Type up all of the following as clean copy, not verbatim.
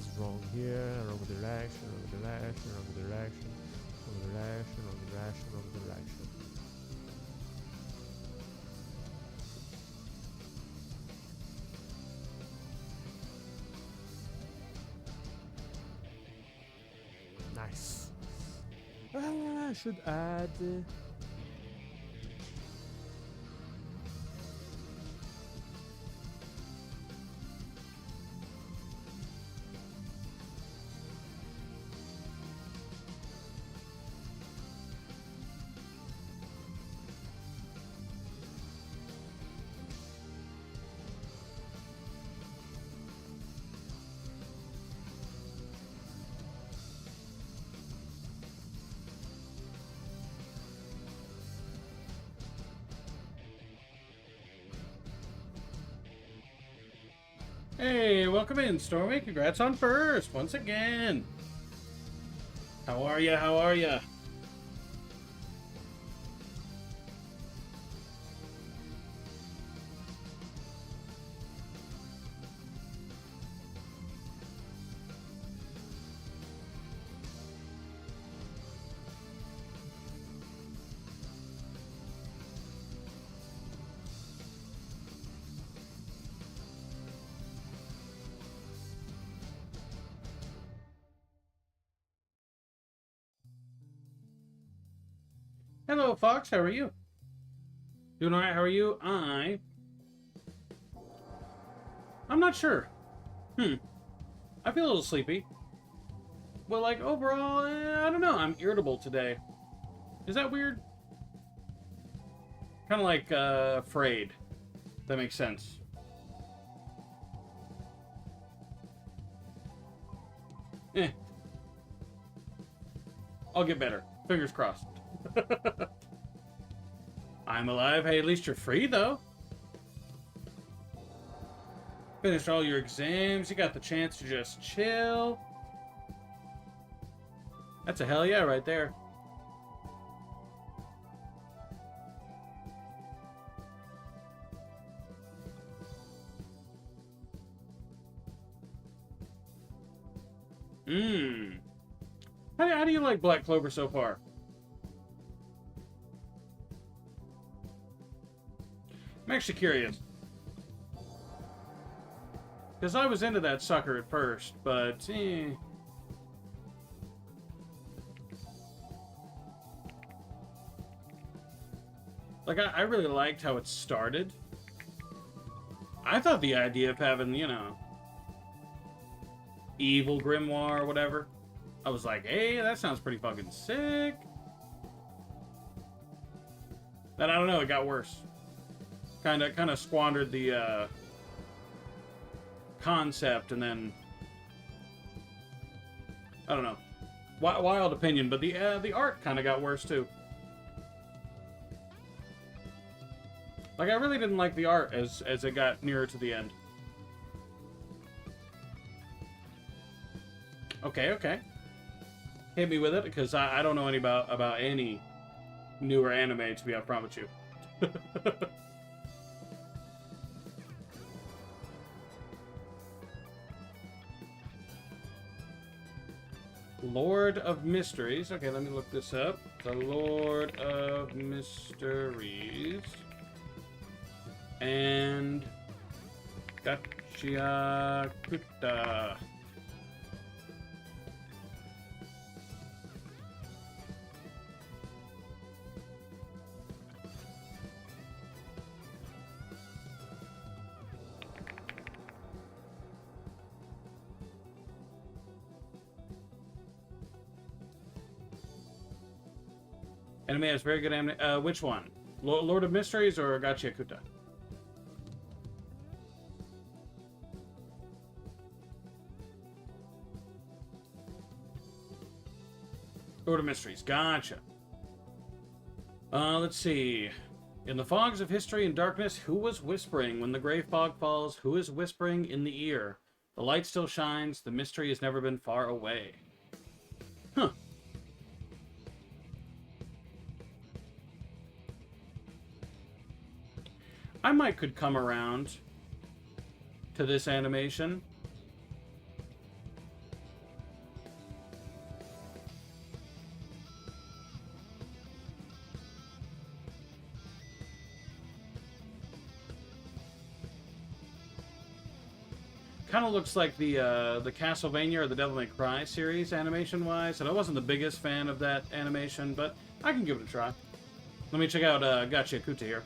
is wrong here. Wrong direction, wrong direction, wrong direction, wrong direction, wrong direction, wrong direction. Nice. I should add. Hey, welcome in, Stormy. Congrats on first, once again. How are ya? How are ya? Hello, Fox. How are you? Doing all right? How are you? I'm not sure. I feel a little sleepy. Well, like, overall, I don't know. I'm irritable today. Is that weird? Kind of like, afraid. That makes sense. Eh. I'll get better. Fingers crossed. I'm alive. Hey, at least you're free, though. Finished all your exams. You got the chance to just chill. That's a hell yeah right there. How do you like Black Clover so far? I'm actually curious. Because I was into that sucker at first, but like, I really liked how it started. I thought the idea of having, you know, evil grimoire or whatever, I was like, hey, that sounds pretty fucking sick. Then I don't know, it got worse. Kind of squandered the concept, and then I don't know, wild opinion, but the art kind of got worse too. Like, I really didn't like the art as it got nearer to the end. Okay. Hit me with it, because I don't know any about any newer anime, to be upfront with you. Lord of Mysteries. Okay, let me look this up. The Lord of Mysteries. And Gachia Kuta. Anime has very good anime. Which one? Lord of Mysteries or Gachia Kuta? Lord of Mysteries. Gotcha. Let's see. In the fogs of history and darkness, who was whispering? When the gray fog falls, who is whispering in the ear? The light still shines. The mystery has never been far away. Huh. I might could come around to this animation. kind of looks like the Castlevania or the Devil May Cry series animation-wise, and I wasn't the biggest fan of that animation, but I can give it a try. Let me check out Gotcha Kuta here.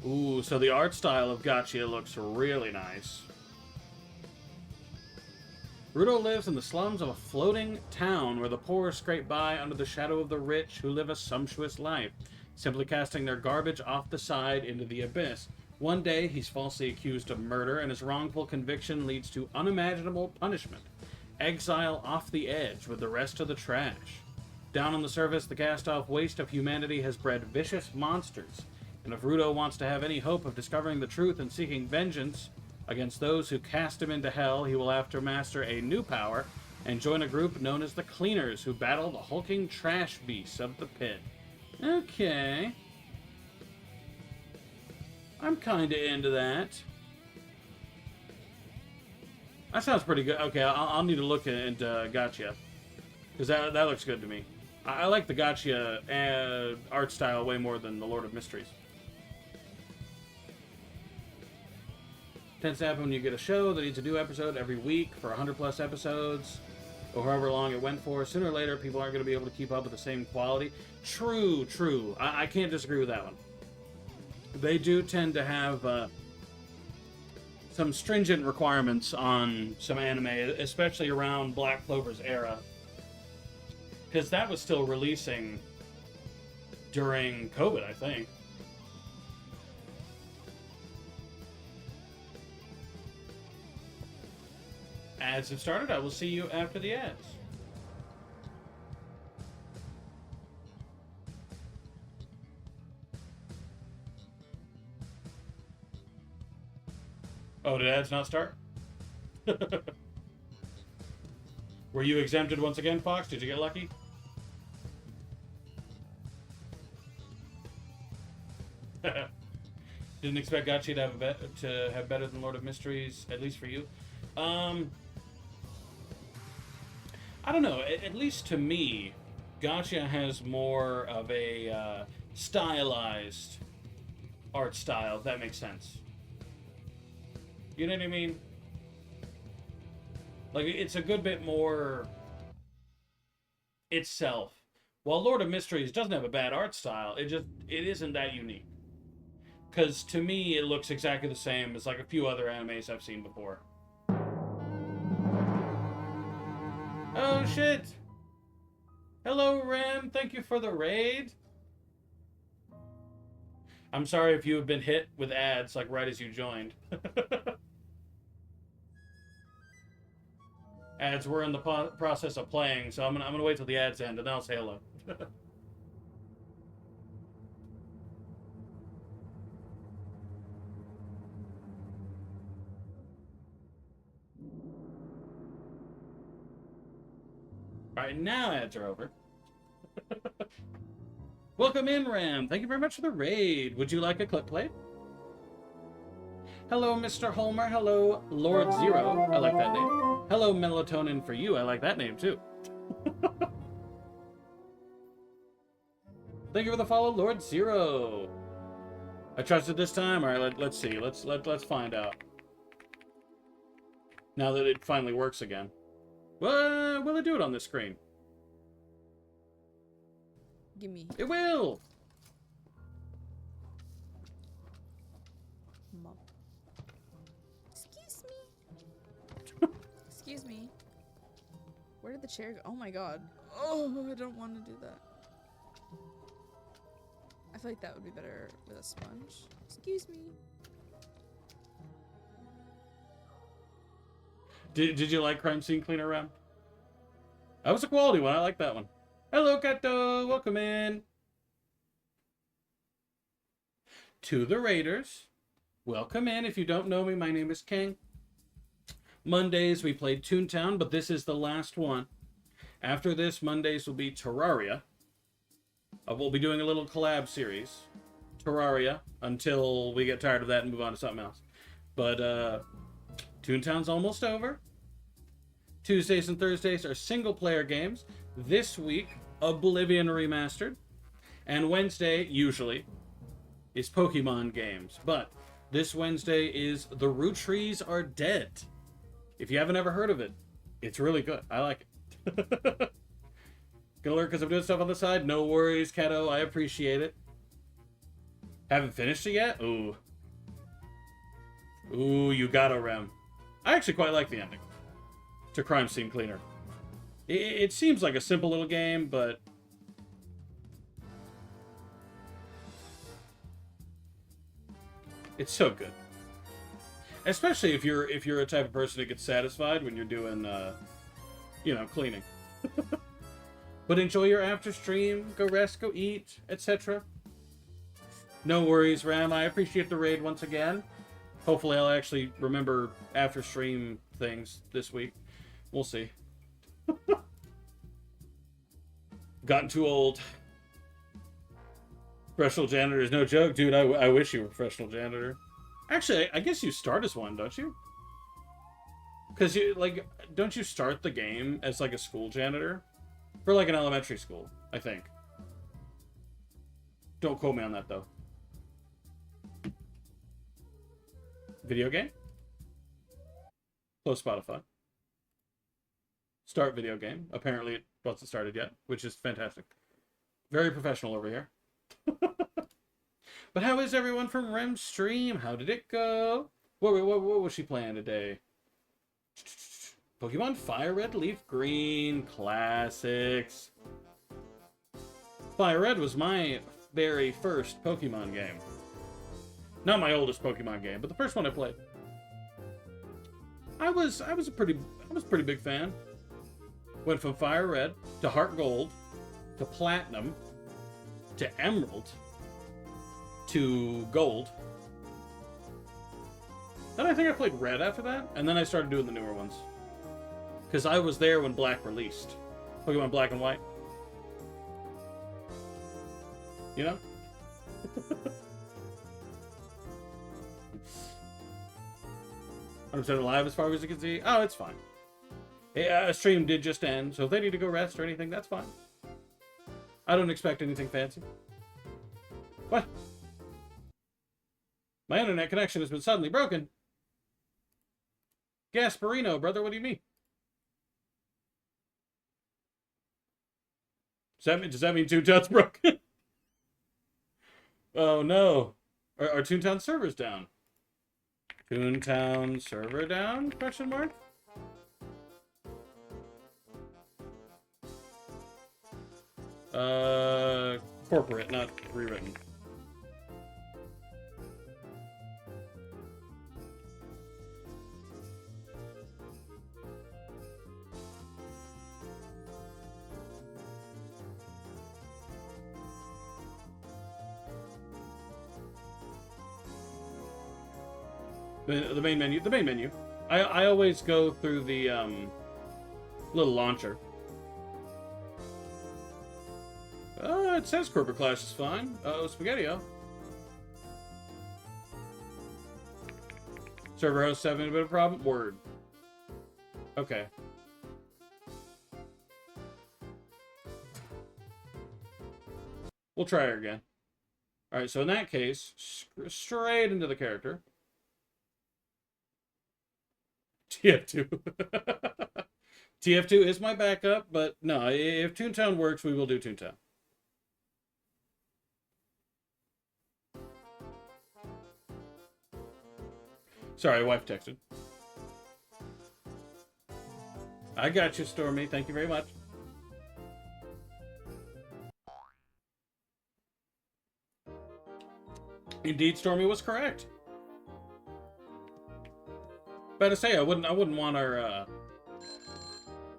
Ooh, so the art style of Gotcha looks really nice. Rudo lives in the slums of a floating town where the poor scrape by under the shadow of the rich who live a sumptuous life, simply casting their garbage off the side into the abyss. One day, he's falsely accused of murder, and his wrongful conviction leads to unimaginable punishment. Exile off the edge with the rest of the trash. Down on the surface, the cast-off waste of humanity has bred vicious monsters, and if Rudo wants to have any hope of discovering the truth and seeking vengeance against those who cast him into hell, he will have to master a new power and join a group known as the Cleaners, who battle the hulking trash beasts of the pit. Okay. I'm kinda into that. That sounds pretty good. Okay, I'll need to look into Gotcha, because that looks good to me. I like the Gotcha art style way more than the Lord of Mysteries. Tends to happen when you get a show that needs a new episode every week for 100+ episodes, or however long it went for. Sooner or later, people aren't going to be able to keep up with the same quality. True. I can't disagree with that one. They do tend to have some stringent requirements on some anime, especially around Black Clover's era, because that was still releasing during COVID, I think. Ads have started. I will see you after the ads. Oh, did ads not start? Were you exempted once again, Fox? Did you get lucky? Didn't expect Gotcha to have better than Lord of Mysteries, at least for you. I don't know. At least to me, Gotcha has more of a stylized art style, if that makes sense. You know what I mean? Like, it's a good bit more itself. While Lord of Mysteries doesn't have a bad art style, it isn't that unique. Because to me, it looks exactly the same as like a few other animes I've seen before. Oh shit! Hello, Ram. Thank you for the raid. I'm sorry if you have been hit with ads like right as you joined. Ads were in the process of playing, so I'm gonna wait till the ads end and then I'll say hello. Alright, now ads are over. Welcome in, Ram. Thank you very much for the raid. Would you like a clip played? Hello, Mr. Homer. Hello, Lord Zero. I like that name. Hello, Melatonin for you. I like that name, too. Thank you for the follow, Lord Zero. I trusted this time. All right, let's see. Let's find out. Now that it finally works again. Well, will it do it on this screen? Gimme. It will! Mom. Excuse me. Excuse me. Where did the chair go? Oh my god. Oh, I don't want to do that. I feel like that would be better with a sponge. Excuse me. Did you like Crime Scene Cleaner, Ram? That was a quality one. I like that one. Hello, Kato. Welcome in. To the Raiders. Welcome in. If you don't know me, my name is King. Mondays, we played Toontown, but this is the last one. After this, Mondays will be Terraria. We'll be doing a little collab series. Terraria, until we get tired of that and move on to something else. But, Toontown's almost over. Tuesdays and Thursdays are single-player games. This week, Oblivion Remastered. And Wednesday, usually, is Pokemon games. But This Wednesday is The Root Trees Are Dead. If you haven't ever heard of it, it's really good. I like it. Gonna learn because I'm doing stuff on the side? No worries, Keto. I appreciate it. Haven't finished it yet? Ooh. Ooh, you gotta Rem. I actually quite like the ending to Crime Scene Cleaner. It seems like a simple little game, but it's so good. Especially if you're a type of person that gets satisfied when you're doing, you know, cleaning. But enjoy your after stream. Go rest, go eat, etc. No worries, Ram. I appreciate the raid once again. Hopefully I'll actually remember after stream things this week. We'll see. Gotten too old. Professional janitor is no joke. Dude, I wish you were a professional janitor. Actually, I guess you start as one, don't you? Because you, like, don't you start the game as, like, a school janitor? For, like, an elementary school, I think. Don't quote me on that, though. Video game? Close Spotify. Start video game. Apparently it wasn't started yet, which is fantastic. Very professional over here. But how is everyone from Rem's stream? How did it go? What was she playing today? Pokemon Fire Red, Leaf Green, classics. Fire Red was my very first Pokemon game. Not my oldest Pokemon game, but the first one I played. I was a pretty big fan. Went from Fire Red to Heart Gold to Platinum to Emerald to Gold. Then I think I played Red after that, and then I started doing the newer ones. Because I was there when Black released. Pokemon Black and White. You know? 100% alive as far as you can see. Oh, it's fine. Yeah, stream did just end, so if they need to go rest or anything, that's fine. I don't expect anything fancy. What? My internet connection has been suddenly broken. Gasparino, brother, what do you mean? Does that mean Toontown's broken? Oh no. Are Toontown servers down? Toontown server down? Question mark? Corporate, not rewritten. The main menu. I always go through the little launcher. It says corporate clash is fine. Oh, Spaghetti-O. Server host having a bit of a problem? Word. Okay. We'll try her again. Alright, so in that case, straight into the character. TF2. TF2 is my backup, but no, if Toontown works, we will do Toontown. Sorry, wife texted. I got you, Stormy. Thank you very much. Indeed, Stormy was correct. About to say, I wouldn't want our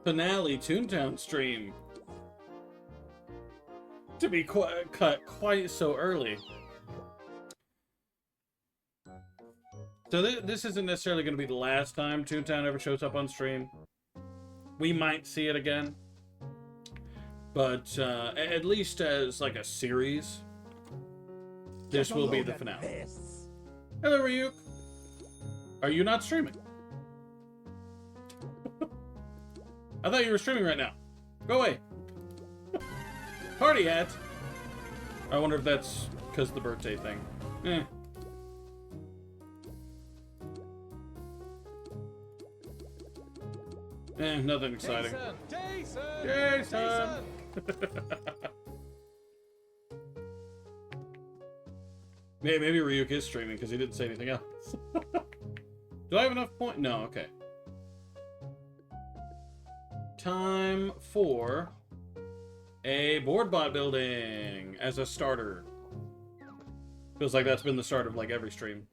finale Toontown stream to be cut quite so early. So this isn't necessarily going to be the last time Toontown ever shows up on stream. We might see it again. But at least as like a series, this will be the finale. Hello, Ryuk. Are you not streaming? I thought you were streaming right now. Go away. Party hat. I wonder if that's because of the birthday thing. Nothing exciting. Jason! Jason! Maybe Ryuk is streaming because he didn't say anything else. Do I have enough points? No, okay. Time for a board bot building as a starter. Feels like that's been the start of like every stream.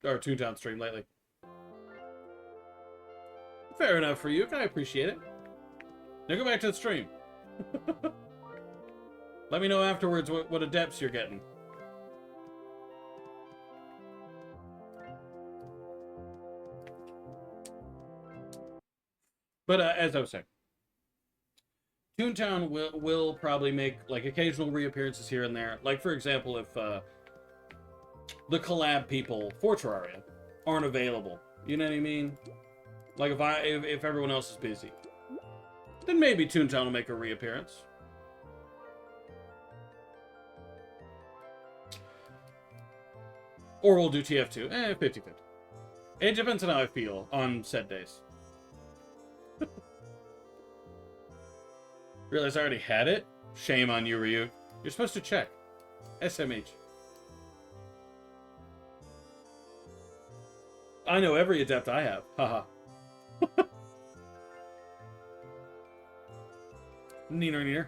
Or Toontown stream lately. Fair enough for you. I appreciate it. Now go back to the stream. Let me know afterwards what adepts you're getting. But as I was saying, Toontown will probably make like occasional reappearances here and there. Like for example, if the collab people for Terraria aren't available, you know what I mean? Like if everyone else is busy, then maybe Toontown will make a reappearance. Or we'll do TF2. 50-50. It depends on how I feel on said days. Realize I already had it? Shame on you, Ryu. You're supposed to check. SMH. I know every adept I have. Haha. Neener.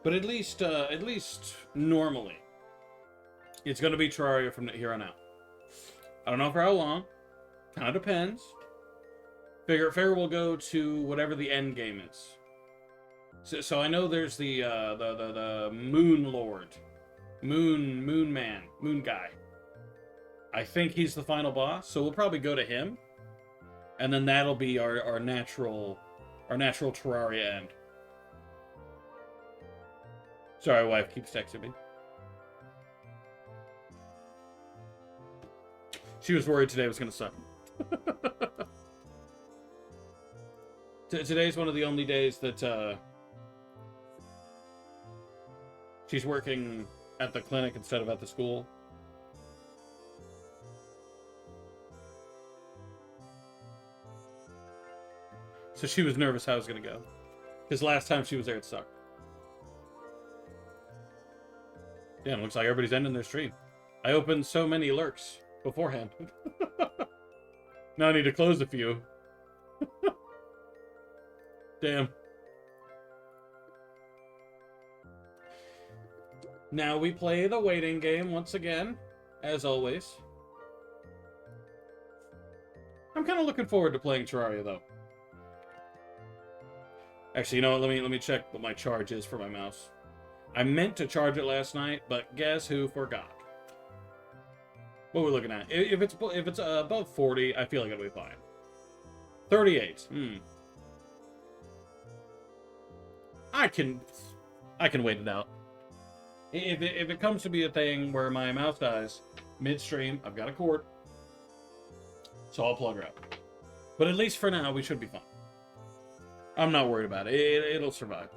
But at least normally, it's going to be Terraria from here on out. I don't know for how long. Kind of depends. Figure we'll go to whatever the end game is. So I know there's the Moon Lord, Moon Man, Moon Guy. I think he's the final boss, so we'll probably go to him, and then that'll be our natural Terraria end. Sorry, wife keeps texting me. She was worried today was gonna suck. Today's one of the only days that she's working at the clinic instead of at the school. So she was nervous how it was going to go. Because last time she was there, it sucked. Damn, looks like everybody's ending their stream. I opened so many lurks beforehand. Now I need to close a few. Damn. Now we play the waiting game once again, as always. I'm kind of looking forward to playing Terraria, though. Actually, you know what? Let me check what my charge is for my mouse. I meant to charge it last night, but guess who forgot? What we're looking at? If it's above 40, I feel like it'll be fine. 38. I can wait it out. If it comes to be a thing where my mouse dies midstream, I've got a cord, so I'll plug her up. But at least for now, we should be fine. I'm not worried about it. It'll survive.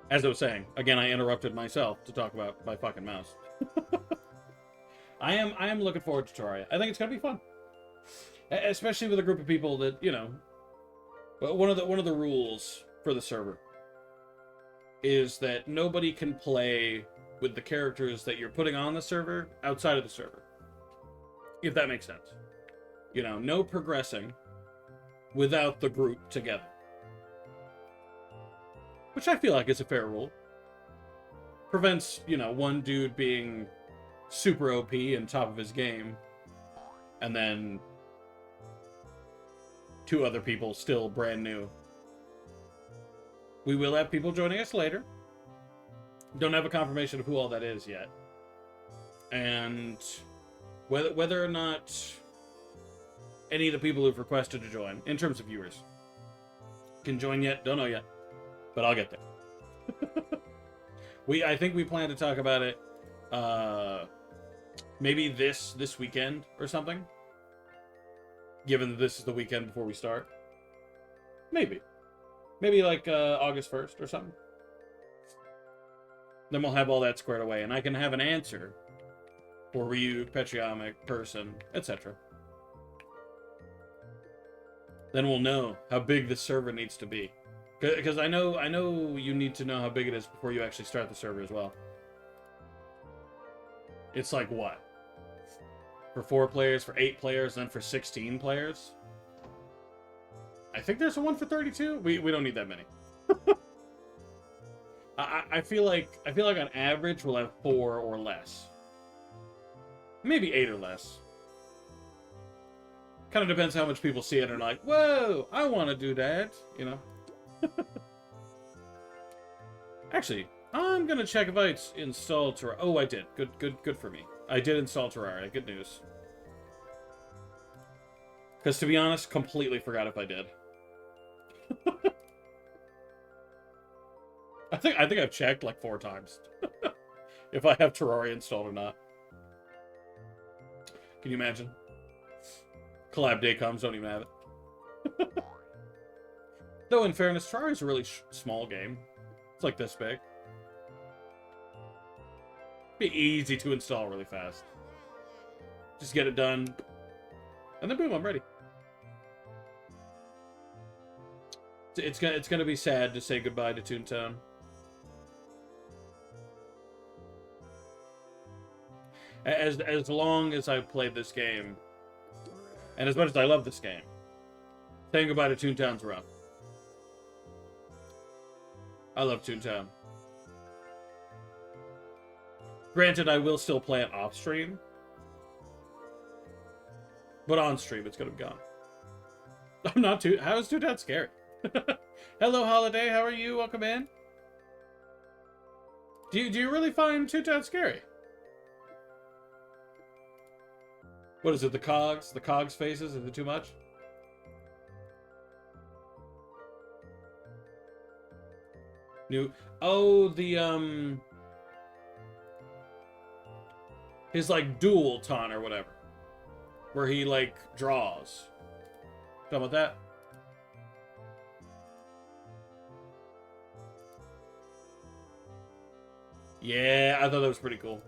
As I was saying, again, I interrupted myself to talk about my fucking mouse. I am looking forward to Terraria. I think it's gonna be fun, especially with a group of people that, you know. But one of the rules for the server is that nobody can play with the characters that you're putting on the server outside of the server. If that makes sense. You know, no progressing without the group together. Which I feel like is a fair rule. Prevents, you know, one dude being super OP and top of his game, and then two other people still brand new. We will have people joining us later. Don't have a confirmation of who all that is yet. And whether or not any of the people who've requested to join, in terms of viewers, can join yet, don't know yet. But I'll get there. I think we plan to talk about it maybe this weekend or something. Given that this is the weekend before we start. Maybe like August 1st or something. Then we'll have all that squared away, and I can have an answer for Ryu, Petriomic, Person, etc. Then we'll know how big the server needs to be. Because I know you need to know how big it is before you actually start the server as well. It's like what? For 4 players, for 8 players, and then for 16 players? I think there's a one for 32. We don't need that many. I feel like on average we'll have 4 or less. Maybe 8 or less. Kind of depends how much people see it and are like, whoa, I want to do that, you know? Actually, I'm gonna check if I installed Terraria. Oh, I did. Good for me. I did install Terraria. Good news. Because to be honest, completely forgot if I did. I think I've checked like 4 times if I have Terraria installed or not. Can you imagine? Collab day comes, don't even have it. Though in fairness, Terraria is a really small game. It's like this big. Be easy to install really fast. Just get it done, and then boom, I'm ready. It's gonna be sad to say goodbye to Toontown. As long as I've played this game, and as much as I love this game, saying goodbye to Toontown's rough. I love Toontown. Granted, I will still play it off stream, but on stream it's gonna be gone. I'm not too. How is Toontown scary? Hello, Holiday. How are you? Welcome in. Do you really find Toontown scary? What is it? The cogs? The cogs faces? Is it too much? New. Oh, the his like dual taunt or whatever, where he like draws. Talking about that? Yeah, I thought that was pretty cool.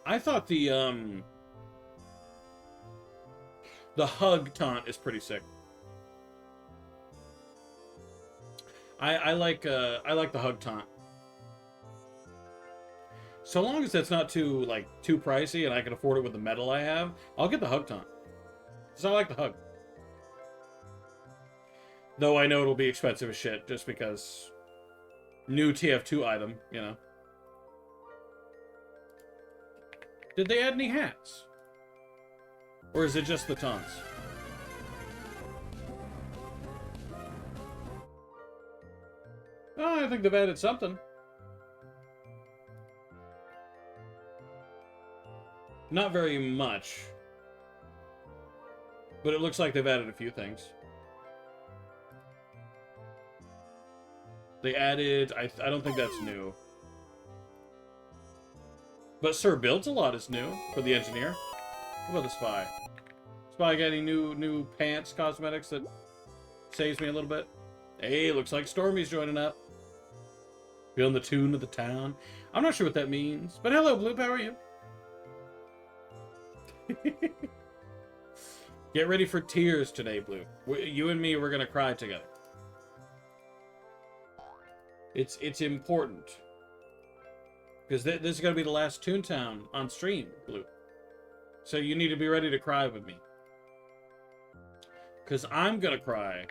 I thought the hug taunt is pretty sick. I like the hug taunt. So long as that's not too pricey and I can afford it with the metal I have, I'll get the hug taunt. Because I like the hug. Though I know it'll be expensive as shit just because new TF2 item, you know. Did they add any hats? Or is it just the taunts? Oh, I think they've added something. Not very much. But it looks like they've added a few things. They added... I don't think that's new. But Sir Built-A-Lot is new for the engineer. What about the Spy? Spy got any new pants cosmetics that saves me a little bit? Hey, looks like Stormy's joining up. Feeling the tune of the town. I'm not sure what that means. But hello, Bloop, how are you? Get ready for tears today, Blue. You and me, we're gonna cry together. It's important. Because this is gonna be the last Toontown on stream, Blue. So you need to be ready to cry with me. Because I'm gonna cry.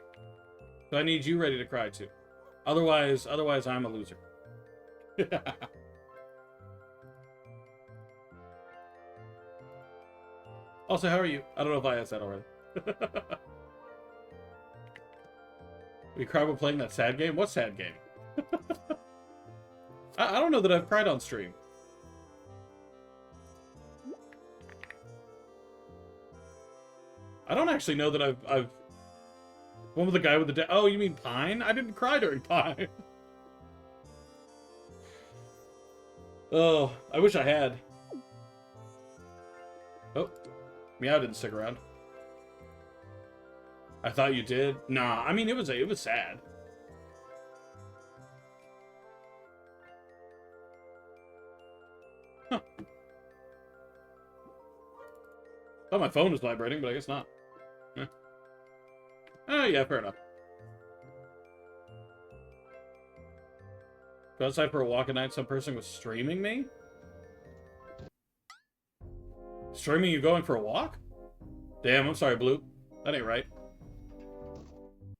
So I need you ready to cry too. Otherwise I'm a loser. Also, how are you? I don't know if I asked that already. We cried while playing that sad game? What sad game? I don't know that I've cried on stream. I don't actually know that I've... One with the guy with the... Oh, you mean Pine? I didn't cry during Pine. Oh, I wish I had. Oh. Meow didn't stick around. I thought you did. Nah, I mean it was sad. Huh. Thought my phone was vibrating, but I guess not. Oh, yeah, fair enough. Go outside for a walk at night, some person was streaming me? Streaming you going for a walk? Damn, I'm sorry, Bloop. That ain't right.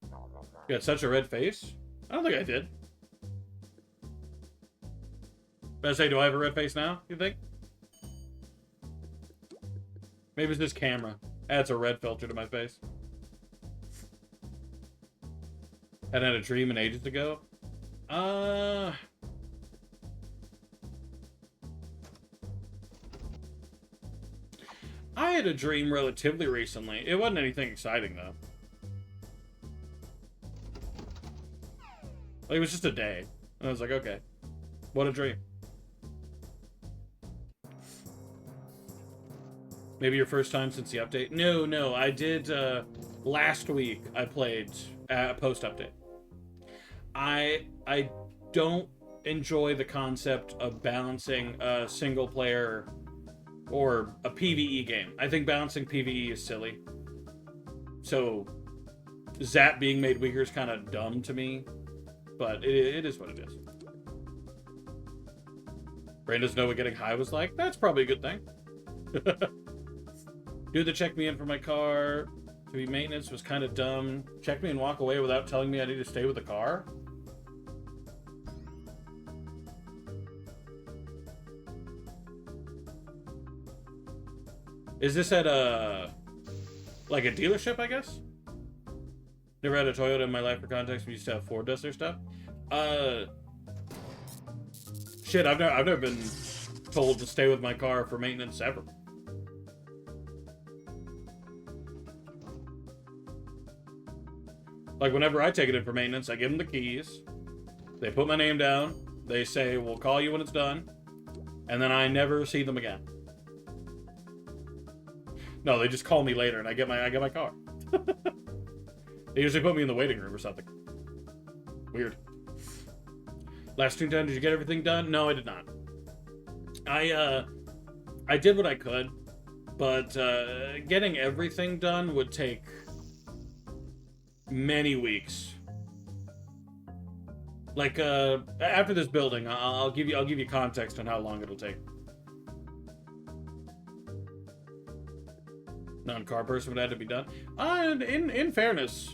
You got such a red face? I don't think I did. But I say, do I have a red face now, you think? Maybe it's this camera. Adds a red filter to my face. Hadn't had a dream in ages ago. I had a dream relatively recently. It wasn't anything exciting, though. Like, it was just a day. And I was like, okay. What a dream. Maybe your first time since the update? No. I did, last week, I played post-update. I don't enjoy the concept of balancing a single-player or a PvE game. I think balancing PvE is silly. So, Zap being made weaker is kind of dumb to me. But it is what it is. Brain doesn't know what getting high was like. That's probably a good thing. Dude that checked me in for my car to be maintenance was kind of dumb. Check me and walk away without telling me I need to stay with the car. Is this at like a dealership, I guess? Never had a Toyota in my life. For context, we used to have Ford Duster stuff. Shit, I've never been told to stay with my car for maintenance ever. Like, whenever I take it in for maintenance, I give them the keys. They put my name down. They say, we'll call you when it's done. And then I never see them again. No, they just call me later and I get my car. They usually put me in the waiting room or something. Weird. Last Toontown, did you get everything done? No, I did not. I did what I could, but getting everything done would take many weeks. Like after this building, I'll give you context on how long it'll take. Non-car person would have to be done. In fairness,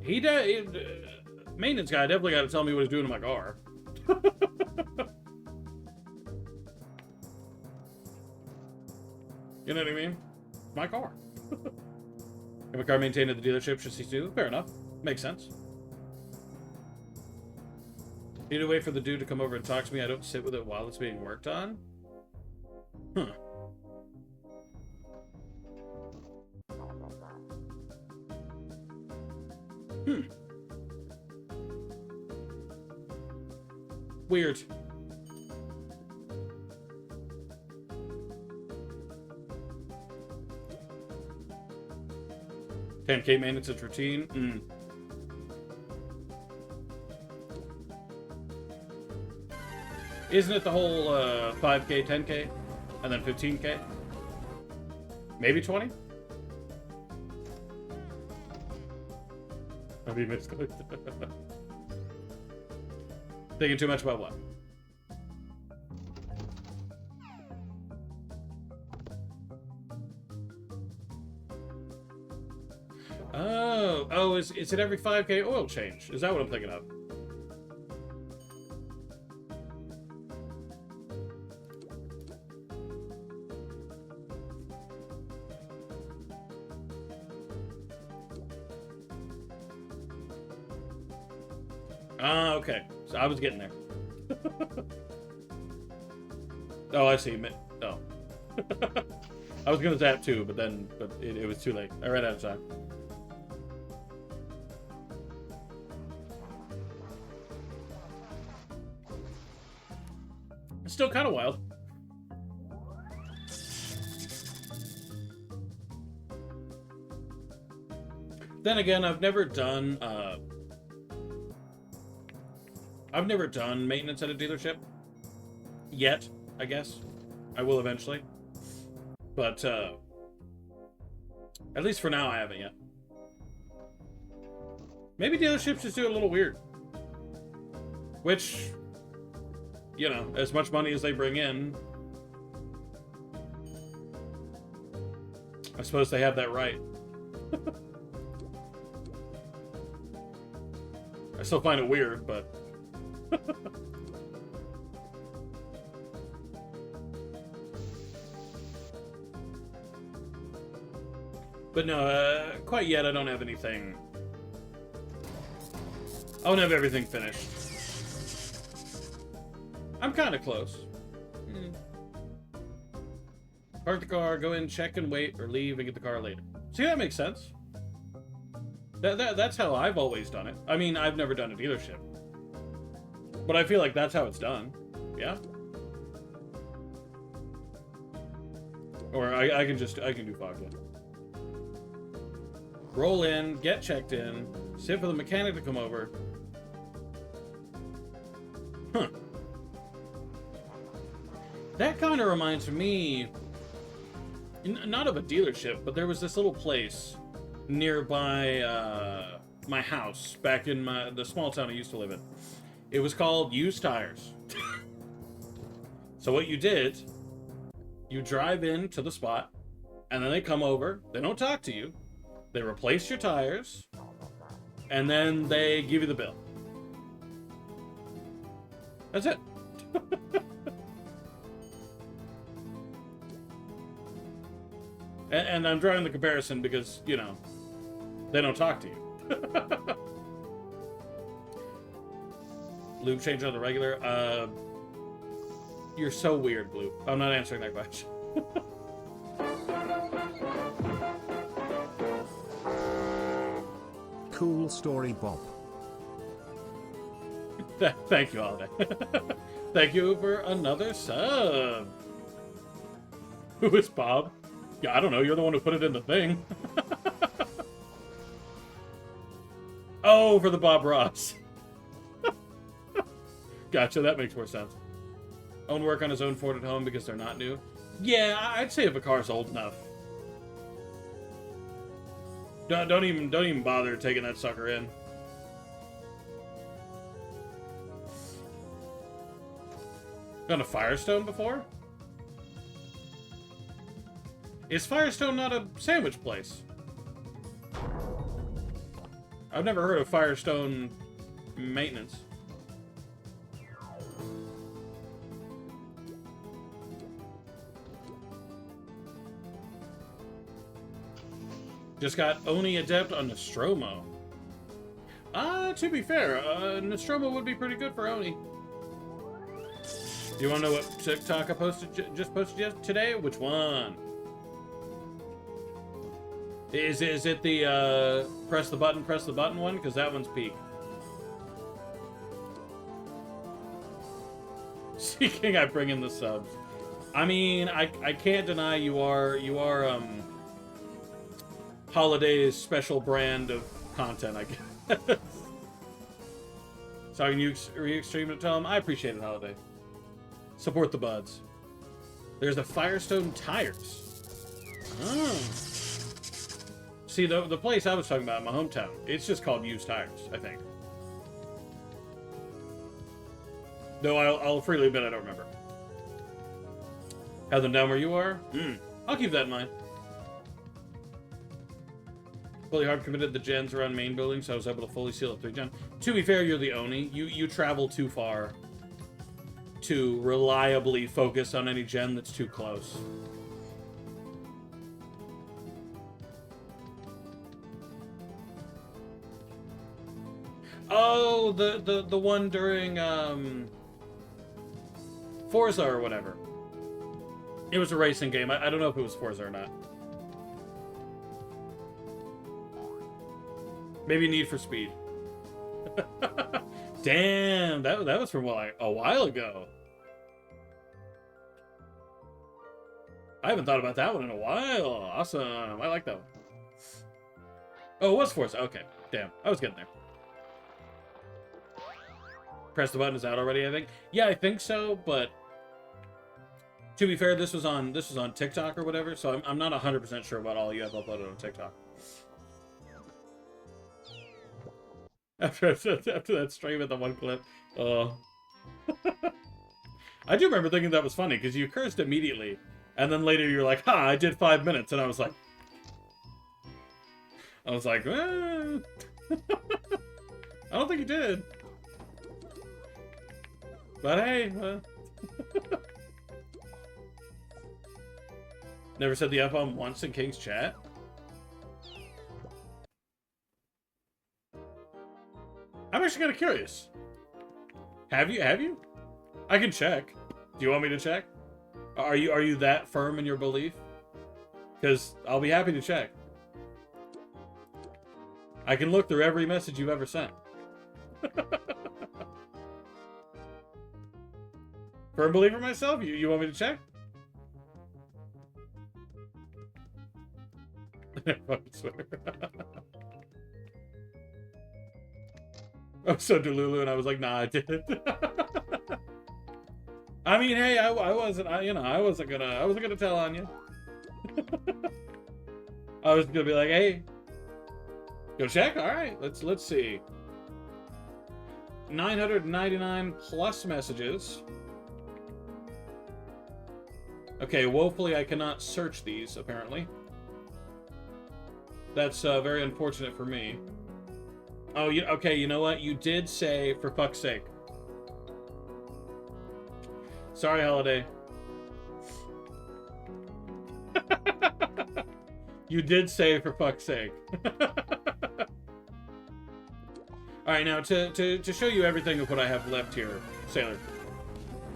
maintenance guy definitely got to tell me what he's doing to my car. You know what I mean? My car. Have a car maintained at the dealership, should see too. Fair enough. Makes sense. Need to wait for the dude to come over and talk to me. I don't sit with it while it's being worked on. Huh. Weird. $10K maintenance is routine. Isn't it the whole 5K, 10K, and then 15K? Maybe 20? I'll be misclicked. Thinking too much about what? Oh, is it every 5K oil change? Is that what I'm thinking of? Okay. So I was getting there. Oh, I see. Oh. I was gonna zap too, but it was too late. I ran out of time. It's still kind of wild. Then again, I've never done maintenance at a dealership yet, I guess. I will eventually. But At least for now, I haven't yet. Maybe dealerships just do it a little weird. Which, you know, as much money as they bring in, I suppose they have that right. I still find it weird, but... But no, quite yet I don't have anything. I don't have everything finished. I'm kind of close. Park the car, go in, check and wait, or leave and get the car later. See, that makes sense. That's how I've always done it. I mean, I've never done a dealership. But I feel like that's how it's done. Yeah? Or I can do fog, yeah. Roll in, get checked in, sit for the mechanic to come over. Huh. That kind of reminds me, not of a dealership, but there was this little place nearby my house back in the small town I used to live in. It was called Used Tires. So what you did, you drive in to the spot, and then they come over, they don't talk to you, they replace your tires, and then they give you the bill. That's it. And I'm drawing the comparison because, you know, they don't talk to you. Lube change on the regular? You're so weird, Blue. I'm not answering that question. Cool story, Bob. Thank you, Holiday. Thank you for another sub. Who is Bob? Yeah, I don't know. You're the one who put it in the thing. Oh, for the Bob Ross. Gotcha. That makes more sense. Own work on his own Ford at home because they're not new. Yeah, I'd say if a car's old enough. Don't even bother taking that sucker in. Done a Firestone before? Is Firestone not a sandwich place? I've never heard of Firestone maintenance. Just got Oni Adept on Nostromo. To be fair, Nostromo would be pretty good for Oni. Do you want to know what TikTok I just posted today? Which one? Is it the press the button one? Because that one's peak. Seeking, I bring in the subs. I mean, I can't deny you are Holiday's special brand of content, I guess. So can you re-extreme it, tell him? I appreciate it, Holiday. Support the buds. There's the Firestone tires. Oh. See, the place I was talking about in my hometown, it's just called Used Tires, I think. Though I'll freely admit I don't remember. Have them down where you are? I'll keep that in mind. Fully hard committed the gens around main building, so I was able to fully seal up 3 gen. To be fair, you're the Oni. You travel too far to reliably focus on any gen that's too close. Oh, the one during Forza or whatever. It was a racing game. I don't know if it was Forza or not. Maybe Need for Speed. Damn, that was from a while ago. I haven't thought about that one in a while. Awesome. I like that one. Oh, it was Forza. Okay. Damn, I was getting there. Press the button is out already, I think. Yeah, I think so, but To be fair, this was on TikTok or whatever, so I'm not 100% sure about all you have uploaded on TikTok. After that stream with the one clip, I do remember thinking that was funny because you cursed immediately, and then later you're like, "Ha! I did 5 minutes," and I was like, I don't think you did, but hey. Never said the F-bomb once in King's chat. I'm actually kind of curious. Have you? I can check. Do you want me to check? Are you that firm in your belief? Because I'll be happy to check. I can look through every message you've ever sent. Firm believer myself? You want me to check? Fucking swear. I was so Delulu, and I was like, nah, I didn't. I mean, hey, I wasn't gonna tell on you. I was gonna be like, hey, go check. All right, let's see. 999 plus messages. Okay, woefully I cannot search these, apparently. That's very unfortunate for me. Oh, okay, you know what? You did say, for fuck's sake. Sorry, Holiday. You did say, for fuck's sake. Alright, now, to show you everything of what I have left here, Sailor.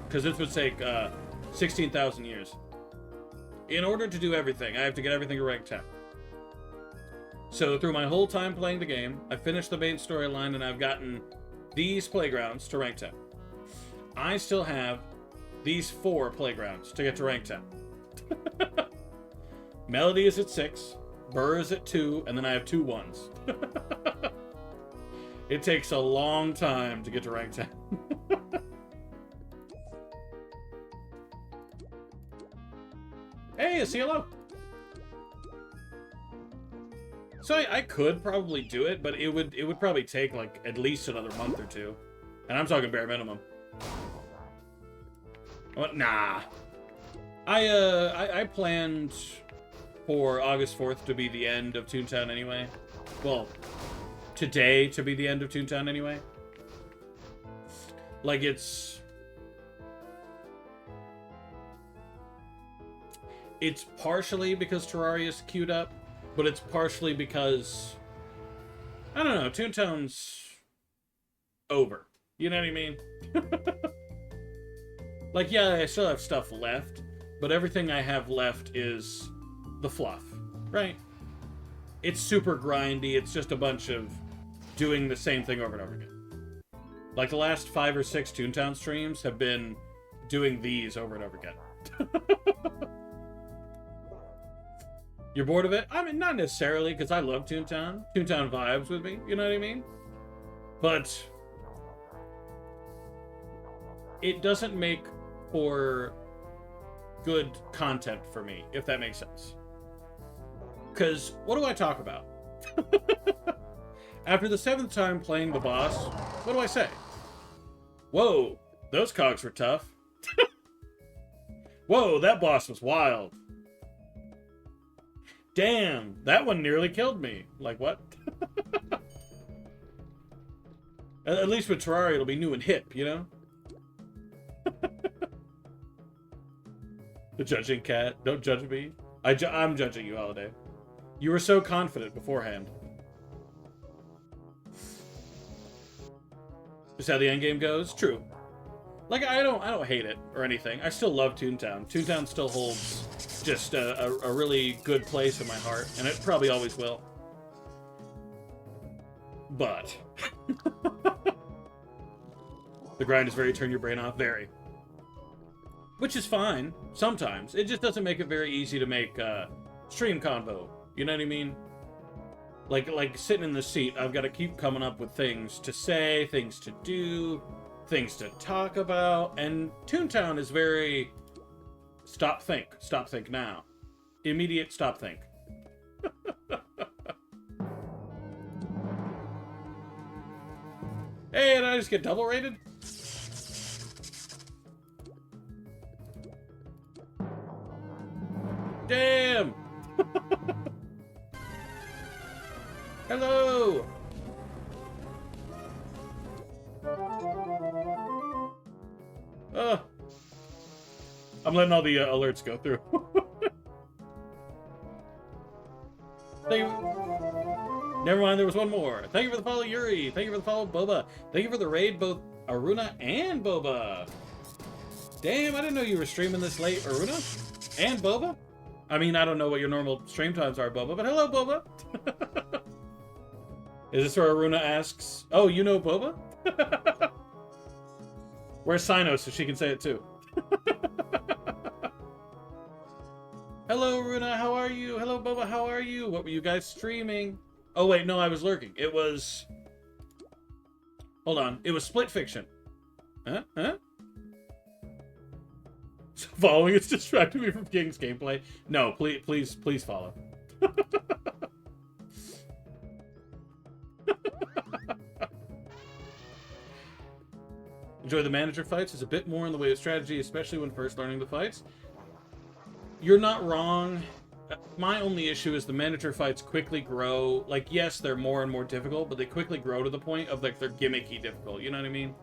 Because this would take 16,000 years. In order to do everything, I have to get everything to rank 10. So through my whole time playing the game, I finished the main storyline and I've gotten these playgrounds to rank 10. I still have these 4 playgrounds to get to rank 10. Melody is at 6, Burr is at 2, and then I have 2 1s. It takes a long time to get to rank 10. Hey, a CLO! So I could probably do it, but it would probably take like at least another month or 2. And I'm talking bare minimum. Nah. I planned for August 4th to be the end of Toontown anyway. Well, today to be the end of Toontown anyway. Like it's partially because Terraria's queued up. But it's partially because, I don't know, Toontown's over. You know what I mean? Like, yeah, I still have stuff left, but everything I have left is the fluff, right? It's super grindy. It's just a bunch of doing the same thing over and over again. Like, the last 5 or 6 Toontown streams have been doing these over and over again. You're bored of it? I mean, not necessarily, because I love Toontown. Toontown vibes with me, you know what I mean? But it doesn't make for good content for me, if that makes sense. Because what do I talk about? After the 7th time playing the boss, what do I say? Whoa, those cogs were tough. Whoa, that boss was wild. Damn, that one nearly killed me. Like, what? At least with Terraria, it'll be new and hip, you know? The judging cat. Don't judge me. I'm judging you, Holiday. You were so confident beforehand. Just how the endgame goes? True. Like, I don't hate it or anything. I still love Toontown. Toontown still holds just a really good place in my heart, and it probably always will. But the grind is very turn your brain off, very. Which is fine, sometimes. It just doesn't make it very easy to make stream convo. You know what I mean? Like sitting in the seat, I've got to keep coming up with things to say, things to do, things to talk about, and Toontown is very Stop think. Stop think now. Immediate stop think. Hey, did I just get double rated? Damn! Hello! I'm letting all the alerts go through. Never mind, there was one more. Thank you for the follow, Yuri. Thank you for the follow, Boba. Thank you for the raid, both Aruna and Boba. Damn, I didn't know you were streaming this late, Aruna and Boba. I mean, I don't know what your normal stream times are, Boba, but hello, Boba. Is this where Aruna asks, oh, you know Boba? Where's Sino so she can say it too? Hello, Aruna, how are you? Hello, Boba, how are you? What were you guys streaming? Oh, wait, no, I was lurking. It was... Hold on. It was Split Fiction. Huh? Huh? So following is distracting me from King's gameplay. No, please follow. Enjoy the manager fights. It's a bit more in the way of strategy, especially when first learning the fights. You're not wrong. My only issue is the manager fights quickly grow. Like, yes, they're more and more difficult, but they quickly grow to the point of, like, they're gimmicky difficult. You know what I mean?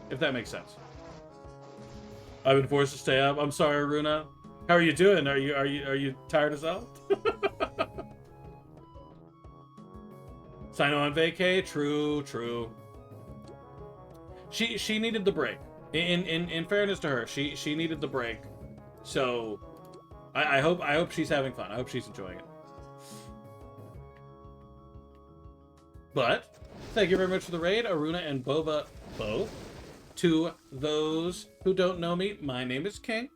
If that makes sense. I've been forced to stay up. I'm sorry, Aruna. How are you doing? Are you tired as hell? Sino on vacay? True. She needed the break. In fairness to her, she needed the break. So I hope she's having fun. I hope she's enjoying it. But thank you very much for the raid, Aruna and Boba both. To those who don't know me, my name is King.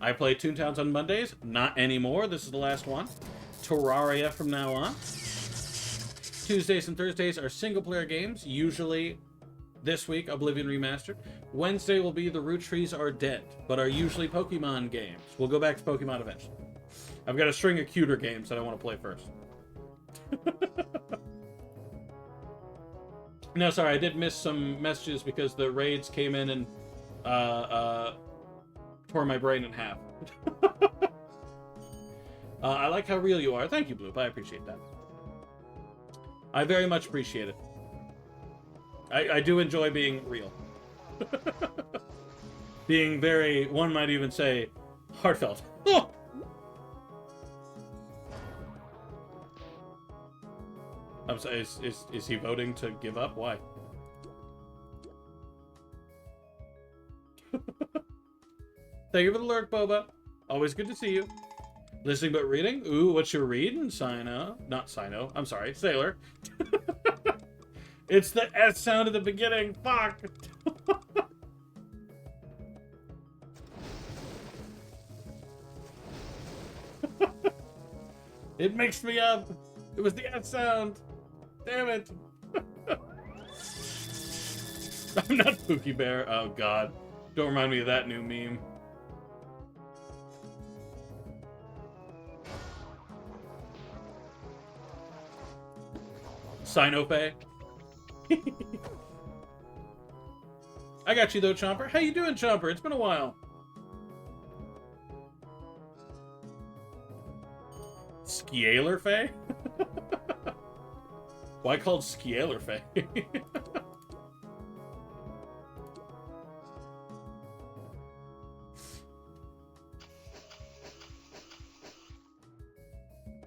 I play Toontowns on Mondays. Not anymore. This is the last one. Terraria from now on. Tuesdays and Thursdays are single-player games. Usually, this week, Oblivion Remastered. Wednesday will be The Root Trees Are Dead, but are usually Pokemon games. We'll go back to Pokemon eventually. I've got a string of cuter games that I want to play first. No, sorry, I did miss some messages because the raids came in and tore my brain in half. I like how real you are. Thank you, Bloop. I appreciate that. I very much appreciate it. I do enjoy being real. Being very, one might even say, heartfelt. Oh! I'm sorry, is he voting to give up? Why? Thank you for the lurk, Boba. Always good to see you. Listening but reading? Ooh, what you reading, Sino? Not Sino. I'm sorry, Sailor. It's the S sound at the beginning. Fuck. It mixed me up. It was the S sound. Damn it. I'm not Pookie Bear. Oh, God. Don't remind me of that new meme. Sinope. I got you, though, Chomper. How you doing, Chomper? It's been a while. Scalar Fae? Why called Scalar Fae?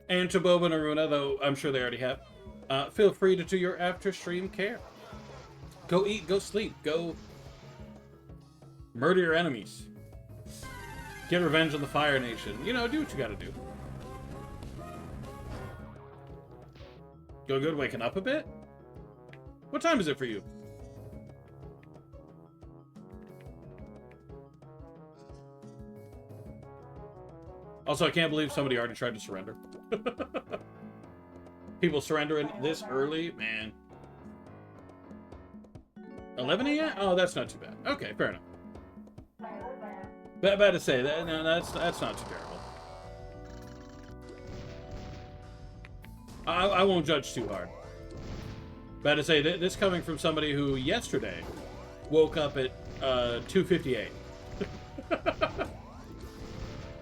And to Boba and Aruna, though I'm sure they already have, feel free to do your after-stream care. Go eat, go sleep, go murder your enemies. Get revenge on the Fire Nation. You know, do what you gotta do. Go good waking up a bit? What time is it for you? Also, I can't believe somebody already tried to surrender. People surrendering this early? Man. 11 a.m.? Oh, that's not too bad. Okay, fair enough. Bad to say that. No, that's not too terrible. I won't judge too hard. Bad to say this coming from somebody who yesterday woke up at 2:58,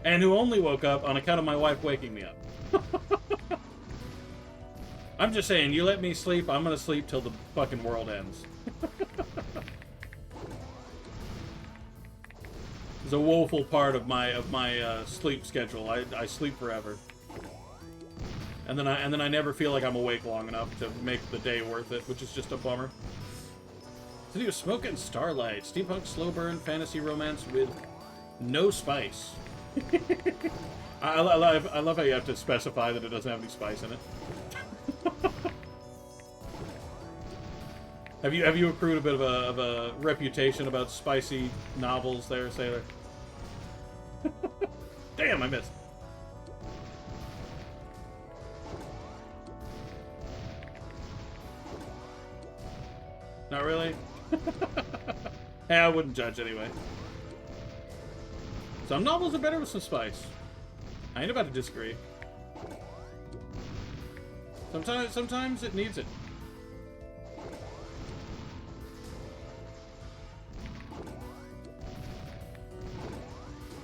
and who only woke up on account of my wife waking me up. I'm just saying, you let me sleep, I'm gonna sleep till the fucking world ends. It's a woeful part of my sleep schedule. I sleep forever, and then I never feel like I'm awake long enough to make the day worth it, which is just a bummer. City of Smoke and Starlight, steampunk slow burn fantasy romance with no spice. I love how you have to specify that it doesn't have any spice in it. Have you accrued a bit of a reputation about spicy novels there, Sailor? Damn, I missed. Not really? Hey, I wouldn't judge anyway. Some novels are better with some spice. I ain't about to disagree. Sometimes it needs it.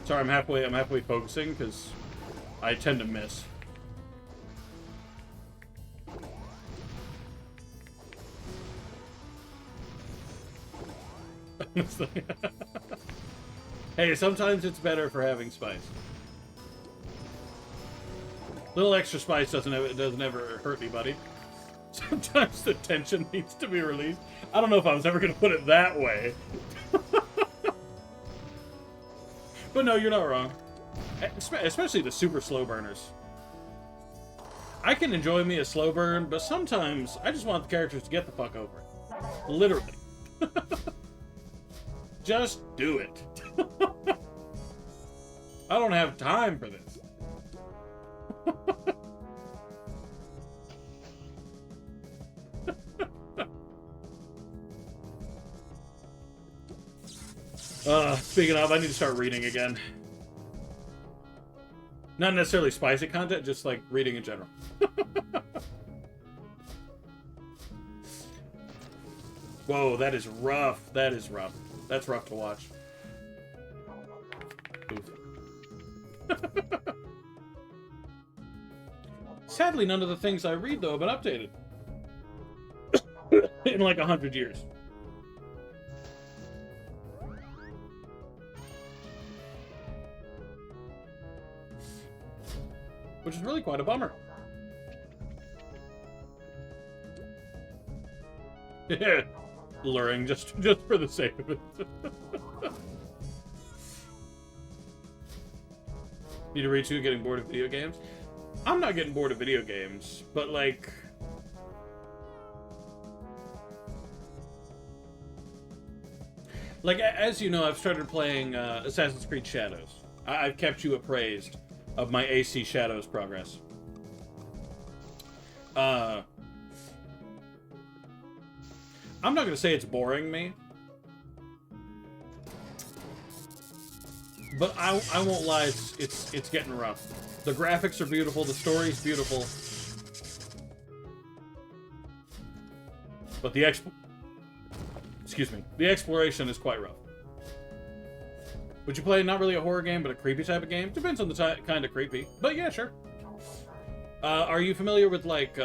Sorry, I'm halfway focusing because I tend to miss. Hey, sometimes it's better for having spice. Little extra spice doesn't ever hurt anybody. Sometimes the tension needs to be released. I don't know if I was ever going to put it that way. But no, you're not wrong. Especially the super slow burners. I can enjoy me a slow burn, but sometimes I just want the characters to get the fuck over it. Literally. Just do it. I don't have time for this. Speaking of, I need to start reading again. Not necessarily spicy content, just like reading in general. Whoa, that is rough. That is rough. That's rough to watch. Oof. Sadly, none of the things I read, though, have been updated. In like 100 years. Which is really quite a bummer. Luring, just for the sake of it. Need to reach you getting bored of video games? I'm not getting bored of video games, but like... as you know, I've started playing Assassin's Creed Shadows. I've kept you appraised of my AC Shadows progress. I'm not going to say it's boring me, but I won't lie, it's getting rough. The graphics are beautiful, the story's beautiful, but the exploration is quite rough. Would you play not really a horror game, but a creepy type of game? Depends on the kind of creepy, but yeah, sure. Are you familiar with like?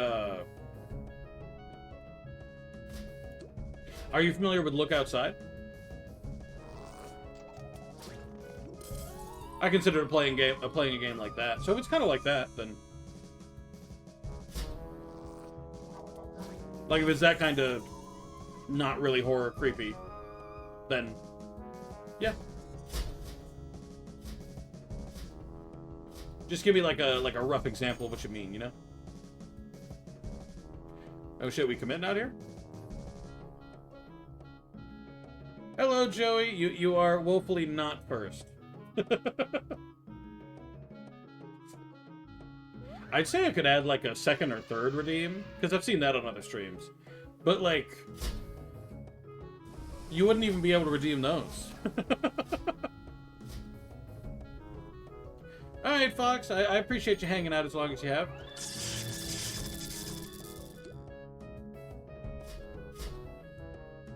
Are you familiar with Look Outside? I consider playing a game like that. So if it's kind of like that, then like if it's that kind of not really horror creepy, then yeah. Just give me like a rough example of what you mean, you know? Oh shit, we committing out here? Hello, Joey. You are woefully not first. I'd say I could add like a second or third redeem, because I've seen that on other streams. But like, you wouldn't even be able to redeem those. Alright, Fox. I appreciate you hanging out as long as you have.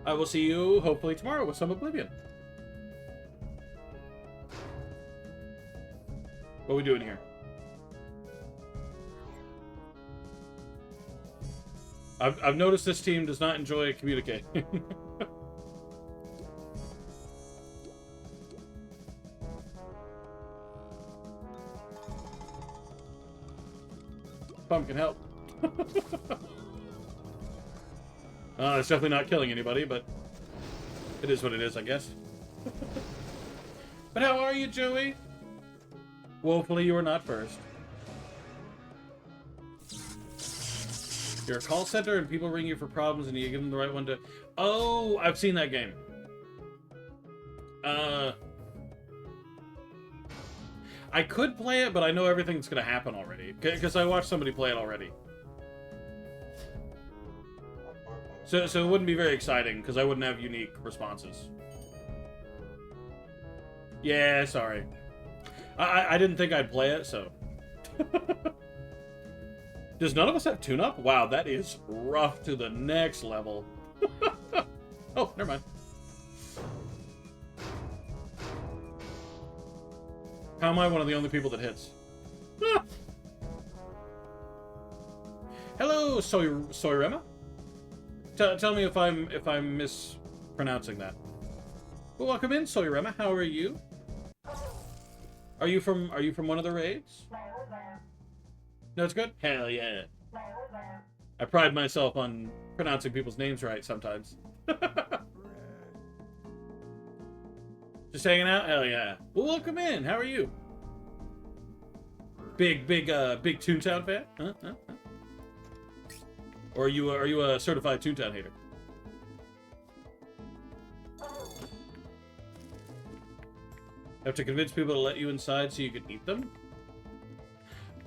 I will see you, hopefully, tomorrow with some Oblivion. What are we doing here? I've noticed this team does not enjoy communicating. Pumpkin, help. It's definitely not killing anybody, but it is what it is, I guess. But how are you, Joey? Woefully, you are not first. You're a call center and people ring you for problems and you give them the right one to... Oh, I've seen that game. I could play it, but I know everything's going to happen already. Because I watched somebody play it already. So it wouldn't be very exciting, because I wouldn't have unique responses. Yeah, sorry. I didn't think I'd play it, so... Does none of us have tune-up? Wow, that is rough to the next level. Oh, never mind. How am I one of the only people that hits? Hello, Soyrema. Tell me if I'm mispronouncing that. Well, welcome in, Soyrema. How are you? Are you from one of the raids? No, it's good? Hell yeah. I pride myself on pronouncing people's names right sometimes. Just hanging out? Hell yeah. Well, welcome in. How are you? Big Toontown fan? Huh? Or are you a certified Toontown hater? Have to convince people to let you inside so you can eat them?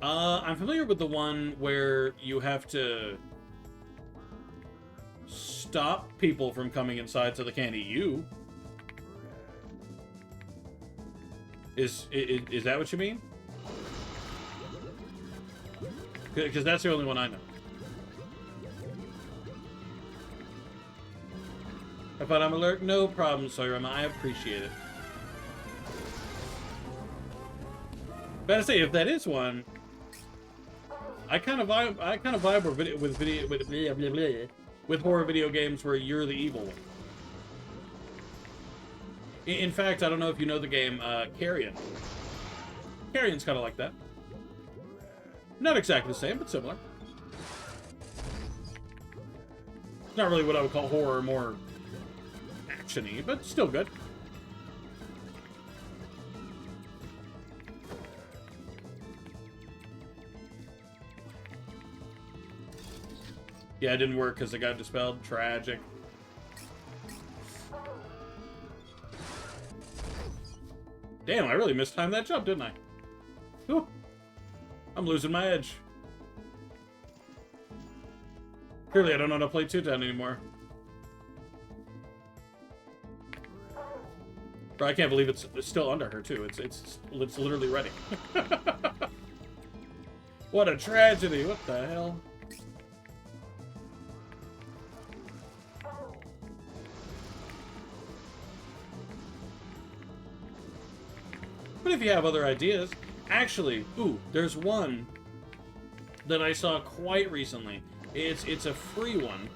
I'm familiar with the one where you have to stop people from coming inside so they can't eat you. Is that what you mean? Because that's the only one I know. But I'm alert. No problem, Soyrema. I appreciate it. But I say, if that is one, I kind of vibe with horror video games where you're the evil one. In fact, I don't know if you know the game Carrion. Carrion's kind of like that. Not exactly the same, but similar. Not really what I would call horror, more action-y, but still good. Yeah, it didn't work because it got dispelled. Tragic. Damn, I really mistimed that jump, didn't I? Whew. I'm losing my edge. Clearly, I don't know how to play Toontown anymore. Bro, I can't believe it's still under her, too. It's literally ready. What a tragedy. What the hell? But if you have other ideas... Actually, ooh, there's one that I saw quite recently. It's a free one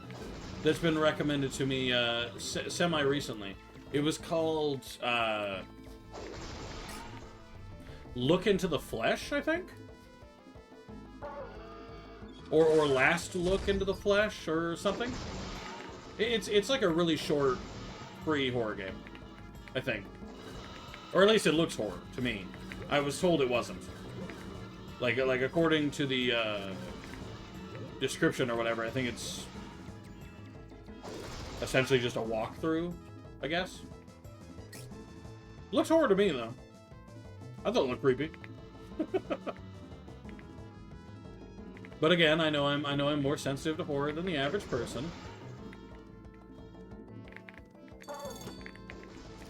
that's been recommended to me semi-recently. It was called Look Into the Flesh, I think? Or Last Look Into the Flesh, or something. It's like a really short, free horror game, I think. Or at least it looks horror, to me. I was told it wasn't. Like according to the description or whatever, I think it's essentially just a walkthrough, I guess. Looks horror to me, though. I thought it looked creepy. But again, I know I'm more sensitive to horror than the average person.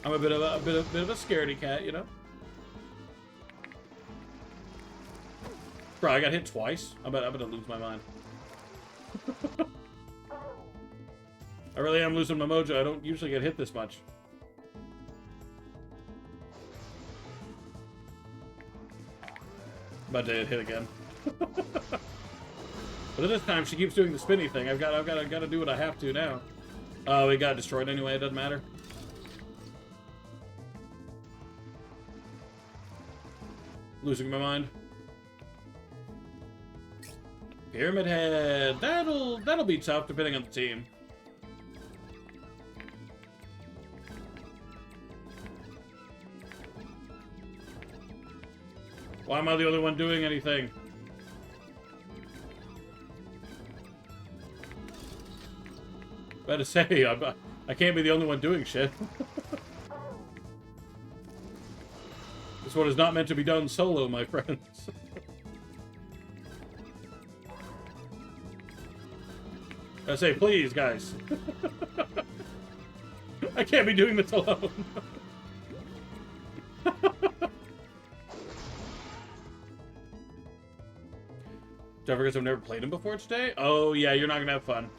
I'm a bit of a scaredy cat, you know. Bro, I got hit twice? I'm about to lose my mind. I really am losing my mojo. I don't usually get hit this much. About to get hit again. But this time she keeps doing the spinny thing. I've got to do what I have to now. Oh, it got destroyed anyway. It doesn't matter. Losing my mind. Pyramid Head. That'll be tough depending on the team. Why am I the only one doing anything? Better say, I can't be the only one doing shit. This one is not meant to be done solo, my friends. I say, please, guys. I can't be doing this alone. Because I've never played him before today? Oh, yeah, you're not gonna have fun.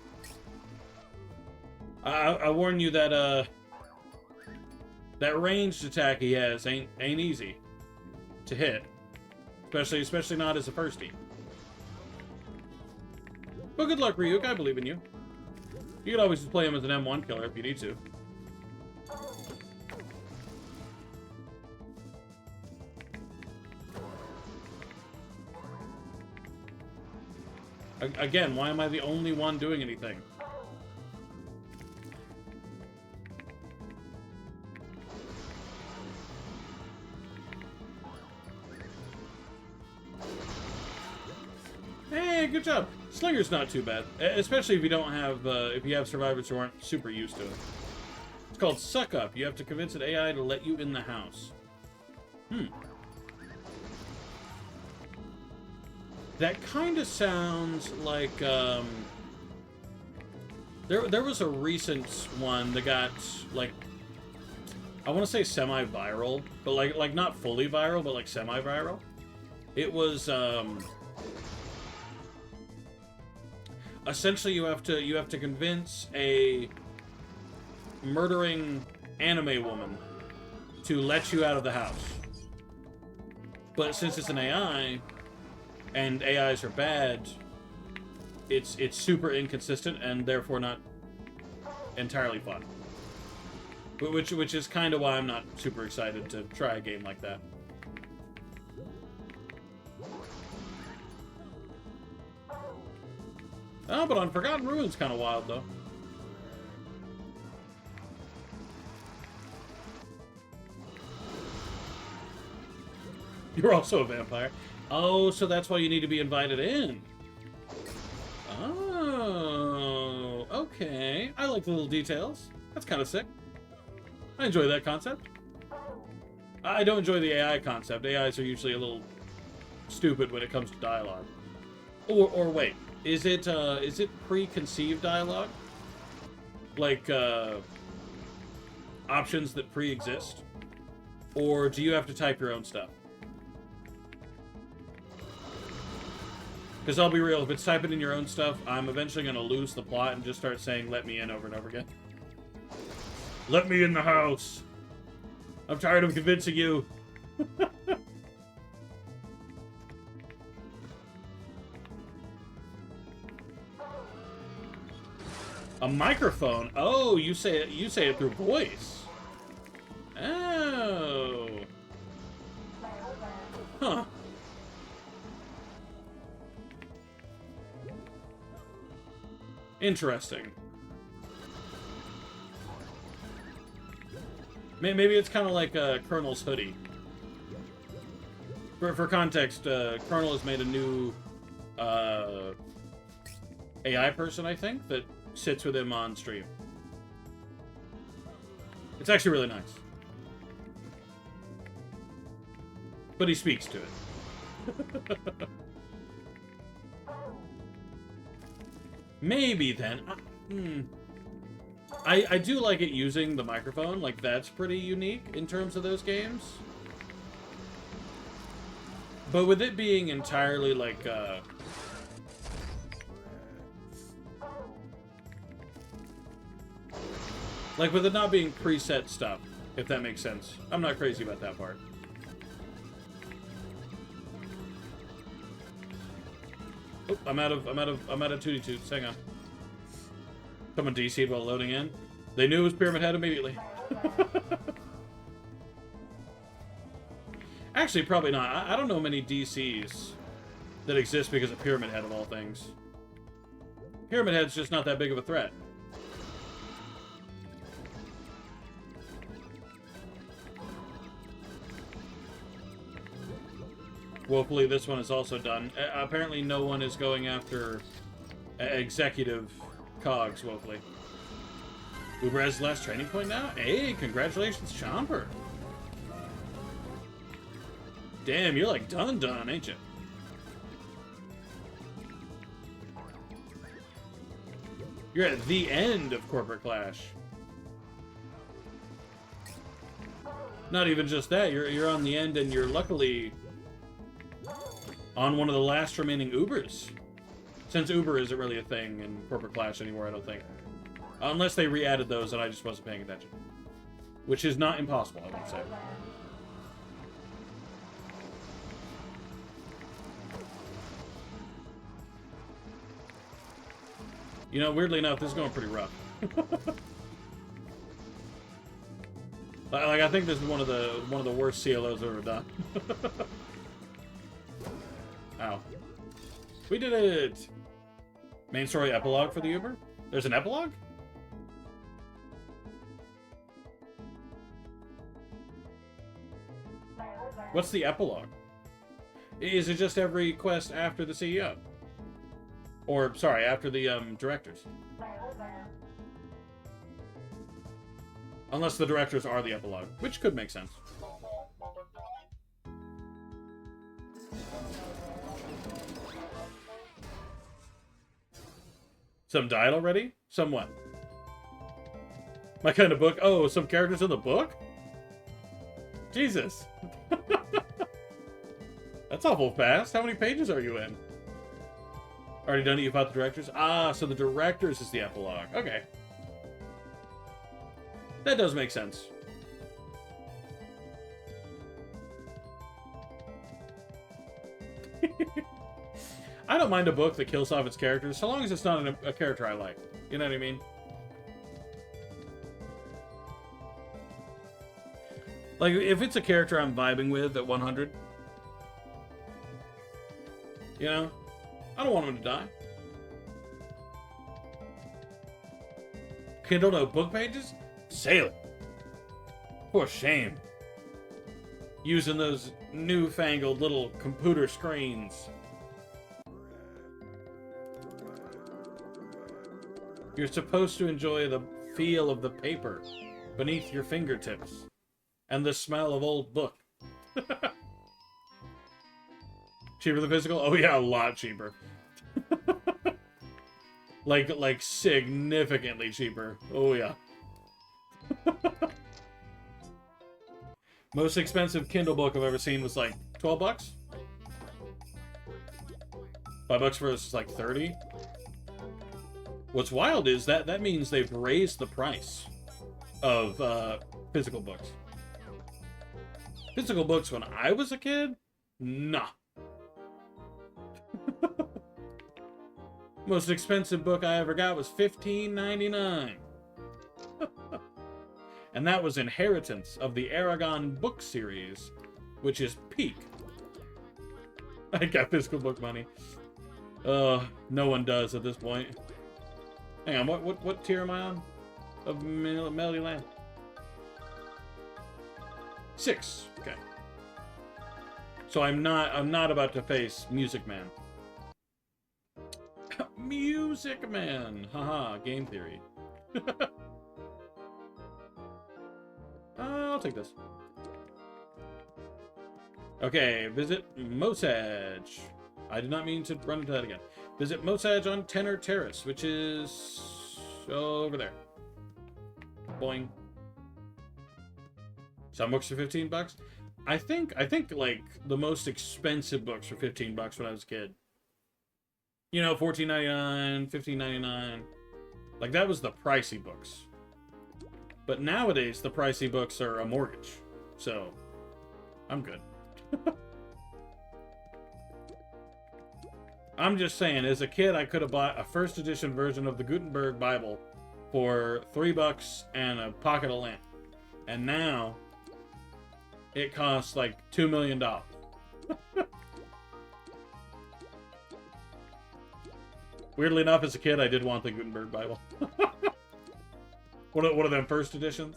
I warn you that, that ranged attack he has ain't easy to hit. Especially not as a firstie. But good luck, Ryuk. I believe in you. You can always just play him as an M1 killer if you need to. Again, why am I the only one doing anything? Hey, good job. Slinger's not too bad, especially if you don't have, if you have survivors who aren't super used to it. It's called Suck Up. You have to convince an AI to let you in the house. That kind of sounds like, there was a recent one that got, like, I want to say semi-viral, but like not fully viral, but like semi-viral. It was, essentially you have to convince a murdering anime woman to let you out of the house. But since it's an AI, and AIs are bad, it's super inconsistent and therefore not entirely fun. Which is kind of why I'm not super excited to try a game like that. Oh, but Unforgotten Ruins kind of wild though. You're also a vampire. Oh, so that's why you need to be invited in. Oh, okay. I like the little details. That's kind of sick. I enjoy that concept. I don't enjoy the AI concept. AIs are usually a little stupid when it comes to dialogue. Or wait, is it preconceived dialogue? Like options that pre-exist? Or do you have to type your own stuff? Because I'll be real, if it's typing in your own stuff, I'm eventually going to lose the plot and just start saying, let me in over and over again. Let me in the house. I'm tired of convincing you. A microphone? Oh, you say it through voice. Oh. Huh. Interesting. Maybe it's kind of like Colonel's hoodie. For context, Colonel has made a new AI person, I think, that sits with him on stream. It's actually really nice. But he speaks to it. Maybe then. I do like it using the microphone. Like, that's pretty unique in terms of those games. But with it being entirely like with it not being preset stuff, if that makes sense. I'm not crazy about that part. Oh, I'm out of 2D2s. Hang on. Someone DC'd while loading in. They knew it was Pyramid Head immediately. Actually, probably not. I don't know many DCs that exist because of Pyramid Head of all things. Pyramid Head's just not that big of a threat. Woefully, this one is also done. Apparently, no one is going after executive cogs, woefully. Uber has the last training point now? Hey, congratulations, Chomper. Damn, you're like done, ain't you? You're at the end of Corporate Clash. Not even just that, you're on the end and you're luckily on one of the last remaining Ubers. Since Uber isn't really a thing in Corporate Clash anymore, I don't think. Unless they re-added those and I just wasn't paying attention. Which is not impossible, I would say. You know, weirdly enough, this is going pretty rough. Like, I think this is one of the worst CLOs I've ever done. Ow. We did it! Main story epilogue for the Uber? There's an epilogue? What's the epilogue? Is it just every quest after the CEO? Or, sorry, after the directors? Unless the directors are the epilogue, which could make sense. Some died already? Some what? My kind of book? Oh, some characters in the book? Jesus. That's awful fast. How many pages are you in? Already done it? You fought the directors? Ah, so the directors is the epilogue. Okay. That does make sense. I don't mind a book that kills off its characters, so long as it's not a character I like. You know what I mean? Like, if it's a character I'm vibing with at 100, you know, I don't want him to die. Kindle no book pages? Sail it. For shame. Using those newfangled little computer screens. You're supposed to enjoy the feel of the paper beneath your fingertips and the smell of old book. Cheaper than physical? Oh yeah, a lot cheaper. like significantly cheaper. Oh yeah. Most expensive Kindle book I've ever seen was like 12 bucks. $5 versus like 30. What's wild is that means they've raised the price of physical books. Physical books when I was a kid? Nah. Most expensive book I ever got was $15.99. And that was Inheritance of the Aragon book series, which is peak. I got physical book money. No one does at this point. Hang on, what tier am I on? Of Melody Land? 6. Okay. So I'm not about to face Music Man. Music Man! Haha, game theory. I'll take this. Okay, visit Mosage. I did not mean to run into that again. Visit Mosage on Tenor Terrace, which is over there. Boing. Some books are $15. I think like the most expensive books were $15 when I was a kid. You know, $14.99, $15.99. Like that was the pricey books. But nowadays the pricey books are a mortgage. So I'm good. I'm just saying, as a kid, I could have bought a first edition version of the Gutenberg Bible for $3 and a pocket of land. And now, it costs like $2 million. Weirdly enough, as a kid, I did want the Gutenberg Bible. One of them first editions.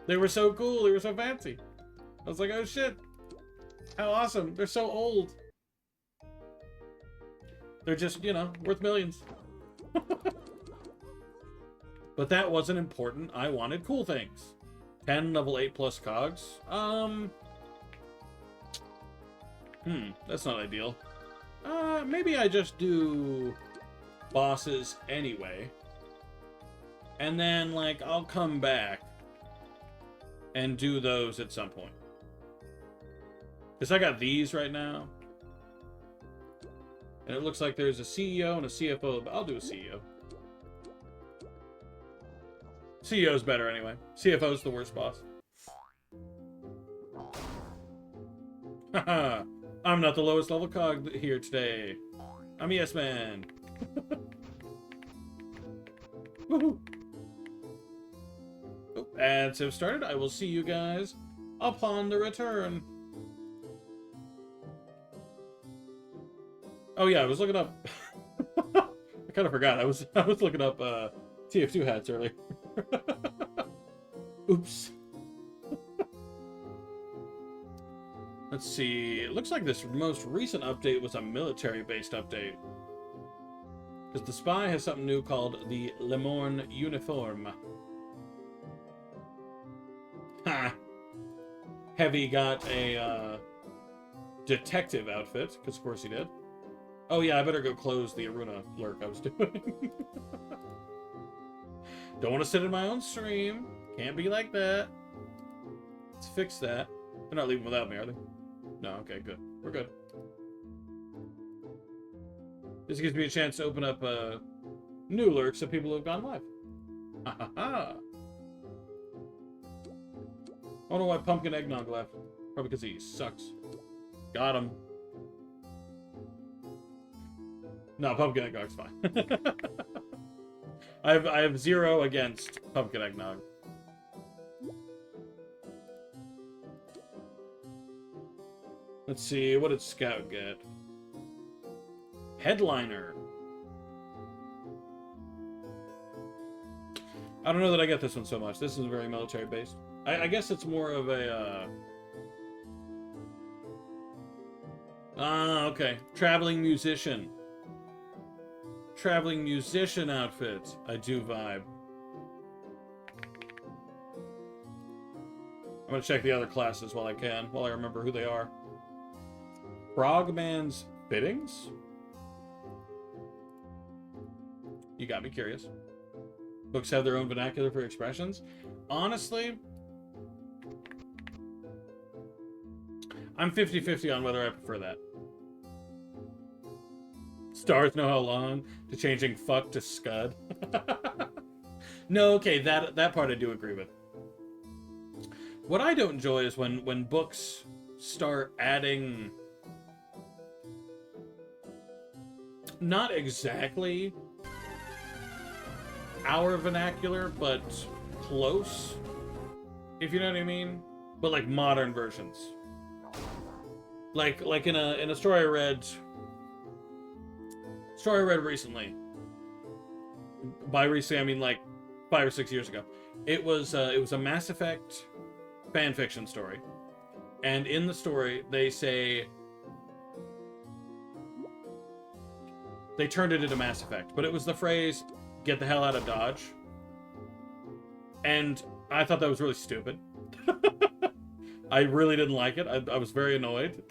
They were so cool, they were so fancy. I was like, oh shit. How awesome. They're so old. They're just, you know, worth millions. But that wasn't important. I wanted cool things. 10 level 8+ cogs. That's not ideal. Maybe I just do bosses anyway. And then, like, I'll come back and do those at some point. Because I got these right now. And it looks like there's a CEO and a CFO, but I'll do a CEO. CEO's better anyway. CFO's the worst boss. Haha, I'm not the lowest level cog here today. I'm a yes man. Woohoo! Oh, ads have started. I will see you guys upon the return. Oh yeah, I was looking up. I kind of forgot. I was looking up TF2 hats earlier. Oops. Let's see. It looks like this most recent update was a military-based update. Because the spy has something new called the Le Morne Uniform. Ha! Heavy got a detective outfit, because of course he did. Oh yeah, I better go close the Aruna lurk I was doing. Don't want to sit in my own stream. Can't be like that. Let's fix that. They're not leaving without me, are they? No, okay, good. We're good. This gives me a chance to open up new lurks of people who have gone live. Ha ha ha! I don't know why Pumpkin Eggnog left. Probably because he sucks. Got him. No, Pumpkin Eggnog's fine. I have 0 against Pumpkin Eggnog. Let's see, what did Scout get? Headliner. I don't know that I get this one so much. This is very military based. I guess it's more of a okay. Traveling musician. Traveling musician outfit. I do vibe. I'm gonna check the other classes while I can, while I remember who they are. Frogman's fittings? You got me curious. Books have their own vernacular for expressions. Honestly, I'm 50-50 on whether I prefer that. Stars know how long to changing fuck to scud. No, okay, that part I do agree with. What I don't enjoy is when books start adding not exactly our vernacular, but close, if you know what I mean. But like modern versions. Like in a story I read recently. By recently I mean like 5 or 6 years ago. It was a Mass Effect fan fiction story. And in the story they say they turned it into Mass Effect, but it was the phrase "get the hell out of Dodge." And I thought that was really stupid. I really didn't like it. I was very annoyed.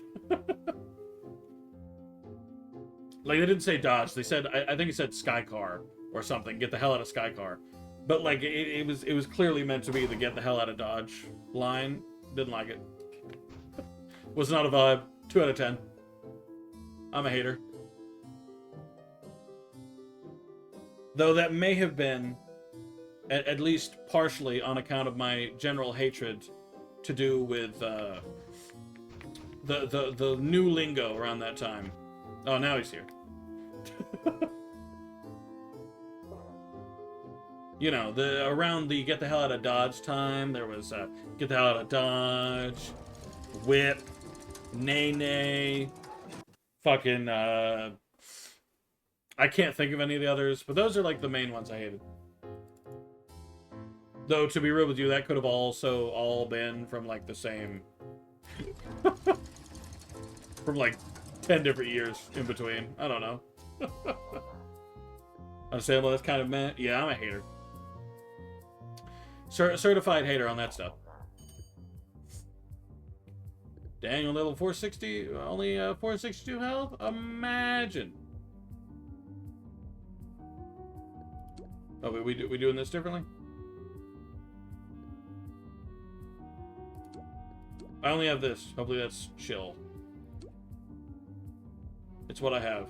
Like, they didn't say Dodge. They said, I think it said Skycar or something. Get the hell out of Skycar. But, like, it was clearly meant to be the get the hell out of Dodge line. Didn't like it. Was not a vibe. 2 out of 10. I'm a hater. Though that may have been, at least partially, on account of my general hatred to do with the new lingo around that time. Oh, now he's here. You know, around the get the hell out of Dodge time, there was get the hell out of Dodge, whip, nay, fucking, I can't think of any of the others, but those are like the main ones I hated. Though, to be real with you, that could have also all been from like the same, from like 10 different years in between. I don't know. Understandable, that's kind of meh. Yeah, I'm a hater. Certified hater on that stuff. Daniel level 460, only 462 health? Imagine. Oh, we doing this differently? I only have this. Hopefully that's chill. It's what I have.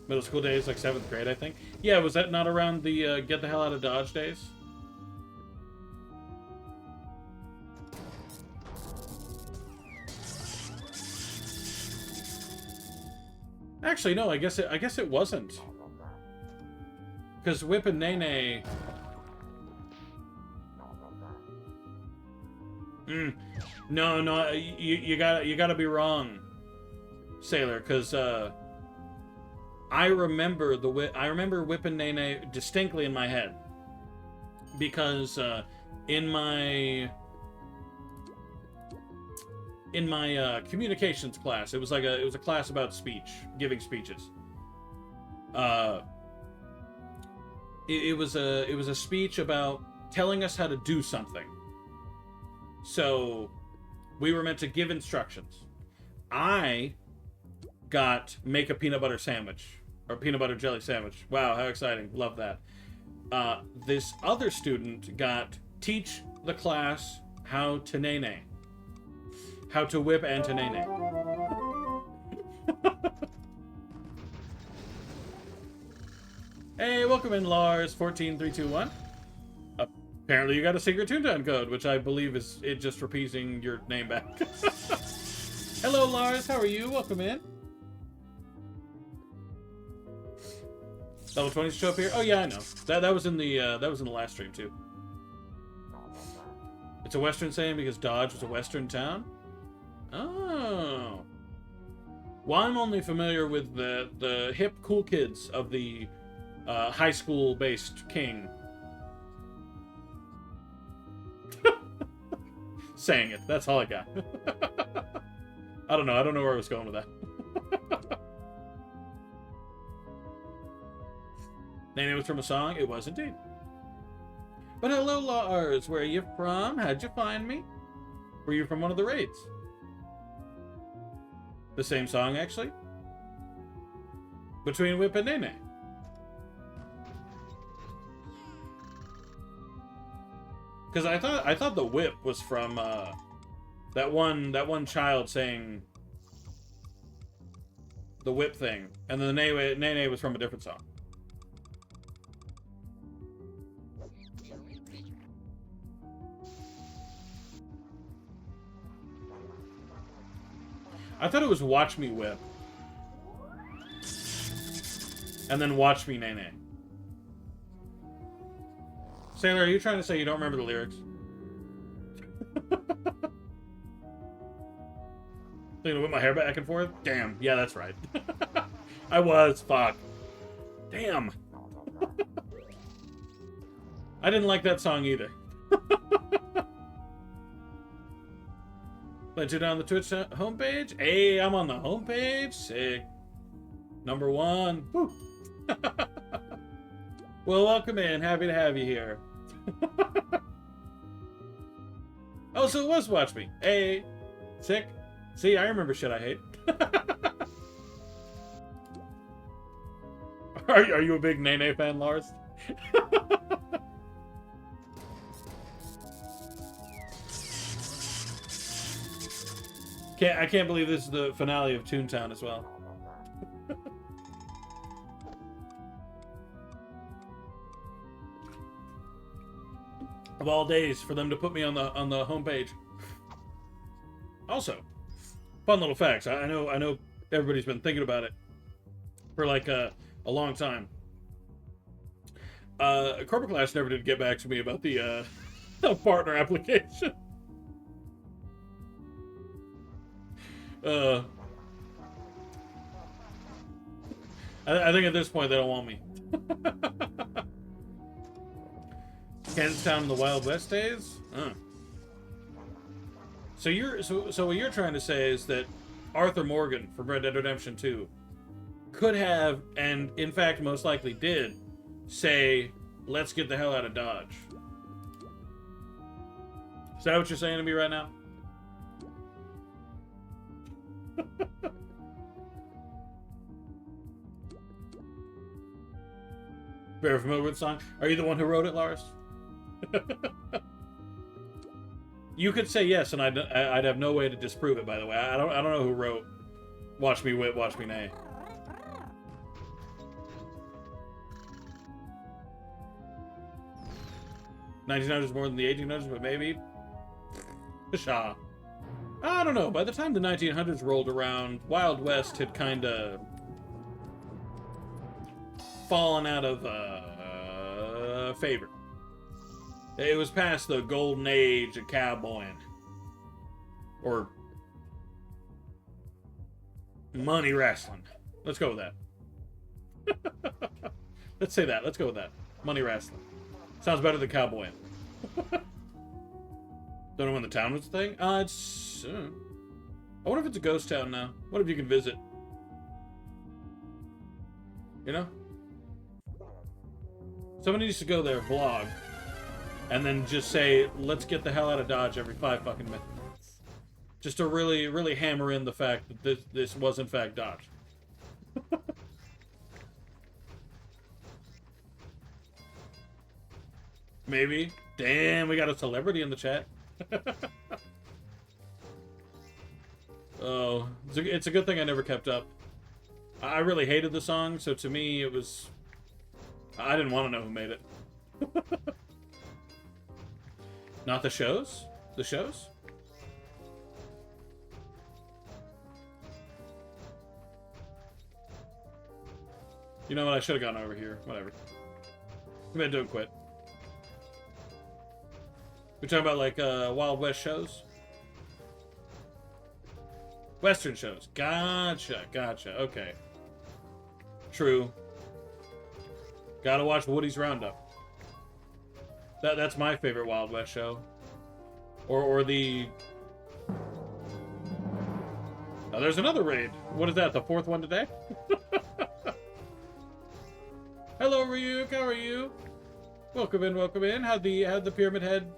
Middle school days, like 7th grade, I think. Yeah, was that not around the get the hell out of Dodge days? Actually, no, I guess it wasn't. Because Whip and Nene... No, you gotta be wrong, Sailor, because I remember Whip and Nene distinctly in my head, because in my communications class, it was a class about speech, giving speeches. It was a speech about telling us how to do something. So we were meant to give instructions. I got make a peanut butter sandwich, or peanut butter jelly sandwich. Wow, how exciting. Love that. This other student got teach the class how to nene. How to whip and to nene. Hey, welcome in, Lars14321. Apparently you got a secret Toontown code, which I believe is it just repeating your name back. Hello, Lars. How are you? Welcome in. Level 20s show up here. Oh yeah, I know. That was in the last stream too. It's a Western saying because Dodge was a Western town. Oh. Well, I'm only familiar with the hip cool kids of the high school based King. Saying it. That's all I got. I don't know. I don't know where I was going with that. Name it was from a song? It was indeed. But hello, Lars. Where are you from? How'd you find me? Were you from one of the raids? The same song, actually? Between Whip and Nene. Because I thought the whip was from that one child saying the whip thing, and then the Nene was from a different song. I thought it was Watch Me Whip, and then Watch Me Nene. Sailor, are you trying to say you don't remember the lyrics? Thinking to whip my hair back and forth? Damn, yeah, that's right. I was, fuck. Damn. I didn't like that song either. Let you down the Twitch homepage? Hey, I'm on the homepage. Sick. Number 1. Woo. Well, welcome in. Happy to have you here. Oh, so it was Watch Me. Hey. Sick. See, I remember shit I hate. Are you a big Nene fan, Lars? I can't believe this is the finale of Toontown as well. Of all days for them to put me on the homepage. Also, fun little facts. I know everybody's been thinking about it for like a long time. Corporate Class never did get back to me about the partner application. I think at this point they don't want me. Kansas Town in the Wild West days? So what you're trying to say is that Arthur Morgan from Red Dead Redemption 2 could have, and in fact most likely did, say, let's get the hell out of Dodge. Is that what you're saying to me right now? Very familiar with the song? Are you the one who wrote it, Lars? You could say yes, and I'd have no way to disprove it. By the way, I don't know who wrote "Watch Me Wit, Watch Me Nay." 1900s more than the 1800s, but maybe. Pshaw. I don't know. By the time the 1900s rolled around, Wild West had kind of fallen out of favor. It was past the golden age of cowboying. Or money wrestling. Let's go with that. Let's say that. Let's go with that. Money wrestling. Sounds better than cowboying. Don't know when the town was a thing? It's... I wonder if it's a ghost town now. What if you can visit? You know? Somebody needs to go there, vlog, and then just say, let's get the hell out of Dodge every 5 fucking minutes. Just to really, really hammer in the fact that this was in fact Dodge. Maybe. Damn, we got a celebrity in the chat. Oh, it's a good thing I never kept up. I really hated the song, so to me it was... I didn't want to know who made it. Not the shows? The shows? You know what? I should have gone over here. Whatever. Maybe don't quit. We're talking about like Wild West shows? Western shows. Gotcha, gotcha. Okay. True. Gotta watch Woody's Roundup. That's my favorite Wild West show. Or the... Oh, there's another raid. What is that, the 4th one today? Hello, Ryuk. How are you? Welcome in, welcome in. How'd the Pyramid Head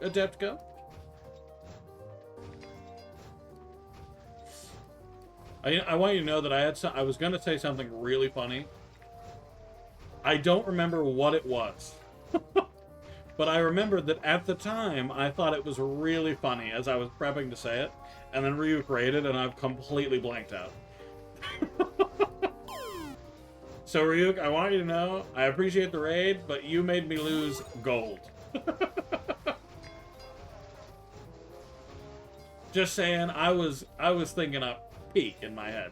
Adept go? I want you to know that I was going to say something really funny. I don't remember what it was. But I remember that at the time, I thought it was really funny as I was prepping to say it. And then Ryuk raided, and I've completely blanked out. So Ryuk, I want you to know, I appreciate the raid, but you made me lose gold. Just saying, I was thinking a peak in my head.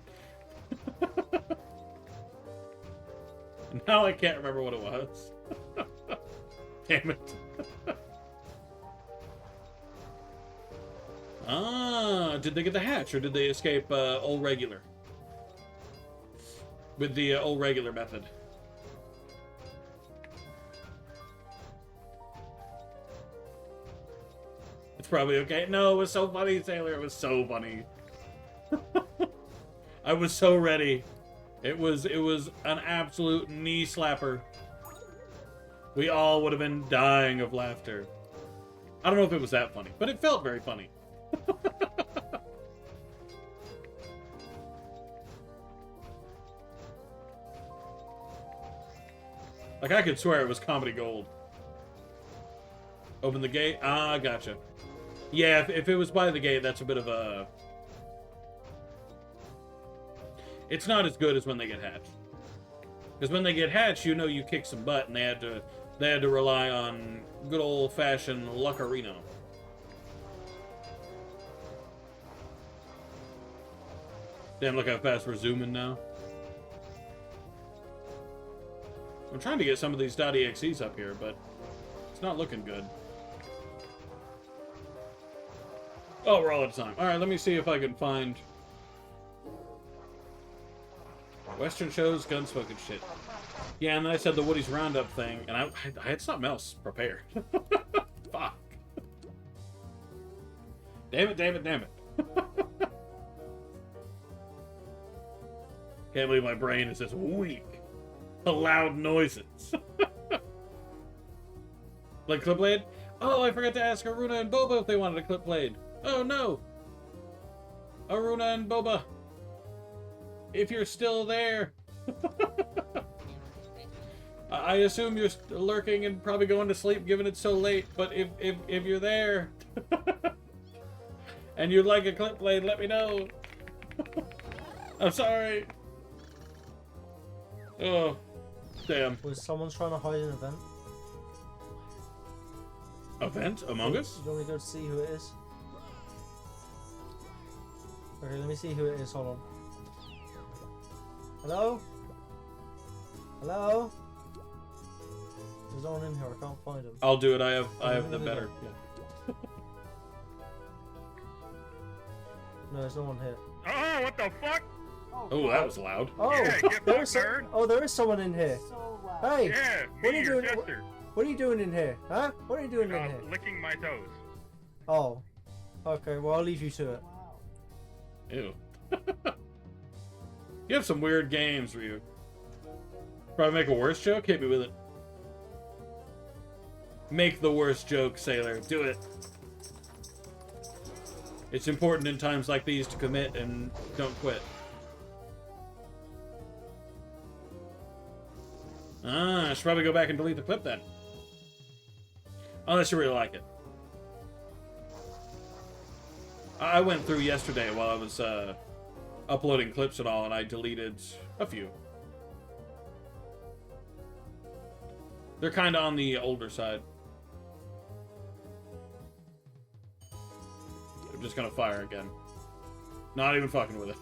Now I can't remember what it was. Damn it. Ah, did they get the hatch, or did they escape old regular? With the old regular method. It's probably okay. No, it was so funny, Sailor. It was so funny. I was so ready. It was an absolute knee slapper. We all would have been dying of laughter. I don't know if it was that funny, but it felt very funny. Like, I could swear it was comedy gold. Open the gate? Ah, gotcha. Yeah, if it was by the gate, that's a bit of a... It's not as good as when they get hatched. Because when they get hatched, you know you kick some butt, and they had to rely on good old-fashioned luckerino. Damn, look how fast we're zooming now. I'm trying to get some of these .exes up here, but it's not looking good. Oh, we're all out of time. Alright, let me see if I can find... Western shows, Gunsmoke and shit. Yeah, and then I said the Woody's Roundup thing, and I had something else prepared. Fuck. Damn it, damn it, damn it. Can't believe my brain is just weak to loud noises. Like clip blade? Oh, I forgot to ask Aruna and Boba if they wanted a clip blade. Oh no! Aruna and Boba, if you're still there. I assume you're lurking and probably going to sleep given it's so late, but if you're there and you'd like a clip blade, let me know. I'm sorry. Oh, damn. Was someone trying to hide an event? Event? Among Us? You want me to go to see who it is? Okay, let me see who it is. Hold on. Hello? Hello? There's no one in here. I can't find him. I'll do it. I have the better. Yeah. No, there's no one here. Oh, what the fuck? Oh, that was loud. Oh, Yeah, get there back, is nerd. oh, there is someone in here. Hey, Yeah, what are me, you your doing? sister. What are you doing in here? Huh? What are you doing in here? Licking my toes. Oh, okay. Well, I'll leave you to it. Ew. You have some weird games, Ryu. Probably make a worse joke? Hit me with it. Make the worst joke, Sailor. Do it. It's important in times like these to commit and don't quit. Ah, I should probably go back and delete the clip then. Unless you really like it. I went through yesterday while I was uploading clips and all, and I deleted a few. They're kind of on the older side. I'm just gonna fire again. Not even fucking with it.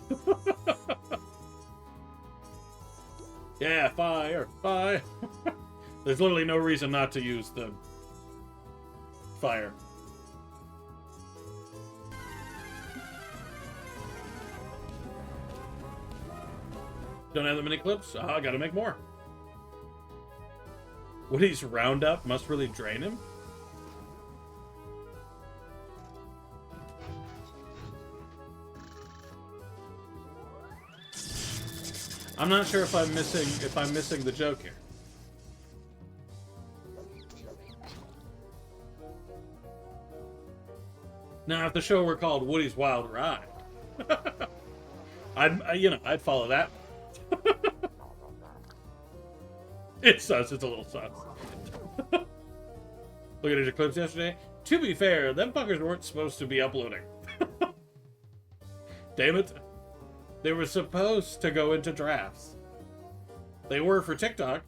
Yeah, fire, fire. There's literally no reason not to use the fire. Don't have that many clips? I gotta make more. Woody's Roundup must really drain him? I'm not sure if I'm missing the joke here. Now, if the show were called Woody's Wild Ride, I'd follow that. It's sus. It's a little sus. Looking at your clips yesterday. To be fair, them fuckers weren't supposed to be uploading. Damn it. They were supposed to go into drafts. They were for TikTok.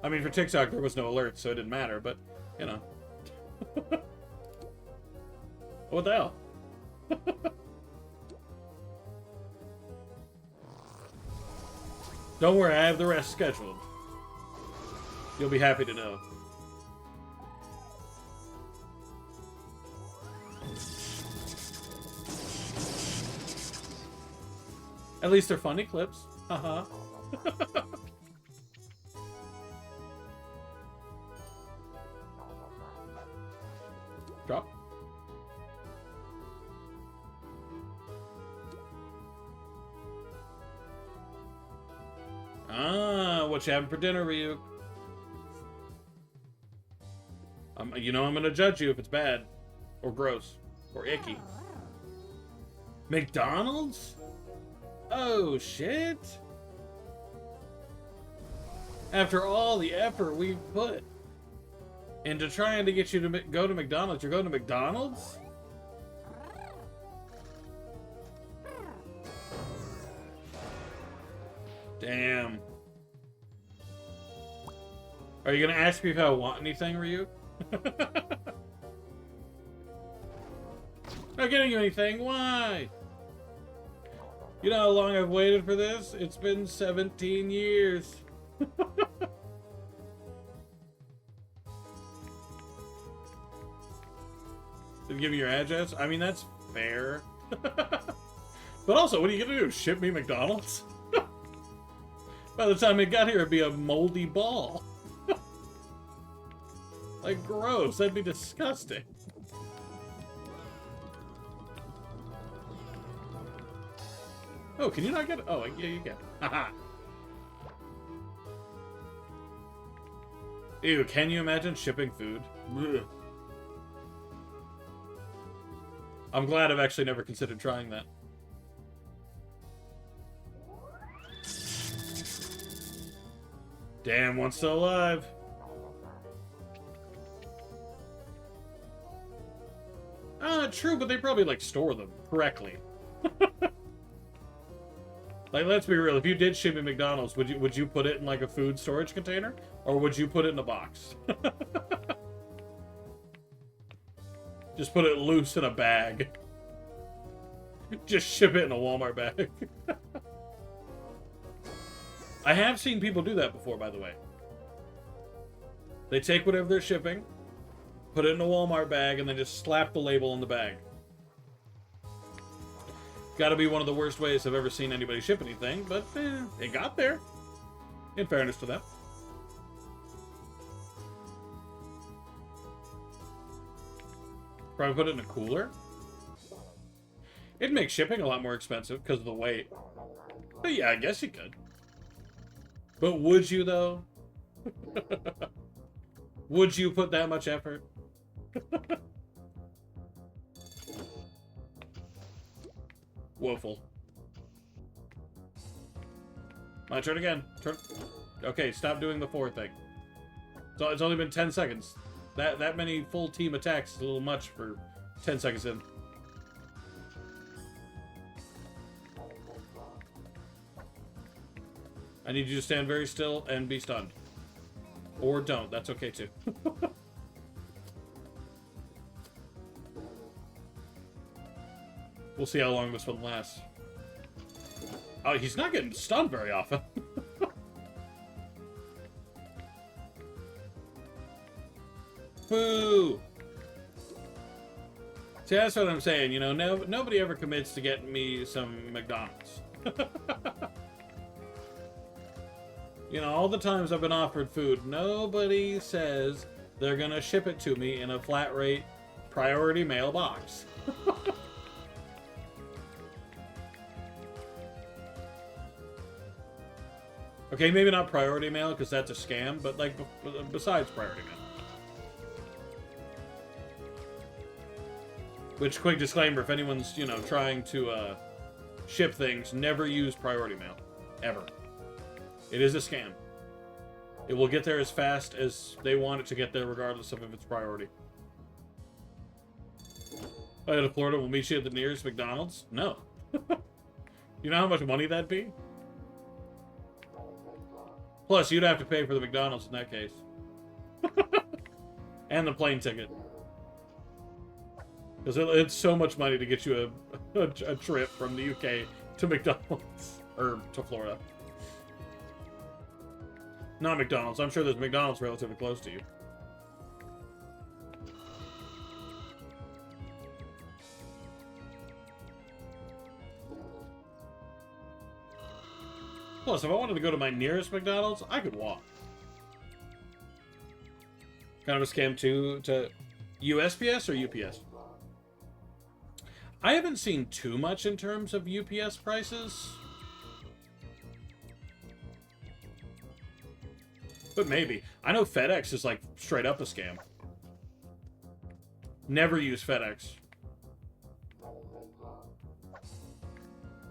I mean, for TikTok, there was no alert, so it didn't matter, but, you know. What the hell? Don't worry, I have the rest scheduled. You'll be happy to know. At least they're funny clips. Haha. Drop. Ah, what you having for dinner, Ryuk? You know I'm gonna judge you if it's bad, or gross, or icky. McDonald's? Oh shit! After all the effort we've put into trying to get you to go to McDonald's, you're going to McDonald's? Damn. Are you gonna ask me if I want anything, Ryu? Not getting you anything, why? You know how long I've waited for this? It's been 17 years. Did give me your address? I mean, that's fair. But also, what are you gonna do? Ship me McDonald's? By the time it got here, it'd be a moldy ball. Like, gross. That'd be disgusting. Oh, can you not get it? Oh, yeah, you can. Haha. Ew, can you imagine shipping food? Ugh. I'm glad I've actually never considered trying that. Damn, one's still alive. True, but they probably, like, store them correctly. Like, let's be real. If you did ship me McDonald's, would you put it in, like, a food storage container? Or would you put it in a box? Just put it loose in a bag. Just ship it in a Walmart bag. I have seen people do that before, by the way. They take whatever they're shipping, put it in a Walmart bag, and then just slap the label on the bag. Gotta be one of the worst ways I've ever seen anybody ship anything, but it got there. In fairness to them. Probably put it in a cooler. It'd make shipping a lot more expensive because of the weight. But yeah, I guess you could. But would you, though? Would you put that much effort? Woeful. My turn again. Turn. Okay, stop doing the 4 thing. So it's only been 10 seconds. That many full team attacks is a little much for 10 seconds in. I need you to stand very still and be stunned. Or don't. That's okay, too. We'll see how long this one lasts. Oh, he's not getting stunned very often. Boo! See, that's what I'm saying. You know, nobody ever commits to getting me some McDonald's. You know, all the times I've been offered food, nobody says they're gonna ship it to me in a flat rate priority mail box. Okay, maybe not priority mail, because that's a scam, but, like, besides priority mail. Which, quick disclaimer, if anyone's, you know, trying to ship things, never use priority mail. Ever. It is a scam. It will get there as fast as they want it to get there, regardless of if it's priority. I head to Florida, we'll meet you at the nearest McDonald's? No. You know how much money that'd be? Plus, you'd have to pay for the McDonald's in that case. And the plane ticket. Because it's so much money to get you a trip from the UK to McDonald's. Or to Florida. Not McDonald's. I'm sure there's McDonald's relatively close to you. Plus, if I wanted to go to my nearest McDonald's, I could walk. Kind of a scam too to USPS or UPS? I haven't seen too much in terms of UPS prices. But maybe. I know FedEx is like straight up a scam. Never use FedEx.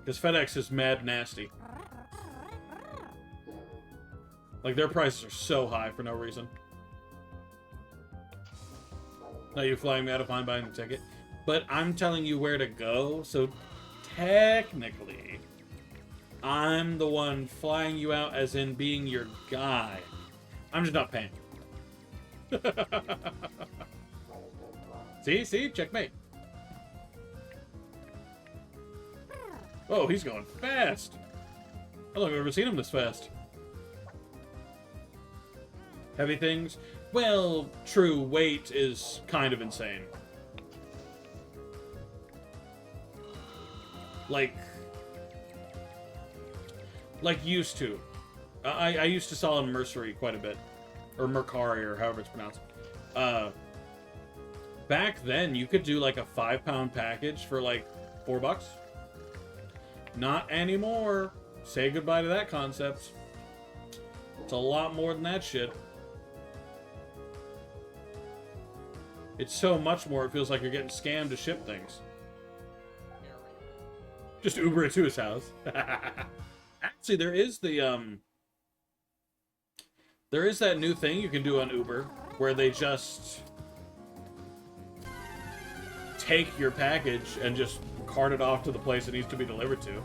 Because FedEx is mad nasty. Like, their prices are so high for no reason. Now you flying me out of line buying the ticket. But I'm telling you where to go, so technically, I'm the one flying you out as in being your guy. I'm just not paying. See? Checkmate. Oh, he's going fast. I don't think I've ever seen him this fast. Heavy things? Well, true, weight is kind of insane. Like used to. I used to sell in Mercery quite a bit. Or Mercari, or however it's pronounced. Back then, you could do like a 5-pound package for like $4. Not anymore. Say goodbye to that concept. It's a lot more than that shit. It's so much more, it feels like you're getting scammed to ship things. Just Uber it to his house. Actually, there is the, there is that new thing you can do on Uber, where they just take your package and just cart it off to the place it needs to be delivered to.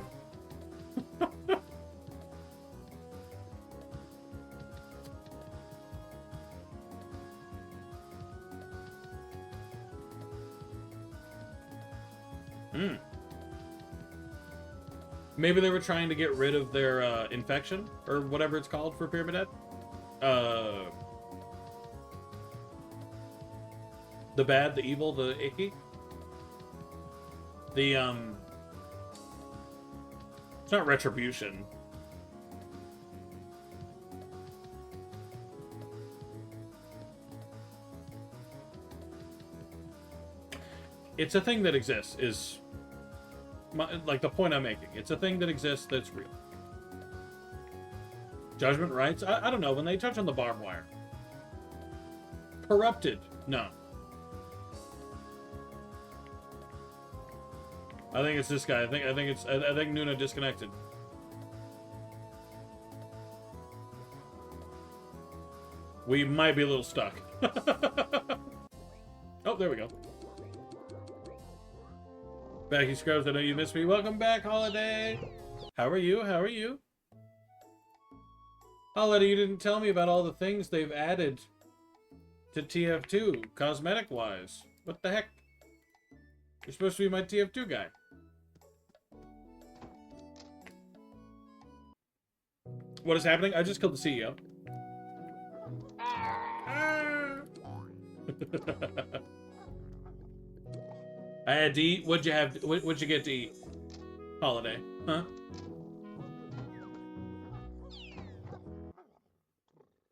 Maybe they were trying to get rid of their infection, or whatever it's called for Pyramid Head. The bad, the evil, the icky. The, it's not retribution. It's a thing that exists, is... like the point I'm making. It's a thing that exists that's real. Judgment rights? I don't know. When they touch on the barbed wire. Corrupted? No. I think it's this guy. I think Nuna disconnected. We might be a little stuck. Oh, there we go. Becky Scrubs, I know you missed me. Welcome back, Holiday. How are you? How are you? Holiday, you didn't tell me about all the things they've added to TF2, cosmetic-wise. What the heck? You're supposed to be my TF2 guy. What is happening? I just killed the CEO. I had to eat. What'd you have? What'd you get to eat? Holiday, huh?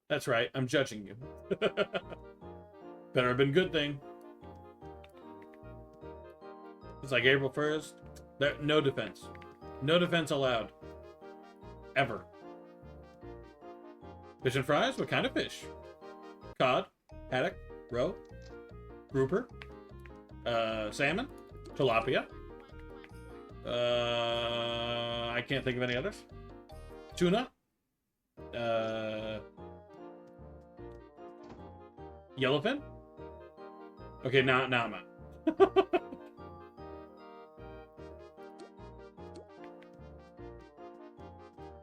That's right. I'm judging you. Better have been good thing. It's like April 1st. There, no defense. No defense allowed. Ever. Fish and fries? What kind of fish? Cod, haddock, roe, grouper, salmon, tilapia. I can't think of any others. Tuna. Yellowfin. Okay, now I'm out.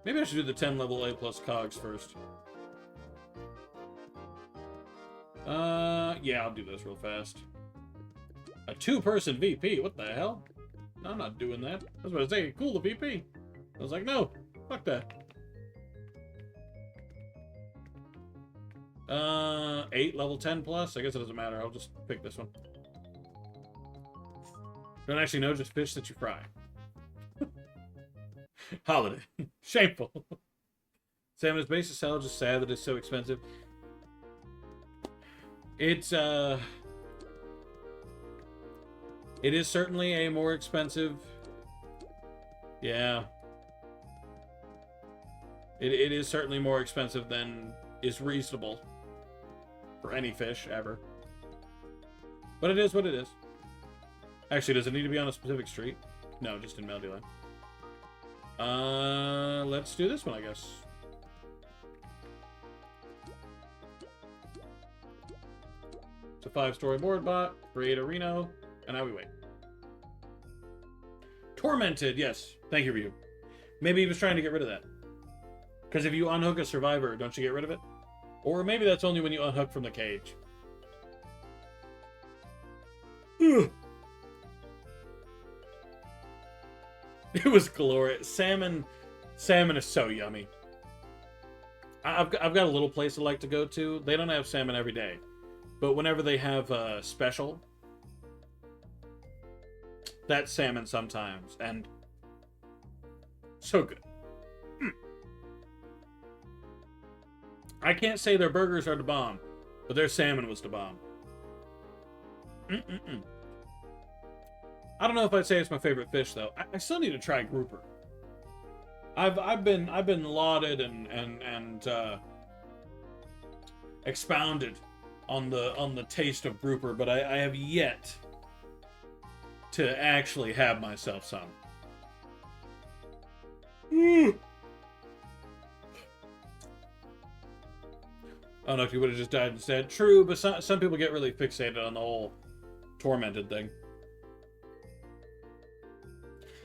Maybe I should do the 10 level A plus cogs first. Yeah, I'll do this real fast. A 2-person VP, what the hell? No, I'm not doing that. I was about to say, cool, the VP. I was like, no, fuck that. 8 level 10 plus? I guess it doesn't matter, I'll just pick this one. Don't actually know, just fish that you fry. Holiday. Shameful. Salmon's basis salad, just sad that it's so expensive. It's, it is certainly a more expensive... Yeah. It is certainly more expensive than is reasonable for any fish, ever. But it is what it is. Actually, does it need to be on a specific street? No, just in Melody Line. Let's do this one, I guess. 5-story board bot, create a Reno, and now we wait. Tormented, yes. Thank you, Ryu. Maybe he was trying to get rid of that. Because if you unhook a survivor, don't you get rid of it? Or maybe that's only when you unhook from the cage. It was glorious. Salmon is so yummy. I've got a little place I like to go to. They don't have salmon every day. But whenever they have a special, that's salmon sometimes. And so good. I can't say their burgers are the bomb, but their salmon was the bomb. I don't know if I'd say it's my favorite fish though. I still need to try grouper. I've been lauded and expounded on the taste of grouper, but I have yet to actually have myself some. Oh no, if you would have just died instead. True, but some people get really fixated on the whole tormented thing.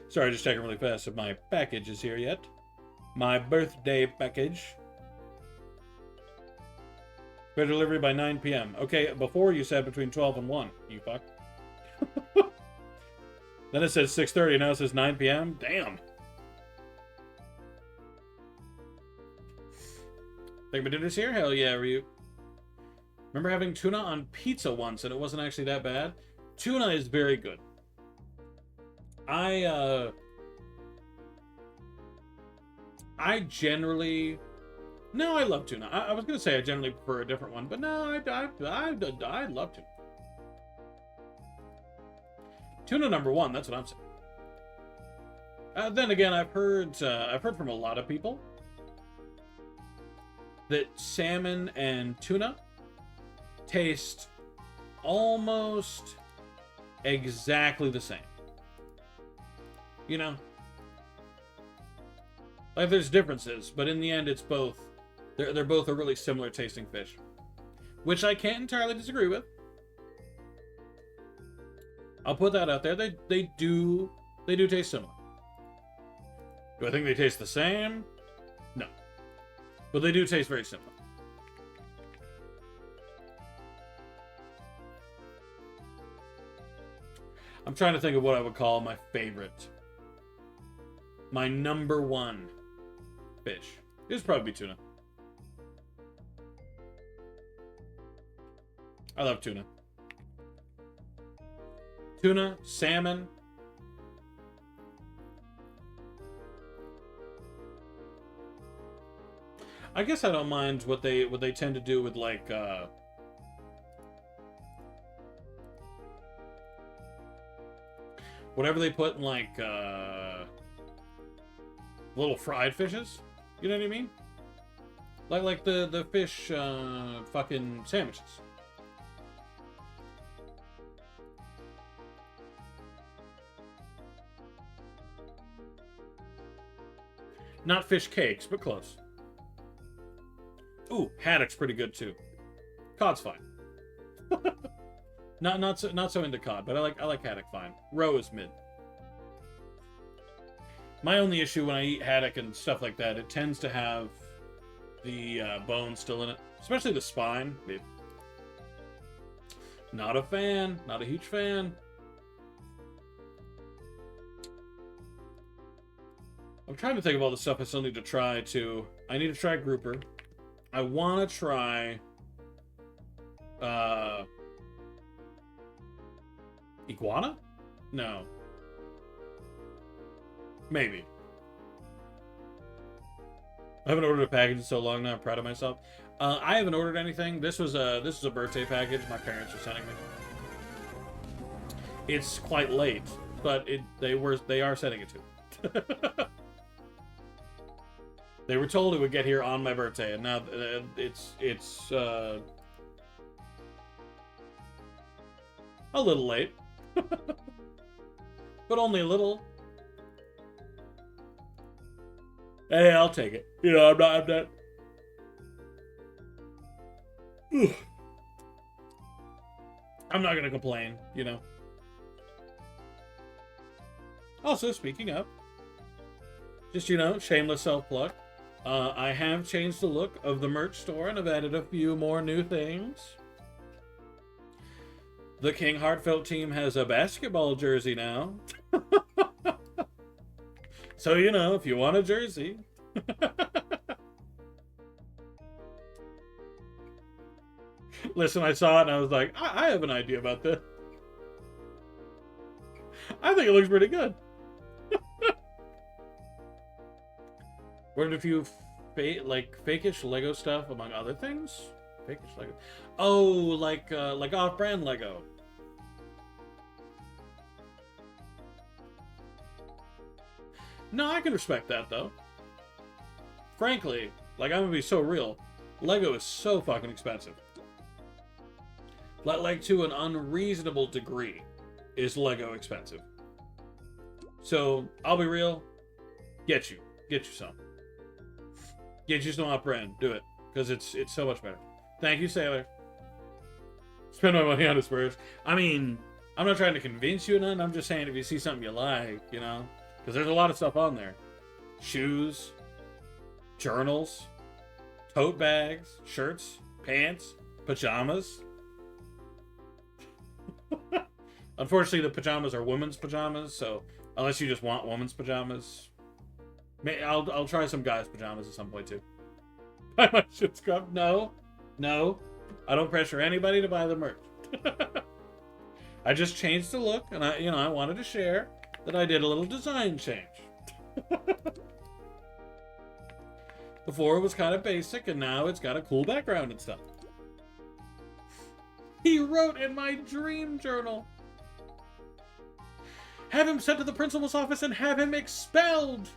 Sorry, just checking really fast if my package is here yet. My birthday package. For delivery by 9 p.m. Okay, before you said between 12 and 1, you fuck. Then it says 6:30, now it says 9 p.m. Damn. Think my dinner's here? Hell yeah, Ryu. Remember having tuna on pizza once and it wasn't actually that bad? Tuna is very good. I generally... No, I love tuna. I was going to say I generally prefer a different one, but no, I love tuna. Tuna number one, that's what I'm saying. Then again, I've heard from a lot of people that salmon and tuna taste almost exactly the same. You know? Like, there's differences, but in the end, it's both. They're both a really similar tasting fish. Which I can't entirely disagree with. I'll put that out there. They do taste similar. Do I think they taste the same? No. But they do taste very similar. I'm trying to think of what I would call my favorite. My number one fish. This would probably be tuna. I love tuna. Tuna, salmon. I guess I don't mind what they tend to do with like whatever they put in like little fried fishes. You know what I mean? Like the fish fucking sandwiches. Not fish cakes, but close. Ooh, haddock's pretty good too. Cod's fine. not so into cod, but I like haddock fine. Roe is mid. My only issue when I eat haddock and stuff like that, it tends to have the bone still in it, especially the spine. Not a fan. Not a huge fan. I'm trying to think of all the stuff I still need to try too. I need to try grouper. I want to try iguana? No. Maybe. I haven't ordered a package in so long now. I'm proud of myself. I haven't ordered anything. This was a birthday package my parents are sending me. It's quite late, but they are sending it to me. They were told it would get here on my birthday, and now it's a little late, but only a little. Hey, I'll take it. You know, I'm not. I'm not gonna complain, you know. Also, speaking of, just, you know, shameless self-plug, I have changed the look of the merch store and I've added a few more new things. The KingHeartFelt team has a basketball jersey now. So, you know, if you want a jersey. Listen, I saw it and I was like, I have an idea about this. I think it looks pretty good. Ordered a few fakeish Lego stuff, among other things. Fakeish Lego. Oh, like off-brand Lego. No, I can respect that though. Frankly, like, I'm gonna be so real. Lego is so fucking expensive. Like, to an unreasonable degree is Lego expensive. So, I'll be real. Get you some. Get you some off-brand. Do it. Because it's so much better. Thank you, Sailor. Spend my money on Spurs. I mean, I'm not trying to convince you of none. I'm just saying if you see something you like, you know. Because there's a lot of stuff on there. Shoes. Journals. Tote bags. Shirts. Pants. Pajamas. Unfortunately, the pajamas are women's pajamas, so unless you just want women's pajamas, I'll try some guys' pajamas at some point too. Buy my shit scrub? No, I don't pressure anybody to buy the merch. I just changed the look, and I wanted to share that I did a little design change. Before it was kind of basic, and now it's got a cool background and stuff. He wrote in my dream journal. Have him sent to the principal's office and have him expelled.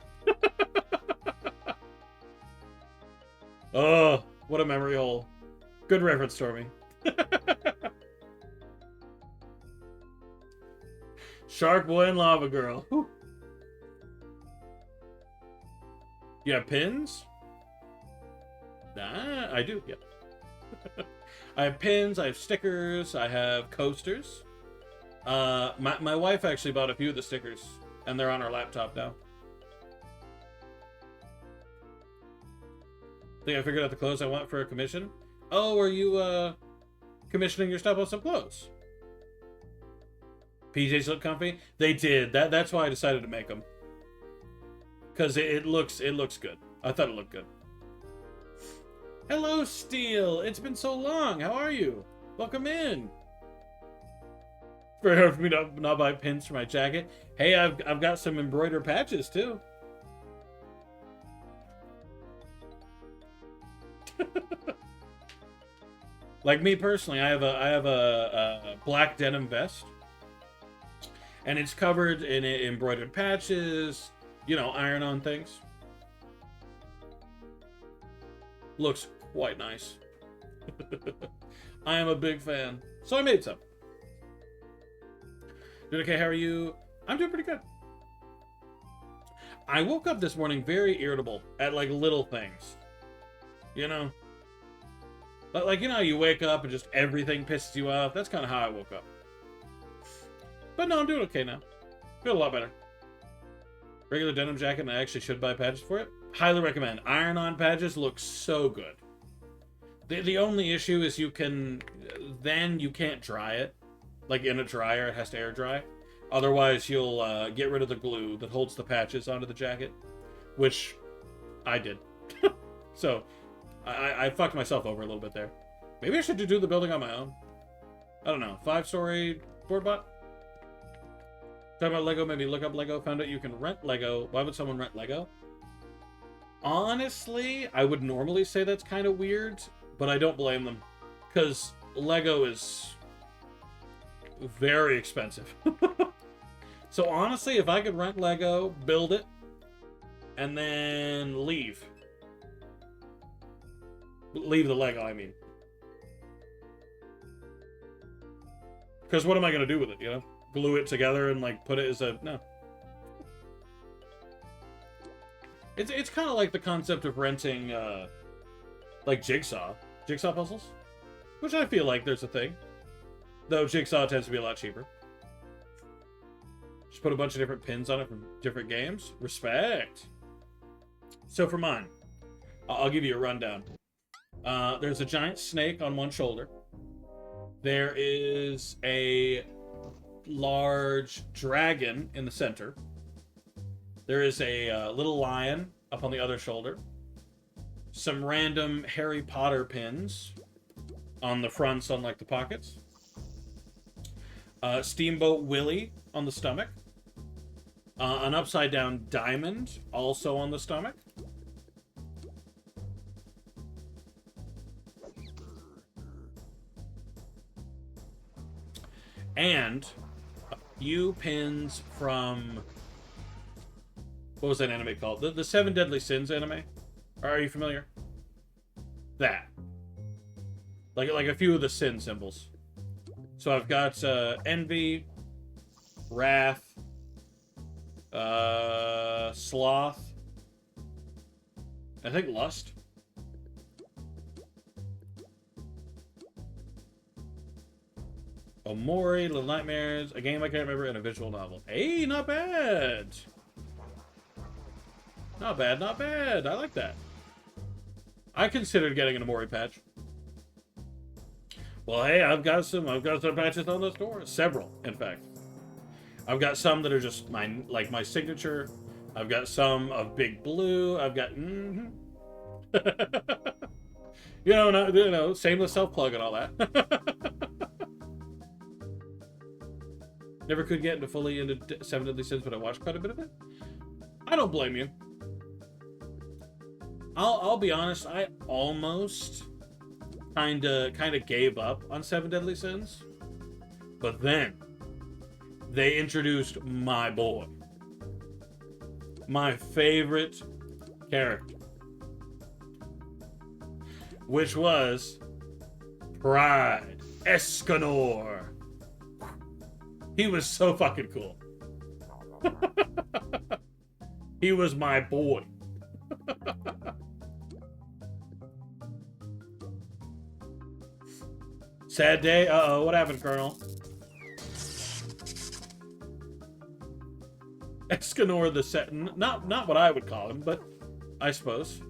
Oh, what a memory hole. Good reference, Stormy. Shark Boy and Lava Girl. Whew. You have pins? Nah, I do, yeah. I have pins, I have stickers, I have coasters. My wife actually bought a few of the stickers, and they're on her laptop now. Think I figured out the clothes I want for a commission? Oh, are you, commissioning your stuff on some clothes? PJs look comfy? They did. That's why I decided to make them. Because it looks good. I thought it looked good. Hello, Steel. It's been so long. How are you? Welcome in. Very hard for me to not buy pins for my jacket. Hey, I've got some embroidered patches too. Like me personally, I have a black denim vest, and it's covered in embroidered patches. You know, iron-on things. Looks quite nice. I am a big fan, so I made some. Doing okay? How are you? I'm doing pretty good. I woke up this morning very irritable at like little things. You know? But like, you know, you wake up and just everything pisses you off. That's kind of how I woke up. But no, I'm doing okay now. Feel a lot better. Regular denim jacket, and I actually should buy patches for it. Highly recommend. Iron-on patches look so good. The only issue is you can't dry it. Like in a dryer, it has to air dry. Otherwise, you'll get rid of the glue that holds the patches onto the jacket. Which I did. So, I fucked myself over a little bit there. Maybe I should do the building on my own. I don't know. 5-story board bot? Talking about Lego, maybe look up Lego, found out you can rent Lego. Why would someone rent Lego? Honestly, I would normally say that's kind of weird, but I don't blame them. Because Lego is very expensive. So honestly, if I could rent Lego, build it, and then leave. Leave the Lego, I mean. Because what am I going to do with it, you know? Glue it together and, like, put it as a... No. It's kind of like the concept of renting, like, jigsaw puzzles. Which I feel like there's a thing. Though Jigsaw tends to be a lot cheaper. Just put a bunch of different pins on it from different games. Respect. So for mine, I'll give you a rundown. There's a giant snake on one shoulder. There is a large dragon in the center. There is a little lion up on the other shoulder. Some random Harry Potter pins on the fronts on like the pockets. Steamboat Willie on the stomach. An upside down diamond also on the stomach. And a few pins from... What was that anime called? The Seven Deadly Sins anime? Are you familiar? That. Like a few of the sin symbols. So I've got envy, wrath, sloth, I think lust. Omori, Little Nightmares, a game I can't remember, and a visual novel. Hey, not bad! Not bad, not bad. I like that. I considered getting an Omori patch. Well, hey, I've got some patches on the store. Several, in fact. I've got some that are just my signature. I've got some of Big Blue. I've got shameless self-plug and all that. Never could get fully into Seven Deadly Sins, but I watched quite a bit of it. I don't blame you. I'll be honest, I almost kind of gave up on Seven Deadly Sins. But then they introduced my boy. My favorite character. Which was Pride Escanor. He was so fucking cool. He was my boy. Sad day? Uh-oh, what happened, Colonel? Escanor the set. Not what I would call him, but I suppose.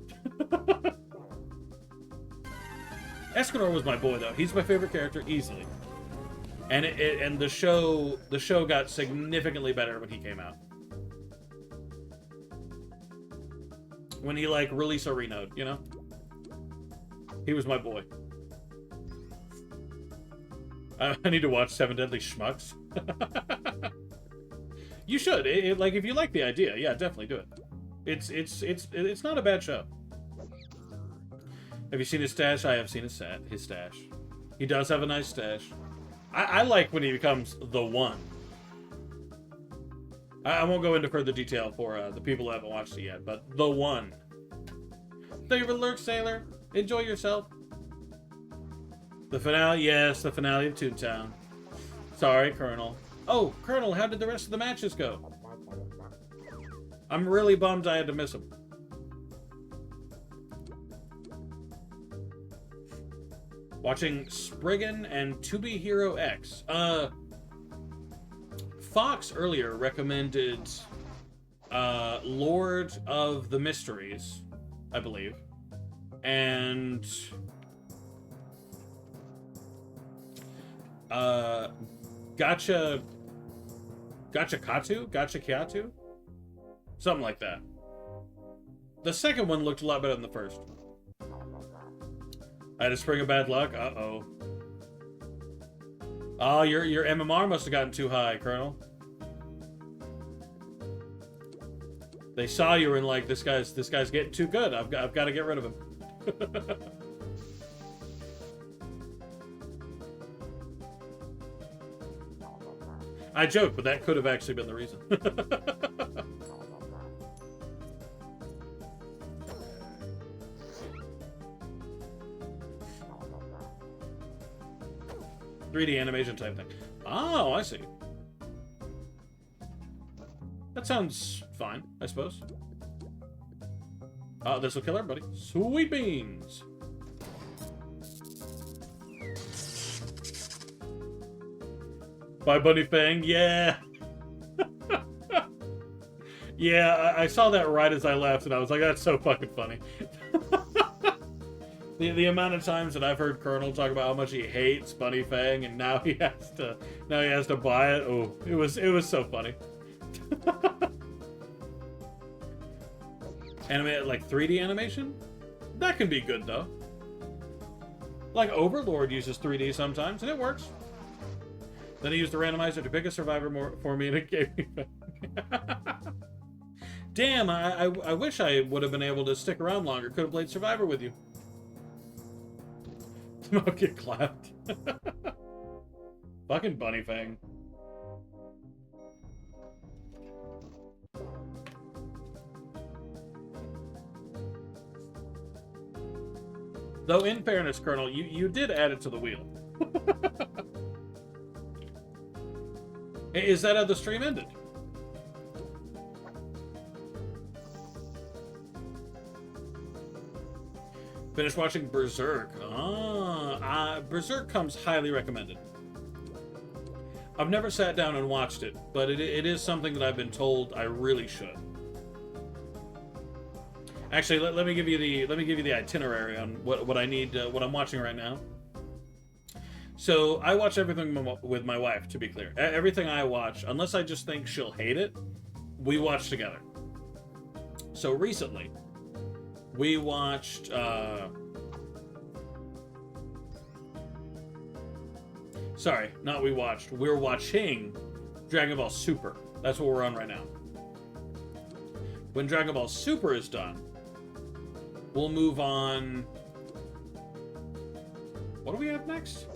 Escanor was my boy, though. He's my favorite character, easily. And the show got significantly better when he came out. When he released a renode, you know? He was my boy. I need to watch Seven Deadly Schmucks. You should. If you like the idea, yeah, definitely do it. It's not a bad show. Have you seen his stash? I have seen his stash. He does have a nice stash. I like when he becomes the one. I won't go into further detail for the people who haven't watched it yet, but the one. Thank you for the lurk, Sailor. Enjoy yourself. The finale, yes, the finale of Toontown. Sorry, Colonel. Oh, Colonel, how did the rest of the matches go? I'm really bummed I had to miss them. Watching Spriggan and To Be Hero X. Fox earlier recommended Lord of the Mysteries, I believe. And Gotcha Kiatu? Something like that. The second one looked a lot better than the first. I had a spring of bad luck? Uh-oh. Oh, your MMR must have gotten too high, Colonel. They saw you and this guy's getting too good. I've got to get rid of him. I joke, but that could have actually been the reason. 3D animation type thing. Oh, I see. That sounds fine, I suppose. This will kill everybody. Sweet beans! By Bunny Fang, yeah. Yeah, I saw that right as I left, and I was like, that's so fucking funny. The amount of times that I've heard Colonel talk about how much he hates Bunny Fang, and now he has to buy it. Oh, it was so funny. Animate like 3D animation? That can be good though. Like Overlord uses 3D sometimes, and it works. Then he used the randomizer to pick a survivor for me, and it gave me Damn, I wish I would have been able to stick around longer. Could have played Survivor with you. Smoke get clapped. Fucking Bunny Fang. Though, in fairness, Colonel, you did add it to the wheel. Is that how the stream ended? Finished watching Berserk. Berserk comes highly recommended. I've never sat down and watched it, but it is something that I've been told I really should. Actually, let me give you the itinerary on what I need, what I'm watching right now. So I watch everything with my wife. To be clear, everything I watch, unless I just think she'll hate it, we watch together. So recently, we watched. Sorry, not we watched. We're watching Dragon Ball Super. That's what we're on right now. When Dragon Ball Super is done, we'll move on. What do we have next?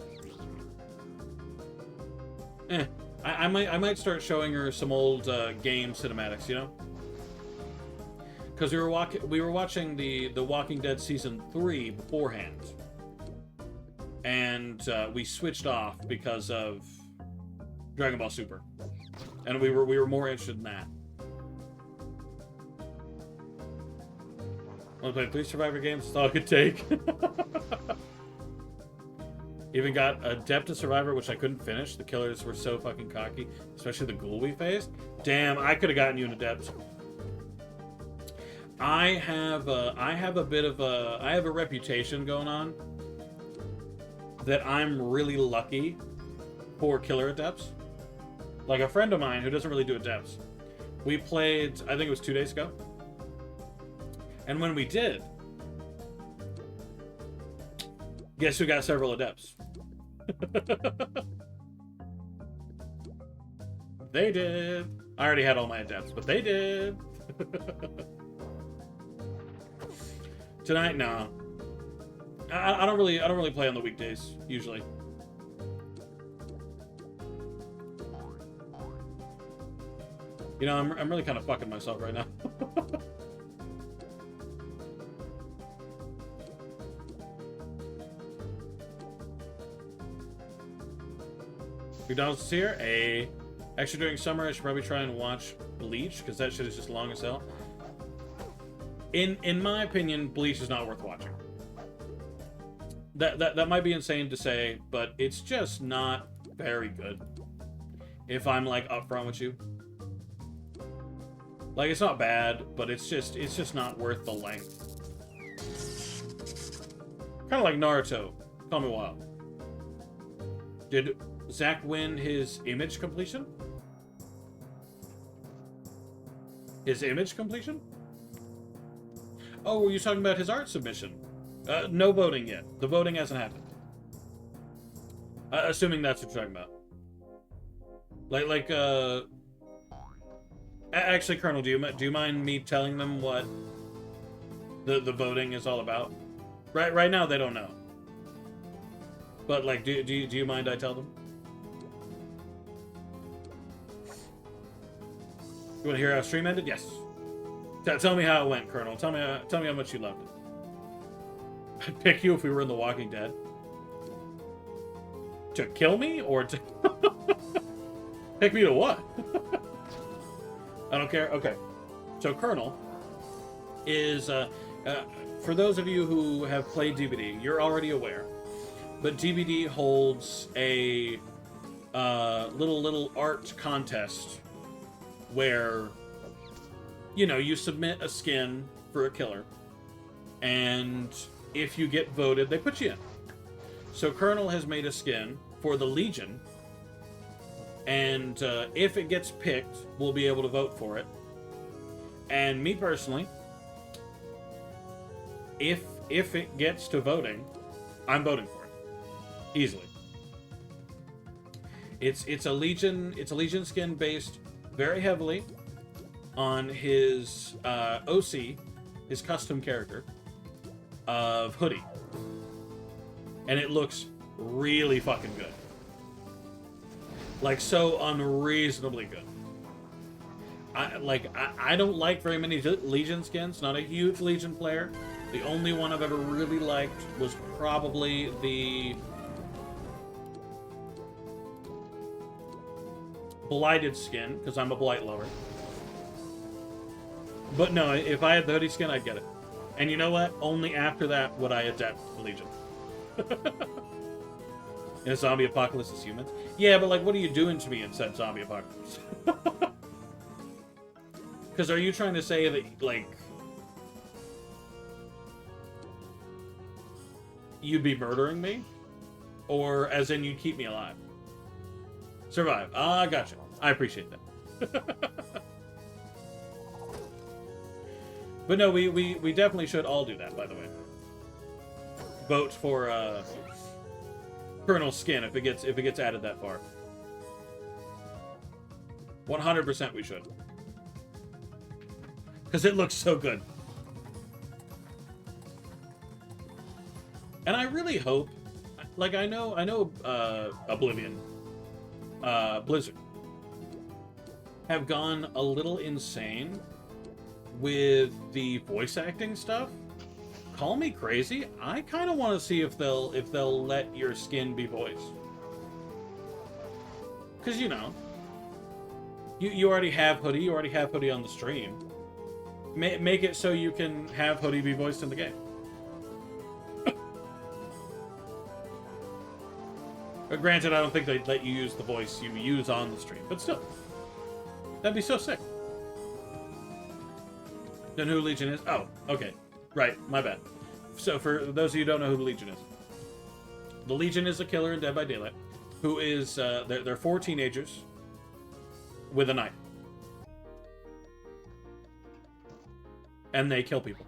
I might start showing her some old game cinematics, you know? Because we were watching the Walking Dead season 3 beforehand, and we switched off because of Dragon Ball Super, and we were more interested in that. Want to play 3 Survivor games? That's all I could take. Even got Adept to Survivor, which I couldn't finish. The killers were so fucking cocky, especially the ghoul we faced. Damn, I could have gotten you an Adept. I have a reputation going on that I'm really lucky for killer adepts. Like a friend of mine who doesn't really do adepts. We played, I think it was 2 days ago. And when we did, guess who got several adepts? They did. I already had all my adepts, but they did. Tonight, no. I don't really play on the weekdays usually. You know, I'm really kind of fucking myself right now. McDonald's is here. Actually, during summer, I should probably try and watch Bleach, because that shit is just long as hell. In my opinion, Bleach is not worth watching. That might be insane to say, but it's just not very good. If I'm like upfront with you, like it's not bad, but it's just not worth the length. Kind of like Naruto. Call me wild. Did Zach win his image completion? His image completion? Oh, were you talking about his art submission? No voting yet. The voting hasn't happened. Assuming that's what you're talking about. Actually, Colonel, do you mind me telling them what the voting is all about? Right now, they don't know. But like, do you mind I tell them? You want to hear how stream ended? Yes. Tell me how it went, Colonel. Tell me how much you loved it. I'd pick you if we were in The Walking Dead. To kill me or to pick me to what? I don't care. Okay. So Colonel is for those of you who have played DVD, you're already aware, but DVD holds a little art contest where, you know, you submit a skin for a killer, and if you get voted, they put you in. So Colonel has made a skin for the Legion, and if it gets picked, we'll be able to vote for it. And me personally, if it gets to voting, I'm voting for it easily. It's a Legion skin based very heavily on his OC, his custom character of Hoodie, and it looks really fucking good, like so unreasonably good. I don't like very many Legion skins. Not a huge Legion player. The only one I've ever really liked was probably the Blighted skin, because I'm a Blight lover. But no, if I had the Hoodie skin, I'd get it. And you know what? Only after that would I adapt to Legion. In a zombie apocalypse as humans. Yeah, but like, what are you doing to me in said zombie apocalypse? Because are you trying to say that, like, you'd be murdering me? Or as in you'd keep me alive? Survive. Ah, gotcha. I appreciate that. But no, we definitely should all do that, by the way. Vote for Colonel's skin if it gets added that far. 100% we should. Because it looks so good. And I really hope, like, I know Oblivion, Blizzard, have gone a little insane with the voice acting stuff. Call me crazy. I kind of want to see if they'll let your skin be voiced. Because, you know, you already have Hoodie. You already have Hoodie on the stream. Make it so you can have Hoodie be voiced in the game. Granted, I don't think they'd let you use the voice you use on the stream, but still. That'd be so sick. Then who Legion is? Oh, okay. Right, my bad. So for those of you who don't know who the Legion is. The Legion is a killer in Dead by Daylight who is, they're 4 teenagers with a knife. And they kill people.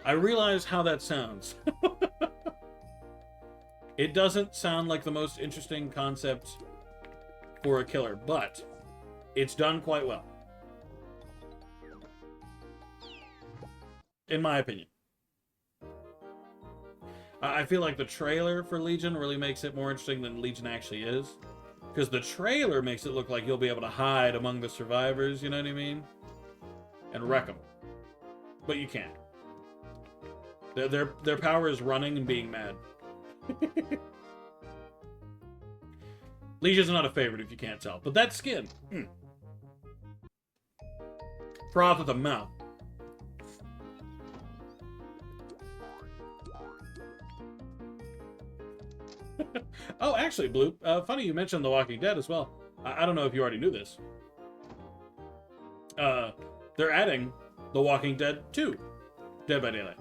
I realize how that sounds. It doesn't sound like the most interesting concept for a killer, but it's done quite well. In my opinion. I feel like the trailer for Legion really makes it more interesting than Legion actually is. Because the trailer makes it look like you'll be able to hide among the survivors, you know what I mean? And wreck them. But you can't. Their power is running and being mad. Legion's not a favorite if you can't tell. But that skin. Froth at the mouth. Oh, actually, Blue, funny you mentioned The Walking Dead as well. I don't know if you already knew this. They're adding The Walking Dead 2. Dead by Daylight.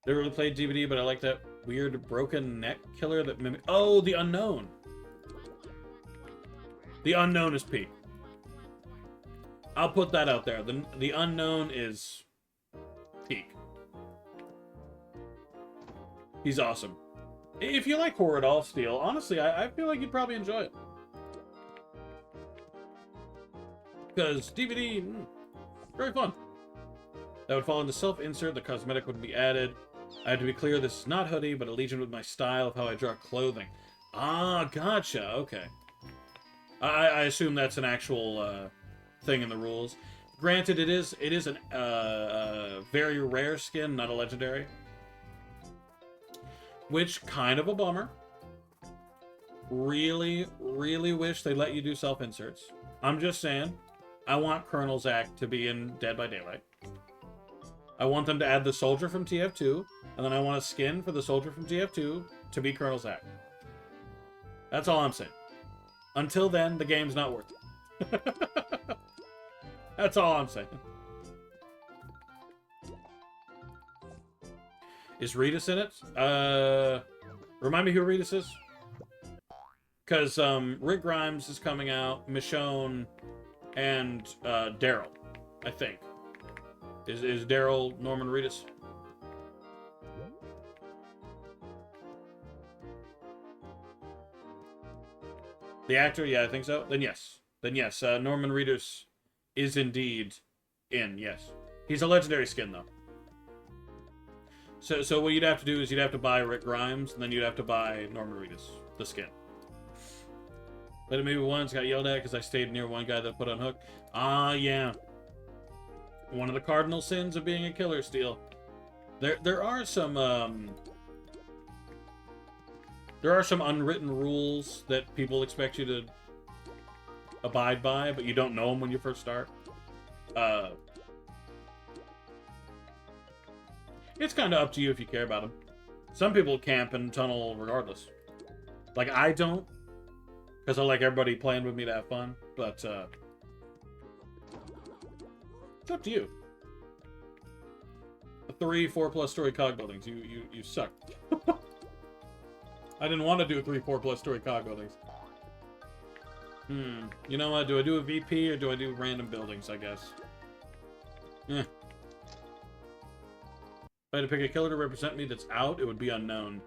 Never really played DVD, but I like that weird broken neck killer that mimic. Oh, the Unknown. The Unknown is peak. I'll put that out there. The Unknown is peak. He's awesome. If you like horror doll steel, honestly, I feel like you'd probably enjoy it. Because DVD, very fun. That would fall into self-insert. The cosmetic would be added. I have to be clear, this is not Hoodie, but a Legion with my style of how I draw clothing. Ah, gotcha. Okay. I assume that's an actual thing in the rules. Granted, it is a very rare skin, not a legendary. Which, kind of a bummer. Really, really wish they let you do self-inserts. I'm just saying, I want Colonel Zack to be in Dead by Daylight. I want them to add the soldier from TF2, and then I want a skin for the soldier from TF2 to be Colonel Zack. That's all I'm saying. Until then, the game's not worth it. That's all I'm saying. Is Redis in it? Remind me who Redis is? Because Rick Grimes is coming out, Michonne, and Daryl, I think. Is Daryl Norman Reedus? The actor? Yeah, I think so. Then yes. Norman Reedus is indeed in, yes. He's a legendary skin, though. So what you'd have to do is you'd have to buy Rick Grimes, and then you'd have to buy Norman Reedus, the skin. But maybe once got yelled at because I stayed near one guy that put on hook. Ah, yeah. One of the cardinal sins of being a killer steal. There are some unwritten rules that people expect you to abide by, but you don't know them when you first start. It's kind of up to you if you care about them. Some people camp and tunnel regardless. Like, I don't, because I like everybody playing with me to have fun, but it's up to you. 3-4+ story cog buildings. You suck. I didn't want to do 3-4+ story cog buildings. You know what? Do I do a VP or do I do random buildings, I guess? Eh. If I had to pick a killer to represent me that's out, it would be unknown.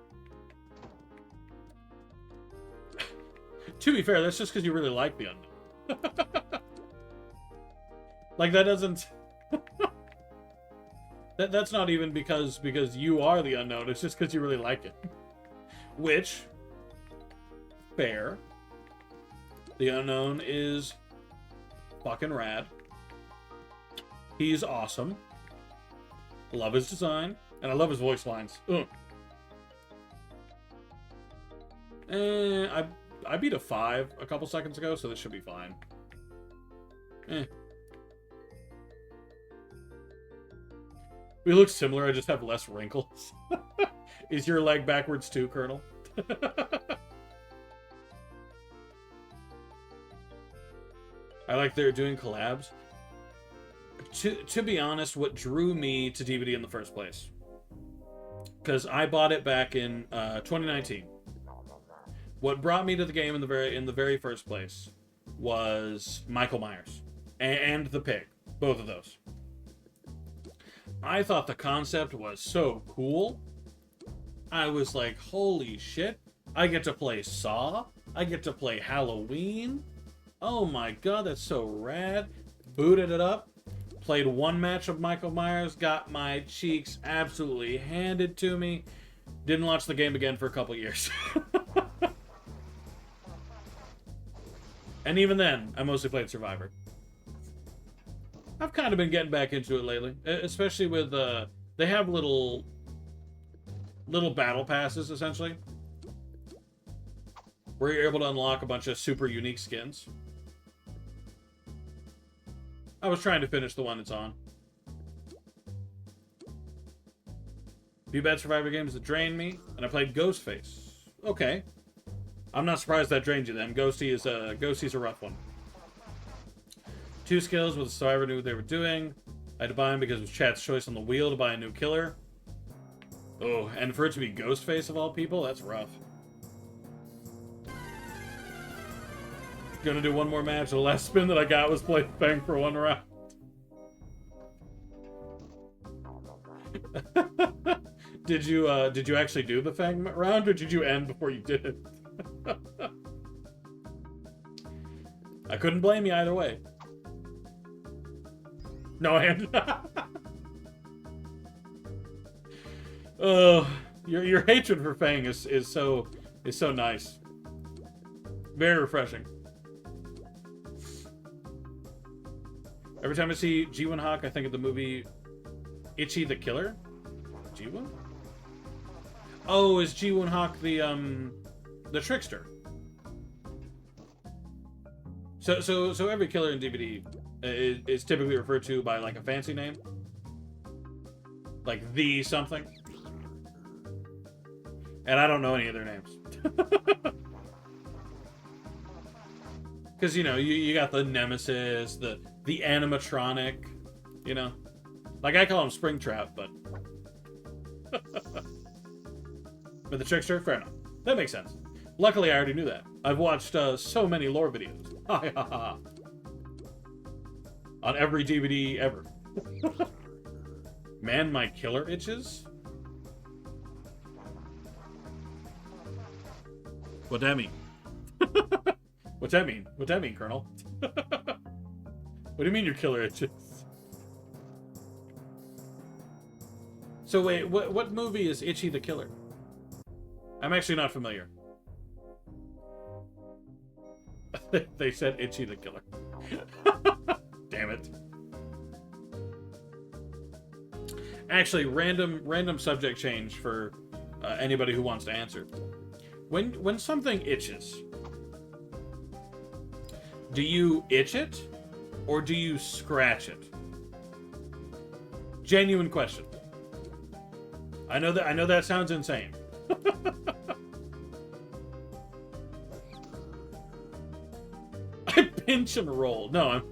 To be fair, that's just because you really like the unknown. Like, that doesn't... that's not even because you are the unknown. It's just because you really like it. Which, fair. The unknown is fucking rad. He's awesome. I love his design, and I love his voice lines. Ugh. I beat a 5 a couple seconds ago, so this should be fine. We look similar, I just have less wrinkles. Is your leg backwards too, Colonel? I like they're doing collabs. To be honest, what drew me to DVD in the first place, because I bought it back in 2019. What brought me to the game in the very first place was Michael Myers and the pig, both of those. I thought the concept was so cool. I was like, holy shit, I get to play Saw, I get to play Halloween. Oh my god, that's so rad. Booted it up, played one match of Michael Myers, got my cheeks absolutely handed to me. Didn't launch the game again for a couple years. And even then, I mostly played Survivor. I've kind of been getting back into it lately, especially with, they have little battle passes, essentially, where you're able to unlock a bunch of super unique skins. I was trying to finish the one that's on. Few bad Survivor games that drained me, and I played Ghostface. Okay. I'm not surprised that drained you then. Ghosty's a rough one. 2 skills with the Survivor knew what they were doing. I had to buy them because it was chat's choice on the wheel to buy a new killer. Oh, and for it to be Ghostface of all people, that's rough. Gonna do one more match. The last spin that I got was play Fang for 1 round. Did you actually do the Fang round, or did you end before you did it? I couldn't blame you either way. No, I ended. Oh, your hatred for Fang is so nice. Very refreshing. Every time I see Ji-Woon Hawk, I think of the movie Itchy the Killer. Ji-Woon? Oh, is Ji-Woon Hawk the trickster? So every killer in DVD is typically referred to by like a fancy name. Like the something. And I don't know any of their names. Because, you know, you got the Nemesis, the animatronic, you know. Like, I call him Springtrap, but... But the Trickster? Fair enough. That makes sense. Luckily, I already knew that. I've watched so many lore videos. On every DVD ever. Man, my killer itches? What'd that mean? What's that mean? What's that mean, Colonel? What do you mean your killer itches? So wait, what movie is Itchy the Killer? I'm actually not familiar. They said Itchy the Killer. Damn it. Actually, random subject change for anybody who wants to answer. When something itches, do you itch it or do you scratch it? Genuine question. I know that sounds insane. I pinch and roll. No,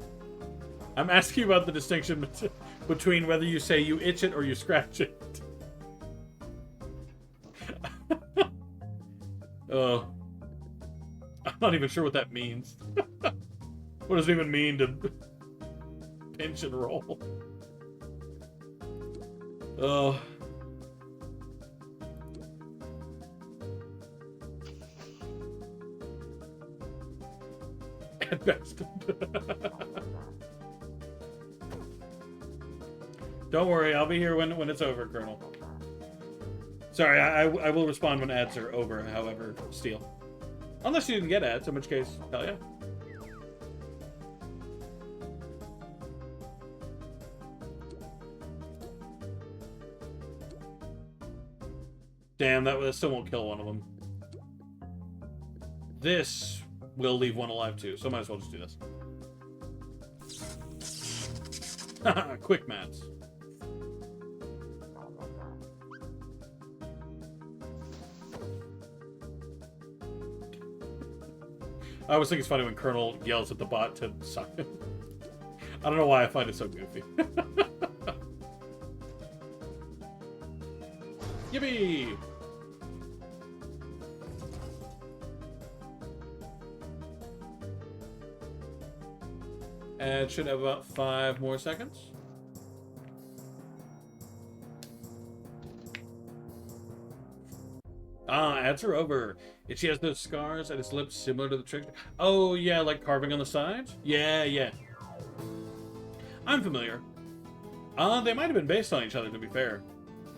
I'm asking about the distinction between whether you say you itch it or you scratch it. Oh, I'm not even sure what that means. What does it even mean to pinch and roll? Oh. At best. Don't worry, I'll be here when it's over, Colonel. Sorry, I will respond when ads are over, however, Steel. Unless you didn't get ads, in which case, hell yeah. Damn, that still won't kill one of them. This will leave one alive too, so might as well just do this. Quick mats. I always think it's funny when Colonel yells at the bot to suck him. I don't know why I find it so goofy. Yippee! And should have about 5 more seconds. Ah, ads are over. Itchy has those scars at his lips similar to the Trickster. Oh, yeah, like carving on the side? Yeah. I'm familiar. They might have been based on each other, to be fair.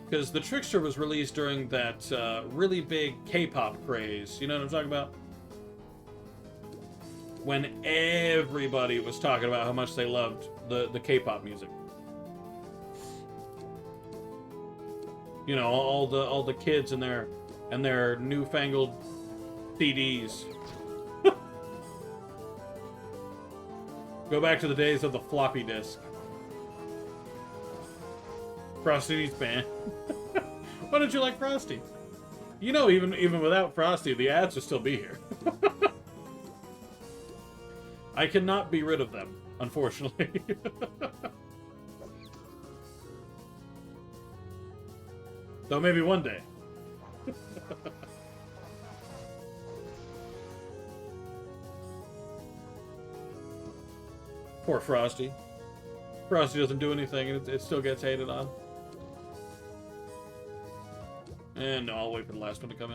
Because the Trickster was released during that really big K-pop craze. You know what I'm talking about? When everybody was talking about how much they loved the K-pop music. You know, all the kids and their newfangled CDs. Go back to the days of the floppy disk. Frosty's band. Why don't you like Frosty? You know, even without Frosty, the ads would still be here. I cannot be rid of them, unfortunately. Though maybe one day. Poor Frosty. Frosty doesn't do anything and it still gets hated on. And no, I'll wait for the last one to come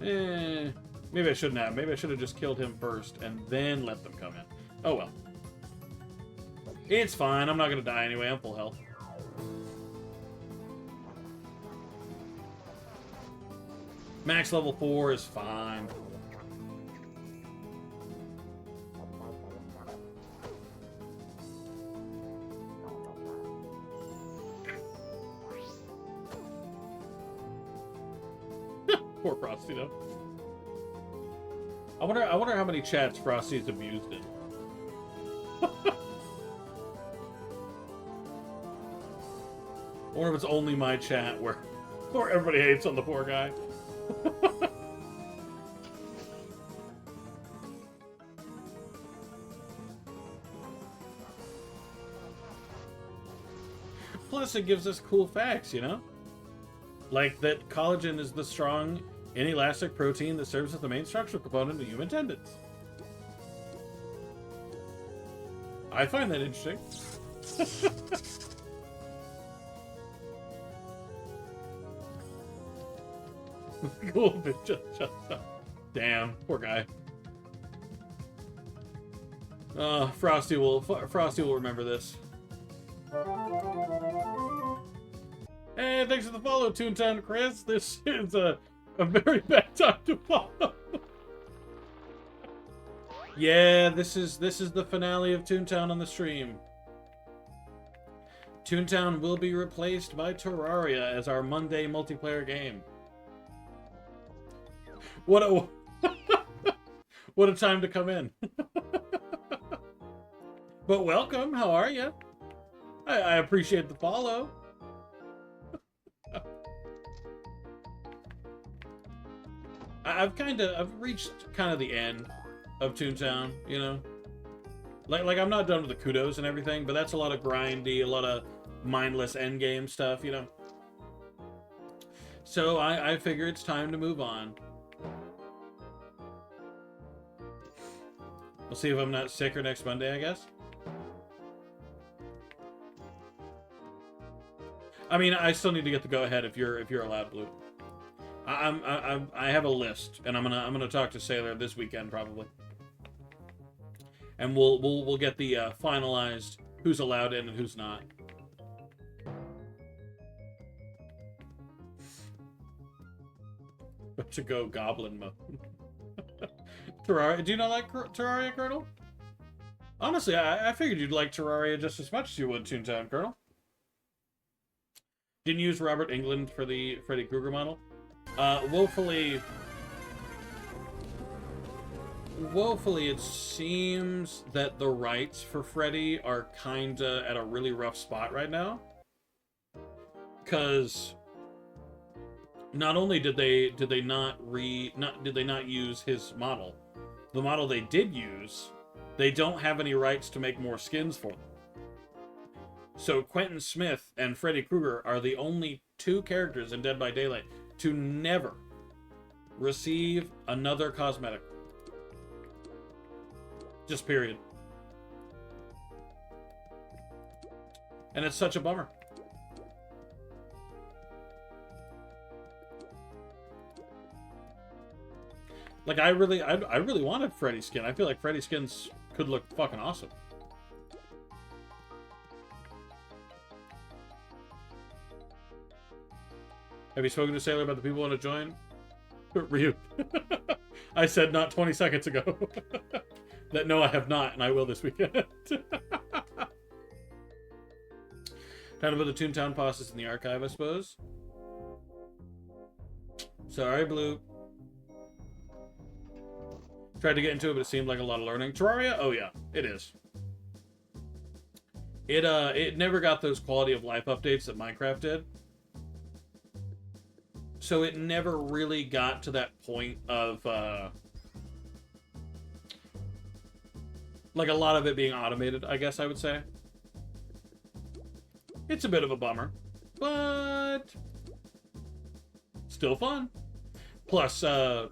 in. Maybe I shouldn't have. Maybe I should have just killed him first and then let them come in. Oh well. It's fine. I'm not going to die anyway. I'm full health. Max level 4 is fine. Poor Frosty, though. I wonder how many chats Frosty's abused in. Or if it's only my chat where everybody hates on the poor guy. Plus, it gives us cool facts, you know? Like that collagen is the strong, inelastic protein that serves as the main structural component of human tendons. I find that interesting. Cool, but just damn, poor guy. Frosty will remember this. Hey, thanks for the follow, Toontown Chris. This is a very bad time to follow. Yeah, this is the finale of Toontown on the stream. Toontown will be replaced by Terraria as our Monday multiplayer game. What a what a time to come in. But welcome, how are you? I appreciate the follow. I've reached kind of the end of Toontown, you know? Like I'm not done with the kudos and everything, but that's a lot of grindy, a lot of mindless endgame stuff, you know? So I figure it's time to move on. We'll see if I'm not sicker next Monday, I guess. I mean, I still need to get the go-ahead if you're allowed, Blue. I have a list, and I'm gonna talk to Sailor this weekend probably, and we'll get the finalized who's allowed in and who's not. But to go goblin mode. Terraria, do you not like Terraria, Colonel? Honestly, I figured you'd like Terraria just as much as you would Toontown, Colonel. Didn't use Robert Englund for the Freddy Krueger model. Woefully, it seems that the rights for Freddy are kinda at a really rough spot right now. Cause not only did they not use his model, the model they did use, they don't have any rights to make more skins for them. So Quentin Smith and Freddy Krueger are the only two characters in Dead by Daylight to never receive another cosmetic. Just period. And it's such a bummer. Like I really wanted Freddy's skin. I feel like Freddy's skins could look fucking awesome. Have you spoken to Sailor about the people who want to join? Ryu. I said not 20 seconds ago. That no, I have not, and I will this weekend. Time about the Toontown passes in the archive, I suppose. Sorry, Blue. Tried to get into it, but it seemed like a lot of learning. Terraria? Oh yeah, it is. It never got those quality of life updates that Minecraft did. So it never really got to that point of, like a lot of it being automated, I guess I would say. It's a bit of a bummer, but still fun. Plus, I'm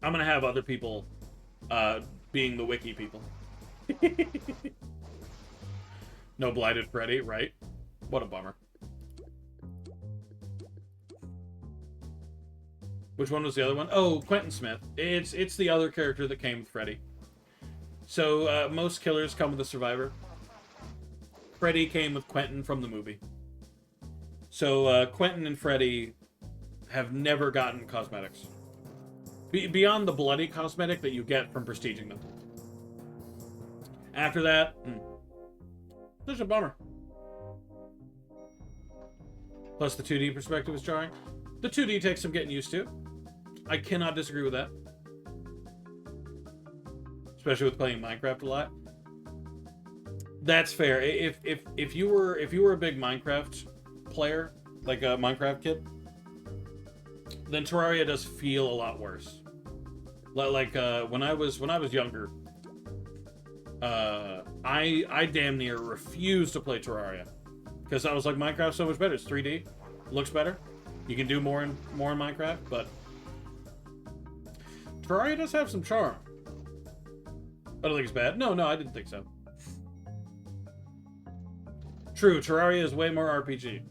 gonna have other people, being the wiki people. No Blighted Freddy, right? What a bummer. Which one was the other one? Oh, Quentin Smith. It's the other character that came with Freddy. So, most killers come with a survivor. Freddy came with Quentin from the movie. So, Quentin and Freddy have never gotten cosmetics. Beyond the bloody cosmetic that you get from prestiging them. After that, there's a bummer. Plus the 2D perspective is jarring. The 2D takes some getting used to. I cannot disagree with that. Especially with playing Minecraft a lot. That's fair. If you were a big Minecraft player, like a Minecraft kid, then Terraria does feel a lot worse. Like when I was younger, I damn near refused to play Terraria because I was like, Minecraft's so much better. It's 3D, looks better. You can do more in Minecraft, but Terraria does have some charm. I don't think it's bad. No, I didn't think so. True, Terraria is way more RPG.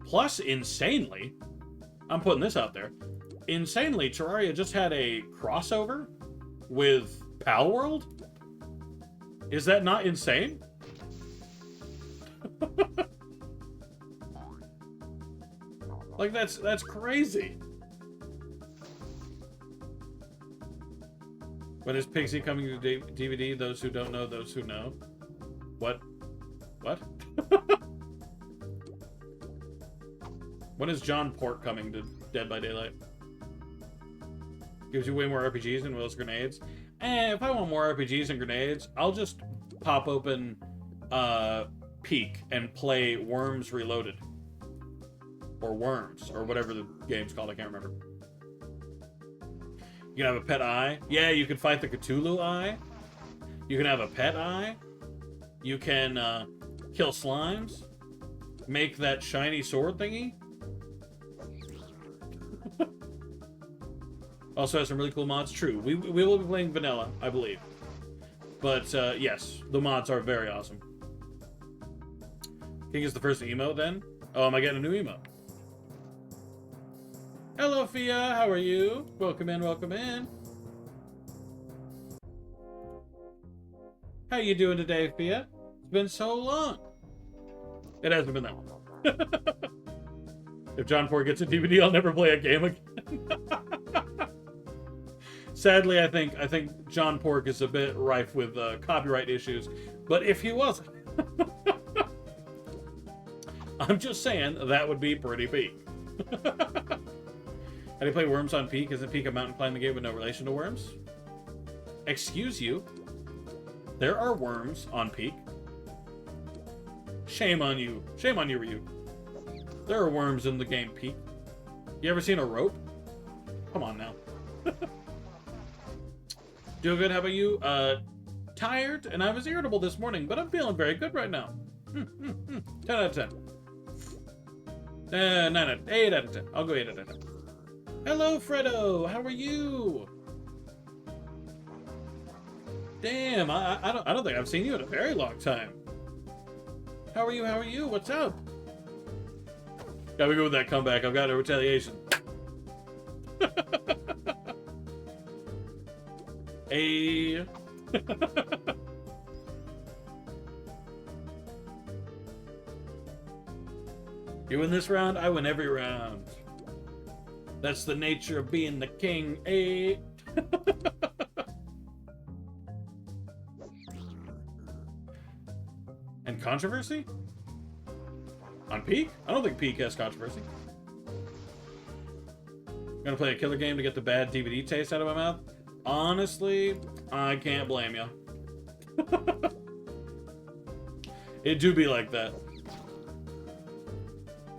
Plus, insanely, I'm putting this out there. Insanely, Terraria just had a crossover with Palworld? Is that not insane? Like, that's crazy. When is Pixie coming to DVD? Those who don't know, those who know. What? What? When is John Pork coming to Dead by Daylight? Gives you way more RPGs than Will's grenades. If I want more RPGs and grenades, I'll just pop open Peak and play Worms Reloaded. Or Worms, or whatever the game's called, I can't remember. You can have a pet eye. Yeah, you can fight the Cthulhu eye. You can have a pet eye. You can kill slimes. Make that shiny sword thingy. Also has some really cool mods. True. We will be playing vanilla, I believe. But yes, the mods are very awesome. King is the first emote then? Oh, am I getting a new emote? Hello, Fia. How are you? Welcome in, welcome in. How you doing today, Fia? It's been so long. It hasn't been that long. If John Pork gets a DVD, I'll never play a game again. Sadly, I think John Pork is a bit rife with copyright issues. But if he wasn't, I'm just saying that would be pretty peak. How do you play Worms on Peak? Isn't Peak a mountain climbing game with no relation to Worms? Excuse you. There are worms on Peak. Shame on you. Shame on you, Ryu. There are worms in the game Peak. You ever seen a rope? Come on now. Doing good, how about you? Tired, and I was irritable this morning, but I'm feeling very good right now. 10 out of 10. 9 out, 8 out of 10. I'll go 8 out of 10. Hello, Fredo. How are you? Damn, I don't think I've seen you in a very long time. How are you? How are you? What's up? Gotta go with that comeback. I've got a retaliation. Hey. You win this round, I win every round. That's the nature of being the king, eh? And controversy? On Peak? I don't think Peak has controversy. Gonna play a killer game to get the bad DVD taste out of my mouth? Honestly, I can't blame you. It do be like that.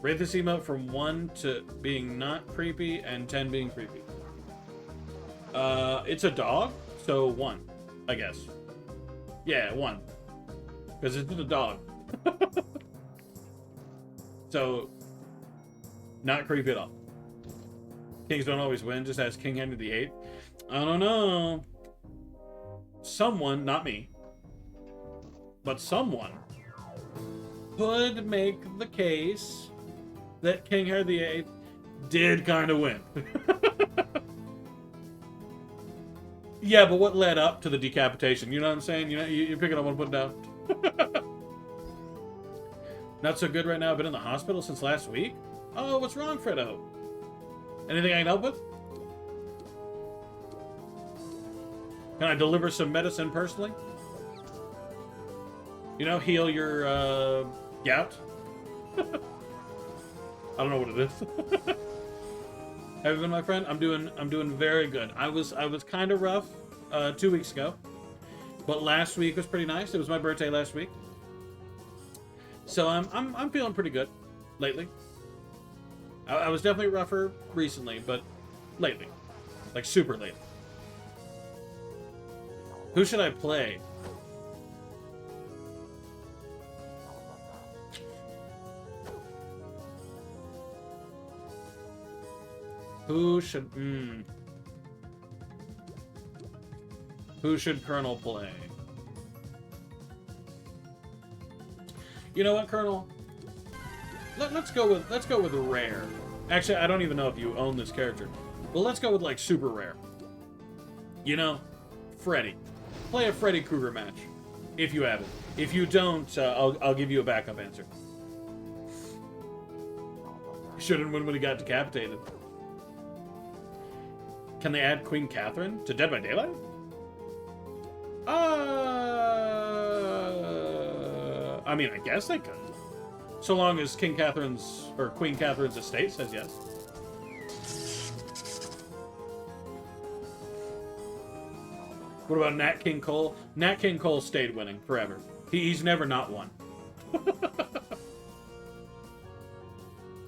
Rate this emote from 1 to being not creepy and 10 being creepy. It's a dog, so 1, I guess. Yeah, 1. Because it's a dog. So, not creepy at all. Kings don't always win, just ask King Henry VIII. I don't know. Someone, not me, but someone could make the case that King Henry VIII did kind of win. Yeah, but what led up to the decapitation? You know what I'm saying? You know, you're picking up what I'm putting down. Not so good right now. I've been in the hospital since last week. Oh, what's wrong, Fredo? Anything I can help with? Can I deliver some medicine personally? You know, heal your gout? I don't know what it is. Have you been, my friend? I'm doing very good. I was kind of rough 2 weeks ago. But last week was pretty nice. It was my birthday last week. So I'm feeling pretty good lately. I was definitely rougher recently, but lately. Like super lately. Who should I play? Who should Colonel play? You know what, Colonel? Let's go with rare. Actually, I don't even know if you own this character. Well, let's go with like super rare. You know, Freddy. Play a Freddy Krueger match if you have it. If you don't, I'll give you a backup answer. Shouldn't win when he got decapitated. Can they add Queen Catherine to Dead by Daylight? I mean, I guess they could. So long as King Catherine's, or Queen Catherine's estate says yes. What about Nat King Cole? Nat King Cole stayed winning forever. He's never not won.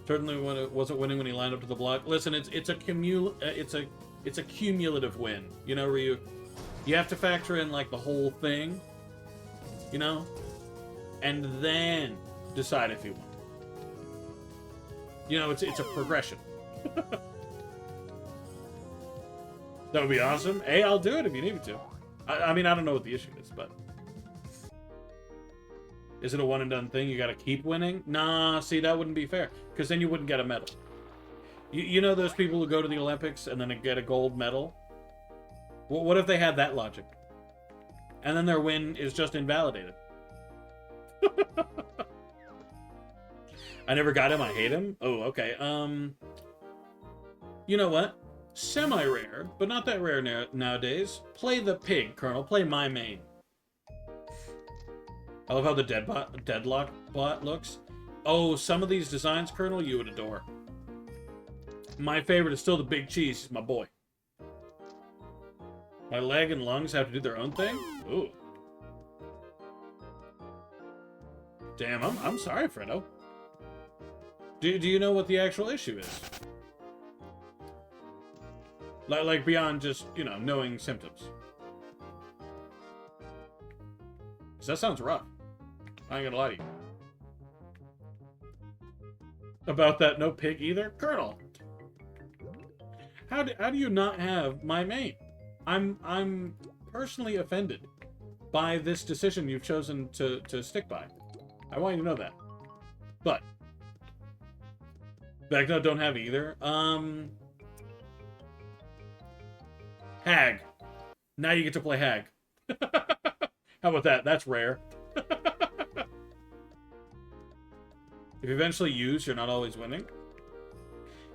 Certainly wasn't winning when he lined up to the block. Listen, it's a cumulative win. You know, where you have to factor in like the whole thing, you know, and then decide if you won. You know, it's a progression. That would be awesome. Hey, I'll do it if you need me to. I mean, I don't know what the issue is, but is it a one and done thing? You got to keep winning? Nah, see, that wouldn't be fair, because then you wouldn't get a medal. You know those people who go to the Olympics and then get a gold medal? Well, what if they had that logic? And then their win is just invalidated. I never got him, I hate him. Oh, okay. You know what? Semi-rare, but not that rare nowadays. Play the pig, Colonel. Play my main. I love how the deadlock bot looks. Oh, some of these designs, Colonel, you would adore. My favorite is still the big cheese. He's my boy. My leg and lungs have to do their own thing? Ooh. Damn, I'm sorry, Fredo. Do you know what the actual issue is? Like beyond just, you know, knowing symptoms. 'Cause that sounds rough. I ain't gonna lie to you. About that no pig either? Colonel! How do you not have my main? I'm personally offended by this decision you've chosen to stick by. I want you to know that. But Vecna don't have either. Hag. Now you get to play Hag. How about that? That's rare. If you eventually use, you're not always winning.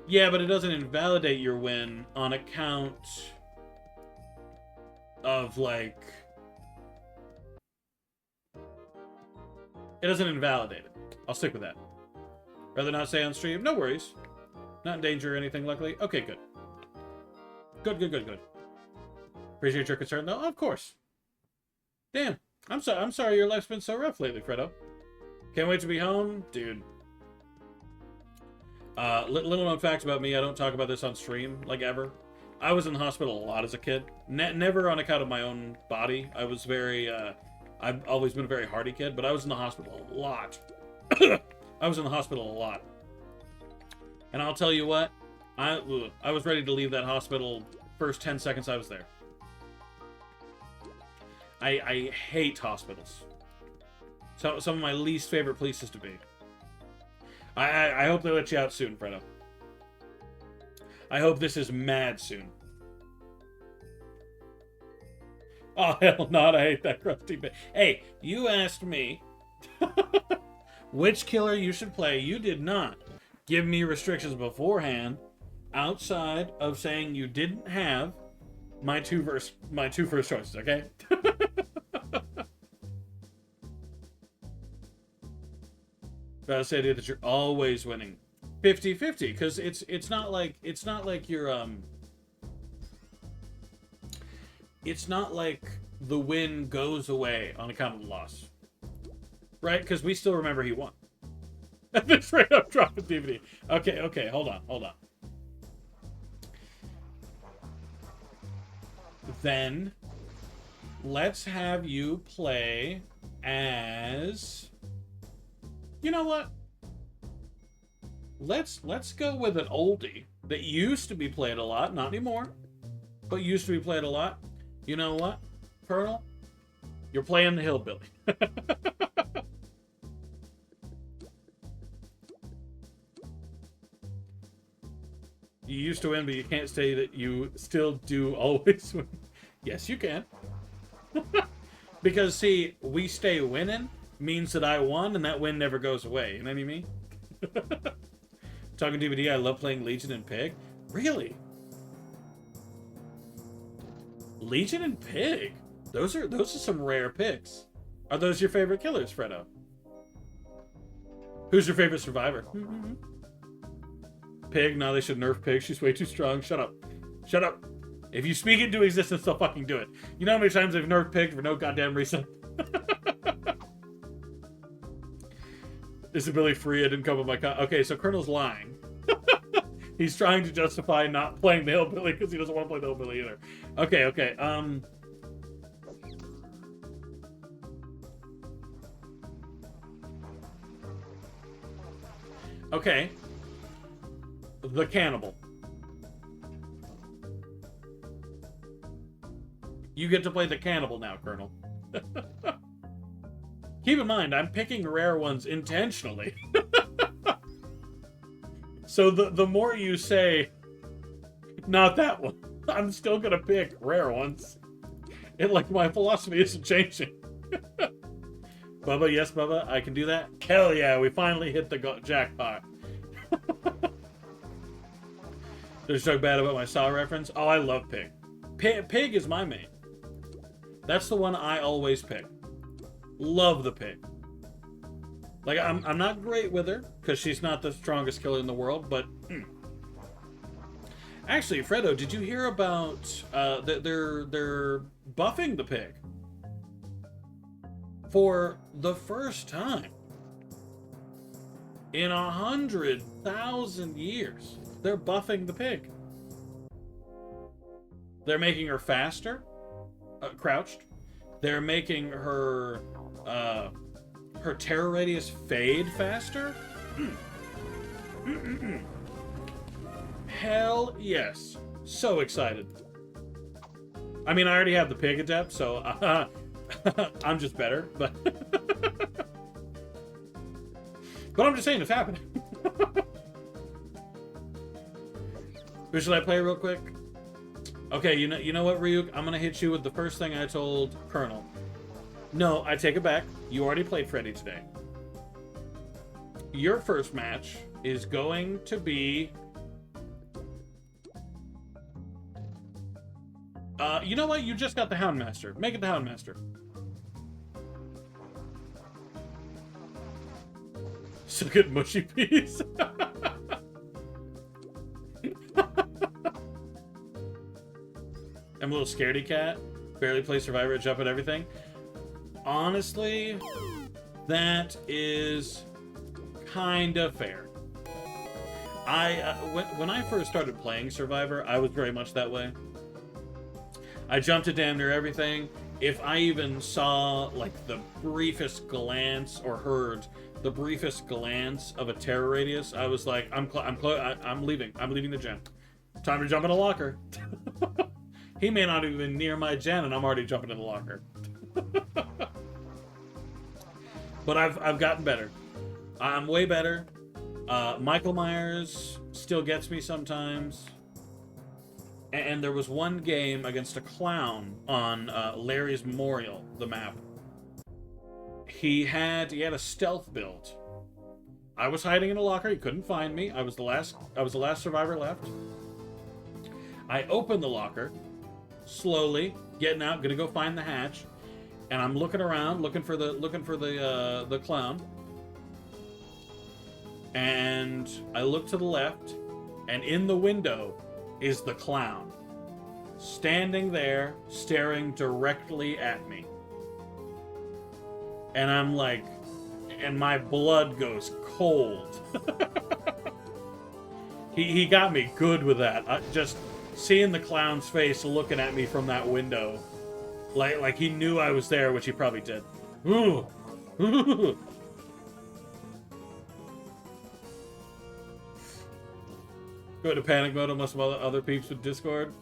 Yeah, but it doesn't invalidate your win on account of, like... It doesn't invalidate it. I'll stick with that. Rather not say on stream. No worries. Not in danger or anything, luckily. Okay, good. Good. Appreciate your concern, though. Of course. Damn. I'm sorry your life's been so rough lately, Fredo. Can't wait to be home. Dude. Little known fact about me, I don't talk about this on stream, like, ever. I was in the hospital a lot as a kid. Never on account of my own body. I was very, I've always been a very hardy kid, but I was in the hospital a lot. I was in the hospital a lot. And I'll tell you what, I was ready to leave that hospital first 10 seconds I was there. I hate hospitals. So, some of my least favorite places to be. I hope they let you out soon, Fredo. I hope this is mad soon. Oh, hell not. I hate that crusty bit. Hey, you asked me which killer you should play. You did not give me restrictions beforehand outside of saying you didn't have my two first choices, okay? I say that you're always winning 50-50 because it's not like you're it's not like the win goes away on account of the loss. Right? Because we still remember he won. They're straight up dropping DVD. Okay, hold on. Then, let's have you play as... You know what? Let's go with an oldie that used to be played a lot, not anymore, but used to be played a lot. You know what, Colonel? You're playing the hillbilly. You used to win, but you can't say that you still do always win. Yes, you can. Because, see, we stay winning means that I won, and that win never goes away. You know what I mean? Talking DVD, I love playing Legion and Pig. Really? Legion and Pig? Those are some rare picks. Are those your favorite killers, Fredo? Who's your favorite survivor? Pig? No, they should nerf Pig. She's way too strong. Shut up. Shut up. If you speak it into existence, they'll fucking do it. You know how many times they've nerfed Pig for no goddamn reason? Disability free, I didn't come with my okay, so Colonel's lying. He's trying to justify not playing the hillbilly because he doesn't want to play the hillbilly either. Okay. Okay. The cannibal. You get to play the cannibal now, Colonel. Keep in mind, I'm picking rare ones intentionally. So the more you say, not that one, I'm still gonna pick rare ones. Like, my philosophy isn't changing. Bubba, yes, Bubba, I can do that. Hell yeah, we finally hit the jackpot. There's a joke bad about my Saw reference. Oh, I love Pig. Pig is my main. That's the one I always pick. Love the Pig. Like, I'm not great with her, because she's not the strongest killer in the world, but... Actually, Fredo, did you hear about... they're buffing the Pig? For the first time. In 100,000 years. They're buffing the Pig. They're making her faster. Crouched. They're making her... her terror radius fade faster? Hell yes. So excited. I mean, I already have the Pig adept, so I'm just better, but... But I'm just saying it's happening. Who should I play real quick? Okay, you know what, Ryuk? I'm gonna hit you with the first thing I told Colonel. No, I take it back. You already played Freddy today. Your first match is going to be... you know what? You just got the Houndmaster. Make it the Houndmaster. So good mushy piece. I'm a little scaredy cat. Barely play Survivor, jump at everything. Honestly, that is kind of fair. When I first started playing Survivor, I was very much that way. I jumped at damn near everything. If I even saw, like, the briefest glance or heard the briefest glance of a terror radius, I was like, I'm leaving. I'm leaving the gen. Time to jump in a locker. He may not even be near my gen, and I'm already jumping in the locker. But I've gotten better. I'm way better. Michael Myers still gets me sometimes. And there was one game against a clown on Larry's Memorial, the map. He had a stealth build. I was hiding in a locker. He couldn't find me. I was the last survivor left. I opened the locker, slowly getting out, gonna go find the hatch, and I'm looking around, looking for the clown. And I look to the left, and in the window is the clown. standing there, staring directly at me. And I'm like, and my blood goes cold. He got me good with that. Just seeing the clown's face looking at me from that window. Like he knew I was there, which he probably did. Ooh. Go into panic mode unless some other peeps with Discord.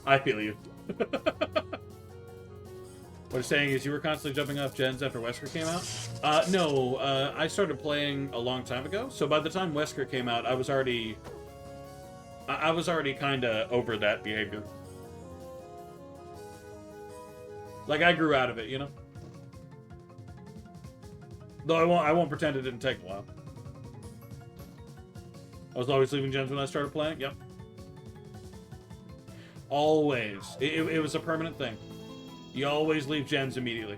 I feel you. What you're saying is you were constantly jumping off gens after Wesker came out? No, I started playing a long time ago, so by the time Wesker came out, I was already kind of over that behavior. Like, I grew out of it, you know? Though I won't pretend it didn't take a while. I was always leaving gens when I started playing, yep. Always. It was a permanent thing. You always leave gens immediately.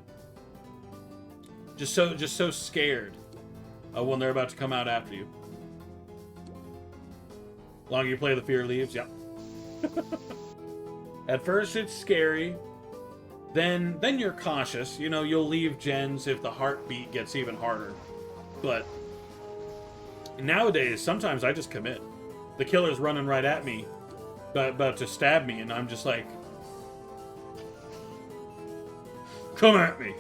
Just so scared of when they're about to come out after you. Long you play, the fear leaves, yep. At first it's scary. Then you're cautious. You know, you'll leave gens if the heartbeat gets even harder. But nowadays, sometimes I just commit. The killer's running right at me, about to stab me, and I'm just like, come at me.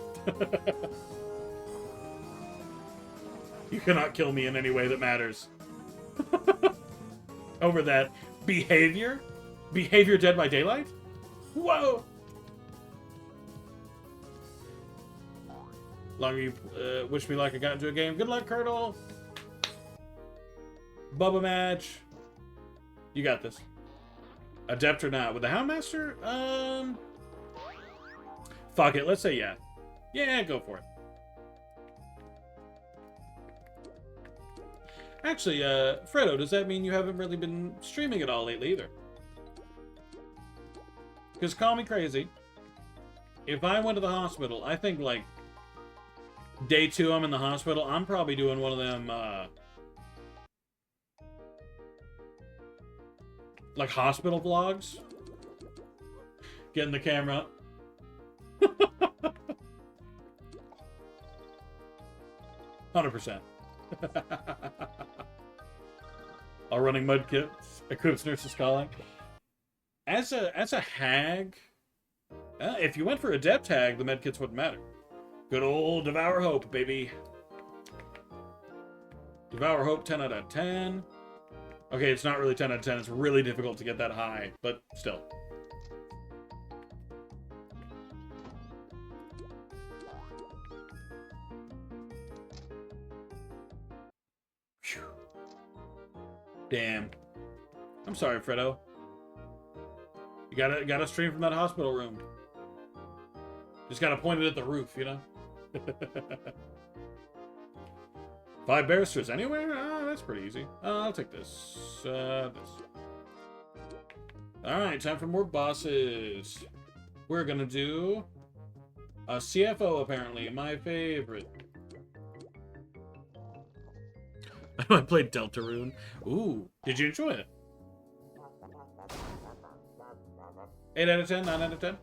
You cannot kill me in any way that matters. Over that behavior? Behavior Dead by Daylight? Whoa! Long you wish me luck, I got into a game. Good luck, Colonel! Bubba match. You got this. Adept or not? With the Houndmaster? Fuck it, let's say yeah. Yeah, go for it. Actually, Fredo, does that mean you haven't really been streaming at all lately either? Because call me crazy. If I went to the hospital, I think like day 2 I'm in the hospital, I'm probably doing one of them, like hospital vlogs. Getting the camera. 100%. All running mud kits. Eclipse Nurse is calling. As a hag, if you went for Adept hag, the med kits wouldn't matter. Good old Devour Hope, baby. Devour Hope, 10 out of 10. Okay, it's not really 10 out of 10. It's really difficult to get that high, but still. Whew. Damn. I'm sorry, Fredo. You gotta stream from that hospital room. Just gotta point it at the roof, you know? 5 barristers anywhere? That's pretty easy. I'll take this. This. Alright, time for more bosses. We're gonna do a CFO, apparently. My favorite. I played Deltarune. Ooh, did you enjoy it? 8 out of 10? 9 out of 10?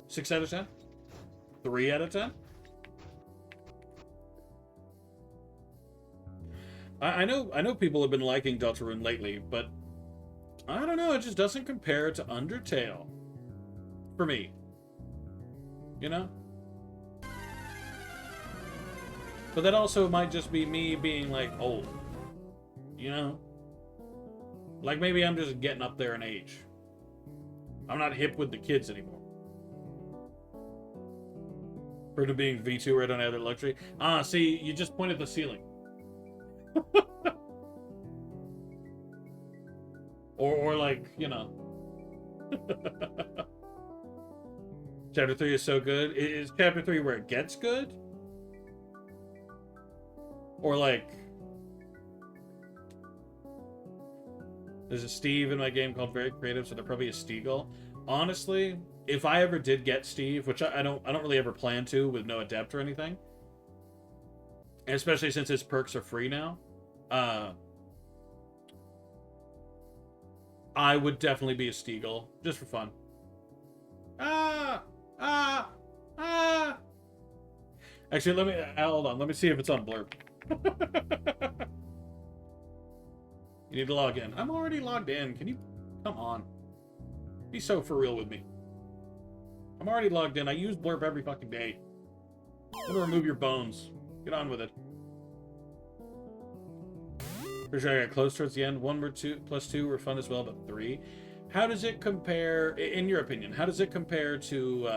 6 out of 10? 3 out of 10? I know people have been liking Deltarune lately, but I don't know, it just doesn't compare to Undertale. For me. You know? But that also might just be me being, like, old. You know? Like, maybe I'm just getting up there in age. I'm not hip with the kids anymore. For it being V2 where I don't have the luxury. See, you just pointed the ceiling. or like, you know. Chapter 3 is so good. Is Chapter 3 where it gets good? Or like... There's a Steve in my game called Very Creative, so there probably is Steagle. Honestly, if I ever did get Steve, which I don't really ever plan to with no adept or anything, and especially since his perks are free now, I would definitely be a Steagle, just for fun. Ah! Ah! Ah! Actually, let me... hold on. Let me see if it's on Blurb. You need to log in. I'm already logged in. Can you... Come on. Be so for real with me. I'm already logged in. I use Blurb every fucking day. I'm gonna remove your bones. Get on with it. Pretty sure I got close towards the end. 1 or 2 plus 2 were fun as well, but 3. How does it compare, in your opinion, how does it compare to,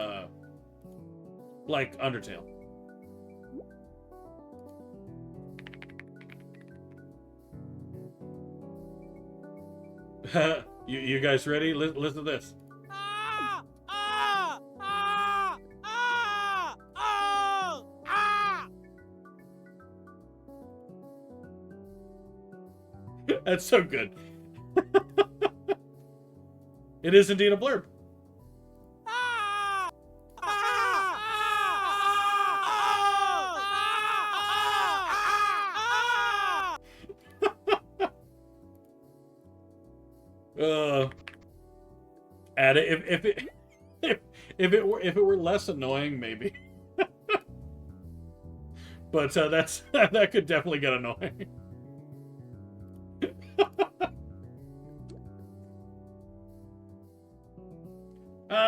like, Undertale? you guys ready? Listen to this. That's so good. It is indeed a blurb. Add it if it were less annoying, maybe. But that's that could definitely get annoying.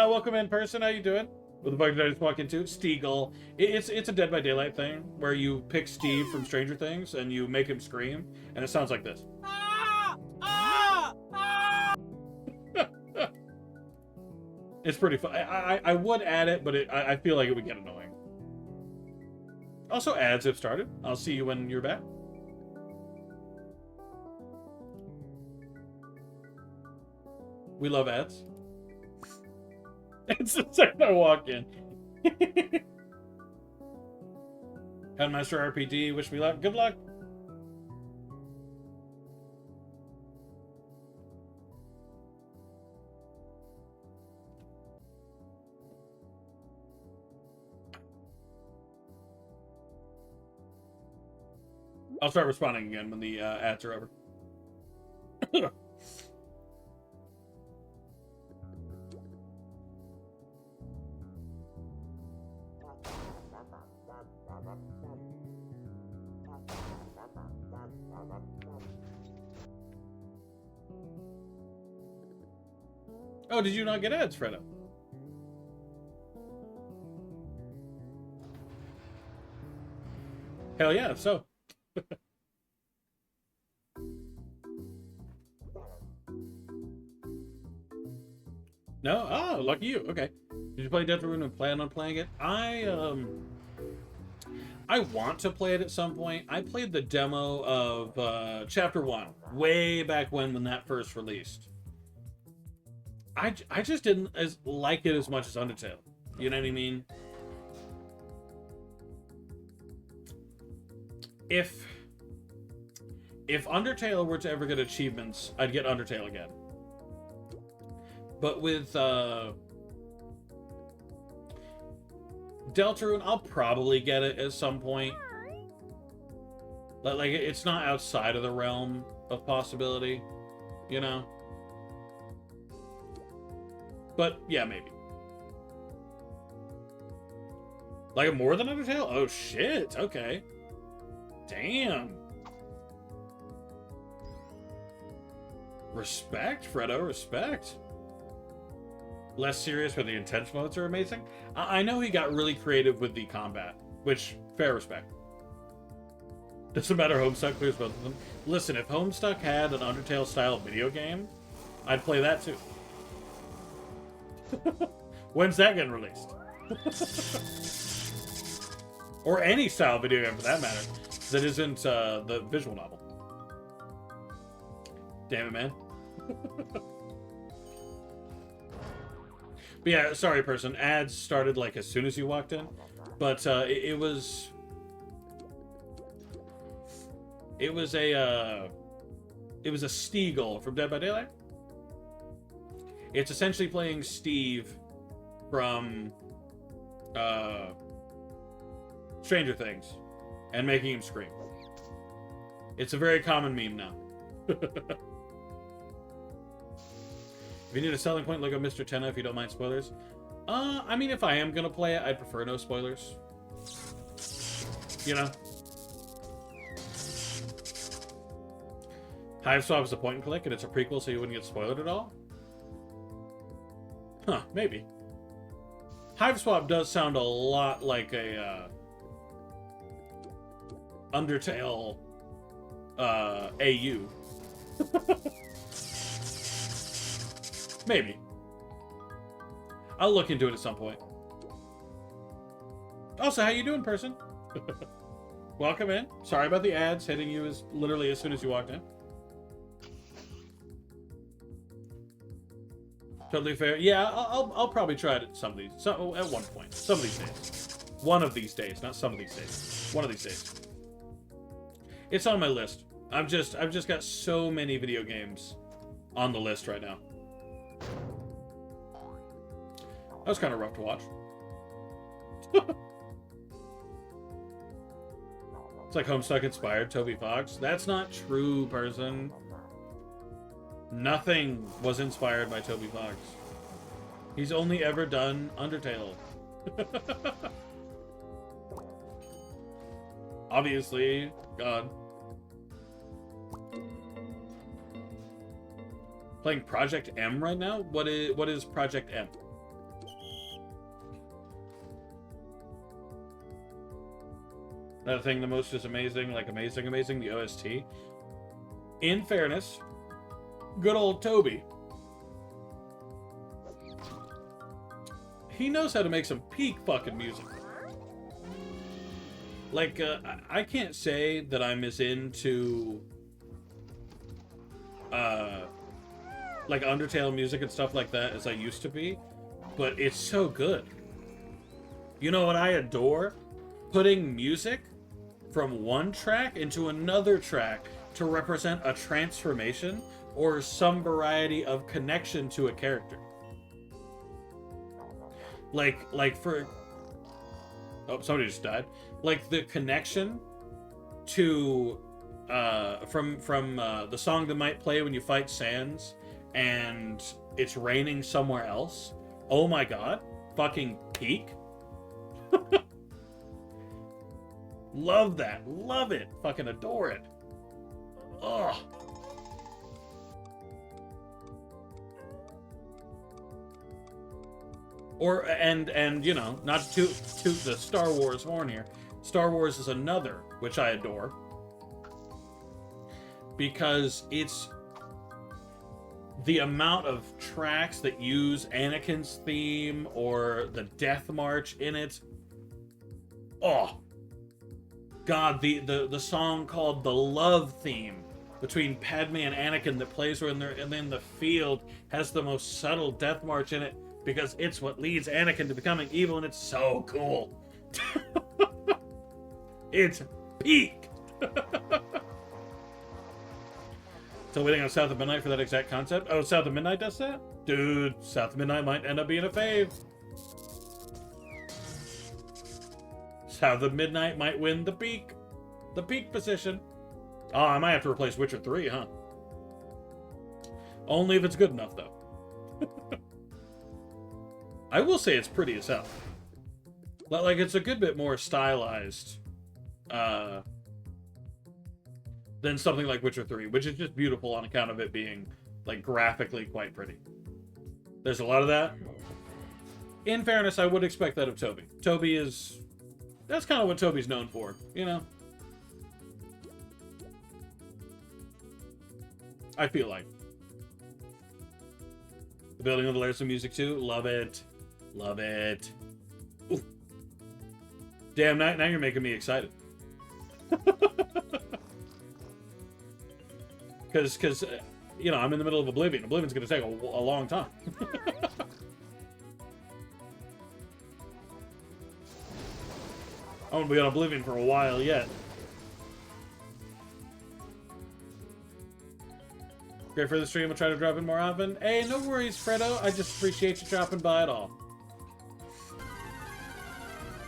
Welcome in person. How you doing? What the fuck did I just walk into? Steagle. It's a Dead by Daylight thing where you pick Steve from Stranger Things and you make him scream, and it sounds like this. It's pretty fun. I would add it, but I feel like it would get annoying. Also, ads have started. I'll see you when you're back. We love ads. It's the second I walk in. Headmaster RPD, wish me luck. Good luck. I'll start responding again when the ads are over. Oh, did you not get ads, Fredo? Hell yeah, so. No? Oh, lucky you. Okay. Did you play Deltarune and plan on playing it? I want to play it at some point. I played the demo of Chapter 1 way back when that first released. I just didn't like it as much as Undertale. You know what I mean? If Undertale were to ever get achievements, I'd get Undertale again. But with Deltarune, I'll probably get it at some point. Like it's not outside of the realm of possibility, you know? But yeah, maybe. Like more than Undertale? Oh shit, okay. Damn. Respect, Fredo, respect. Less serious, but the intense modes are amazing. I know he got really creative with the combat, which, fair respect. Doesn't matter, Homestuck clears both of them. Listen, if Homestuck had an Undertale-style video game, I'd play that too. When's that getting released? Or any style video game, for that matter, that isn't the visual novel. Damn it, man. But yeah, sorry, person. Ads started like as soon as you walked in, but it was a Steagle from Dead by Daylight. It's essentially playing Steve from Stranger Things and making him scream. It's a very common meme now. If you need a selling point, look up Mr. Tenna if you don't mind spoilers. I mean, if I am gonna play it, I'd prefer no spoilers. You know? Hive Swap is a point and click, and it's a prequel, so you wouldn't get spoiled at all? Huh, maybe. Hive Swap does sound a lot like a, Undertale, AU. Maybe. I'll look into it at some point. Also, how you doing, person? Welcome in. Sorry about the ads hitting you as literally as soon as you walked in. Totally fair. Yeah, I'll probably try it at some of these. At one point. Some of these days. One of these days, not some of these days. One of these days. It's on my list. I've just got so many video games on the list right now. That was kind of rough to watch. It's like Homestuck inspired Toby Fox. That's not true, person. Nothing was inspired by Toby Fox. He's only ever done Undertale. Obviously, God. Playing Project M right now? What is Project M? That thing the most is amazing, like amazing, the OST. In fairness, good old Toby. He knows how to make some peak fucking music. Like, I can't say that I'm as into, like Undertale music and stuff like that as I used to be, but it's so good. You know what I adore? Putting music from one track into another track to represent a transformation or some variety of connection to a character. Like for... Oh, somebody just died. Like the connection to... from the song that might play when you fight Sans and it's raining somewhere else. Oh my god. Fucking peak. Love that. Love it. Fucking adore it. Ugh. Or, and you know, not to toot the Star Wars horn here. Star Wars is another, which I adore. Because it's the amount of tracks that use Anakin's theme or the Death March in it. Oh. God, the song called The Love Theme between Padme and Anakin that plays when they're in the field has the most subtle Death March in it because it's what leads Anakin to becoming evil, and it's so cool. It's peak. Still waiting on South of Midnight for that exact concept. Oh, South of Midnight does that? Dude, South of Midnight might end up being a fave. South of Midnight might win the peak position. Oh, I might have to replace Witcher 3, huh? Only if it's good enough, though. I will say it's pretty as hell. Like, it's a good bit more stylized than something like Witcher 3, which is just beautiful on account of it being, like, graphically quite pretty. There's a lot of that. In fairness, I would expect that of Toby. Toby is... That's kind of what Toby's known for, you know? I feel like. The building of the layers of music, too. Love it. Love it. Ooh. Damn, now you're making me excited. Because, you know, I'm in the middle of Oblivion. Oblivion's going to take a long time. I won't be on Oblivion for a while yet. Great for the stream. I'll try to drop in more often. Hey, no worries, Fredo. I just appreciate you dropping by at all.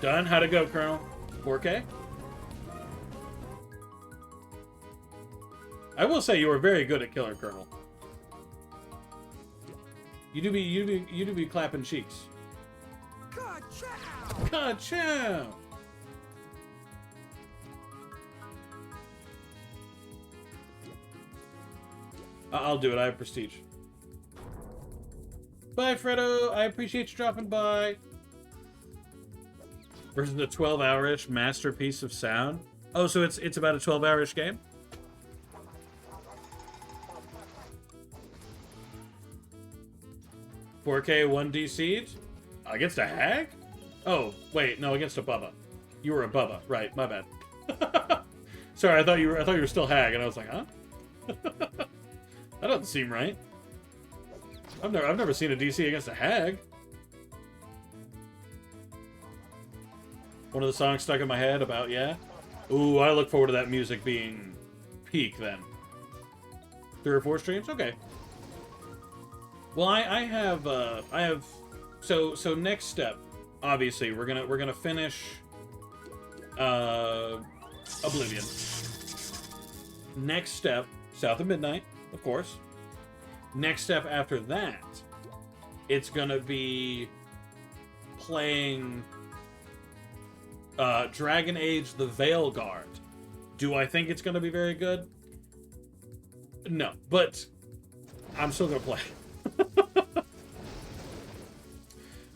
Done? How'd it go, Colonel? 4K? I will say you were very good at Killer Colonel. You do be clapping cheeks. Ka-chow! I'll do it. I have prestige. Bye, Fredo. I appreciate you dropping by. Versus a 12-hour-ish masterpiece of sound. Oh, so it's about a 12-hour-ish game? $4K 1D Siege? Against a hag? Oh, wait, no, against a Bubba. You were a Bubba, right? My bad. Sorry, I thought you were still hag, and I was like, huh? That doesn't seem right. I've never seen a DC against a hag. One of the songs stuck in my head about, yeah. Ooh, I look forward to that music being peak then. 3 or 4 streams? Okay. Well, I have so next step, obviously, we're gonna finish Oblivion. Next step, South of Midnight, of course. Next step after that, it's gonna be playing Dragon Age the Veilguard. Do I think it's gonna be very good? No, but I'm still gonna play.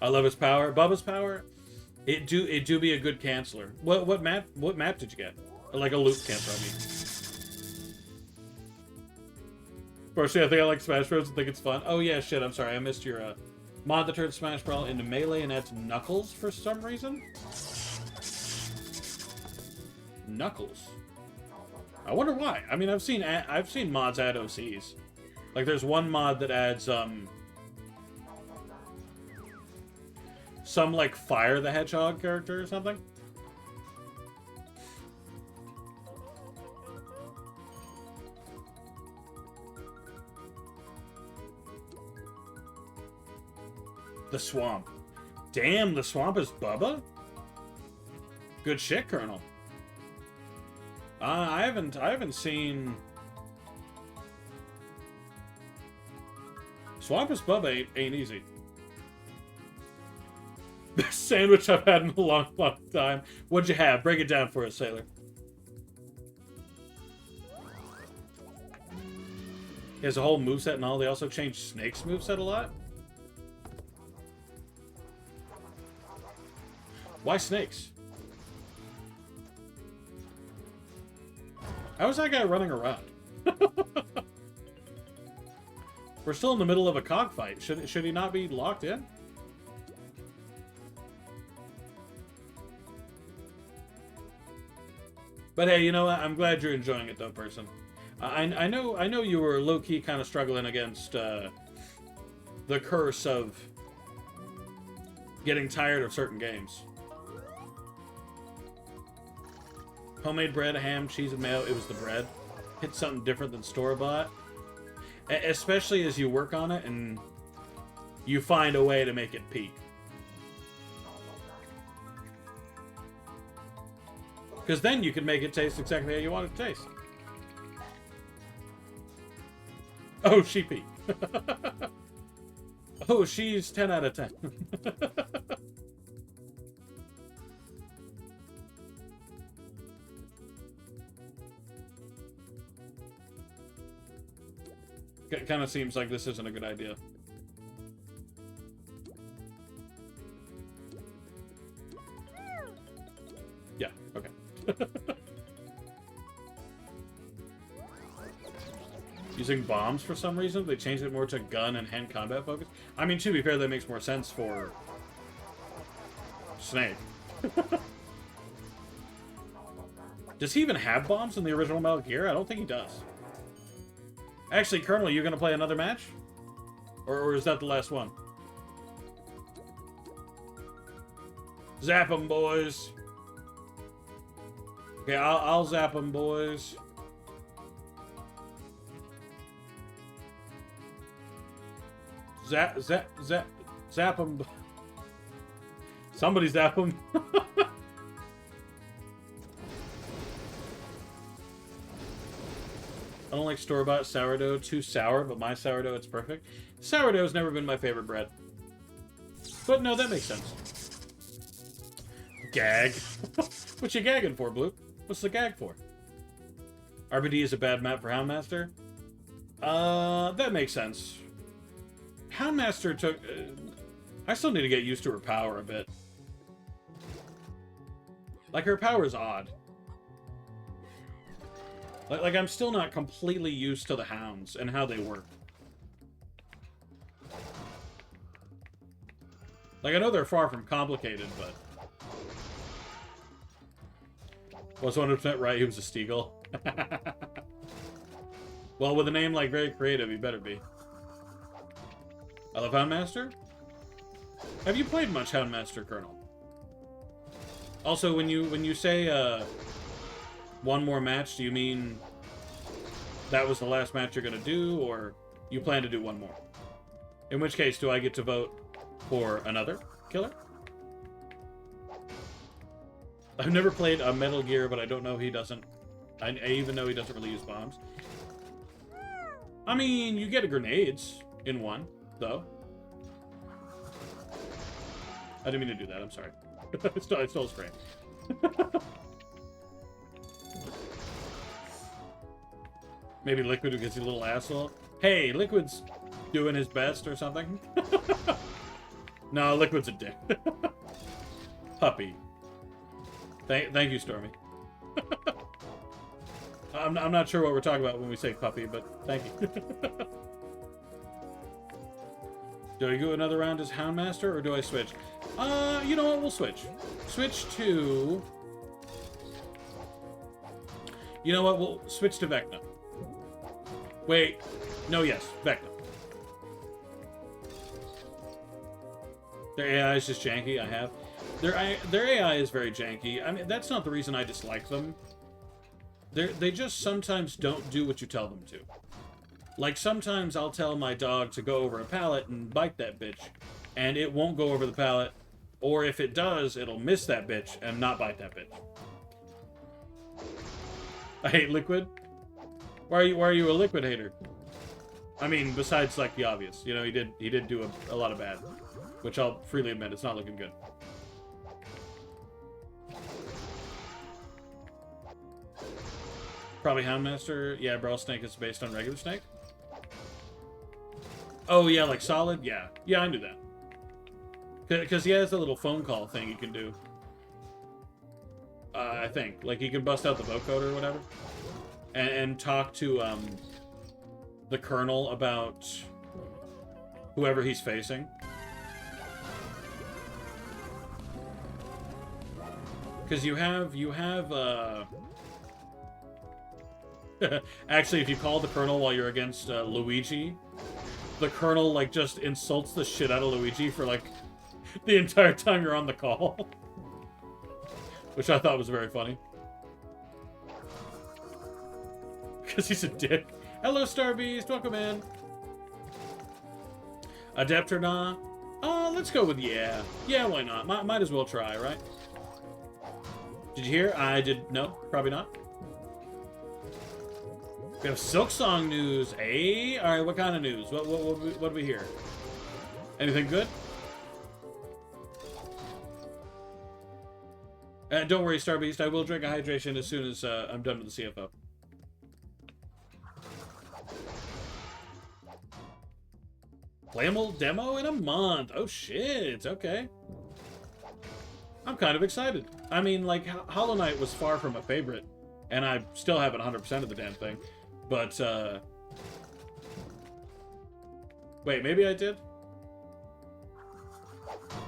I love his power. Bubba's power. It do be a good canceller. What map did you get? Like a loop canceller, I mean. Personally, I think I like Smash Bros. And think it's fun. Oh yeah, shit. I'm sorry. I missed your mod that turns Smash Brawl into melee and adds Knuckles for some reason. Knuckles. I wonder why. I mean, I've seen mods add OCs. Like, there's one mod that adds some like Fire the Hedgehog character or something. The Swamp. Damn, the Swamp is Bubba? Good shit, Colonel. I haven't seen Swamp is Bubba ain't easy. Best sandwich I've had in a long, long time. What'd you have? Break it down for us, Sailor. He has a whole moveset and all. They also changed Snake's moveset a lot. Why snakes? How is that guy running around? We're still in the middle of a cockfight. Should he not be locked in? But hey, you know what? I'm glad you're enjoying it, though, person. I know you were low-key kind of struggling against the curse of getting tired of certain games. Homemade bread, ham, cheese, and mayo. It was the bread. Hit something different than store-bought. Especially as you work on it and you find a way to make it peak. Because then you can make it taste exactly how you want it to taste. Oh, she peaked. Oh, she's 10 out of 10. It kind of seems like this isn't a good idea. Yeah, okay. Using bombs for some reason? They changed it more to gun and hand combat focus? I mean, to be fair, that makes more sense for Snake. Does he even have bombs in the original Metal Gear? I don't think he does. Actually, Colonel, you gonna play another match? Or is that the last one? Zap 'em, boys. Okay, I'll zap 'em, boys. Zap 'em. Somebody zap 'em. I don't like store-bought sourdough. Too sour, but my sourdough, it's perfect. Sourdough's never been my favorite bread. But no, that makes sense. Gag. What you gagging for, Blue? What's the gag for? RBD is a bad map for Houndmaster? That makes sense. Houndmaster took... I still need to get used to her power a bit. Like, her power is odd. Like, I'm still not completely used to the hounds and how they work. Like, I know they're far from complicated, but... Was 100% right, he was a Steagle. Well, with a name like very creative, he better be. I love Houndmaster? Have you played much Houndmaster, Colonel? Also, when you say, one more match, do you mean that was the last match you're gonna do, or you plan to do one more? In which case, do I get to vote for another killer? I've never played a Metal Gear, but I don't know he doesn't... I even know he doesn't really use bombs. I mean, you get grenades in one, though. I didn't mean to do that, I'm sorry. I stole his frame. Maybe Liquid because he's a little asshole. Hey, Liquid's doing his best or something. No, Liquid's a dick. Puppy. Thank you, Stormy. I'm not sure what we're talking about when we say puppy, but thank you. Do I go another round as Houndmaster, or do I switch? You know what? We'll switch. Switch to... You know what? We'll switch to Vecna. Wait. No, yes. Vecna. Their AI is just janky. I have. Their AI is very janky. I mean, that's not the reason I dislike them. They just sometimes don't do what you tell them to. Like, sometimes I'll tell my dog to go over a pallet and bite that bitch, and it won't go over the pallet, or if it does, it'll miss that bitch and not bite that bitch. I hate Liquid. Why are you a Liquid hater? I mean, besides, like, the obvious. You know, he did do a lot of bad, which I'll freely admit, it's not looking good. Probably Houndmaster. Yeah, Brawl Snake is based on regular Snake. Oh, yeah, like Solid? Yeah. Yeah, I knew that. Because he has a little phone call thing he can do. I think. Like, he can bust out the vocoder or whatever. And talk to, the Colonel about whoever he's facing. Because you have, actually, if you call the Colonel while you're against Luigi, the Colonel, like, just insults the shit out of Luigi for, like, the entire time you're on the call. Which I thought was very funny. Because he's a dick. Hello, Starbeast. Welcome in. Adept or not? Let's go with yeah. Yeah, why not? Might as well try, right? Did you hear? I did... No, probably not. We have Silksong news, eh? Alright, what kind of news? What do we hear? Anything good? Don't worry, Starbeast. I will drink a hydration as soon as I'm done with the CFO. Playable demo in a month. Oh, shit. Okay. I'm kind of excited. I mean, like, Hollow Knight was far from a favorite, and I still haven't 100% of the damn thing. But, wait, maybe I did?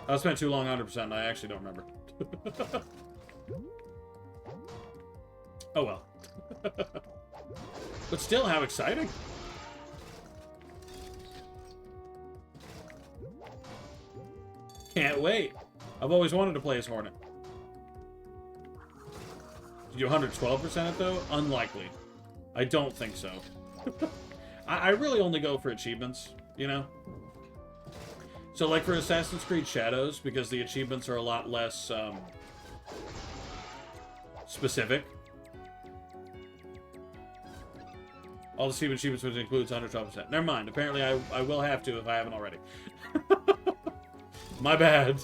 I spent too long 100%, I actually don't remember. Oh well. But still, how exciting. Can't wait. I've always wanted to play as Hornet. Did you 112% it, though? Unlikely. I don't think so. I really only go for achievements, you know? So, like, for Assassin's Creed Shadows, because the achievements are a lot less, specific. All the Steven achievements, which includes 112%. Never mind. Apparently, I will have to if I haven't already. My bad.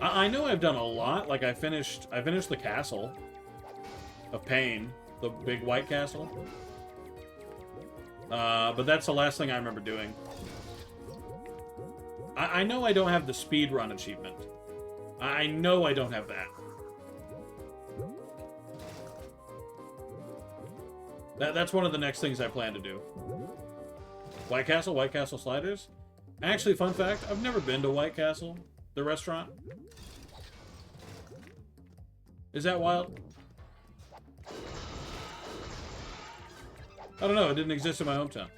I know I've done a lot. Like I finished the castle of Pain, the big white castle. But that's the last thing I remember doing. I know I don't have the speed run achievement. I know I don't have that. That's one of the next things I plan to do. White Castle sliders. Actually, fun fact, I've never been to White Castle, the restaurant. Is that wild? I don't know, it didn't exist in my hometown.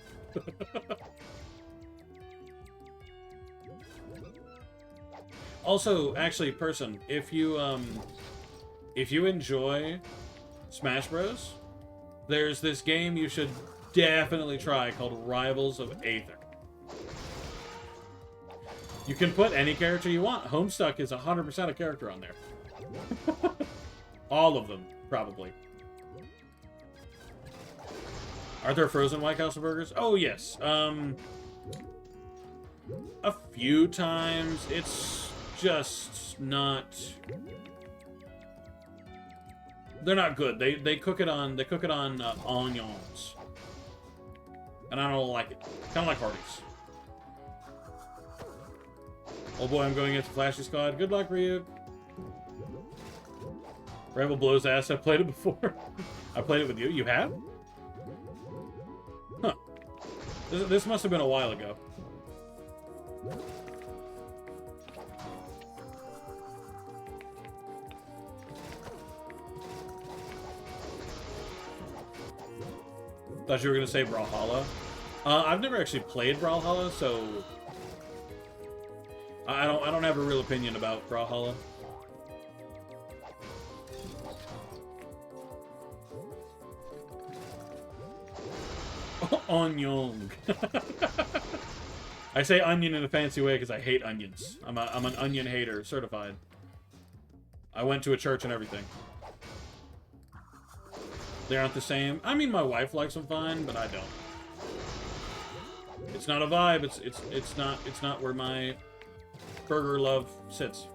Also, actually, person, if you enjoy Smash Bros, there's this game you should definitely try called Rivals of Aether. You can put any character you want. Homestuck is 100% a character on there. All of them, probably. Are there frozen White Castle burgers? Oh, yes. A few times. It's just not... They're not good. They cook it on onions. And I don't like it. Kind of like Hardee's. Oh boy, I'm going against the Flashy Squad. Good luck, Ryuk. Rebel blows ass. I played it before. I played it with you. You have? Huh. This must have been a while ago. Thought you were gonna say Brawlhalla. I've never actually played Brawlhalla, so I don't have a real opinion about Brawlhalla. Onion. I say onion in a fancy way because I hate onions. I'm an onion hater, certified. I went to a church and everything. They aren't the same. I mean, my wife likes them fine, but I don't. It's not a vibe. It's not where my burger love sits.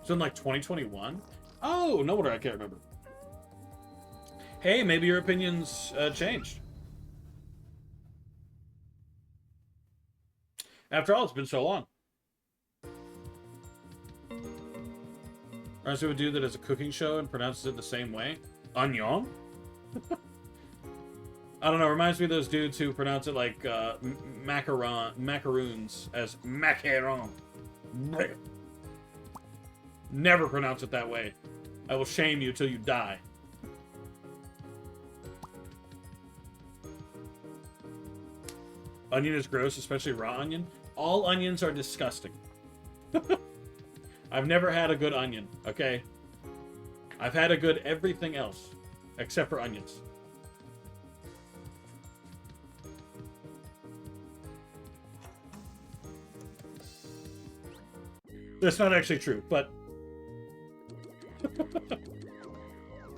It's in like 2021. Oh, no wonder I can't remember. Hey, maybe your opinions changed. After all, it's been so long. Reminds me of a dude that has a cooking show and pronounces it the same way. Onion? I don't know, reminds me of those dudes who pronounce it like macaroons as macaron. Never pronounce it that way. I will shame you till you die. Onion is gross, especially raw onion. All onions are disgusting. I've never had a good onion, okay? I've had a good everything else, except for onions. That's not actually true, but...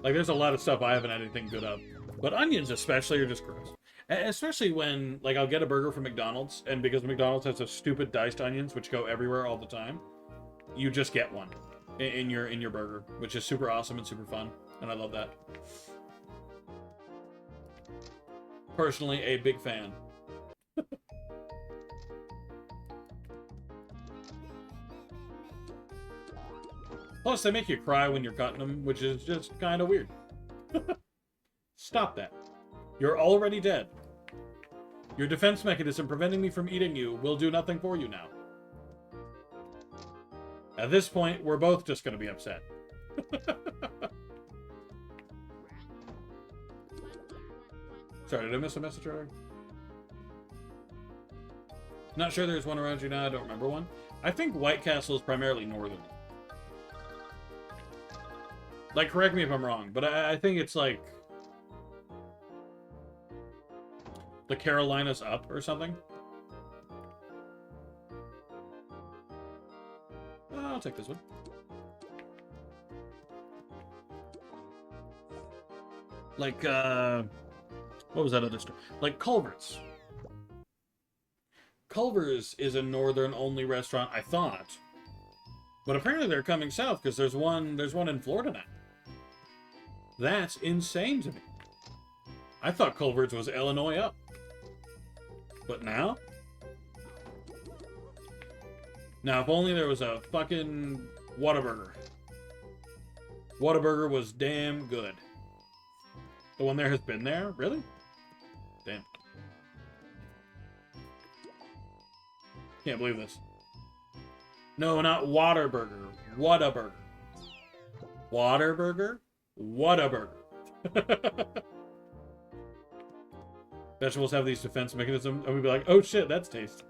like, there's a lot of stuff I haven't had anything good of. But onions especially are just gross. Especially when, like, I'll get a burger from McDonald's, and because McDonald's has those stupid diced onions, which go everywhere all the time, you just get one in your burger, which is super awesome and super fun, and I love that. Personally, a big fan. Plus, they make you cry when you're cutting them, which is just kind of weird. Stop that. You're already dead. Your defense mechanism preventing me from eating you will do nothing for you now. At this point, we're both just going to be upset. Sorry, did I miss a message earlier? Not sure there's one around you now. I don't remember one. I think White Castle is primarily northern. Like, correct me if I'm wrong, but I think it's like... the Carolinas up or something. I'll take this one. Like, what was that other store? Like Culver's. Culver's is a northern-only restaurant, I thought. But apparently they're coming south, because there's one in Florida now. That's insane to me. I thought Culver's was Illinois up. But now? Now, if only there was a fucking Whataburger. Whataburger was damn good. The one there has been there? Really? Damn. Can't believe this. No, not Waterburger. Whataburger. Waterburger? Whataburger. Vegetables have these defense mechanisms, and we'd be like, oh shit, that's tasty.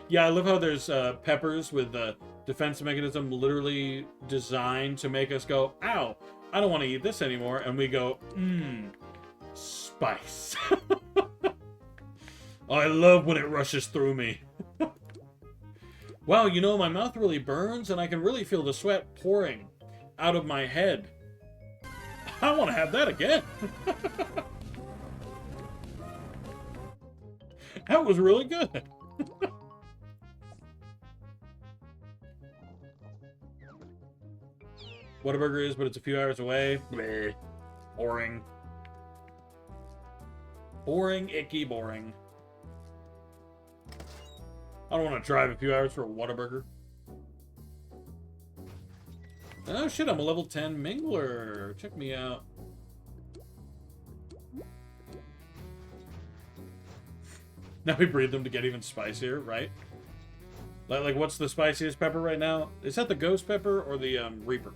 Yeah, I love how there's peppers with the defense mechanism literally designed to make us go, ow, I don't want to eat this anymore. And we go, spice. I love when it rushes through me. Wow, you know, my mouth really burns and I can really feel the sweat pouring out of my head. I want to have that again. That was really good. Whataburger is, but it's a few hours away. Bleh. Boring. Boring, icky, boring. I don't want to drive a few hours for a Whataburger. Oh shit, I'm a level 10 Mingler. Check me out. Now we breed them to get even spicier, right? Like, what's the spiciest pepper right now? Is that the ghost pepper or the Reaper?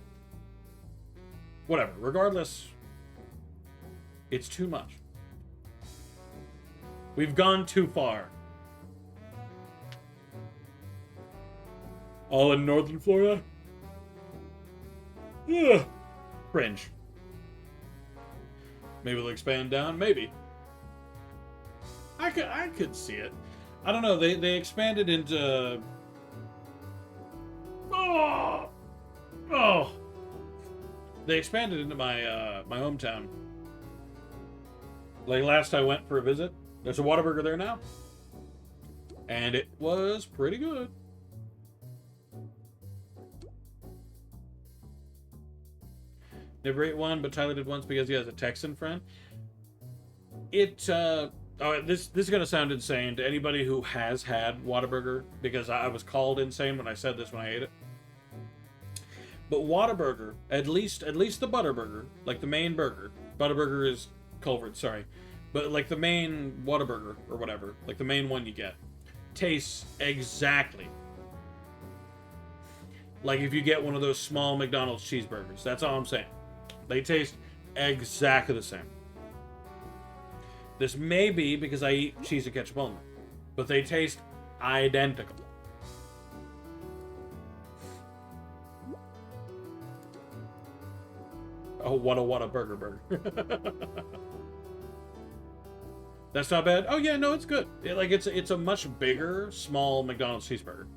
Whatever. Regardless, it's too much. We've gone too far. All in northern Florida? Ugh. Cringe. Maybe they'll expand down? Maybe. I could see it. I don't know. They expanded into... Oh! They expanded into my my hometown. Like last I went for a visit. There's a Whataburger there now. And it was pretty good. Never ate one, but Tyler did once because he has a Texan friend. This is going to sound insane to anybody who has had Whataburger, because I was called insane when I said this when I ate it. But Whataburger, at least the Butterburger, like the main burger, Butterburger is Culver's, sorry, but like the main Whataburger or whatever, like the main one you get, tastes exactly like if you get one of those small McDonald's cheeseburgers. That's all I'm saying. They taste exactly the same. This may be because I eat cheese and ketchup only, but they taste identical. Oh, what a burger. That's not bad. Oh yeah, no, it's good. It's a much bigger, small McDonald's cheeseburger.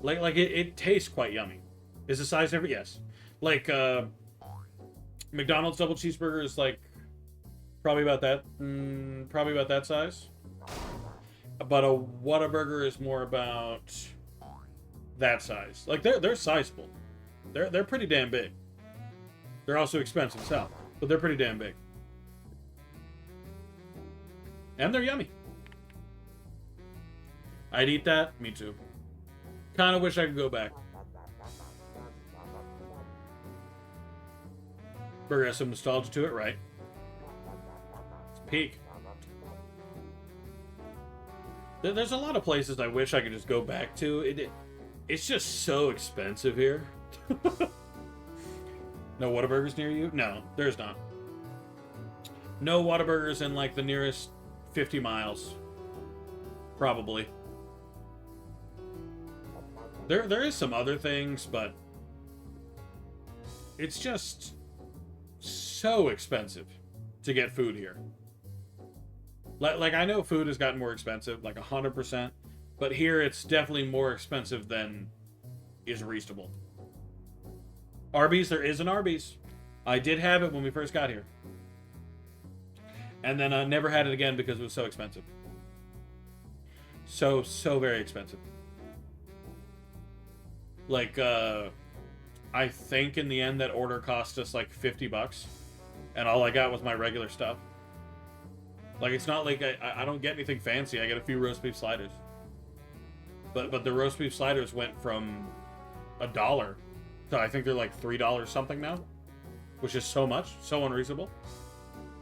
Like it tastes quite yummy. Is the size different? Yes. Like McDonald's double cheeseburger is like probably about that size. But a Whataburger is more about that size. Like they're sizable. They're pretty damn big. They're also expensive south, but they're pretty damn big. And they're yummy. I'd eat that. Me too. Kind of wish I could go back. Burger has some nostalgia to it, right? It's peak. There's a lot of places I wish I could just go back to. It's just so expensive here. No Whataburgers near you? No, there's not. No Whataburgers in like the nearest 50 miles. Probably. There is some other things, but it's just so expensive to get food here. Like I know food has gotten more expensive, like 100%, but here it's definitely more expensive than is reasonable. Arby's, there is an Arby's. I did have it when we first got here. And then I never had it again because it was so expensive. So very expensive. Like, I think in the end that order cost us like $50. And all I got was my regular stuff. Like, it's not like I don't get anything fancy. I get a few roast beef sliders. But the roast beef sliders went from $1 to I think they're like $3 something now. Which is so much. So unreasonable.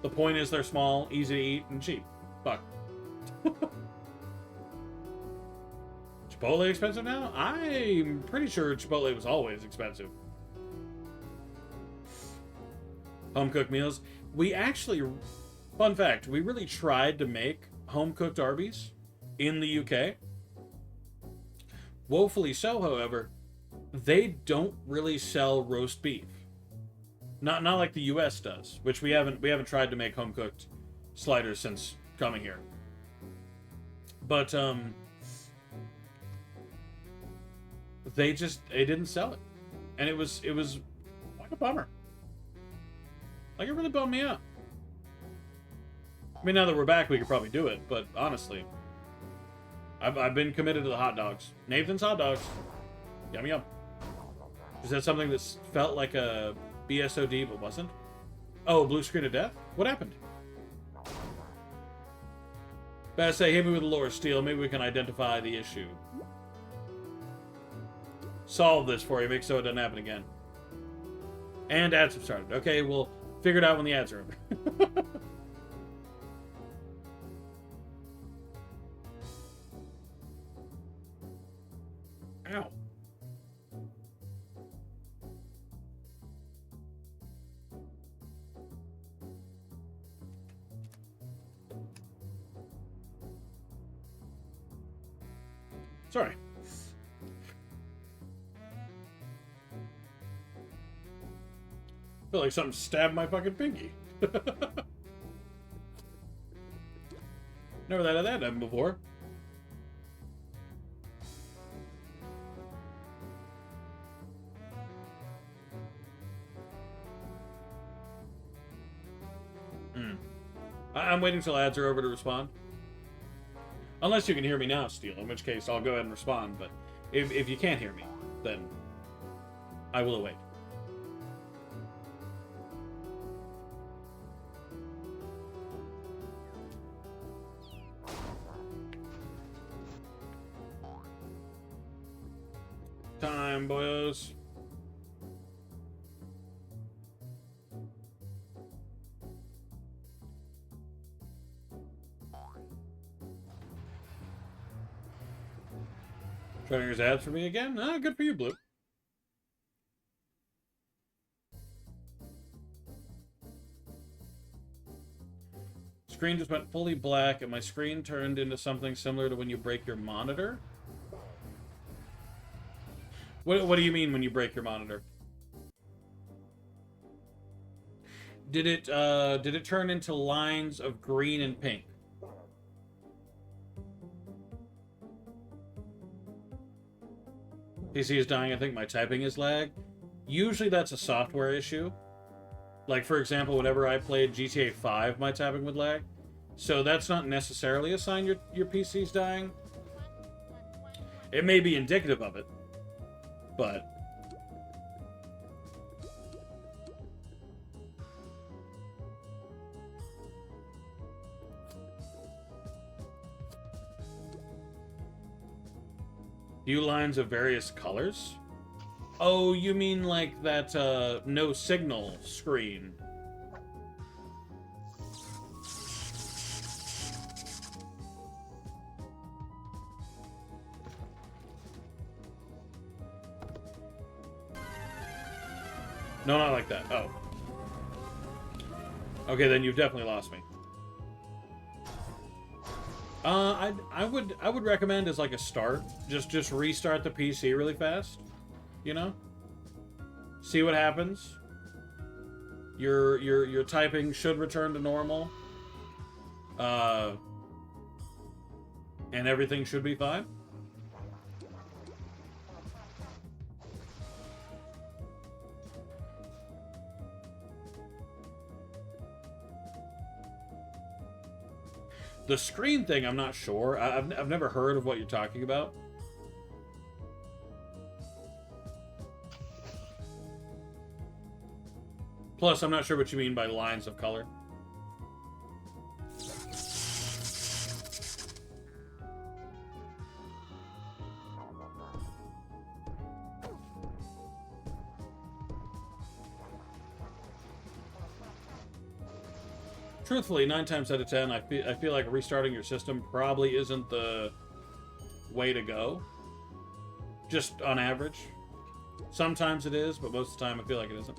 The point is they're small, easy to eat, and cheap. Fuck. Chipotle expensive now? I'm pretty sure Chipotle was always expensive. Home-cooked meals. We actually... Fun fact, we really tried to make home-cooked Arby's in the UK. Woefully so, however, they don't really sell roast beef. Not like the US does, which we haven't tried to make home-cooked sliders since coming here. But they didn't sell it. And it was like a bummer. Like, it really bummed me out. I mean, now that we're back, we could probably do it, but honestly, I've been committed to the hot dogs. Nathan's hot dogs. Yum, yum. Is that something that felt like a BSOD but wasn't? Oh, blue screen of death? What happened? Better say, hit me with a lore steal. Maybe we can identify the issue. Solve this for you. Make so it doesn't happen again. And ads have started. Okay, we'll figure it out when the ads are over. Ow. Sorry. Feel like something stabbed my fucking pinky. Never had that happen before. I'm waiting till ads are over to respond. Unless you can hear me now, Steel, in which case I'll go ahead and respond. But if you can't hear me, then I will await. Time, boyos. Trying his ads for me again? Ah, good for you, Blue. Screen just went fully black, and my screen turned into something similar to when you break your monitor. What do you mean when you break your monitor? Did it turn into lines of green and pink? PC is dying. I think my typing is lag. Usually that's a software issue. Like, for example, whenever I played GTA 5, my typing would lag. So that's not necessarily a sign your PC's dying. It may be indicative of it, but... View lines of various colors? Oh, you mean like that, no signal screen. No, not like that. Oh. Okay, then you've definitely lost me. I would recommend as like a start, just restart the PC really fast, you know? See what happens. Your typing should return to normal. And everything should be fine. The screen thing, I'm not sure. I've never heard of what you're talking about. Plus, I'm not sure what you mean by lines of color. Truthfully, 9 times out of 10, I feel like restarting your system probably isn't the way to go. Just on average. Sometimes it is, but most of the time I feel like it isn't.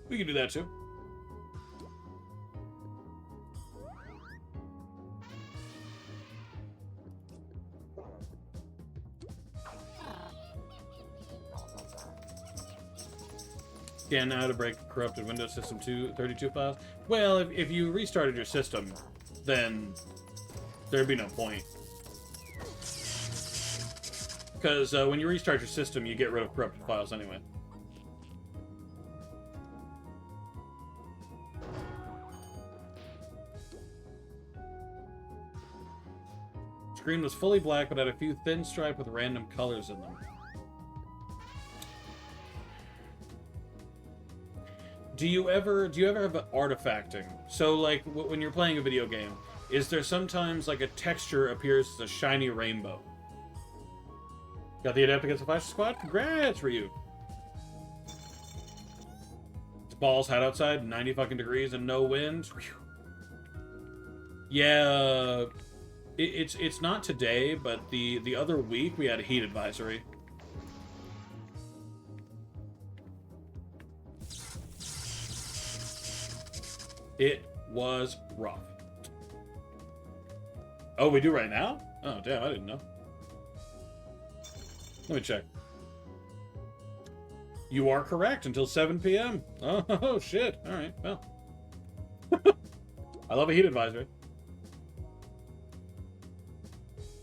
We can do that too. Scan now to break corrupted Windows System 32 files. Well, if you restarted your system, then there'd be no point. Because when you restart your system, you get rid of corrupted files anyway. Screen was fully black, but had a few thin stripes with random colors in them. Do you ever have artifacting? So, like, when you're playing a video game, is there sometimes, like, a texture appears as a shiny rainbow? Got the adept against the Flash Squad? Congrats, Ryu! It's balls hot outside, 90 fucking degrees and no wind. Whew. Yeah, it's not today, but the other week we had a heat advisory. It was rough. Oh, we do right now? Oh, damn, I didn't know. Let me check. You are correct, until 7 p.m. Oh, shit. All right, well. I love a heat advisory.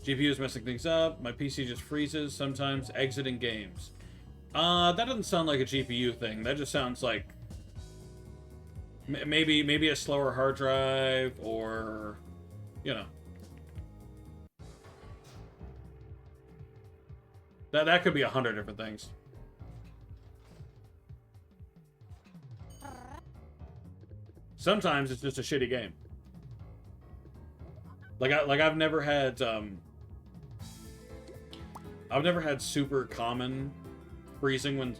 GPU is messing things up. My PC just freezes, sometimes exiting games. That doesn't sound like a GPU thing. That just sounds like maybe a slower hard drive, or, you know. That could be 100 different things. Sometimes it's just a shitty game. Like I've never had super common freezing when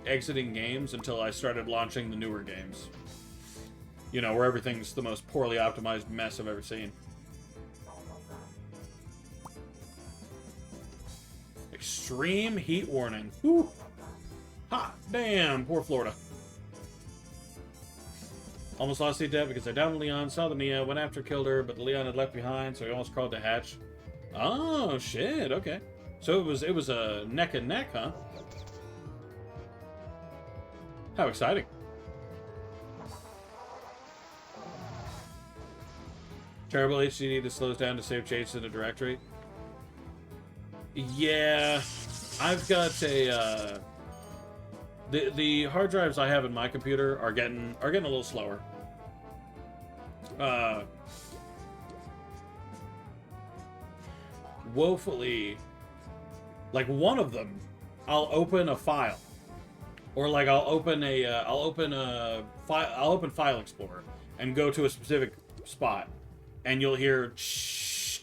exiting games until I started launching the newer games. You know, where everything's the most poorly optimized mess I've ever seen. Extreme heat warning. Whew. Hot damn, poor Florida. Almost lost the adept because I downed Leon, saw the Nia, went after, killed her, but the Leon had left behind, so he almost crawled to hatch. Oh shit, okay. So it was a neck and neck, huh? How exciting. Terrible HDD that slows down to save changes in a directory. Yeah, I've got a the hard drives I have in my computer are getting a little slower. Woefully, like one of them, I'll open a file, or like I'll open File Explorer and go to a specific spot, and you'll hear shh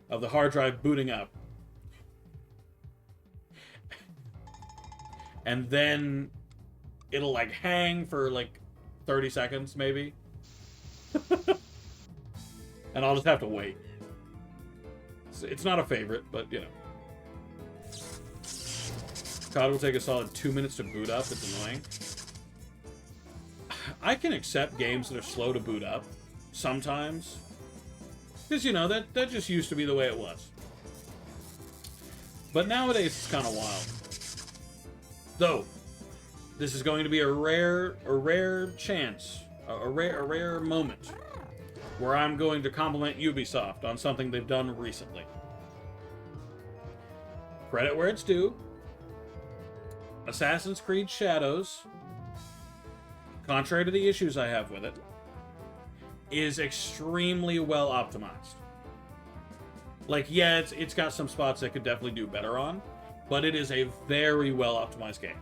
of the hard drive booting up. And then it'll like hang for like 30 seconds maybe. And I'll just have to wait. It's not a favorite, but you know. COD will take a solid 2 minutes to boot up. It's annoying. I can accept games that are slow to boot up sometimes. Because, you know, that just used to be the way it was. But nowadays it's kind of wild. Though, this is going to be a rare chance, a rare moment, where I'm going to compliment Ubisoft on something they've done recently. Credit where it's due. Assassin's Creed Shadows, contrary to the issues I have with it, is extremely well optimized. Like, yeah, it's got some spots that could definitely do better on, but it is a very well optimized game.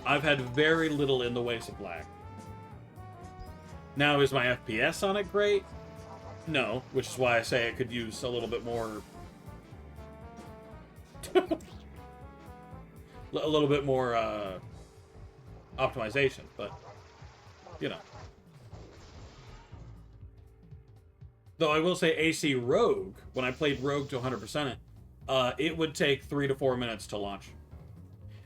I've had very little in the ways of lag. Now, is my FPS on it great? No, which is why I say it could use a little bit more... a little bit more, optimization, but, you know. Though I will say AC Rogue, when I played Rogue to 100% it would take 3 to 4 minutes to launch.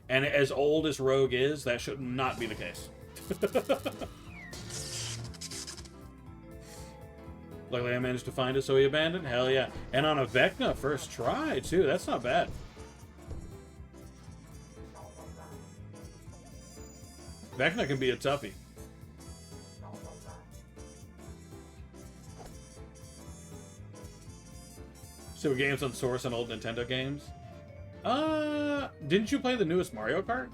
And as old as Rogue is, that should not be the case. Luckily I managed to find it, so he abandoned. Hell yeah. And on a Vecna first try, too. That's not bad. Vecna can be a toughie. So games on Source on old Nintendo games. Didn't you play the newest Mario Kart?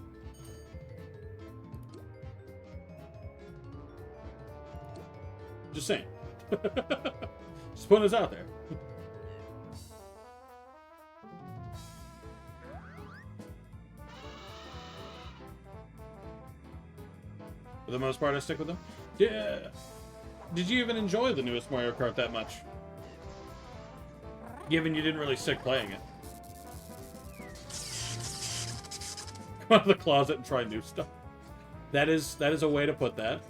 Just saying. Just putting this out there. For the most part, I stick with them. Yeah. Did you even enjoy the newest Mario Kart that much? Given you didn't really stick playing it. Come out of the closet and try new stuff. That is a way to put that.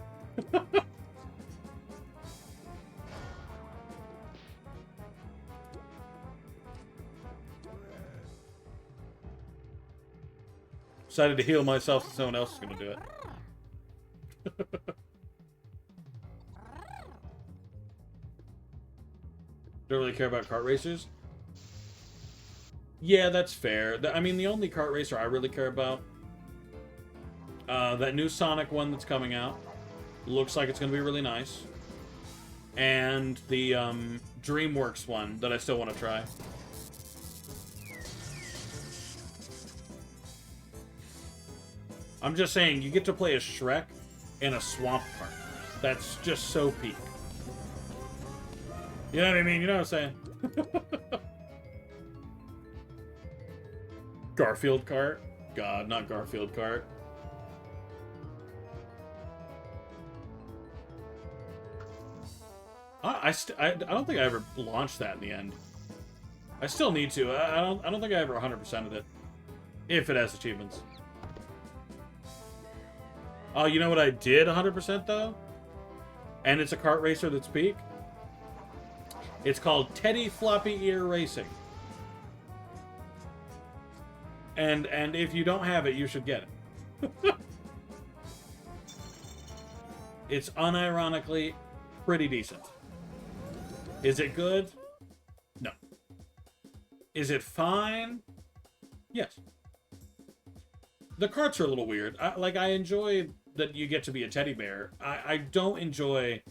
Decided to heal myself so someone else is going to do it. Don't really care about kart racers. Yeah, that's fair. I mean, the only kart racer I really care about, that new Sonic one that's coming out, looks like it's going to be really nice. And the DreamWorks one that I still want to try. I'm just saying, you get to play as Shrek in a swamp park. That's just so peak. You know what I mean? You know what I'm saying? Garfield Kart? God, not Garfield Kart. I don't think I ever launched that in the end. I still need to. I don't think I ever 100%ed it. If it has achievements. Oh, you know what I did 100% though? And it's a kart racer that's peak. It's called Teddy Floppy Ear Racing. And if you don't have it, you should get it. It's unironically pretty decent. Is it good? No. Is it fine? Yes. The karts are a little weird. I enjoy that you get to be a teddy bear. I don't enjoy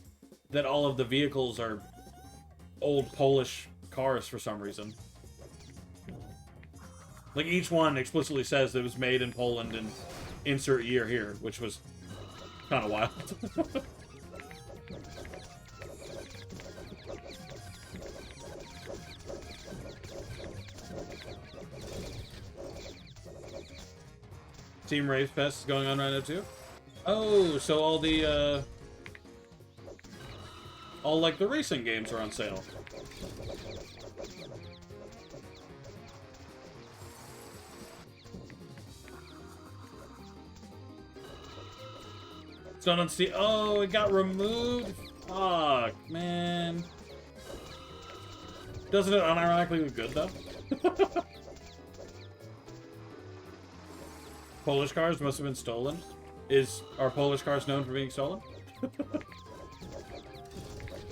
that all of the vehicles are old Polish cars for some reason. Like, each one explicitly says that it was made in Poland and insert year here, which was kind of wild. Team Rave Fest is going on right now too? Oh, so all the, all, like, the racing games are on sale. It's not on Steam. Oh, it got removed? Fuck, man. Doesn't it unironically look good, though? Polish cars must have been stolen. Are Polish cars known for being stolen?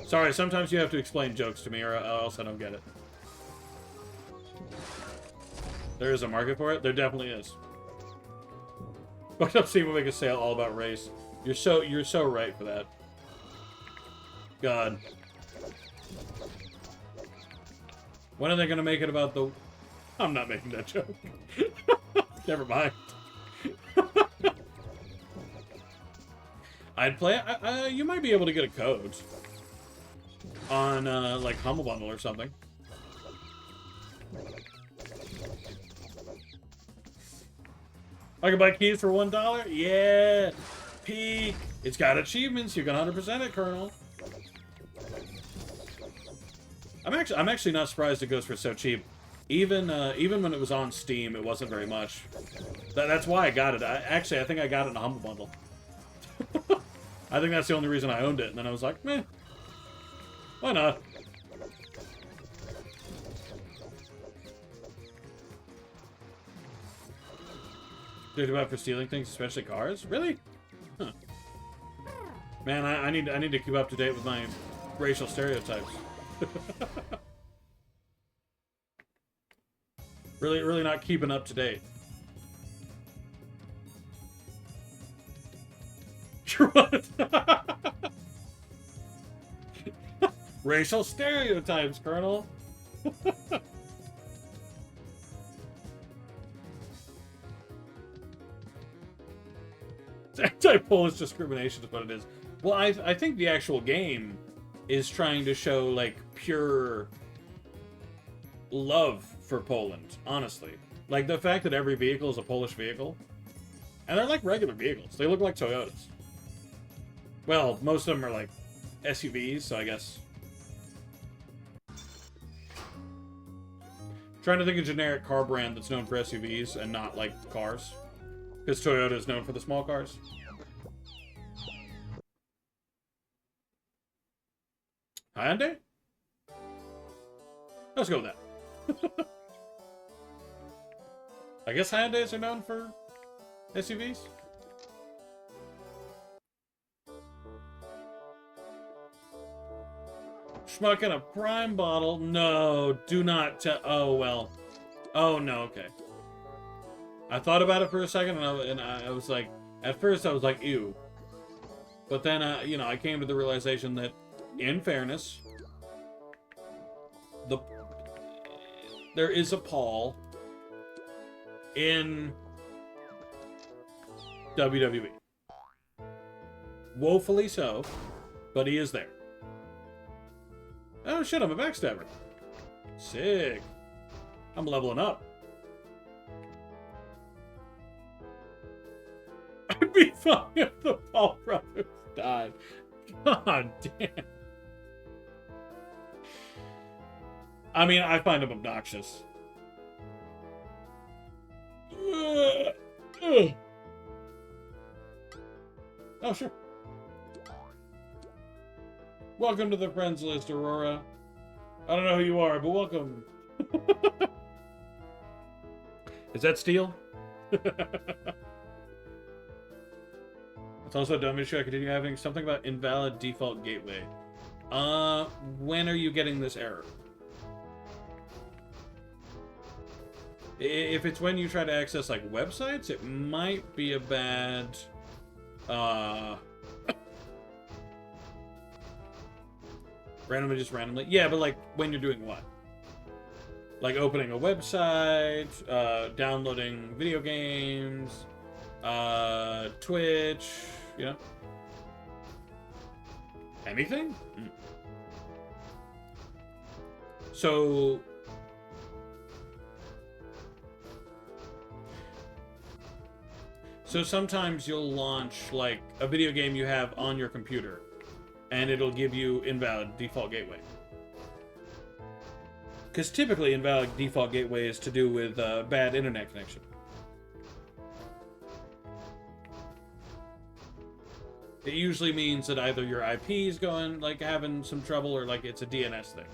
Sorry, sometimes you have to explain jokes to me or else I don't get it. There is a market for it? There definitely is. Fucked up Steve will make a sale all about race. You're so right for that. God. When are they gonna make it about the... I'm not making that joke. Never mind. I'd play. You might be able to get a code on like Humble Bundle or something. I can buy keys for $1. Yeah, peak. It's got achievements. You can 100% it, Colonel. I'm actually not surprised it goes for so cheap. Even when it was on Steam, it wasn't very much. That's why I got it. I think I got it in a Humble Bundle. I think that's the only reason I owned it. And then I was like, meh, why not? They're about for stealing things, especially cars? Really? Huh. Man, I need to keep up to date with my racial stereotypes. Really not keeping up to date. What? Racial stereotypes, Colonel. Anti-Polish discrimination is what it is. Well, I think the actual game is trying to show, like, pure love for Poland, honestly. Like, the fact that every vehicle is a Polish vehicle. And they're like regular vehicles. They look like Toyotas. Well, most of them are like SUVs, so I guess. Trying to think of a generic car brand that's known for SUVs and not like cars. Because Toyota is known for the small cars. Hyundai? Let's go with that. I guess Hyundais are known for SUVs? Schmuck in a prime bottle? No, do not tell. Oh, well. Oh, no, okay. I thought about it for a second, and I was like, at first I was like, ew. But then, you know, I came to the realization that, in fairness, there is a Paul in WWE. Woefully so, but he is there. Oh shit, I'm a backstabber. Sick. I'm leveling up. I'd be fine if the Paul brothers died. God damn. I mean, I find him obnoxious. Oh, sure. Welcome to the friends list, Aurora. I don't know who you are, but welcome. Is that steel? It's also a dumb issue. I continue having something about invalid default gateway. When are you getting this error? If it's when you try to access, like, websites, it might be a bad... randomly? Yeah, but, like, when you're doing what? Like, opening a website, downloading video games, Twitch, you know? Anything? Mm. So... So sometimes you'll launch, like, a video game you have on your computer, and it'll give you invalid default gateway. Because typically invalid default gateway is to do with bad internet connection. It usually means that either your IP is going, like, having some trouble, or, like, it's a DNS thing.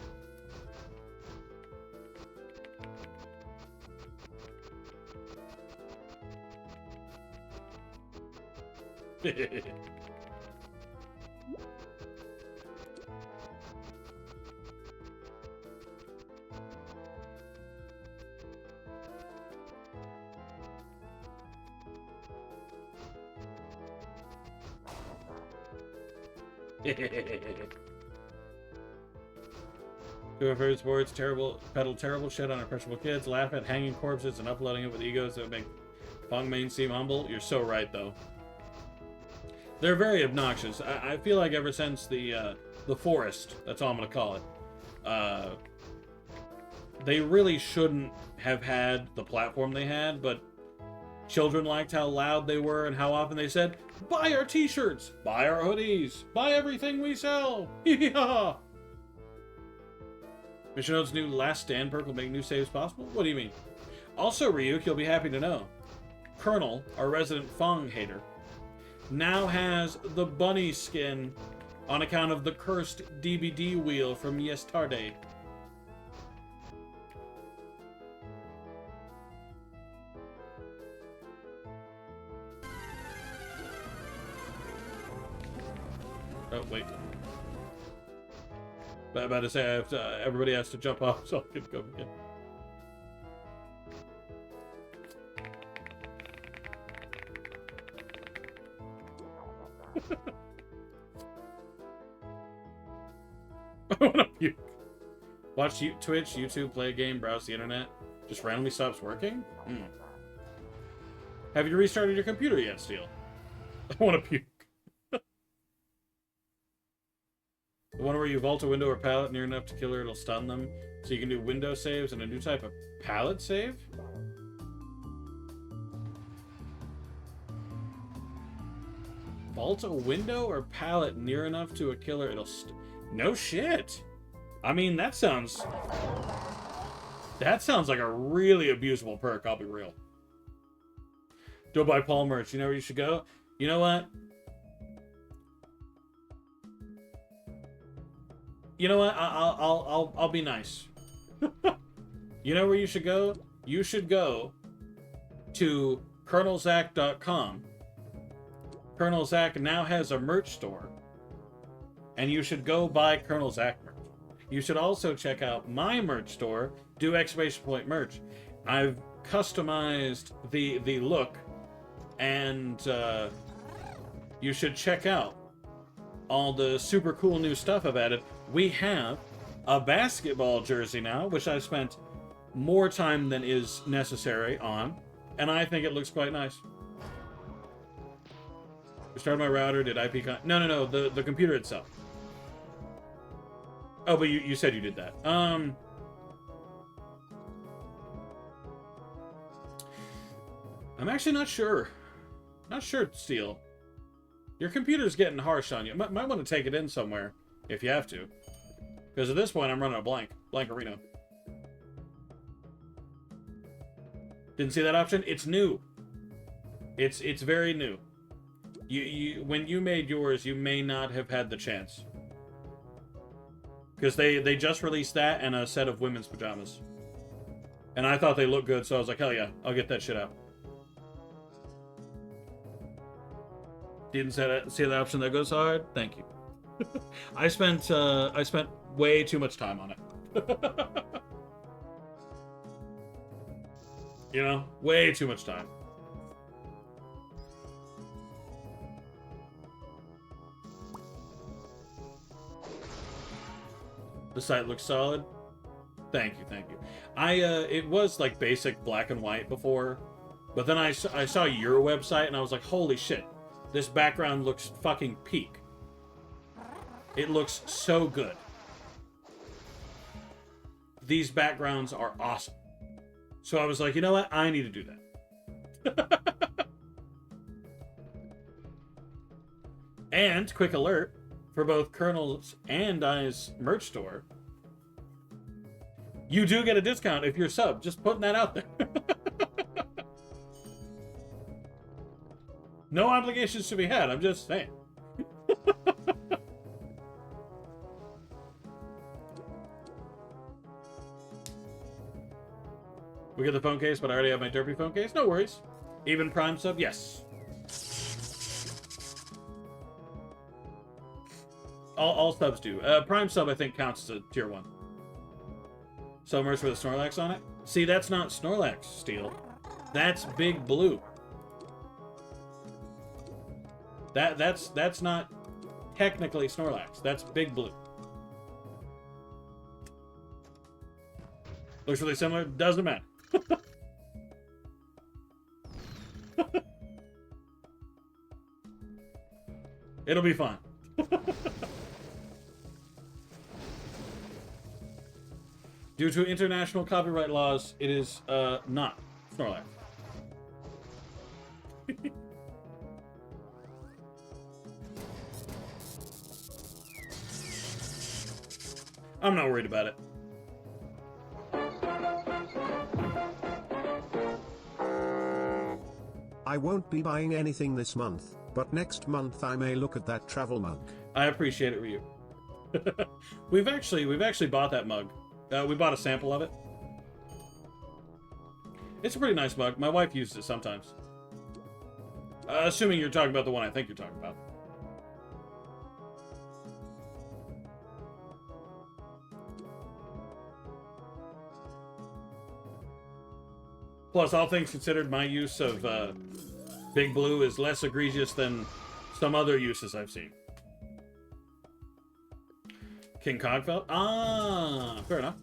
Whoever sports terrible peddle terrible shit on impressionable kids, laugh at hanging corpses and uploading it with egos that make Fong main seem humble. You're so right, though. They're very obnoxious. I feel like ever since the forest, that's all I'm gonna call it, they really shouldn't have had the platform they had, but children liked how loud they were and how often they said, "Buy our t-shirts, buy our hoodies, buy everything we sell." Yeah. Mission Note's new Last Stand perk will make new saves possible? What do you mean? Also, Ryuk, you'll be happy to know, Colonel, our resident Fong hater, now has the bunny skin on account of the cursed DVD wheel from yesterday. Oh, wait. About to say, I have to, everybody has to jump off so I can go again. I wanna puke. Watch Twitch, YouTube, play a game, browse the internet. Just randomly stops working? Have you restarted your computer yet, Steel? I wanna puke. The one where you vault a window or pallet near enough to kill her, it'll stun them. So you can do window saves and a new type of pallet save? Vault a window or pallet near enough to a killer, it'll no shit! I mean, that sounds like a really abusable perk, I'll be real. Don't buy Paul merch. You know where you should go? You know what? You know what? I'll be nice. You know where you should go? You should go to ColonelZach.com. Colonel Zach now has a merch store, and you should go buy Colonel Zach merch. You should also check out my merch store, Do Exclamation Point merch. I've customized the look, and you should check out all the super cool new stuff I've added. We have a basketball jersey now, which I've spent more time than is necessary on, and I think it looks quite nice. Restarted my router, did IP con- No, the computer itself. Oh, but you said you did that. I'm actually not sure. Not sure, Steel. Your computer's getting harsh on you. Might want to take it in somewhere, if you have to. Because at this point, I'm running a blank arena. Didn't see that option? It's new. It's very new. When you made yours, you may not have had the chance. Because they just released that and a set of women's pajamas. And I thought they looked good, so I was like, hell yeah, I'll get that shit out. Didn't see that option that goes hard? Thank you. I spent way too much time on it. You know, way too much time. The site looks solid. Thank you. It was like basic black and white before, but then I saw your website and I was like, holy shit, this background looks fucking peak. It looks so good. These backgrounds are awesome. So I was like, you know what? I need to do that. And, quick alert, for both Colonel's and I's merch store, you do get a discount if you're sub. Just putting that out there. No obligations to be had, I'm just saying. We get the phone case, but I already have my derpy phone case. No worries. Even Prime sub? Yes. All subs do. Prime sub, I think, counts as a tier 1. So merch with a Snorlax on it? See, that's not Snorlax, Steel. That's Big Blue. That's not technically Snorlax. That's Big Blue. Looks really similar. Doesn't matter. It'll be fine. Due to international copyright laws, it is not Snorlax. I'm not worried about it. I won't be buying anything this month, but next month I may look at that travel mug. I appreciate it, Ryu. we've actually bought that mug. We bought a sample of it. It's a pretty nice mug. My wife uses it sometimes. Assuming you're talking about the one I think you're talking about. Plus, all things considered, my use of Big Blue is less egregious than some other uses I've seen. KingHeartFelt? Ah, fair enough.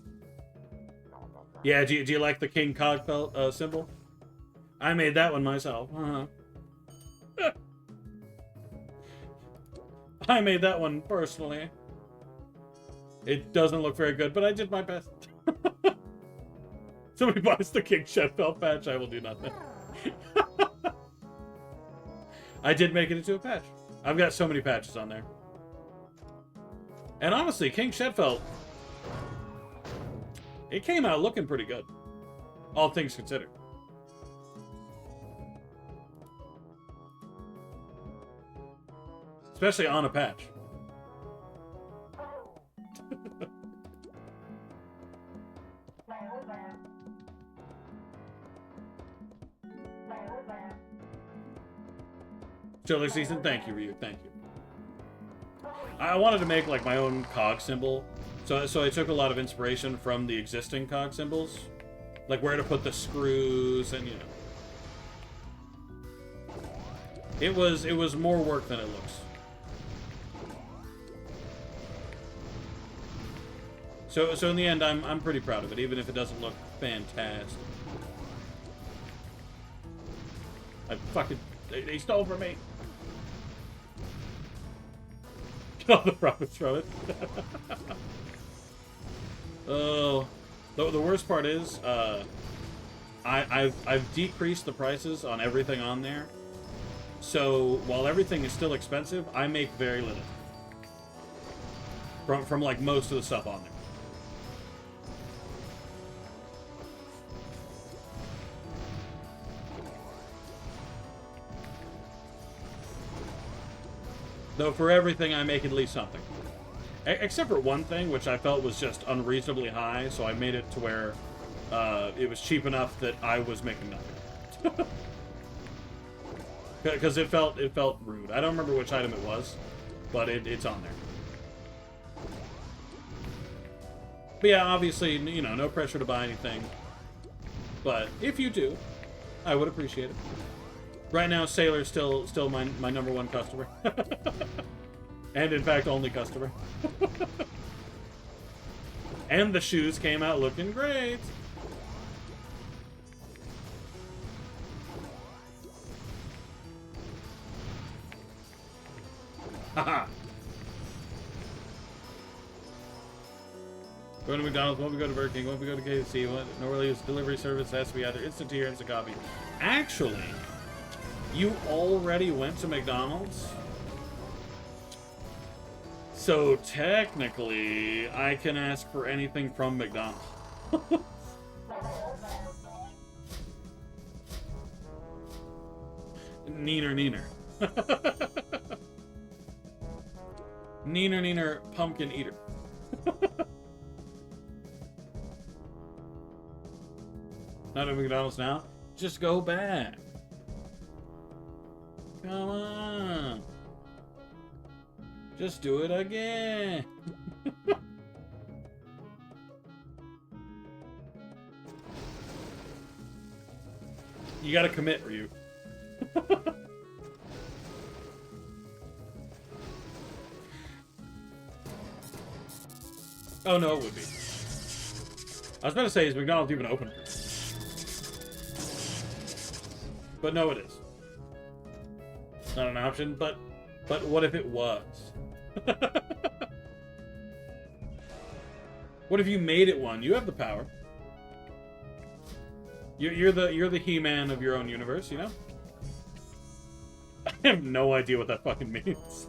Yeah, do you like the KingHeartFelt symbol? I made that one myself. I made that one personally. It doesn't look very good, but I did my best. Somebody buys the KingHeartFelt patch, I will do nothing. I did make it into a patch. I've got so many patches on there. And honestly, KingHeartFelt, it came out looking pretty good. All things considered. Especially on a patch. Chiller season, thank you, Ryu, thank you. I wanted to make like my own cog symbol, so I took a lot of inspiration from the existing cog symbols, like where to put the screws and you know. It was more work than it looks. So in the end, I'm pretty proud of it, even if it doesn't look fantastic. They stole from me. Get all the profits from it. Oh, the worst part is, I've decreased the prices on everything on there. So while everything is still expensive, I make very little from like most of the stuff on there. Though for everything, I make at least something. Except for one thing, which I felt was just unreasonably high, so I made it to where it was cheap enough that I was making nothing. Because it felt rude. I don't remember which item it was, but it's on there. But yeah, obviously, you know, no pressure to buy anything. But if you do, I would appreciate it. Right now, Sailor's still my number one customer. And in fact, only customer. And the shoes came out looking great. Haha. Going to McDonald's, won't we go to Burger King, won't we go to KFC, no really use delivery service, has to be either instant tea or instant coffee. Actually, you already went to McDonald's? So technically, I can ask for anything from McDonald's. Neener. Neener pumpkin eater. Not at McDonald's now? Just go back. Come on. Just do it again. You gotta commit, Ryu. Oh no, it would be. I was about to say, is McDonald's even open? But no, it is. Not an option, but But what if it was? What if you made it one? You have the power. You're the He-Man of your own universe, you know? I have no idea what that fucking means.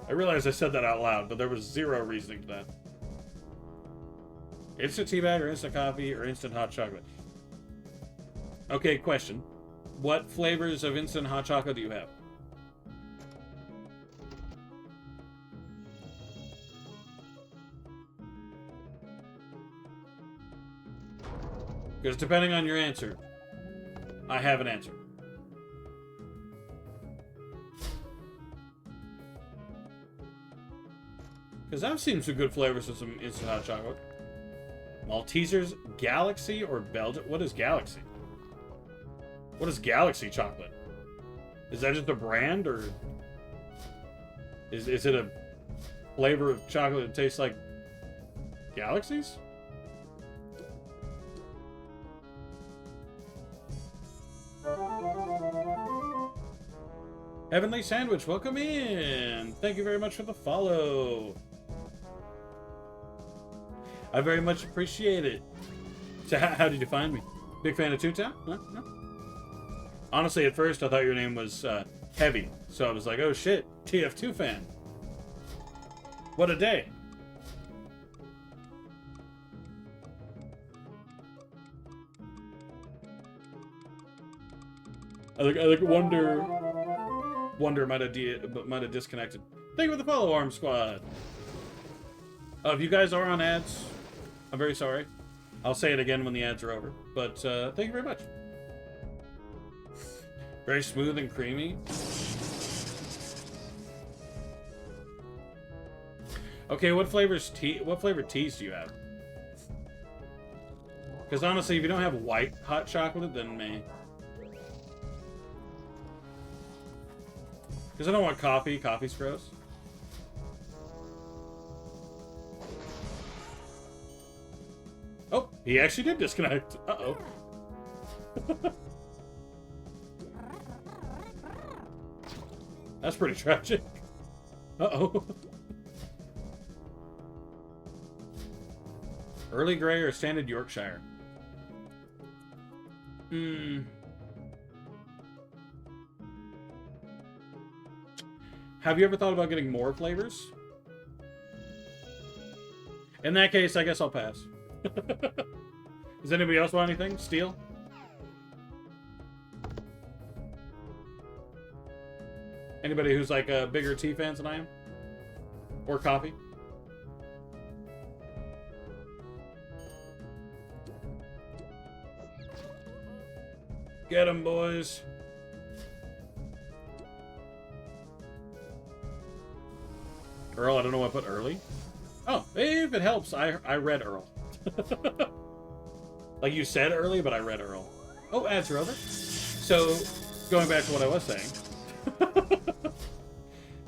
I realized I said that out loud, but there was zero reasoning to that. Instant teabag or instant coffee or instant hot chocolate? Okay, question. What flavors of instant hot chocolate do you have? Because depending on your answer, I have an answer. Because I've seen some good flavors of some instant hot chocolate. Maltesers, Galaxy, or Belgium? What is Galaxy? What is Galaxy chocolate? Is that just a brand, or is it a flavor of chocolate that tastes like galaxies? Heavenly Sandwich, welcome in. Thank you very much for the follow. I very much appreciate it. So how did you find me? Big fan of Toontown? No? Honestly, at first I thought your name was Heavy, so I was like, oh shit, TF2 fan. What a day. I think Wonder might have disconnected. Thank you for the follow, Arm Squad. If you guys are on ads, I'm very sorry. I'll say it again when the ads are over. But thank you very much. Very smooth and creamy. Okay, what flavor teas do you have? Because honestly, if you don't have white hot chocolate, then meh. Because I don't want coffee. Coffee's gross. Oh, he actually did disconnect. Uh-oh. That's pretty tragic. Uh-oh. Early Grey or Standard Yorkshire? Have you ever thought about getting more flavors? In that case, I guess I'll pass. Does anybody else want anything? Steel? Anybody who's like bigger tea fans than I am? Or coffee? Get 'em, boys. Earl, I don't know why I put early. Oh, if it helps, I read Earl. Like you said early, but I read Earl. Oh, ads are over. So, going back to what I was saying.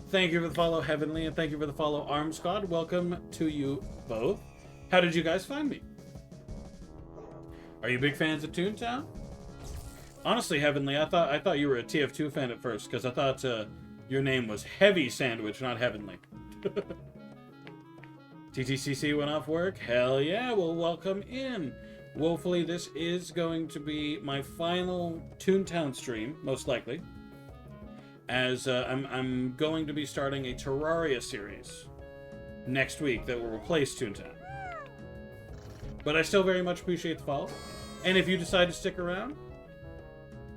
Thank you for the follow, Heavenly, and thank you for the follow, Arm Squad. Welcome to you both. How did you guys find me? Are you big fans of Toontown? Honestly, Heavenly, I thought you were a TF2 fan at first, because I thought your name was Heavy Sandwich, not Heavenly. TTCC went off work? Hell yeah, well, welcome in. Woefully, this is going to be my final Toontown stream, most likely. As I'm going to be starting a Terraria series next week that will replace Toontown. But I still very much appreciate the follow. And if you decide to stick around,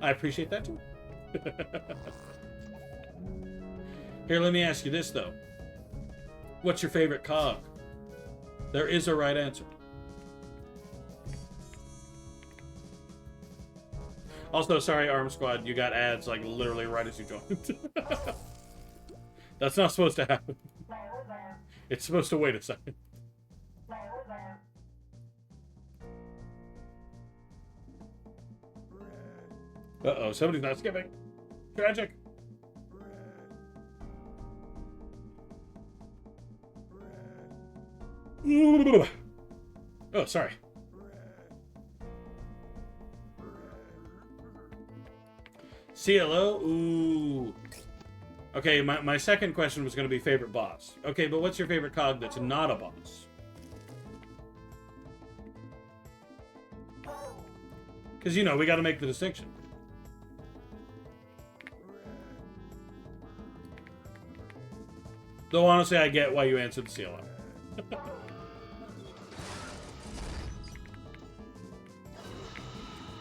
I appreciate that too. Here, let me ask you this, though. What's your favorite cog? There is a right answer. Also, sorry, Arm Squad, you got ads, like, literally right as you joined. That's not supposed to happen. It's supposed to wait a second. Uh-oh, somebody's not skipping. Tragic. Oh, sorry. CLO? Ooh. Okay, my second question was going to be favorite boss. Okay, but what's your favorite cog that's not a boss? Because, you know, we got to make the distinction. Though, honestly, I get why you answered the CLO.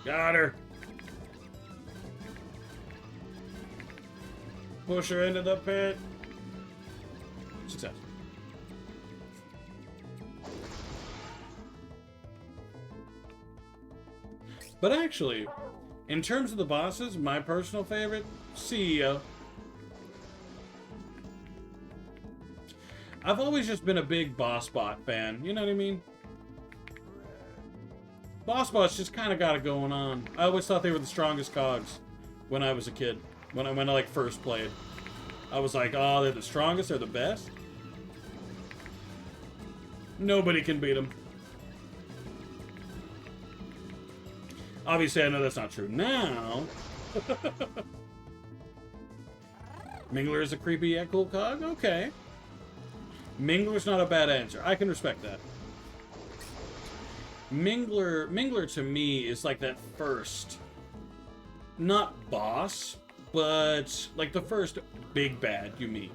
Got her. Push her into the pit. Success. But actually, in terms of the bosses, my personal favorite, CEO. I've always just been a big Boss Bot fan, you know what I mean? Boss Bot's just kind of got it going on. I always thought they were the strongest cogs when I was a kid. When I like first played. I was like, oh, they're the strongest, they're the best. Nobody can beat them. Obviously, I know that's not true now. Mingler is a creepy yet cool cog? Okay. Mingler's not a bad answer. I can respect that. Mingler to me is like that first, not boss, but like the first big bad you meet.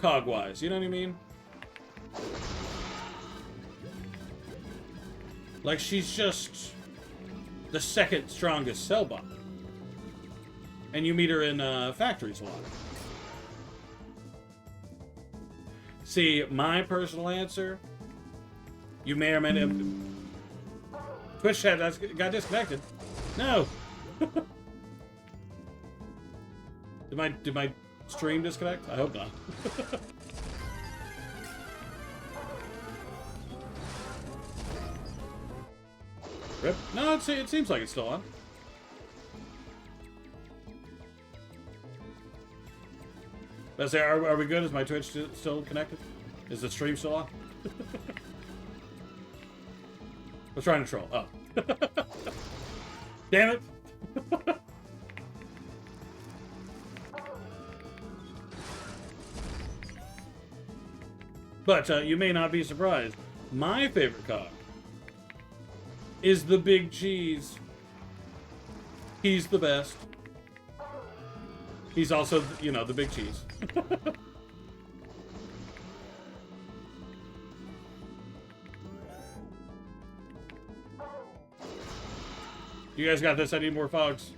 Cog-wise, you know what I mean? Like she's just the second strongest cell bot. And you meet her in factories a lot. See, my personal answer, you may or may not... Twitch chat got disconnected. No! Did my stream disconnect? I hope not. Rip. No, it seems like it's still on. Let's say, are we good? Is my Twitch still connected? Is the stream still on? We're trying to troll. Oh. Damn it! But you may not be surprised. My favorite cog is the Big Cheese. He's the best. He's also, you know, the Big Cheese. You guys got this? I need more fogs.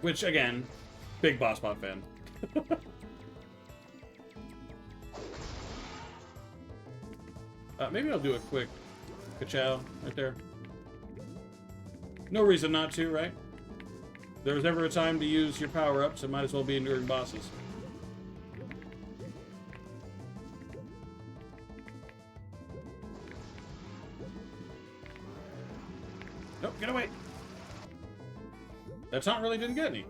Which, again, big Boss Bot fan. Maybe I'll do a quick ka-chow right there. No reason not to, right? If there was ever a time to use your power-ups, it might as well be during bosses. Nope, get away! That taunt really didn't get any.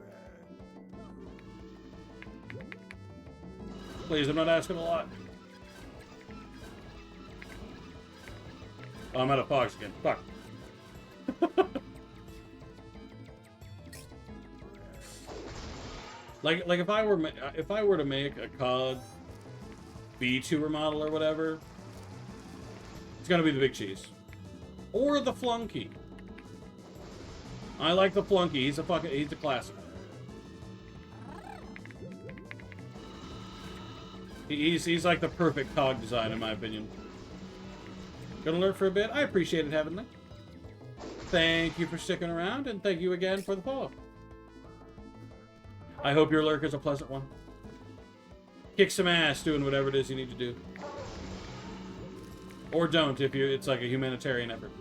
Please, I'm not asking a lot. Oh, I'm out of fogs again. Fuck. like if I were to make a COD B2 remodel or whatever, it's gonna be the Big Cheese or the Flunky. I like the Flunky. He's a classic. He's like the perfect COG design in my opinion. Gonna lurk for a bit. I appreciate it, Heavenly. Thank you for sticking around, and thank you again for the follow. I hope your lurk is a pleasant one. Kick some ass doing whatever it is you need to do. Or don't if it's like a humanitarian effort.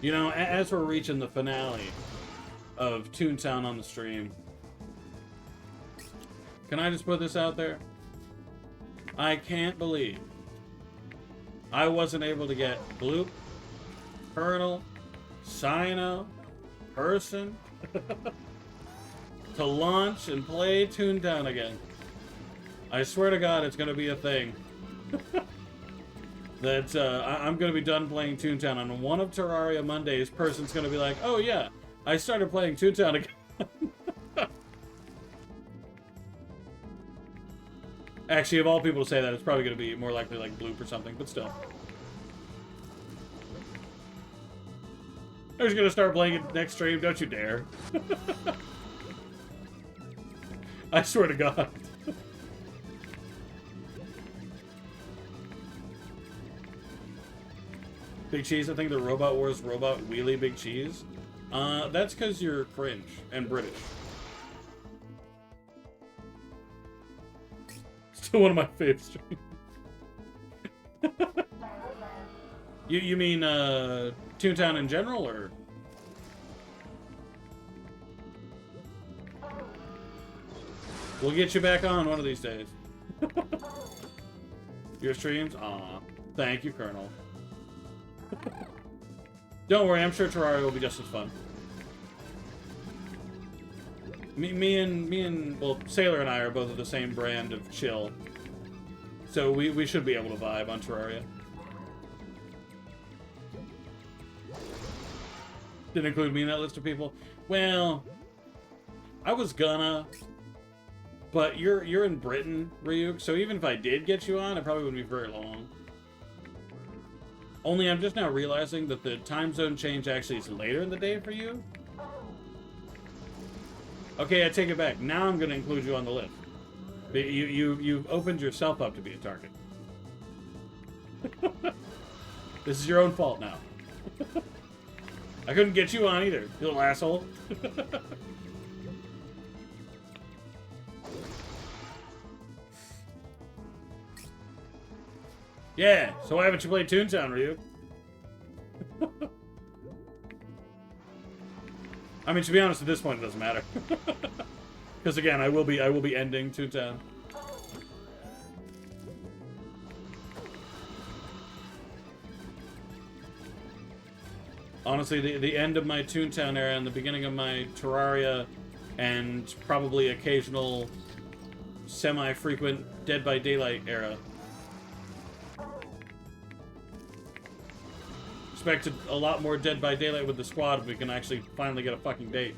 You know, as we're reaching the finale of Toontown on the stream, can I just put this out there? I can't believe I wasn't able to get Bloop, Colonel, Sino, Person to launch and play Toontown again. I swear to God, it's gonna be a thing. That I'm gonna be done playing Toontown on one of Terraria Mondays. Person's gonna be like, "Oh yeah, I started playing Toontown again." Actually, of all people to say that, it's probably gonna be more likely like Bloop or something, but still. I was gonna start playing it next stream. Don't you dare! I swear to God. Big Cheese, I think the Robot Wars Robot Wheelie Big Cheese. That's because you're cringe and British. Still one of my favorite streams. You mean Toontown in general, or? We'll get you back on one of these days. Your streams? Aw. Thank you, Colonel. Don't worry, I'm sure Terraria will be just as fun. Me and well, Sailor and I are both of the same brand of chill. So we should be able to vibe on Terraria. Didn't include me in that list of people. Well, I was gonna, but you're in Britain, Ryuk, so even if I did get you on, it probably wouldn't be very long. Only I'm just now realizing that the time zone change actually is later in the day for you. Okay, I take it back. Now I'm going to include you on the list. You've opened yourself up to be a target. This is your own fault now. I couldn't get you on either, you little asshole. Yeah, so why haven't you played Toontown, Ryu? I mean, to be honest, at this point, it doesn't matter. Because again, I will be ending Toontown. Honestly, the end of my Toontown era and the beginning of my Terraria and probably occasional semi-frequent Dead by Daylight era. Expected a lot more Dead by Daylight with the squad if we can actually finally get a fucking date.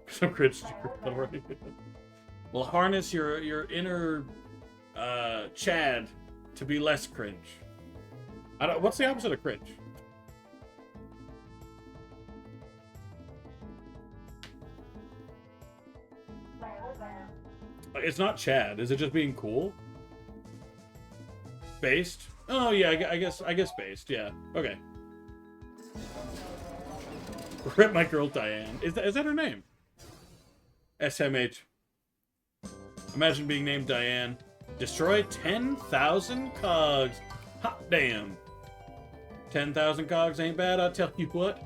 So cringe. Well, harness your inner Chad to be less cringe. What's the opposite of cringe? It's not Chad. Is it just being cool? Based? Oh yeah, I guess based. Yeah. Okay. Rip my girl Diane. Is that her name? SMH. Imagine being named Diane. Destroy 10,000 cogs. Hot damn. 10,000 cogs ain't bad, I'll tell you what.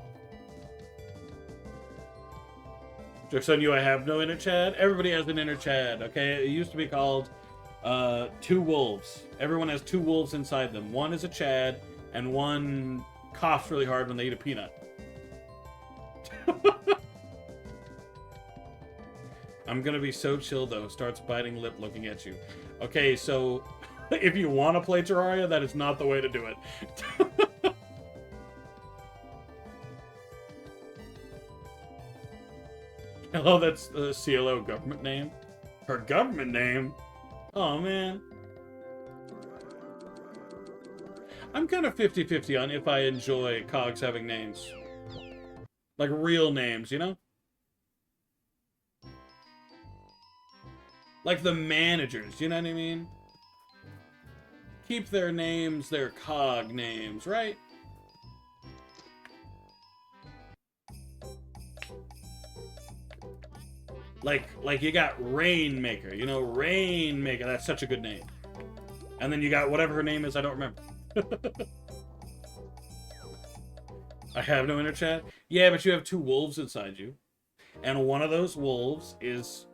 Joke's on you, I have no inner Chad. Everybody has an inner Chad, okay? It used to be called two wolves. Everyone has two wolves inside them. One is a Chad, and one coughs really hard when they eat a peanut. I'm gonna be so chill, though. Starts biting lip looking at you. Okay, so if you want to play Terraria, that is not the way to do it. Hello, that's the CLO government name. Her government name? Oh, man. I'm kind of 50-50 on if I enjoy cogs having names. Like real names, you know? Like the managers, you know what I mean? Keep their names their cog names, right? Like you got Rainmaker, you know, Rainmaker, that's such a good name. And then you got whatever her name is, I don't remember. I have no inner chat? Yeah, but you have two wolves inside you. And one of those wolves is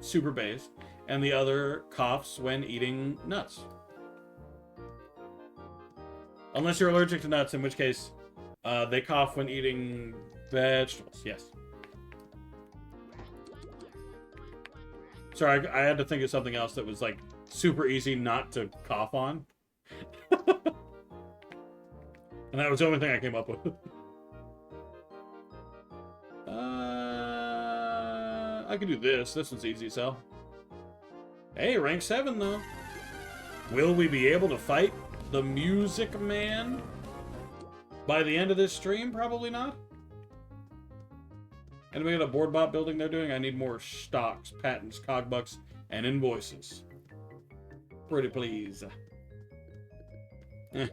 super based, and the other coughs when eating nuts. Unless you're allergic to nuts, in which case they cough when eating vegetables, yes. Sorry, I had to think of something else that was like super easy not to cough on. And that was the only thing I came up with. I could do this. This one's easy, so. Hey, rank 7 though. Will we be able to fight the Music Man by the end of this stream? Probably not. Anybody got a board bot building they're doing? I need more stocks, patents, cogbucks, and invoices. Pretty please. I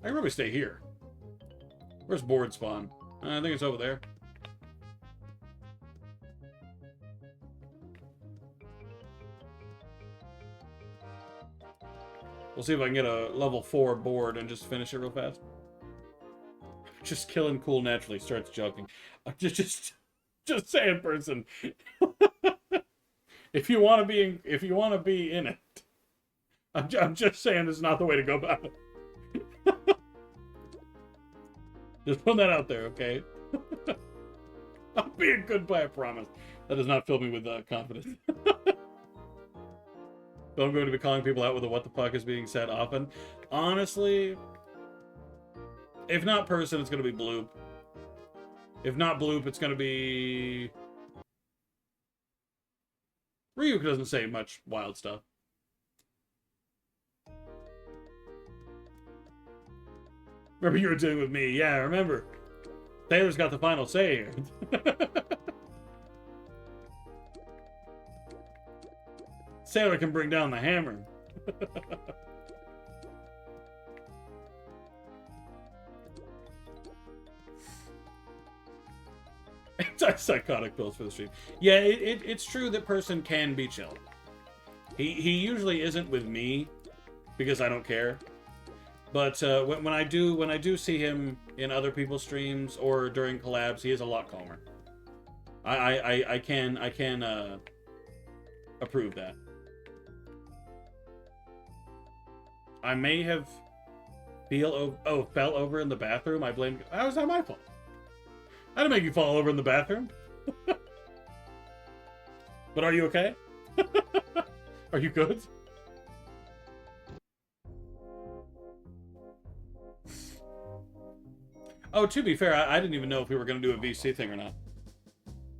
can probably stay here. Where's board spawn? I think it's over there. We'll see if I can get a level 4 board and just finish it real fast. Just killing cool naturally starts joking. I'm just saying, person. If you want to be in it, I'm just saying this is not the way to go about it. Just putting that out there, okay? I'll be a good player, I promise. That does not fill me with confidence. So I'm going to be calling people out with a what the fuck is being said often. Honestly, if not person, it's going to be bloop. If not bloop, it's going to be... Ryuk doesn't say much wild stuff. Remember you were dealing with me. Yeah, I remember. Taylor's got the final say here. Sailor can bring down the hammer. Antipsychotic pills for the stream. Yeah, it's true that person can be chill. He usually isn't with me because I don't care. But when I do see him in other people's streams or during collabs, he is a lot calmer. I can approve that. I may have fell over in the bathroom. I blame. How was that my fault? I didn't make you fall over in the bathroom. But are you okay? Are you good? Oh, to be fair, I didn't even know if we were going to do a VC thing or not.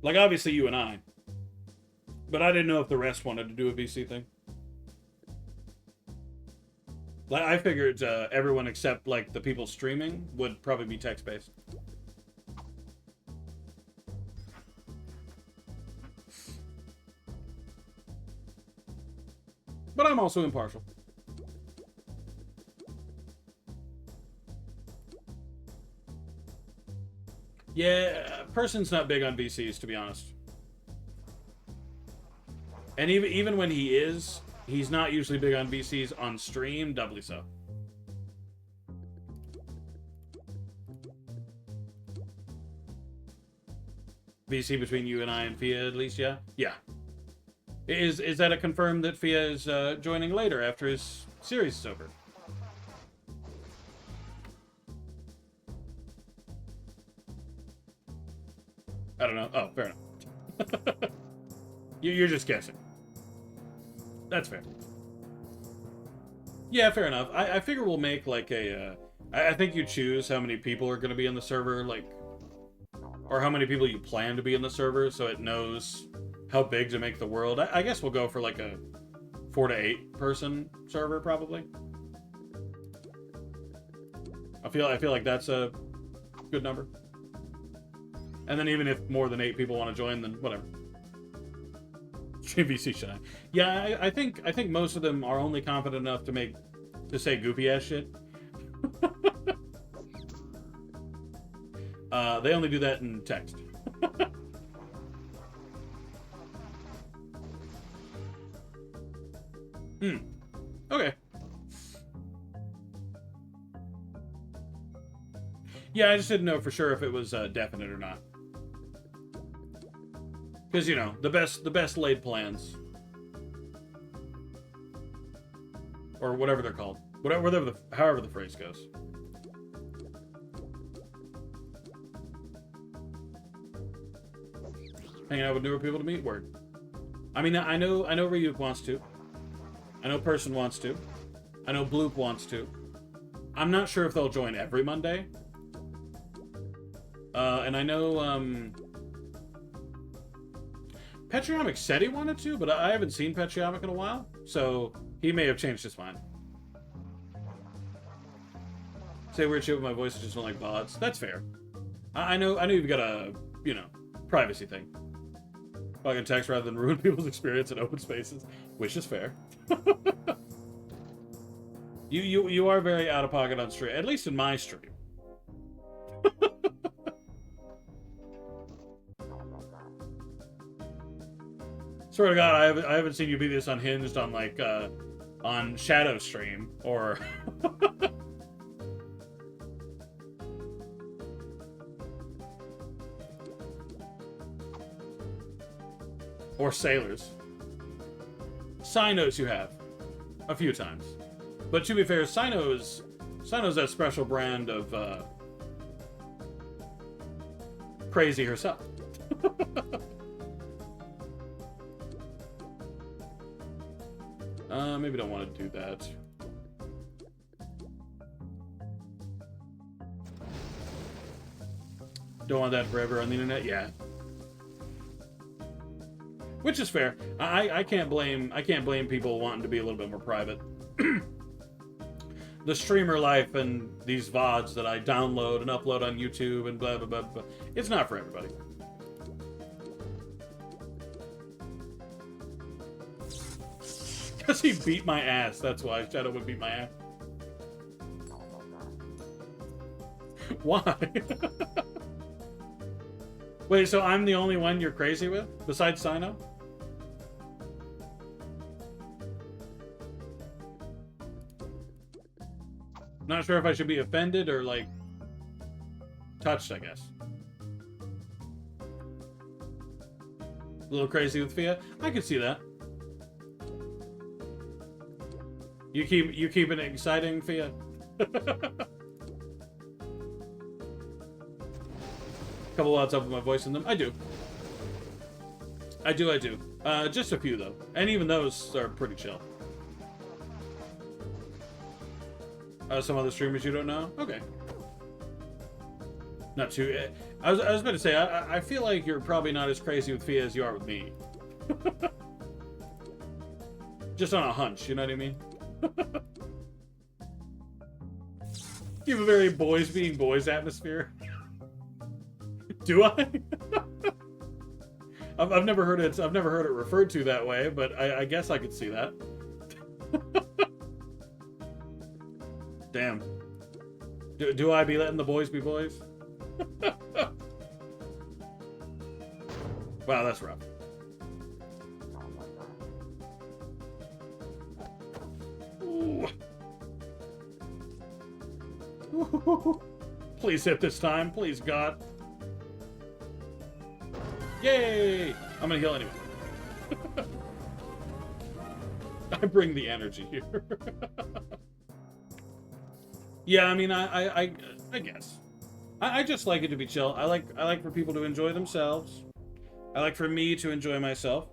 Like, obviously you and I. But I didn't know if the rest wanted to do a VC thing. Like, I figured everyone except, like, the people streaming would probably be text-based. But I'm also impartial. Yeah, person's not big on VCs, to be honest. And even when he is, he's not usually big on VCs on stream, doubly so. VC between you and I and Fia, at least, yeah? Yeah. Is that a confirm that Fia is joining later after his series is over? I don't know. Oh, fair enough. You're just guessing. That's fair. Yeah, fair enough. I figure we'll make like a... I think you choose how many people are going to be in the server, like... Or how many people you plan to be in the server, so it knows how big to make the world. I guess we'll go for like a 4 to 8 person server, probably. I feel like that's a good number. And then even if more than 8 people want to join, then whatever. Stream VC shy. Yeah, I think most of them are only confident enough to say goofy ass shit. They only do that in text. Okay. Yeah, I just didn't know for sure if it was definite or not. Because, you know, the best laid plans. Or whatever they're called. However the phrase goes. hanging out with newer people to meet. Word. I mean, I know Ryuk wants to. I know Person wants to. I know Bloop wants to. I'm not sure if they'll join every Monday. And I know, Petriomic said he wanted to, but I haven't seen Petriomic in a while, so he may have changed his mind. Say weird shit with my voice, I just don't like VODs. That's fair. I know you've got a, you know, privacy thing. Fucking text rather than ruin people's experience in open spaces, which is fair. You are very out of pocket on stream, at least in my stream. Swear to God, I haven't seen you be this unhinged on like on Shadow stream or or Sailors. Sinos you have a few times, but to be fair, Sinos that special brand of crazy herself. Maybe don't want to do that. Don't want that forever on the internet? Yeah. Which is fair. I can't blame people wanting to be a little bit more private. The streamer life and these VODs that I download and upload on YouTube and blah blah blah blah. It's not for everybody. Because he beat my ass. That's why Shadow would beat my ass. Why? Wait, so I'm the only one you're crazy with? Besides Sino? Not sure if I should be offended or, like, touched, I guess. A little crazy with Fia? I could see that. You keeping it exciting, Fia? Couple lots up with my voice in them. I do. Just a few though, and even those are pretty chill. Some other streamers you don't know? Okay. Not too. I was about to say. I feel like you're probably not as crazy with Fia as you are with me. Just on a hunch, you know what I mean? You have a very boys being boys atmosphere. Do I? I've never heard it. I've never heard it referred to that way, but I guess I could see that. Damn. Do I be letting the boys be boys? Wow, that's rough. Ooh. Please hit this time, please, God. Yay! I'm gonna heal anyway. I bring the energy here. Yeah, I mean, I guess. I just like it to be chill. I like for people to enjoy themselves. I like for me to enjoy myself.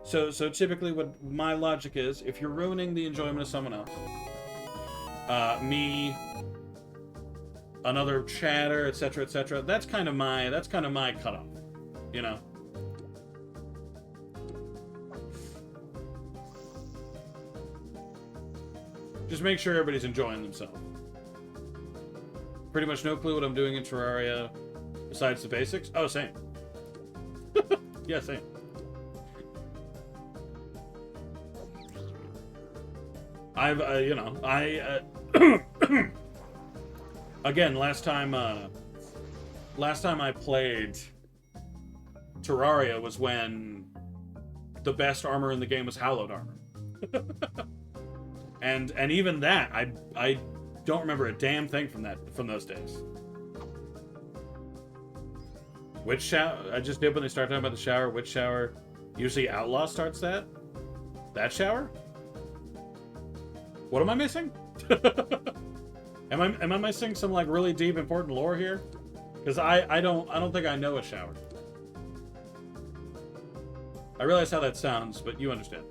So typically what my logic is, if you're ruining the enjoyment of someone else, me, another chatter, etc., that's kind of my cutoff, you know. Just make sure everybody's enjoying themselves. Pretty much no clue what I'm doing in Terraria besides the basics. Oh, same. Yeah, same. I've, you know, again, last time I played Terraria was when the best armor in the game was hallowed armor. and even that, I don't remember a damn thing from those days. Which shower? I just did when they start talking about the shower. Which shower? Usually Outlaw starts that. That shower? What am I missing? Am I missing some like really deep important lore here? Because I don't think I know a shower. I realize how that sounds, but you understand.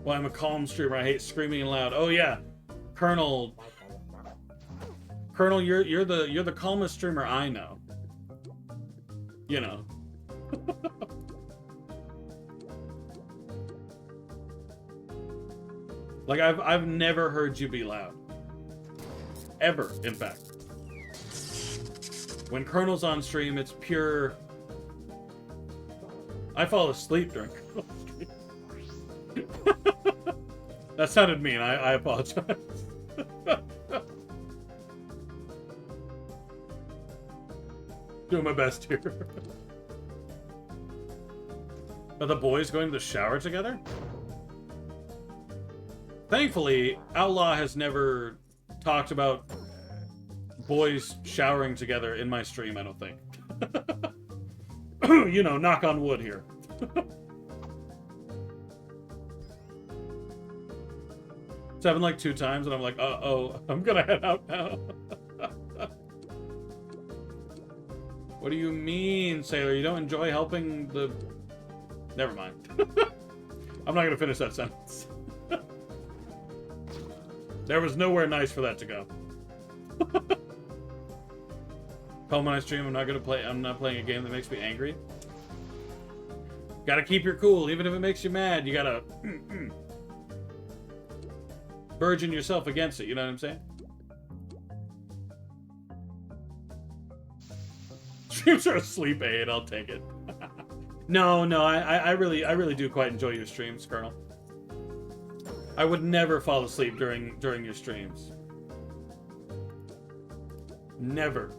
Well, I'm a calm streamer. I hate screaming and loud. Oh yeah, Colonel, you're the calmest streamer I know. You know. Like I've never heard you be loud. Ever, in fact. When Colonel's on stream, it's pure. I fall asleep during Colonel's stream. That sounded mean. I apologize. Doing my best here. Are the boys going to the shower together? Thankfully, Outlaw has never talked about boys showering together in my stream, I don't think. You know, knock on wood here. It's happened like 2 times, and I'm like, uh-oh, I'm gonna head out now. What do you mean, Sailor? You don't enjoy helping the... Never mind. I'm not gonna finish that sentence. There was nowhere nice for that to go. Calm when I stream, I'm not playing a game that makes me angry. Gotta keep your cool, even if it makes you mad. You gotta... burgeon yourself against it, you know what I'm saying? Streams are a sleep aid, I'll take it. No, I really do quite enjoy your streams, Colonel. I would never fall asleep during your streams. Never.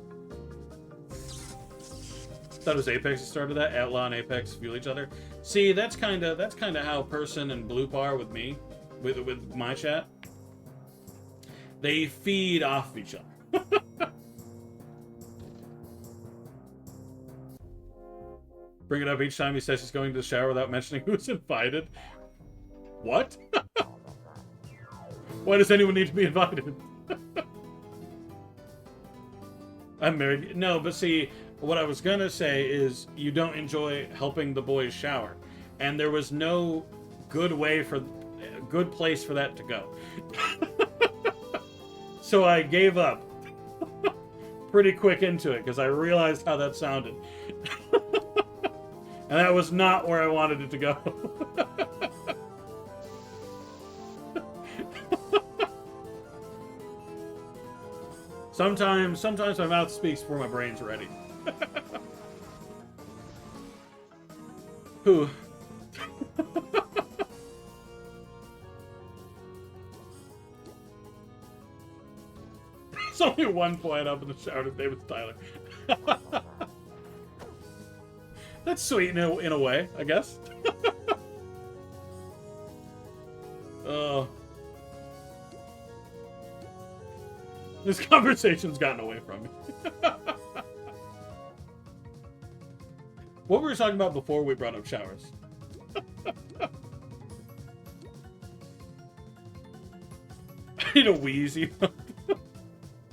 Thought it was Apex that started that. Outlaw and Apex fuel each other. See, that's kinda how Person and Bloop are with me, with my chat. They feed off of each other. Bring it up each time he says he's going to the shower without mentioning who's invited. What? Why does anyone need to be invited? I'm married. No, but see, what I was gonna say is you don't enjoy helping the boys shower, and there was no good place for that to go. So I gave up pretty quick into it because I realized how that sounded. And that was not where I wanted it to go. Sometimes my mouth speaks before my brain's ready. Who? There's only one point up in the shower. His name is Tyler. That's sweet in a way, I guess. This conversation's gotten away from me. What were we talking about before we brought up showers? I need a wheezy.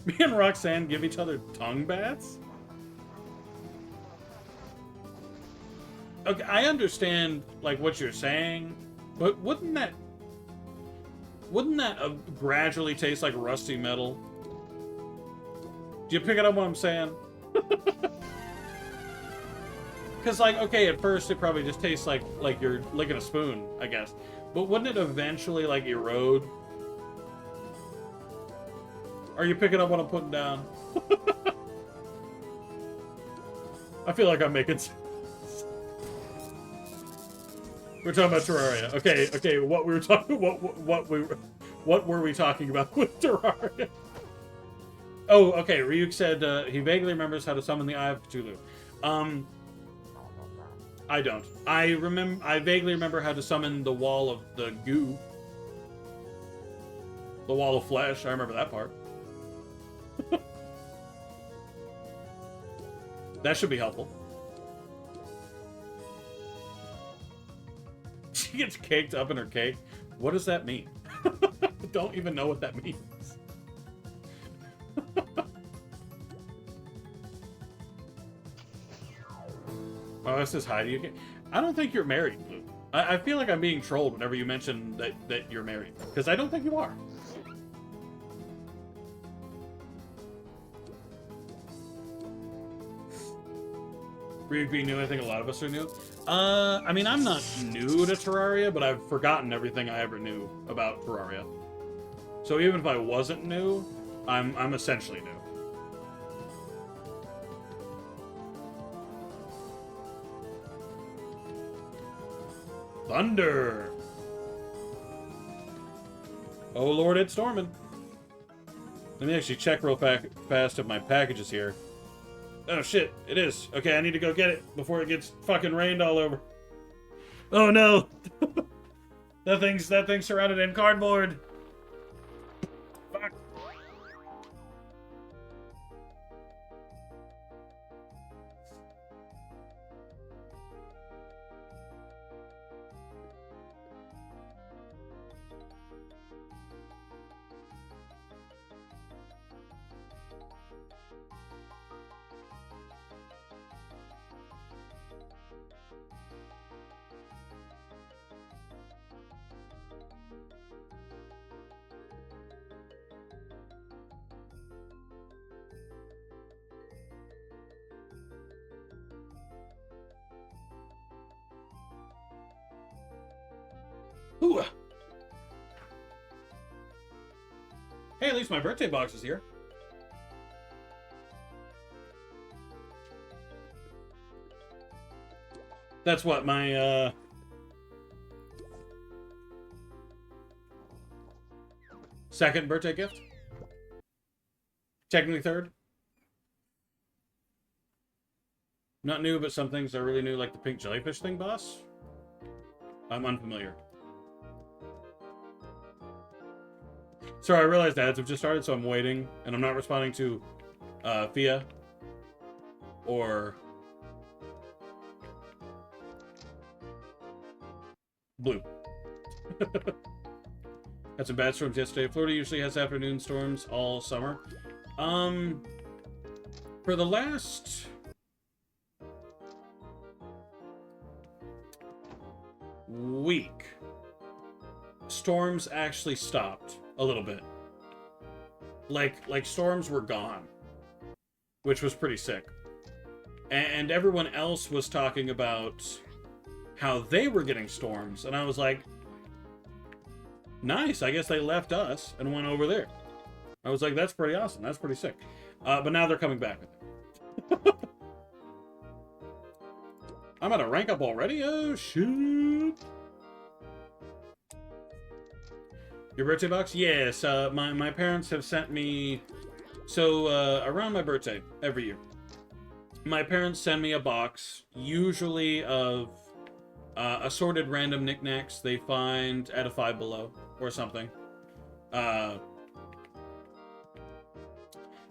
Me and Roxanne give each other tongue baths? Okay, I understand, like, what you're saying, but wouldn't that gradually taste like rusty metal? Do you pick it up what I'm saying? Because, like, okay, at first it probably just tastes like you're licking a spoon, I guess. But wouldn't it eventually, like, erode? Are you picking up what I'm putting down? I feel like I'm making sense. We're talking about Terraria. Okay, what we were talking what were we talking about with Terraria? Oh, okay, Ryuk said he vaguely remembers how to summon the Eye of Cthulhu. I don't. I vaguely remember how to summon the wall of the goo. The wall of flesh, I remember that part. That should be helpful. She gets caked up in her cake. What does that mean? I don't even know what that means. Oh, this is Heidi again. I don't think you're married, Blue. I feel like I'm being trolled whenever you mention that you're married. Because I don't think you are. Being new, I think a lot of us are new. I mean, I'm not new to Terraria, but I've forgotten everything I ever knew about Terraria. So even if I wasn't new, I'm essentially new. Thunder! Oh lord, it's storming. Let me actually check real fast if my package is here. Oh shit, it is. Okay, I need to go get it before it gets fucking rained all over. Oh no! that thing's surrounded in cardboard. Fuck. Ooh. Hey, at least my birthday box is here. That's what my second birthday gift. Technically third. Not new, but some things are really new, like the pink jellyfish thing, boss. I'm unfamiliar. Sorry, I realized ads have just started, so I'm waiting, and I'm not responding to Fia or Blue. Had some bad storms yesterday. Florida usually has afternoon storms all summer. For the last week, storms actually stopped a little bit. Like storms were gone, which was pretty sick. And everyone else was talking about how they were getting storms, and I was like, nice, I guess they left us and went over there. I was like, that's pretty awesome, that's pretty sick. But now they're coming back. I'm at a rank up already? Oh, shoot. Your birthday box? Yes, my parents have sent me... So, around my birthday, every year, my parents send me a box, usually of assorted random knickknacks they find at a Five Below or something.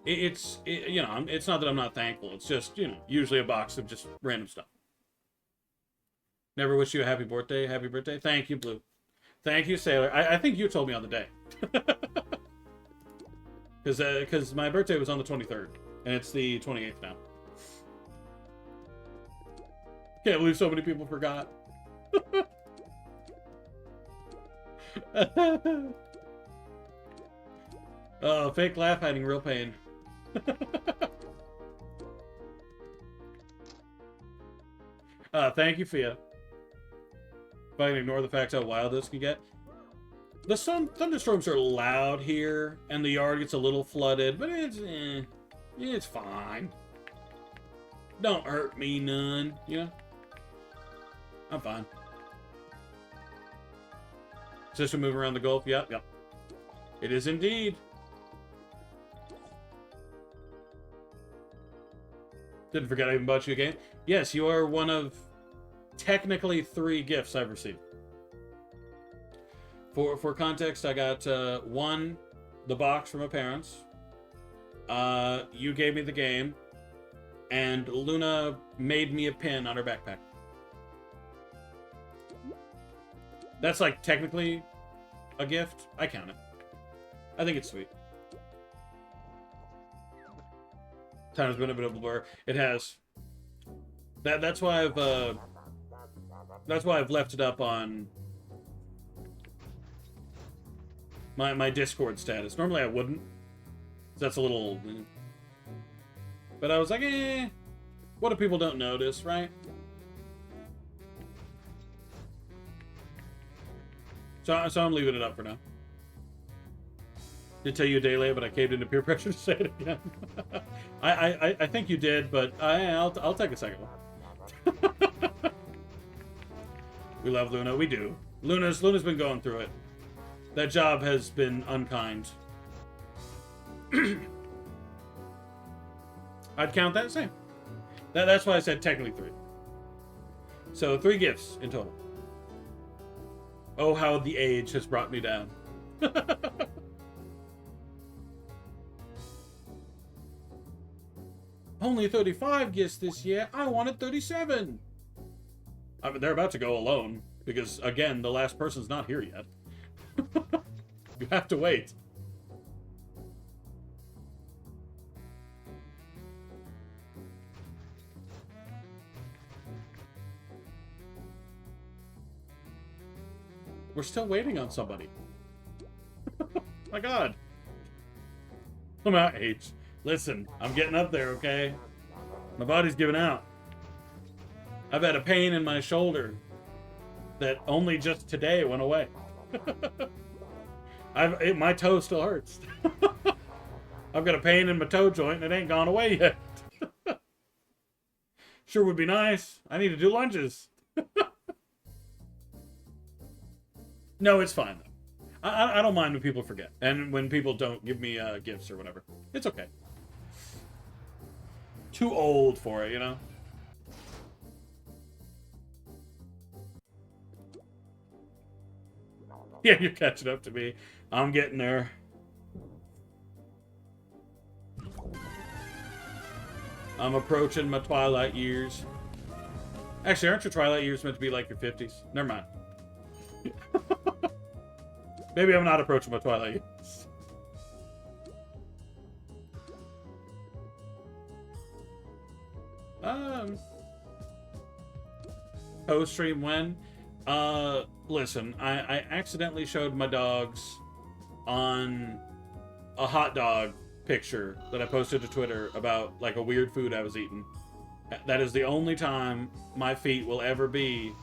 It's you know, it's not that I'm not thankful. It's just, you know, usually a box of just random stuff. Never wish you a happy birthday. Happy birthday. Thank you, Blue. Thank you, Sailor. I think you told me on the day. Because my birthday was on the 23rd, and it's the 28th now. Can't believe so many people forgot. Oh, fake laugh hiding real pain. Thank you, Fia. If I can ignore the fact how wild this can get. The thunderstorms are loud here, and the yard gets a little flooded, but it's fine. Don't hurt me none, you know? I'm fine. System move around the Gulf? Yep. It is indeed. Didn't forget I even bought you a game. Yes, you are one of technically 3 gifts I've received. For context, I got 1, the box from my parents. You gave me the game, and Luna made me a pin on her backpack. That's like technically a gift. I count it. I think it's sweet. Time's been a bit of a blur. It has. That's why I've left it up on my Discord status. Normally I wouldn't. That's a little... But I was like, what if people don't notice, right? So I'm leaving it up for now. Did tell you a day late, but I caved into peer pressure to say it again. I think you did, but I'll take a second one. We love Luna. We do. Luna's been going through it. That job has been unkind. I'd count that same. That's why I said technically 3. So 3 gifts in total. Oh, how the age has brought me down. Only 35 gifts this year. I wanted 37. I mean, they're about to go alone. Because, again, the last person's not here yet. You have to wait. We're still waiting on somebody. My God. I'm out, H. Listen, I'm getting up there, okay? My body's giving out. I've had a pain in my shoulder that only just today went away. My toe still hurts. I've got a pain in my toe joint and it ain't gone away yet. Sure would be nice. I need to do lunges. No, it's fine, though. I don't mind when people forget. And when people don't give me gifts or whatever. It's okay. Too old for it, you know? Yeah, you're catching up to me. I'm getting there. I'm approaching my twilight years. Actually, aren't your twilight years meant to be like your 50s? Never mind. Maybe I'm not approaching my twilight years. Post stream when? Listen, I accidentally showed my dogs on a hot dog picture that I posted to Twitter about like a weird food I was eating. That is the only time my feet will ever be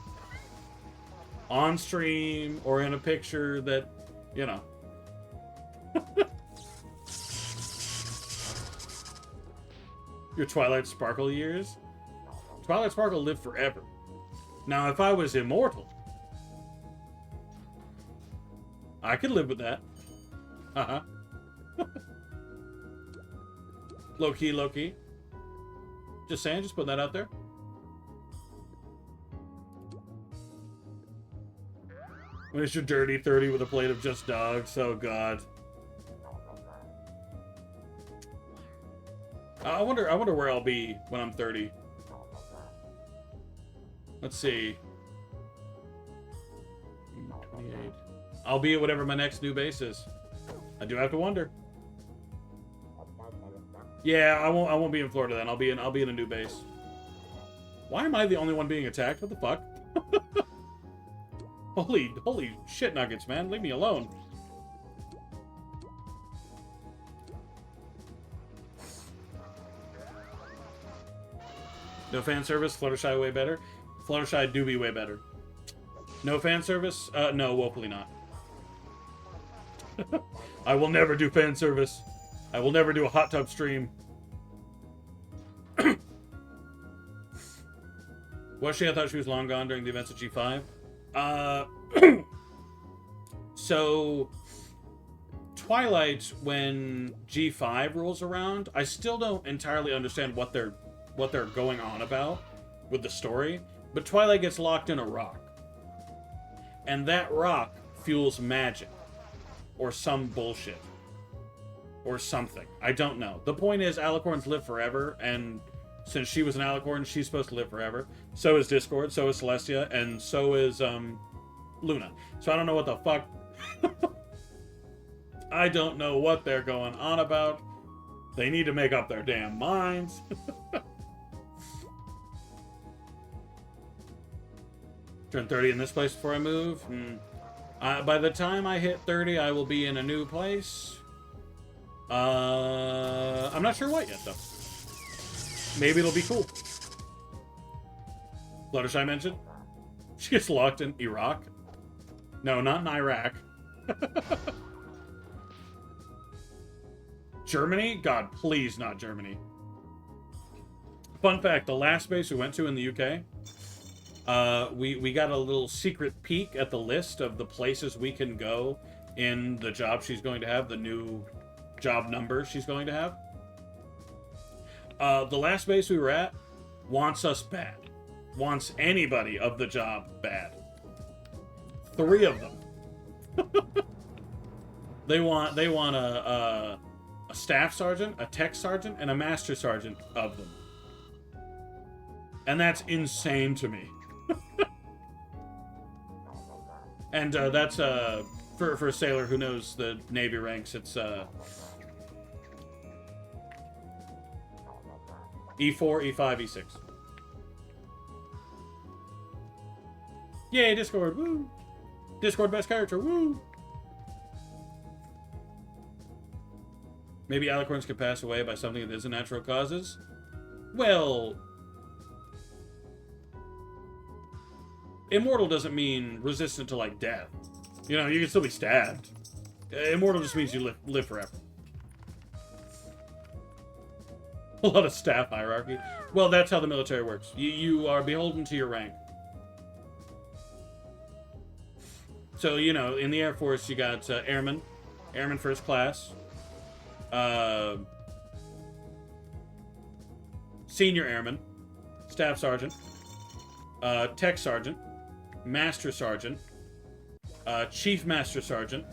on stream or in a picture that, you know. Your Twilight Sparkle years? Twilight Sparkle lived forever. Now, if I was immortal, I could live with that. Uh-huh. Low-key, low-key. Just saying, just put that out there. When it's your dirty 30 with a plate of just dogs? Oh, God. I wonder where I'll be when I'm 30. Let's see. 28. I'll be at whatever my next new base is. I do have to wonder. Yeah, I won't be in Florida then. I'll be in a new base. Why am I the only one being attacked? What the fuck? Holy shit nuggets, man. Leave me alone. No fan service, Fluttershy way better. Fluttershy do be way better. No fan service? No, woefully not. I will never do fan service. I will never do a hot tub stream. Was she? I thought she was long gone during the events of G5. So, Twilight, when G5 rolls around, I still don't entirely understand what they're going on about with the story, but Twilight gets locked in a rock. And that rock fuels magic. Or some bullshit. Or something. I don't know. The point is, Alicorns live forever, and since she was an Alicorn, she's supposed to live forever. So is Discord, so is Celestia, and so is, Luna. So I don't know what the fuck... I don't know what they're going on about. They need to make up their damn minds. Turn 30 in this place before I move. By the time I hit 30, I will be in a new place. I'm not sure what yet, though. Maybe it'll be cool. Fluttershy mentioned. She gets locked in Iraq. No, not in Iraq. Germany? God, please not Germany. Fun fact, the last base we went to in the UK, we got a little secret peek at the list of the places we can go in the job she's going to have, the new job number she's going to have. The last base we were at wants us bad. Wants anybody of the job bad. 3 of them. They want a staff sergeant, a tech sergeant, and a master sergeant of them. And that's insane to me. And that's for a sailor who knows the Navy ranks, it's E4, E5, E6. Yay, Discord, woo! Discord best character, woo! Maybe alicorns could pass away by something that isn't natural causes? Well, immortal doesn't mean resistant to, like, death. You know, you can still be stabbed. Immortal just means you live forever. A lot of staff hierarchy. Well, that's how the military works. You are beholden to your rank. So, you know, in the Air Force, you got airmen. Airmen first class. Senior airman. Staff sergeant. Tech sergeant. Master sergeant. Chief master sergeant.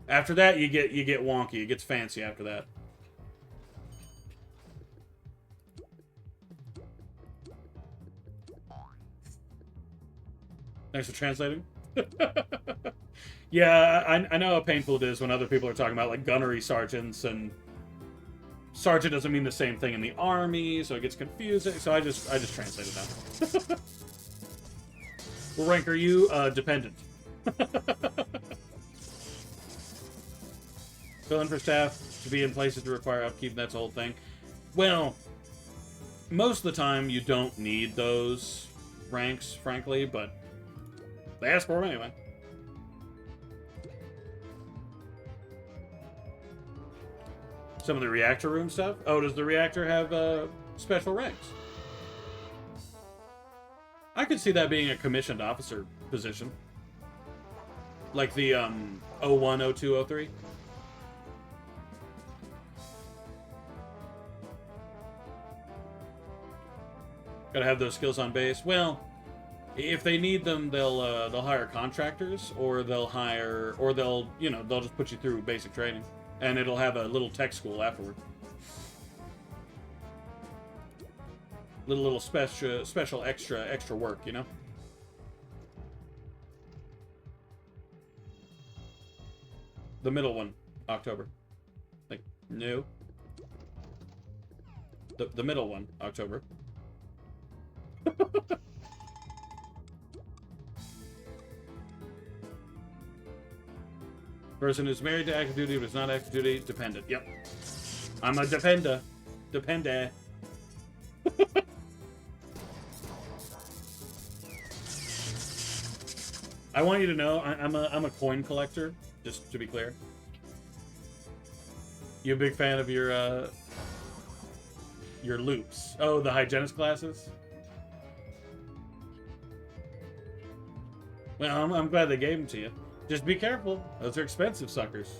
After that, you get wonky. It gets fancy after that. Thanks for translating. Yeah, I know how painful it is when other people are talking about, like, gunnery sergeants, and sergeant doesn't mean the same thing in the army, so it gets confusing. So I just translated that. What rank are you? Dependent. Fill in for staff to be in places to require upkeep, that's the whole thing. Well, most of the time you don't need those ranks, frankly, but they ask for them anyway. Some of the reactor room stuff? Oh, does the reactor have special ranks? I could see that being a commissioned officer position. Like the 01, 02, 03. Gotta have those skills on base. Well, if they need them, they'll hire contractors, or they'll just put you through basic training, and it'll have a little tech school afterward. Little special extra work, you know. The middle one, October. Like, no. The middle one, October. Person who's married to active duty but is not active duty, dependent. Yep. I'm a depender. Depender. I want you to know I'm a coin collector, just to be clear. You a big fan of your loops? Oh, the hygienist glasses? Well, I'm glad they gave them to you. Just be careful. Those are expensive suckers.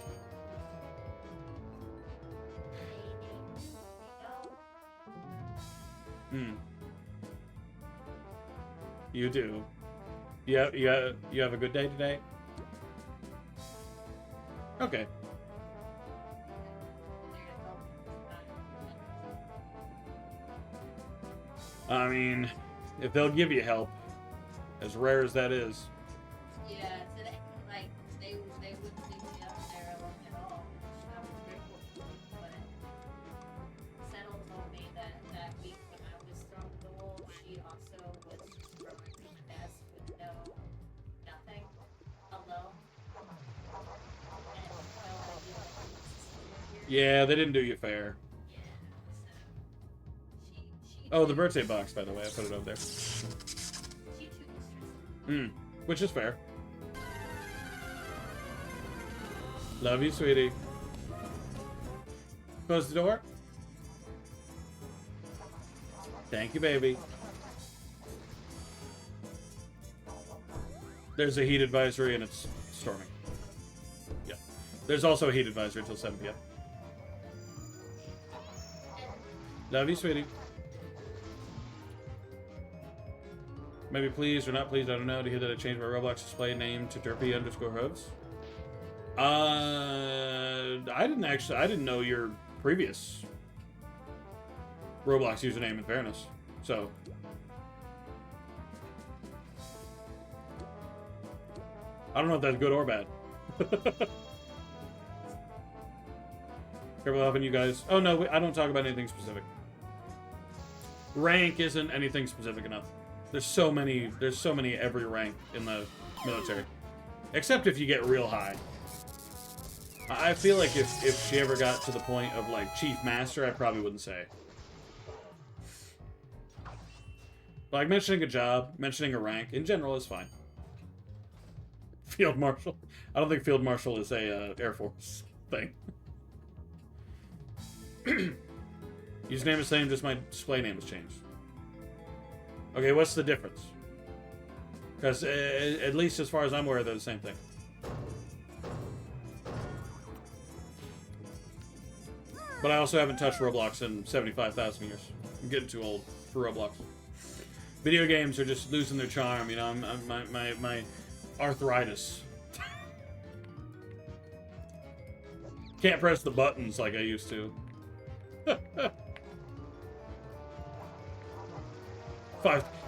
You do. Yeah, you have a good day today? Okay. I mean, if they'll give you help, as rare as that is. Yeah, today, like, they wouldn't leave me up there alone at all. I was grateful, but Settle told me that week when I Yeah, they didn't do you fair. Yeah, so she Oh, the birthday box, by the way, I put it over there. she took the stress. Which is fair. Love you, sweetie. Close the door. Thank you, baby. There's a heat advisory and it's storming. Yeah. There's also a heat advisory until 7 p.m. Love you, sweetie. Maybe pleased or not pleased, I don't know, to hear that I changed my Roblox display name to Derpy_Hooves. I didn't know your previous Roblox username, in fairness. So. I don't know if that's good or bad. Careful helping you guys. Oh no, I don't talk about anything specific. Rank isn't anything specific enough. There's so many every rank in the military. Except if you get real high. I feel like if she ever got to the point of like Chief Master, I probably wouldn't say. Like mentioning a job, mentioning a rank, in general is fine. Field Marshal. I don't think Field Marshal is a Air Force thing. Username is the same, just my display name has changed. Okay, what's the difference? Because at least as far as I'm aware, they're the same thing. But I also haven't touched Roblox in 75,000 years. I'm getting too old for Roblox. Video games are just losing their charm, you know. My arthritis. Can't press the buttons like I used to.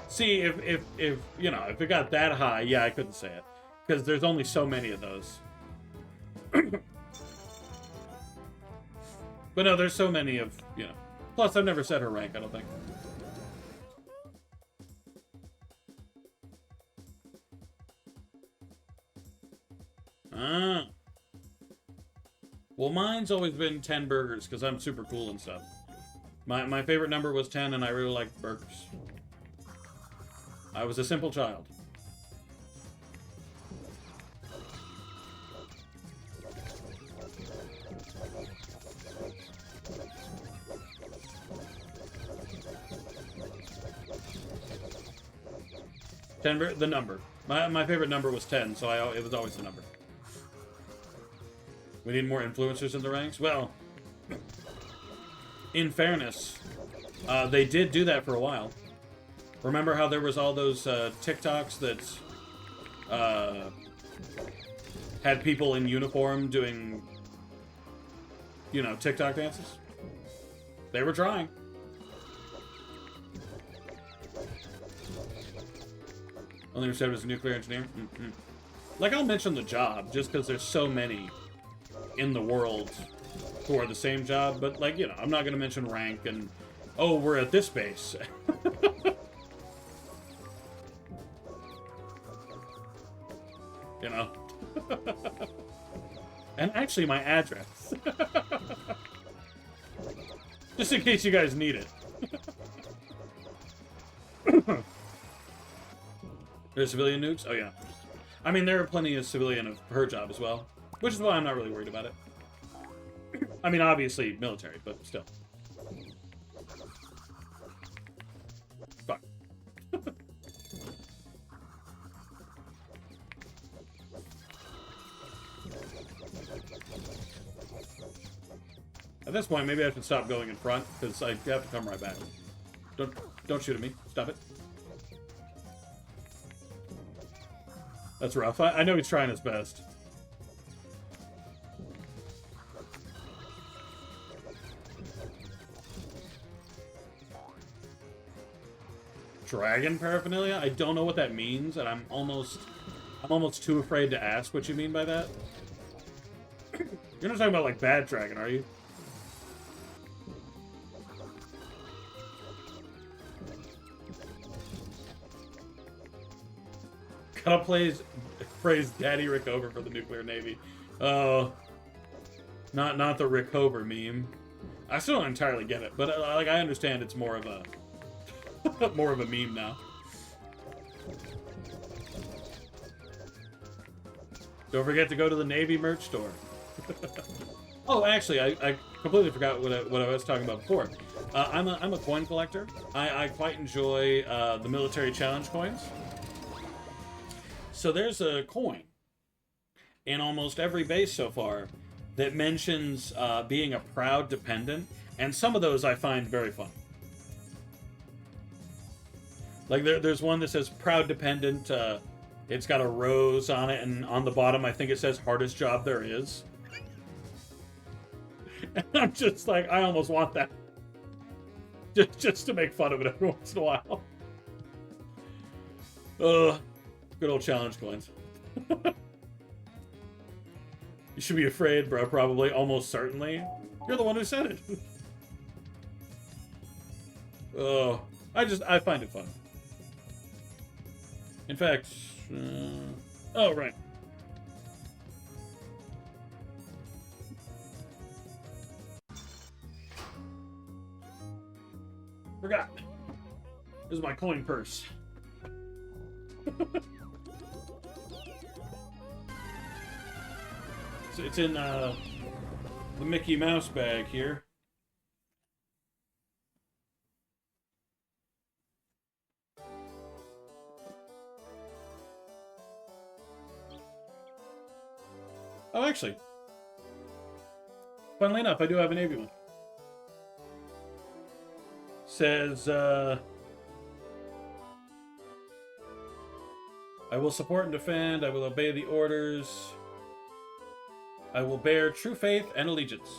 See, if you know, if it got that high, yeah, I couldn't say it. Because there's only so many of those. But no, there's so many of, you know. Plus, I've never set her rank, I don't think. Ah. Well, mine's always been 10 burgers, because I'm super cool and stuff. My favorite number was 10, and I really liked burgers. I was a simple child. The number. My favorite number was 10, so it was always the number. We need more influencers in the ranks? Well, in fairness, they did do that for a while. Remember how there was all those TikToks that had people in uniform doing, you know, TikTok dances? They were trying. Only said was a nuclear engineer? Mm-hmm. Like, I'll mention the job, just because there's so many in the world who are the same job, but, like, you know, I'm not going to mention rank and, oh, we're at this base. You know? And actually, my address. Just in case you guys need it. There's civilian nukes? Oh, yeah. I mean, there are plenty of civilian of her job as well. Which is why I'm not really worried about it. I mean, obviously, military, but still. Fuck. At this point, maybe I should stop going in front, because I have to come right back. Don't shoot at me. Stop it. That's rough. I know he's trying his best. Dragon paraphernalia? I don't know what that means, and I'm almost too afraid to ask what you mean by that. You're not talking about, like, bad dragon, are you? Gotta praise Daddy Rick over for the nuclear navy. Oh. Not the Rick Hover meme. I still don't entirely get it, but like I understand it's more of a more of a meme now. Don't forget to go to the Navy merch store. Oh, actually, I completely forgot what I was talking about before. I'm a coin collector. I quite enjoy the military challenge coins. So there's a coin in almost every base so far that mentions being a proud dependent, and some of those I find very fun. Like there's one that says proud dependent. It's got a rose on it, and on the bottom I think it says hardest job there is. And I'm just like, I almost want that. Just to make fun of it every once in a while. Good old challenge coins. You should be afraid, bro, probably. Almost certainly. You're the one who said it. Oh, I find it fun. In fact, oh, right. Forgot. This is my coin purse. So it's in the Mickey Mouse bag here. Oh, actually, funnily enough, I do have a Navy one. Says, I will support and defend, I will obey the orders, I will bear true faith and allegiance.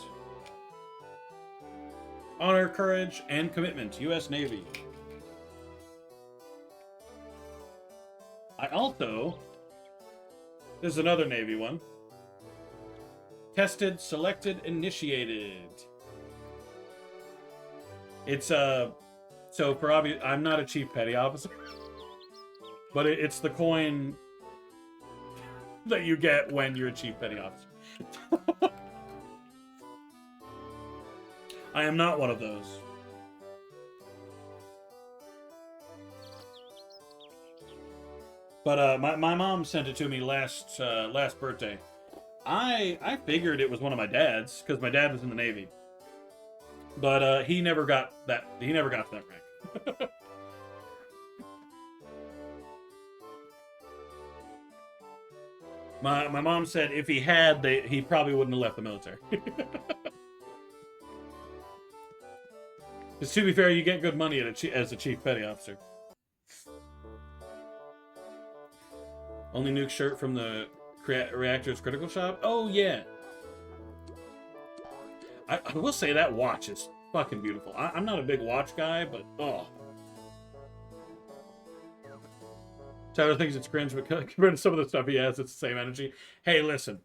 Honor, courage, and commitment, U.S. Navy. I also, this is another Navy one. Tested, selected, initiated. It's so for obvious, I'm not a chief petty officer, but it's the coin that you get when you're a chief petty officer. I am not one of those. But my mom sent it to me last birthday. I figured it was one of my dad's because my dad was in the Navy. But he never got that. He never got to that rank. My mom said if he had, he probably wouldn't have left the military. Because to be fair, you get good money as a chief petty officer. Only nuke shirt from the reactor's critical shop. Oh yeah. I will say that watch is fucking beautiful. I'm not a big watch guy, but oh. Tyler thinks it's cringe, but compared to some of the stuff he has, it's the same energy. Hey, listen.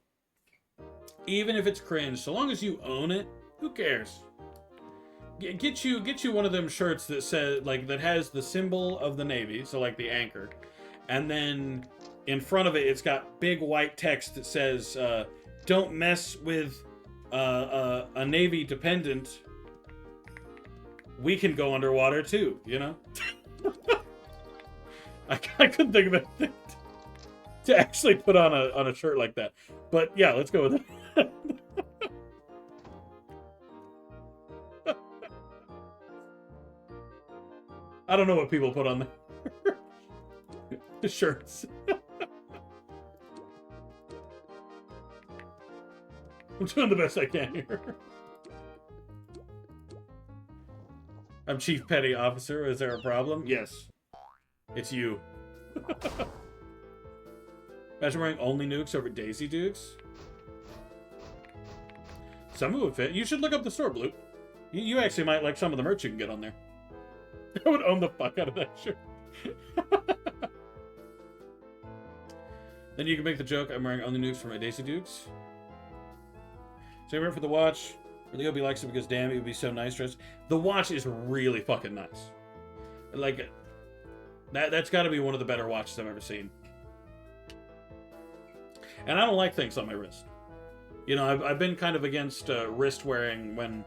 Even if it's cringe, so long as you own it, who cares? Get you one of them shirts that says that has the symbol of the Navy, so like the anchor, and then in front of it, it's got big white text that says, "Don't mess with." A Navy dependent, we can go underwater too, you know? I couldn't think of anything to actually put on a shirt like that. But yeah, let's go with it. I don't know what people put on the shirts. I'm doing the best I can here. I'm Chief Petty Officer. Is there a problem? Yes. It's you. Imagine wearing only nukes over Daisy Dukes. Some of it would fit. You should look up the store, Blue. You actually might like some of the merch you can get on there. I would own the fuck out of that shirt. Then you can make the joke, I'm wearing only nukes for my Daisy Dukes. Same for the watch. Really hope he likes it because damn, it would be so nice dressed. The watch is really fucking nice. Like, that's got to be one of the better watches I've ever seen. And I don't like things on my wrist. You know, I've been kind of against wrist wearing when.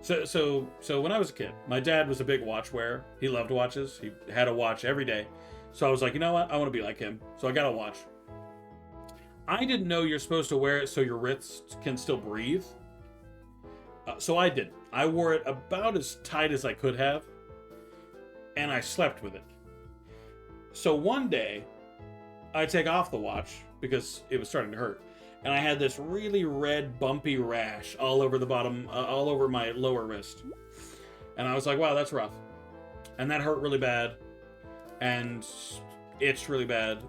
So when I was a kid, my dad was a big watch wearer. He loved watches. He had a watch every day. So I was like, you know what? I want to be like him. So I got a watch. I didn't know you're supposed to wear it so your wrists can still breathe. So I did. I wore it about as tight as I could have. And I slept with it. So one day, I take off the watch because it was starting to hurt. And I had this really red, bumpy rash all over the bottom, all over my lower wrist. And I was like, wow, that's rough. And that hurt really bad. And itched really bad.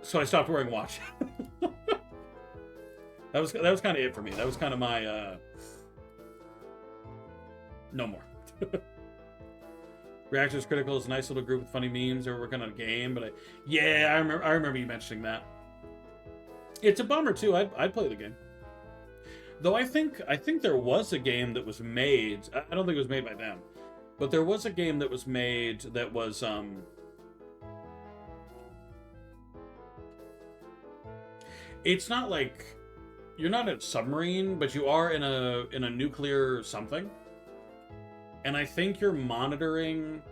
So I stopped wearing a watch. That was kind of it for me. That was kind of my, no more. Reactors Critical is a nice little group with funny memes. They were working on a game, but I remember you mentioning that. It's a bummer too. I'd play the game. Though I think there was a game that was made. I don't think it was made by them, but there was a game that was made that was It's not like you're not in a submarine, but you are in a nuclear something. And I think you're monitoring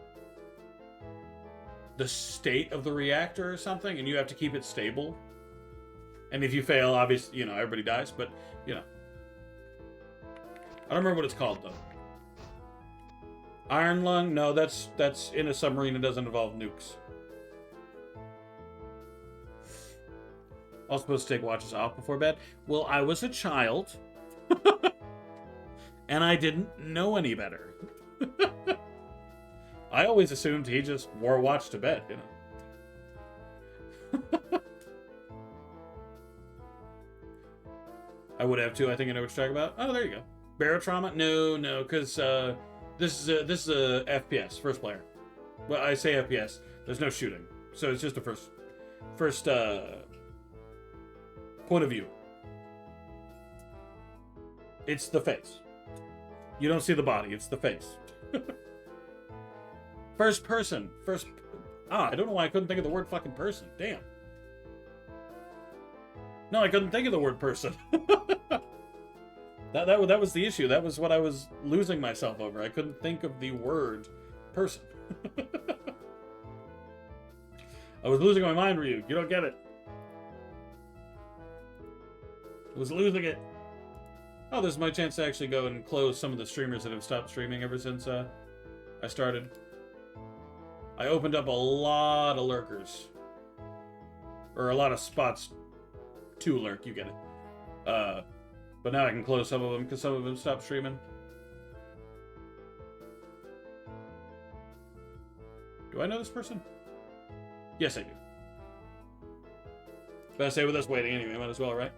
the state of the reactor or something, and you have to keep it stable. And if you fail, obviously, you know, everybody dies, but, you know. I don't remember what it's called, though. Iron Lung? No, that's in a submarine. It doesn't involve nukes. Also supposed to take watches off before bed? Well, I was a child. And I didn't know any better. I always assumed he just wore a watch to bed, you know. I would have too. I think I know what you're talking about. Oh, there you go. Barotrauma? No, because this is a FPS, first player. Well, I say FPS. There's no shooting, so it's just a first point of view. It's the face. You don't see the body. It's the face. First person. I don't know why I couldn't think of the word fucking person. Damn. No, I couldn't think of the word person. That was the issue. That was what I was losing myself over. I couldn't think of the word person. I was losing my mind, Ryu. You don't get it. I was losing it. Oh, this is my chance to actually go and close some of the streamers that have stopped streaming ever since I started. I opened up a lot of lurkers. Or a lot of spots to lurk, you get it. But now I can close some of them because some of them stopped streaming. Do I know this person? Yes, I do. But I say with us waiting anyway, might as well, right?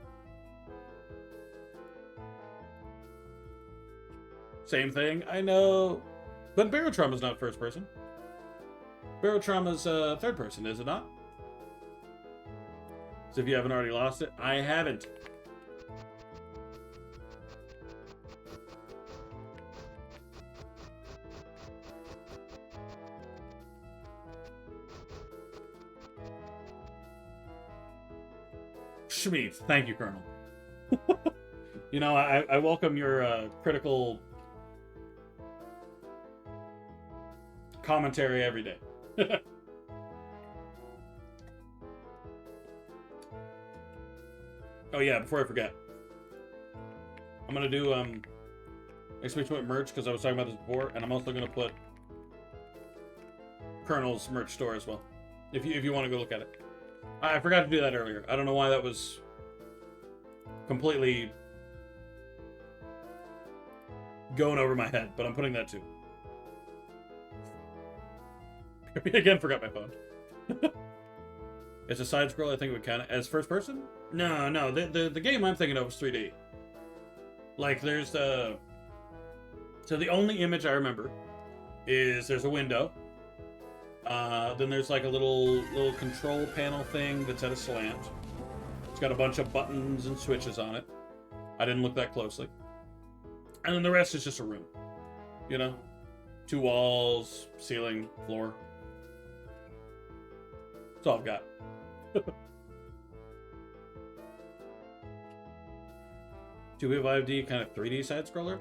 Same thing, I know. But Barotrauma's not first person. Barotrauma's third person, is it not? So if you haven't already lost it, I haven't. Schmeeth, thank you, Colonel. You know, I welcome your critical commentary every day. Oh yeah, before I forget, I'm gonna do exclamation point merch because I was talking about this before, and I'm also gonna put Colonel's merch store as well, if you want to go look at it. I forgot to do that earlier. I don't know why that was completely going over my head, but I'm putting that too. Again, forgot my phone. It's a side scroll. I think it would count as first person. No. The game I'm thinking of is 3D. Like there's so the only image I remember is there's a window. Then there's like a little control panel thing that's at a slant. It's got a bunch of buttons and switches on it. I didn't look that closely. And then the rest is just a room. You know? 2 walls, ceiling, floor. That's all I've got. 2.5D kind of 3D side scroller.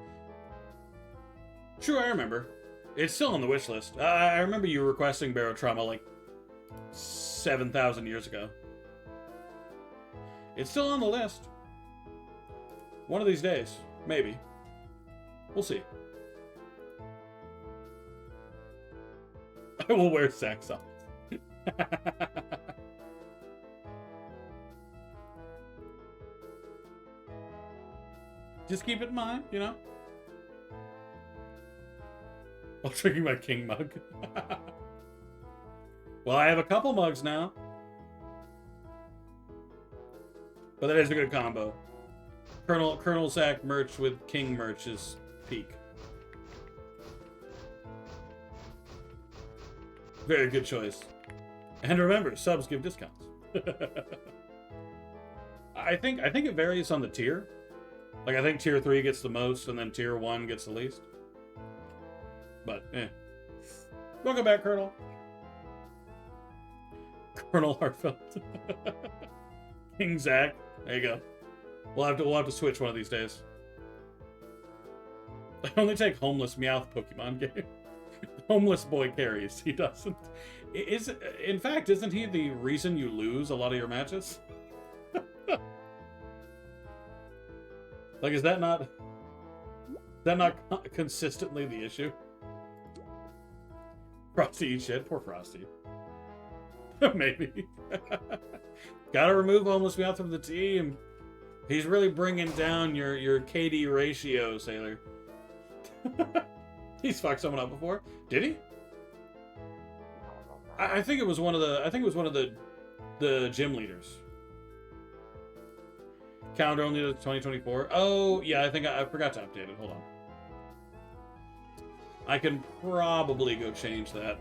Sure, I remember. It's still on the wish list. I remember you requesting Barotrauma like 7,000 years ago. It's still on the list. One of these days, maybe. We'll see. I will wear sack socks. Just keep it in mind, you know? While drinking my king mug. Well, I have a couple mugs now. But that is a good combo. Colonel Zach merch with King merch is peak. Very good choice. And remember, subs give discounts. I think it varies on the tier. Like, I think tier 3 gets the most, and then tier 1 gets the least. But, eh. Welcome back, Colonel. Colonel Heartfelt. King Zach. There you go. We'll have to switch one of these days. I only take homeless Meowth Pokemon game. Homeless boy carries. He doesn't. In fact, isn't he the reason you lose a lot of your matches? Like, is that not consistently the issue? Frosty eats shit. Poor Frosty. Maybe. Gotta remove homeless Meowth from the team. He's really bringing down your KD ratio, Sailor. He's fucked someone up before. Did he? I think it was one of the gym leaders. Calendar only to 2024. Oh yeah, I think I forgot to update it. Hold on. I can probably go change that.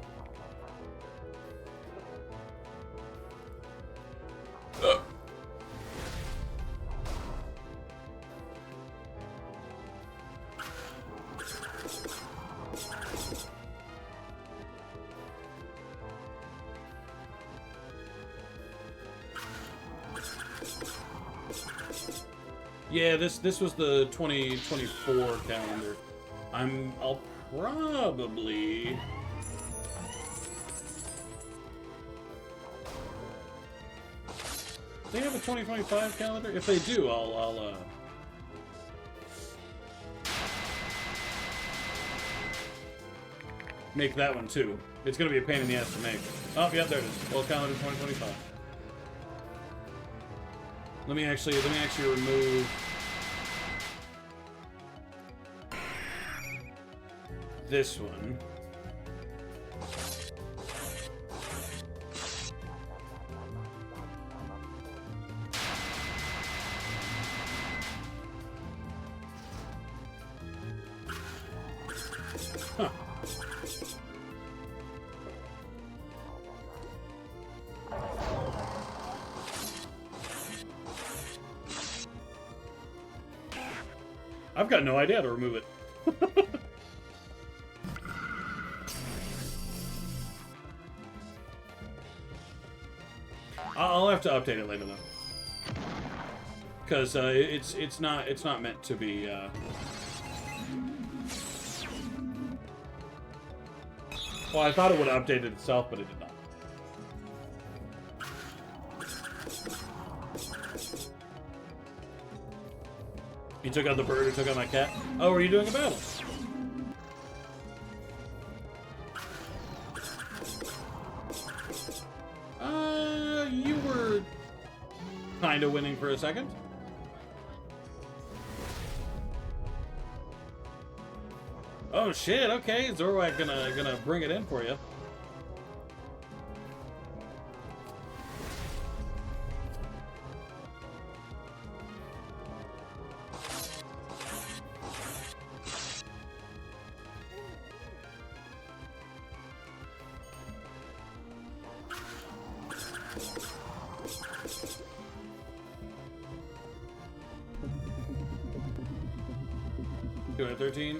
Yeah, this was the 2024 calendar. I'll probably... Do they have a 2025 calendar? If they do, I'll make that one too. It's gonna be a pain in the ass to make. Oh, yeah, there it is. Well, calendar 2025. Let me actually remove this one. Huh. I've got no idea how to remove it. I'll have to update it later though, because it's not meant to be. Well, I thought it would have updated itself, but it did not. You took out the bird, or took out my cat. Oh, are you doing a battle? You were kind of winning for a second. Oh shit! Okay, Zorwak gonna bring it in for you.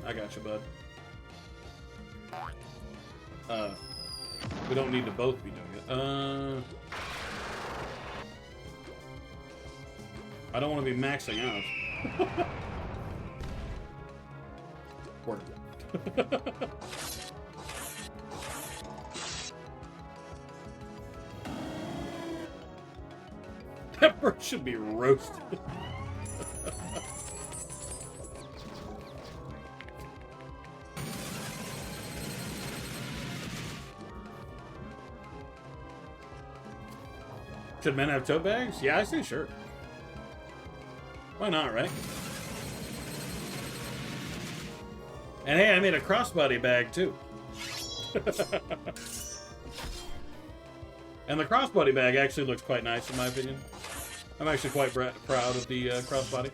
I got you, bud. We don't need to both be doing it. I don't want to be maxing out. Work. That bird should be roasted. Should men have tote bags? Yeah, I say sure. Why not, right? And hey, I made a crossbody bag too. And the crossbody bag actually looks quite nice in my opinion. I'm actually quite proud of the crossbody.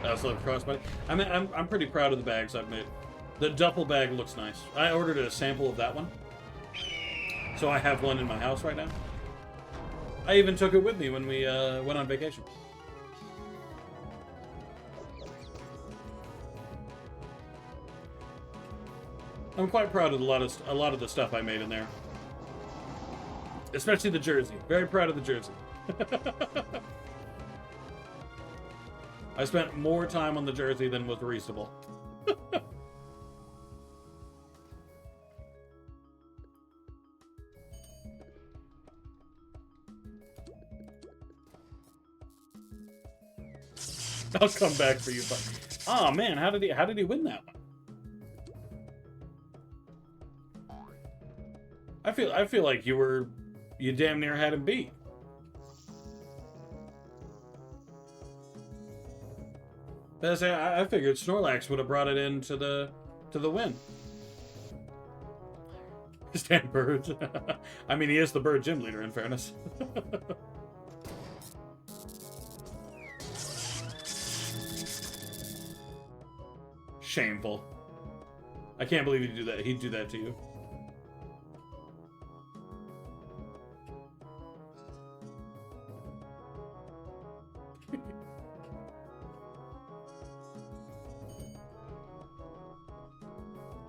I also love crossbody. I mean, I'm pretty proud of the bags I've made. The duffel bag looks nice. I ordered a sample of that one, so I have one in my house right now. I even took it with me when we went on vacation. I'm quite proud of a lot of the stuff I made in there, especially the jersey. Very proud of the jersey. I spent more time on the jersey than was reasonable. I'll come back for you, buddy. Oh man, how did he win that one? I feel like you damn near had him beat. But I figured Snorlax would have brought it into the win. His damn birds. I mean, he is the bird gym leader, in fairness. Shameful. I can't believe he'd do that. He'd do that to you.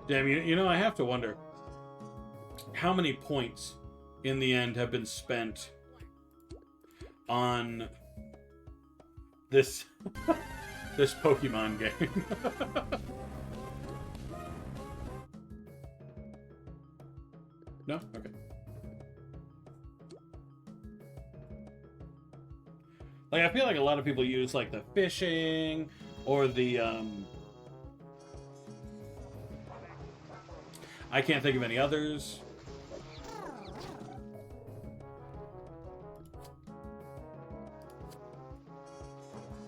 Damn, you know, I have to wonder how many points in the end have been spent on this this Pokemon game. No? Okay. Like, I feel like a lot of people use, like, the fishing or the, I can't think of any others.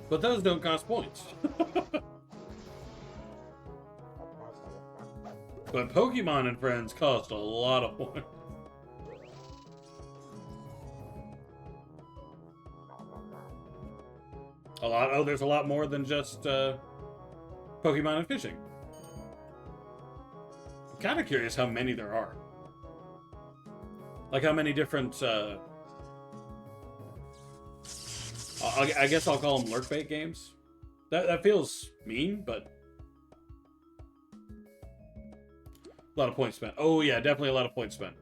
But those don't cost points. But Pokemon and Friends cost a lot of points. A lot. Oh, there's a lot more than just Pokemon and fishing. I'm kind of curious how many there are. Like how many different... I guess I'll call them lurk bait games. That feels mean, but... A lot of points spent. Oh yeah, definitely a lot of points spent.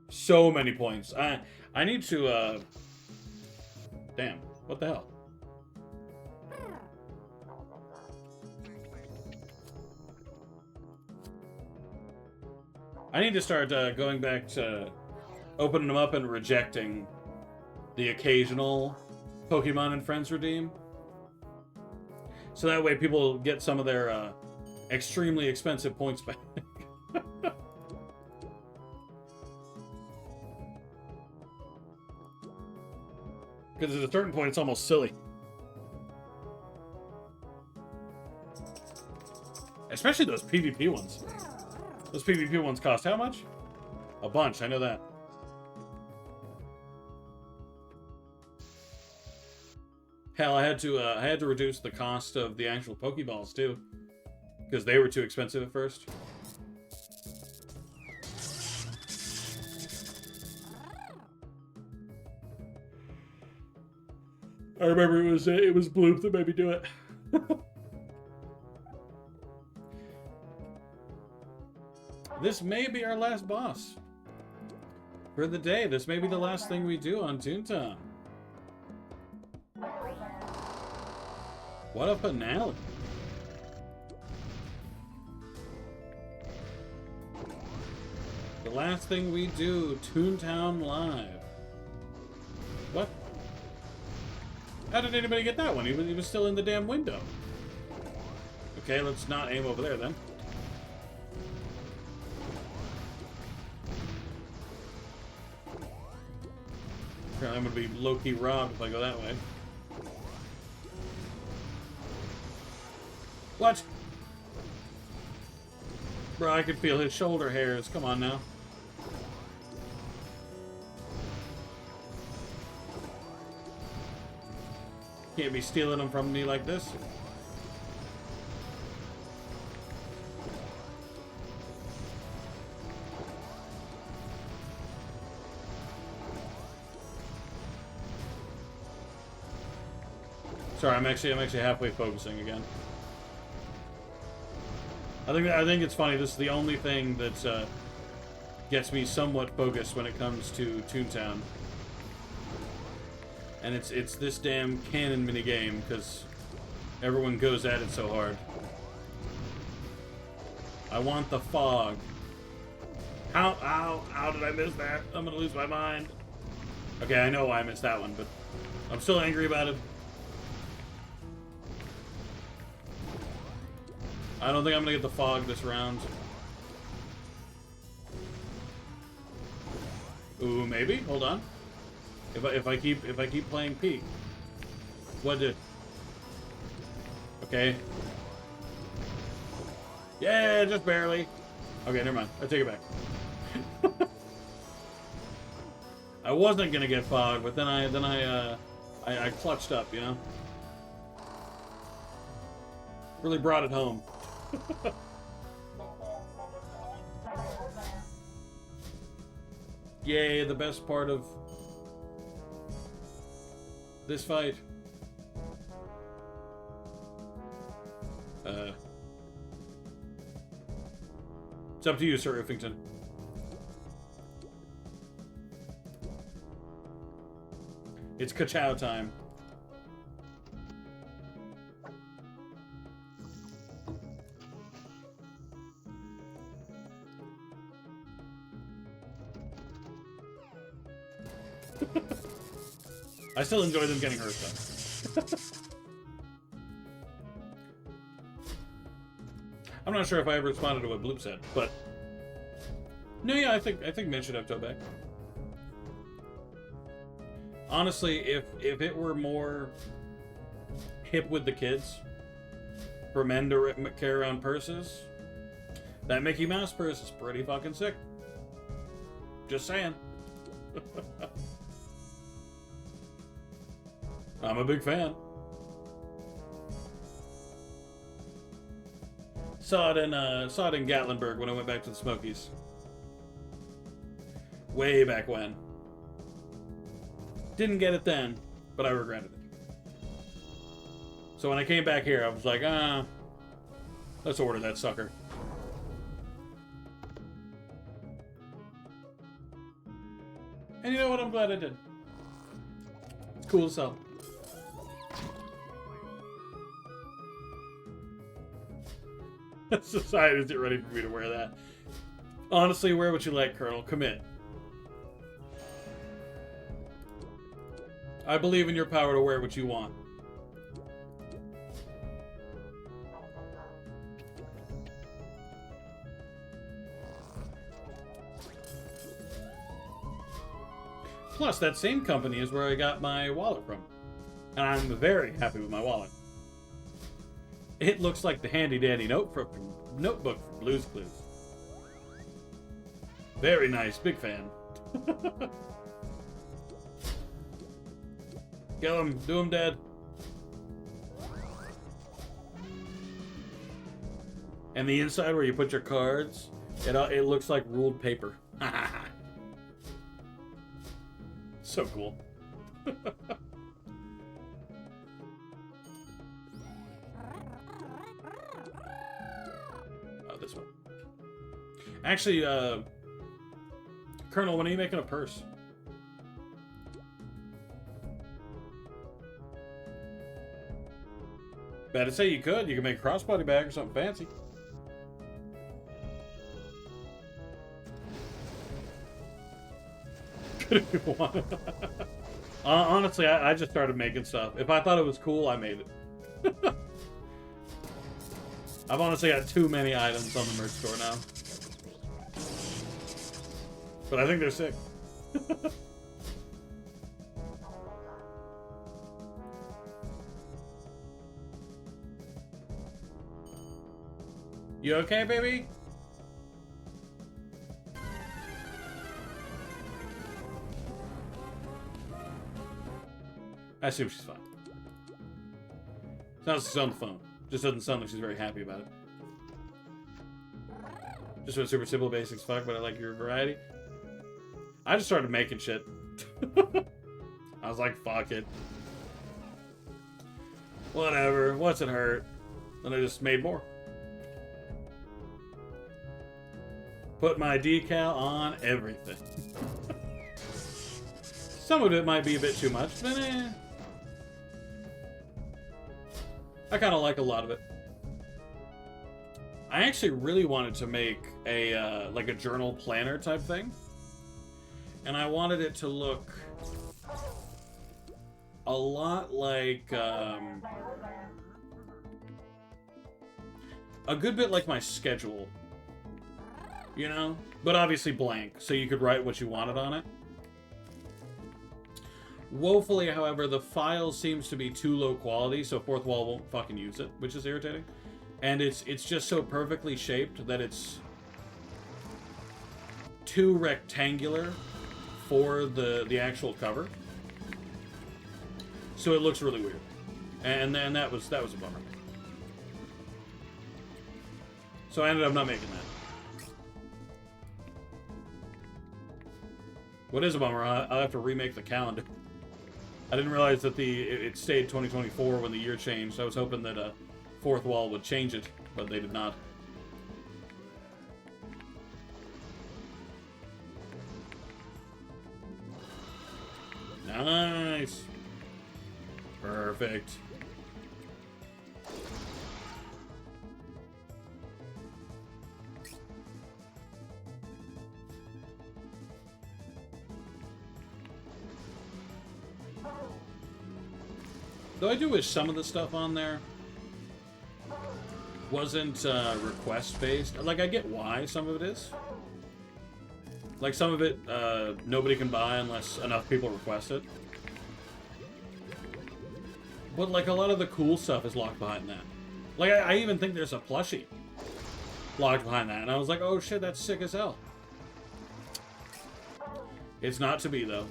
So many points. I need to, damn, what the hell? I need to start going back to opening them up and rejecting the occasional Pokemon and Friends redeem. So that way people get some of their extremely expensive points back. Because at a certain point, it's almost silly. Especially those PvP ones. Those PvP ones cost how much? A bunch, I know that. Hell, I had to reduce the cost of the actual Pokeballs too, because they were too expensive at first. I remember it was Bloop that made me do it. This may be our last boss for the day. This may be the last thing we do on Toontown. What a finale. The last thing we do, Toontown Live. What? How did anybody get that one? He was still in the damn window. Okay, let's not aim over there then. Apparently I'm gonna be low-key robbed if I go that way. What? Bro, I can feel his shoulder hairs. Come on now. Can't be stealing them from me like this. Sorry, I'm actually halfway focusing again. I think it's funny. This is the only thing that gets me somewhat focused when it comes to Toontown, and it's this damn cannon minigame because everyone goes at it so hard. I want the fog. How did I miss that? I'm gonna lose my mind. Okay, I know why I missed that one, but I'm still angry about it. I don't think I'm gonna get the fog this round. Ooh, maybe. Hold on. If I keep playing P. What did? Okay. Yeah, just barely. Okay, never mind. I take it back. I wasn't gonna get fog, but then I clutched up, you know. Really brought it home. Yay, the best part of this fight. It's up to you, Sir Uffington. It's ka-chow time. I still enjoy them getting hurt, though. I'm not sure if I ever responded to what Bloop said, but no, yeah, I think men should have toe back. Honestly, if it were more hip with the kids for men to carry around purses, that Mickey Mouse purse is pretty fucking sick. Just saying. I'm a big fan. Saw it in Gatlinburg when I went back to the Smokies. Way back when. Didn't get it then, but I regretted it. So when I came back here, I was like, let's order that sucker. And you know what? I'm glad I did. It's cool as hell. Society isn't ready for me to wear that. Honestly, wear what you like, Colonel. Commit. I believe in your power to wear what you want. Plus, that same company is where I got my wallet from. And I'm very happy with my wallet. It looks like the handy-dandy notebook from Blue's Clues. Very nice. Big fan. Kill him. Do him dead. And the inside where you put your cards, it looks like ruled paper. So cool. Actually, Colonel, when are you making a purse? Better say you could. You could make a crossbody bag or something fancy. Honestly, I just started making stuff. If I thought it was cool, I made it. I've honestly got too many items on the merch store now. But I think they're sick. You okay, baby? I assume she's fine. Sounds like she's on the phone. Just doesn't sound like she's very happy about it. Just went super simple basics fuck, but I like your variety. I just started making shit. I was like, fuck it. Whatever, what's it hurt? And I just made more. Put my decal on everything. Some of it might be a bit too much, but eh. I kind of like a lot of it. I actually really wanted to make a like a journal planner type thing, and I wanted it to look a lot like a good bit like my schedule, you know, but obviously blank, so you could write what you wanted on it. Woefully, however, the file seems to be too low quality, so Fourth Wall won't fucking use it, which is irritating. And it's just so perfectly shaped that it's too rectangular for the actual cover. So it looks really weird. And then that was a bummer. So I ended up not making that. What is a bummer, I'll have to remake the calendar. I didn't realize that it stayed 2024 when the year changed. I was hoping that Fourth Wall would change it, but they did not. Nice. Perfect. Though I do wish some of the stuff on there wasn't request-based. Like, I get why some of it is. Like, some of it nobody can buy unless enough people request it. But, like, a lot of the cool stuff is locked behind that. Like, I even think there's a plushie locked behind that. And I was like, oh shit, that's sick as hell. It's not to be, though.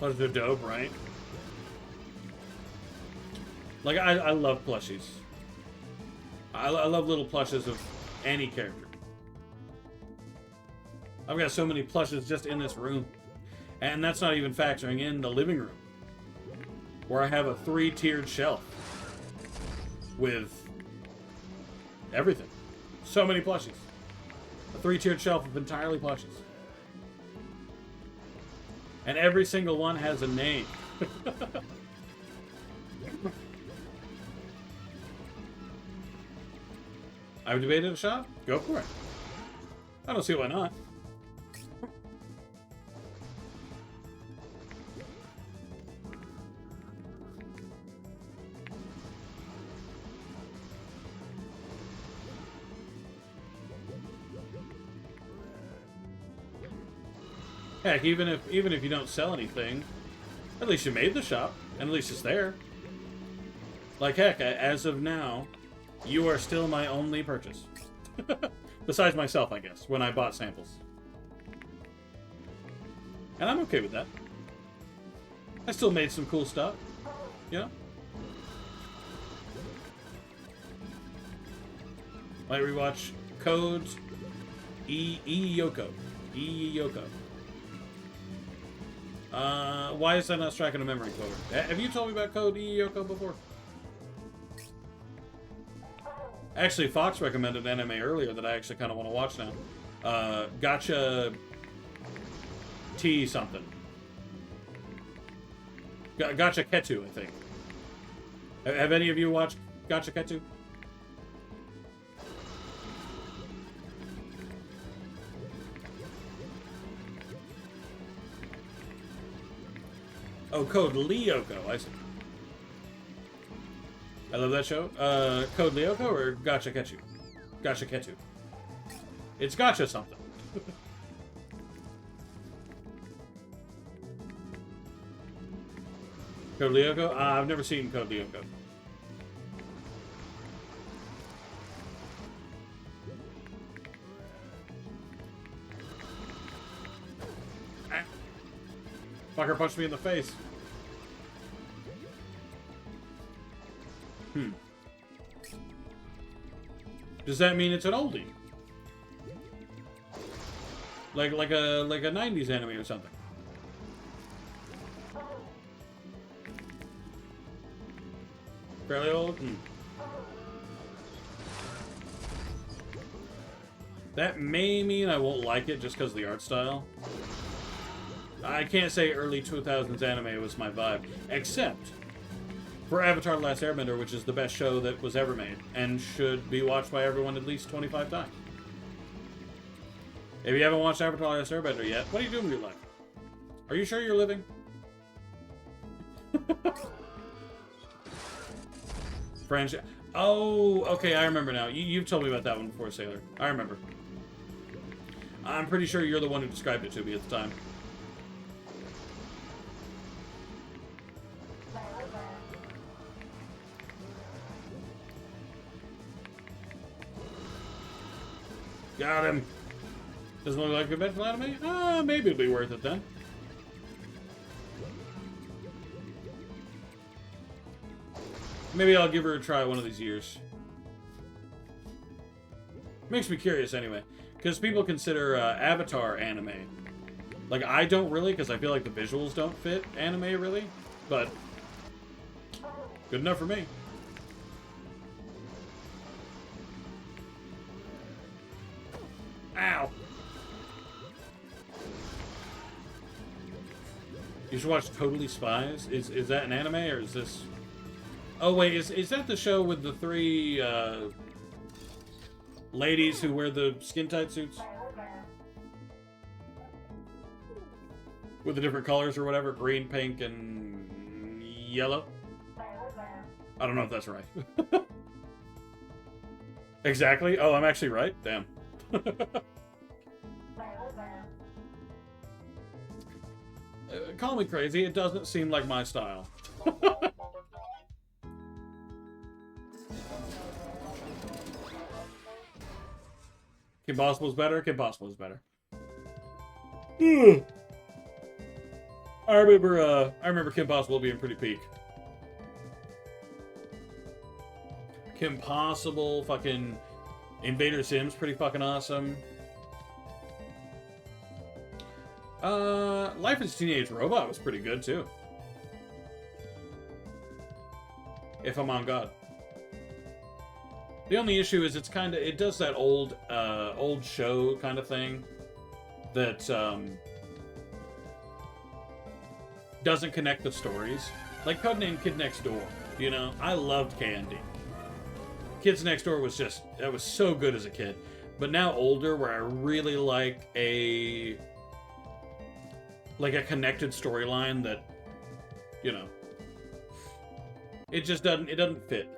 Those are dope, right? Like, I love plushies. I love little plushes of any character. I've got so many plushes just in this room. And that's not even factoring in the living room, where I have a 3-tiered shelf with everything. So many plushies. A 3-tiered shelf of entirely plushies. And every single one has a name. I've debated a shop? Go for it. I don't see why not. Heck, even if you don't sell anything, at least you made the shop, and at least it's there. Like, heck, as of now, you are still my only purchase. Besides myself, I guess, when I bought samples. And I'm okay with that. I still made some cool stuff, you know? Might rewatch Codes, Yoko. Why is that not striking a memory, Clover? Have you told me about Code Yoko before? Actually, Fox recommended an anime earlier that I actually kind of want to watch now. Gotcha T something. Gotcha Ketu, I think. Have any of you watched Gotcha Ketu? Oh, Code Lyoko, I see. I love that show. Code Lyoko or Gotcha Ketu? Gotcha Ketu. It's Gotcha something. Code Lyoko? I've never seen Code Lyoko. Ah. Fucker punched me in the face. Does that mean it's an oldie? Like a 90s anime or something? Fairly old? That may mean I won't like it just because of the art style. I can't say early 2000s anime was my vibe, except for Avatar: The Last Airbender, which is the best show that was ever made, and should be watched by everyone at least 25 times. If you haven't watched Avatar: The Last Airbender yet, what are you doing with your life? Are you sure you're living? French. Oh, okay, I remember now. You've told me about that one before, Sailor. I remember. I'm pretty sure you're the one who described it to me at the time. Got him. Doesn't look like a conventional anime? Maybe it'll be worth it then. Maybe I'll give her a try one of these years. Makes me curious anyway. Because people consider Avatar anime. Like, I don't really, because I feel like the visuals don't fit anime really. But, good enough for me. Ow! You should watch Totally Spies. Is that an anime, or is this... Oh, wait, is that the show with the three, ladies who wear the skin-tight suits? With the different colors or whatever, green, pink, and yellow? I don't know if that's right. Exactly? Oh, I'm actually right? Damn. Call me crazy, it doesn't seem like my style. Kim Possible's better? Kim Possible is better. I remember Kim Possible being pretty peak. Kim Possible, fucking Invader Zim's pretty fucking awesome. Life as a Teenage Robot was pretty good too. If I'm on God. The only issue is it does that old show kind of thing that doesn't connect the stories. Like Codename Kid Next Door, you know? I loved Candy. Kids Next Door was that was so good as a kid. But now older, where I really like a connected storyline that, you know, it just doesn't fit.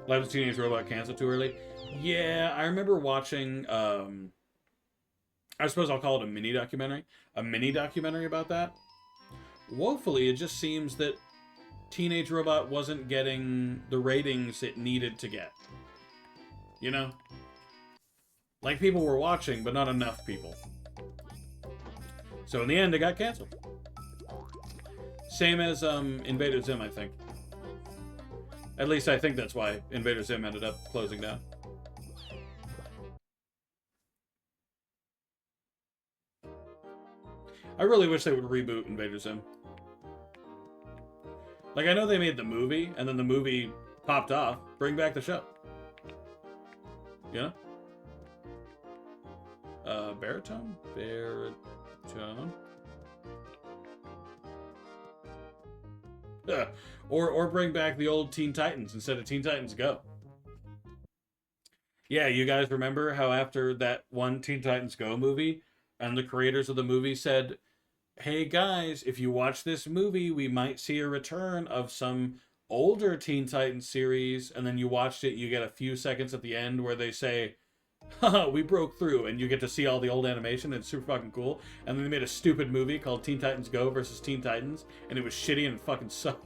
Life of a Teenage Robot canceled too early? Yeah, I remember watching, I suppose I'll call it a mini documentary about that. Woefully, it just seems that Teenage Robot wasn't getting the ratings it needed to get. You know? Like, people were watching, but not enough people. So in the end, it got canceled. Same as Invader Zim, I think. At least I think that's why Invader Zim ended up closing down. I really wish they would reboot Invader Zim. Like, I know they made the movie, and then the movie popped off. Bring back the show. You know? Baritone? Baritone? Or bring back the old Teen Titans instead of Teen Titans Go. Yeah, you guys remember how after that one Teen Titans Go movie, and the creators of the movie said, hey guys, if you watch this movie, we might see a return of some older Teen Titans series, and then you watched it, you get a few seconds at the end where they say, haha, we broke through, and you get to see all the old animation, and it's super fucking cool, and then they made a stupid movie called Teen Titans Go versus Teen Titans, and it was shitty and it fucking sucked.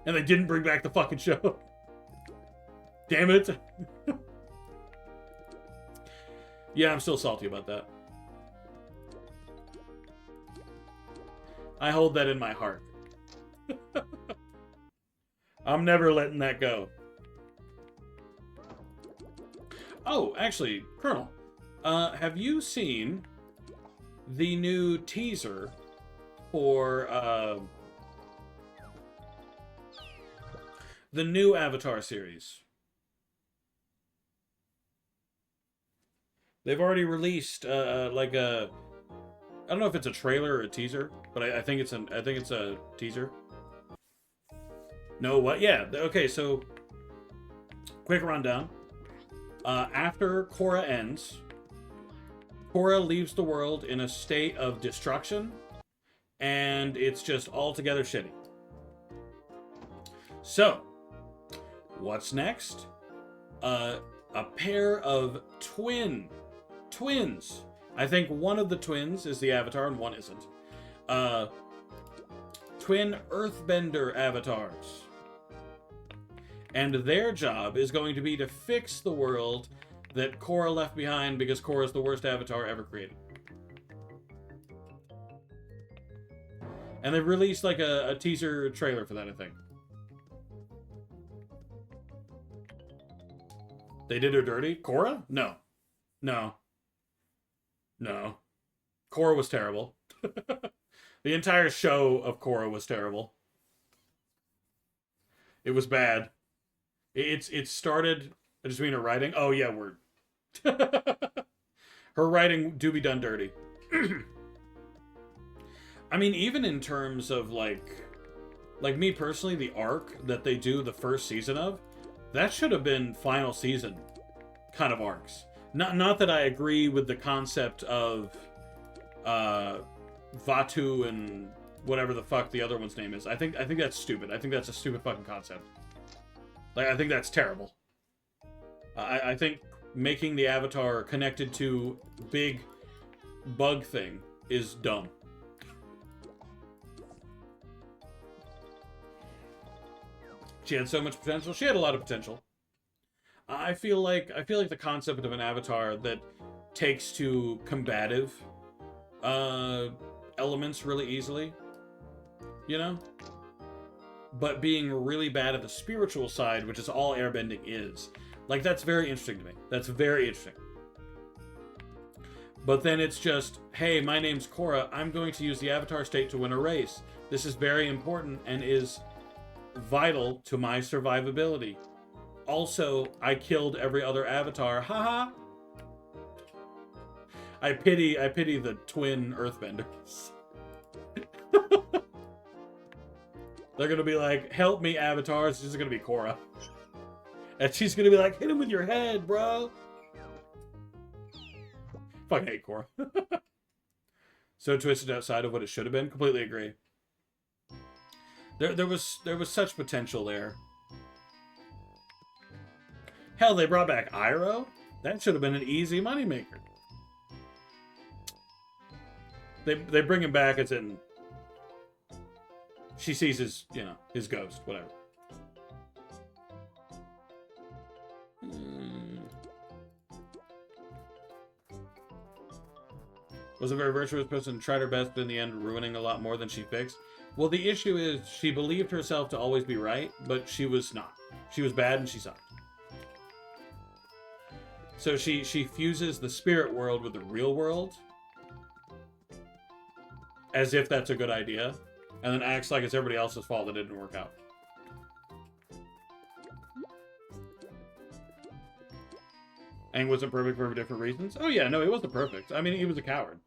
And they didn't bring back the fucking show. Damn it. Yeah, I'm still salty about that. I hold that in my heart. I'm never letting that go. Oh, actually, Colonel, have you seen the new teaser for the new Avatar series? They've already released like a, I don't know if it's a trailer or a teaser, but I think it's a teaser. No, what? Yeah. Okay, so quick rundown. After Korra ends, Korra leaves the world in a state of destruction, and it's just altogether shitty. So, what's next? A pair of twins. I think one of the twins is the Avatar and one isn't. Twin Earthbender avatars. And their job is going to be to fix the world that Korra left behind because Korra is the worst avatar ever created. And they've released like a teaser trailer for that, I think. They did her dirty? Korra? No. No. No. Korra was terrible. The entire show of Korra was terrible. It was bad. It started. I just mean her writing. Oh yeah, word. Her writing do be done dirty. I mean, even in terms of like me personally, the arc that they do the first season of, that should have been final season kind of arcs. Not that I agree with the concept of Vatu and whatever the fuck the other one's name is. I think that's stupid. I think that's a stupid fucking concept. Like, I think that's terrible. I think making the Avatar connected to big bug thing is dumb. She had so much potential. She had a lot of potential. I feel like the concept of an Avatar that takes to combative elements really easily, you know? But being really bad at the spiritual side, which is all airbending is. Like, that's very interesting to me. That's very interesting. But then it's just, hey, my name's Korra. I'm going to use the Avatar state to win a race. This is very important and is vital to my survivability. Also, I killed every other Avatar. Haha. I pity the twin Earthbenders. They're gonna be like, help me, Avatars. This is gonna be Korra. And she's gonna be like, hit him with your head, bro. Fucking hate Korra. So twisted outside of what it should have been. Completely agree. There was such potential there. Hell, they brought back Iroh. That should have been an easy moneymaker. They bring him back as in she sees his, you know, his ghost, whatever. Was a very virtuous person, tried her best, but in the end ruining a lot more than she fixed. Well, the issue is she believed herself to always be right, but she was not. She was bad and she sucked. So she fuses the spirit world with the real world. as if that's a good idea, and then acts like it's everybody else's fault that it didn't work out. Aang wasn't perfect for different reasons. Oh yeah, no, he wasn't perfect. I mean, he was a coward.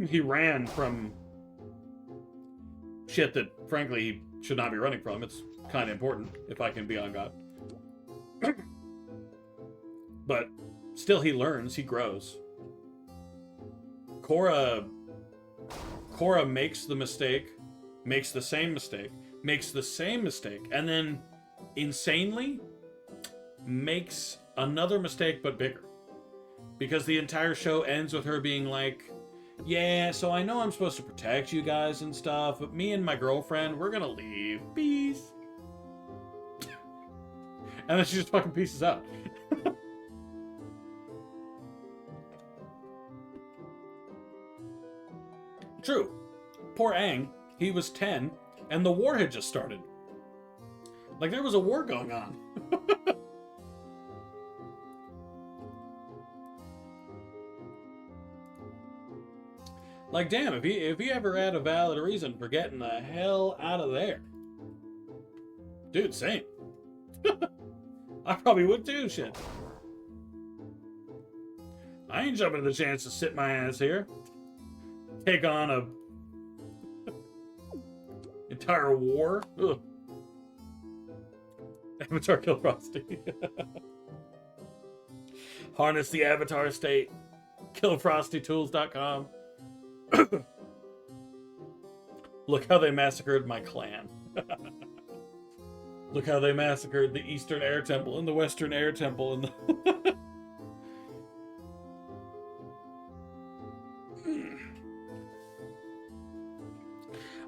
He ran from shit that, frankly, he should not be running from. It's kind of important, if I can be on God. But still, he learns, he grows. Korra makes the mistake, makes the same mistake, and then insanely makes another mistake but bigger. Because the entire show ends with her being like, yeah, so I know I'm supposed to protect you guys and stuff, but me and my girlfriend, we're gonna leave. Peace. And then she just fucking pieces out. True. Poor Aang, he was 10, and the war had just started. Like, there was a war going on. Like, damn, if he ever had a valid reason for getting the hell out of there. Dude, same. I probably would too, shit. I ain't jumping at the chance to sit my ass here. Take on a entire war. Ugh. Avatar kill Frosty. Harness the Avatar state. KillFrostyTools.com. Look how they massacred my clan. Look how they massacred the Eastern Air Temple and the Western Air Temple and the...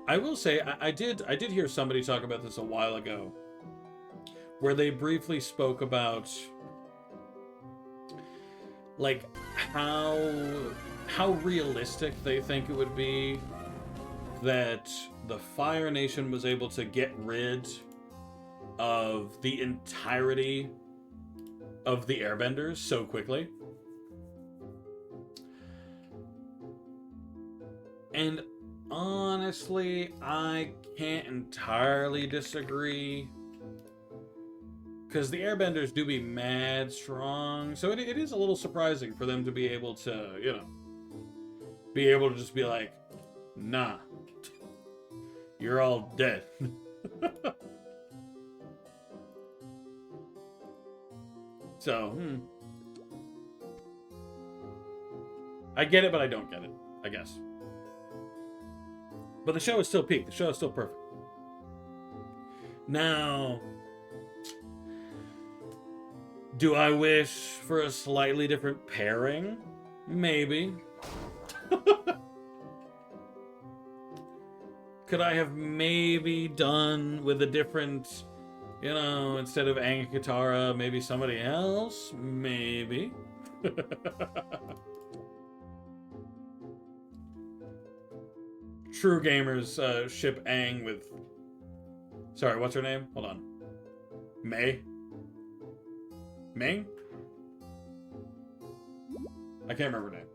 I will say, I did hear somebody talk about this a while ago, where they briefly spoke about, like, how realistic they think it would be that the Fire Nation was able to get rid of the entirety of the Airbenders so quickly. And honestly, I can't entirely disagree. Because the Airbenders do be mad strong. So it is a little surprising for them to be able to, you know, be able to just be like, nah, you're all dead. So, I get it, but I don't get it, I guess. But the show is still peak. The show is still perfect. Now, do I wish for a slightly different pairing? Maybe. Could I have maybe done with a different, you know, instead of Aang and Katara, maybe somebody else? Maybe. True gamers ship Aang with... Sorry, what's her name? Hold on. May? Ming? I can't remember her name.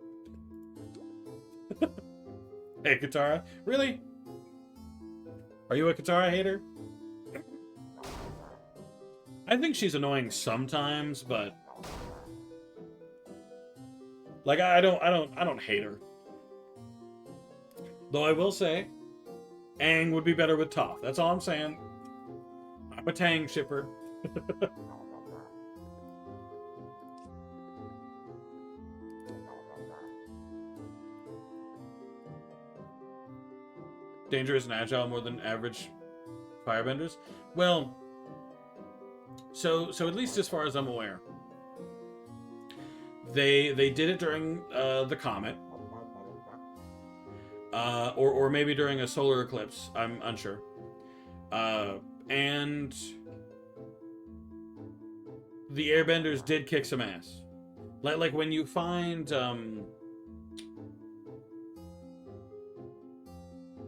Hey, Katara. Really? Are you a Katara hater? I think she's annoying sometimes, but like I don't hate her. Though I will say, Aang would be better with Toph. That's all I'm saying. I'm a Tang shipper. Dangerous and agile more than average firebenders? Well, so at least as far as I'm aware, they did it during the comet, or maybe during a solar eclipse. I'm unsure. And the airbenders did kick some ass. Like when you find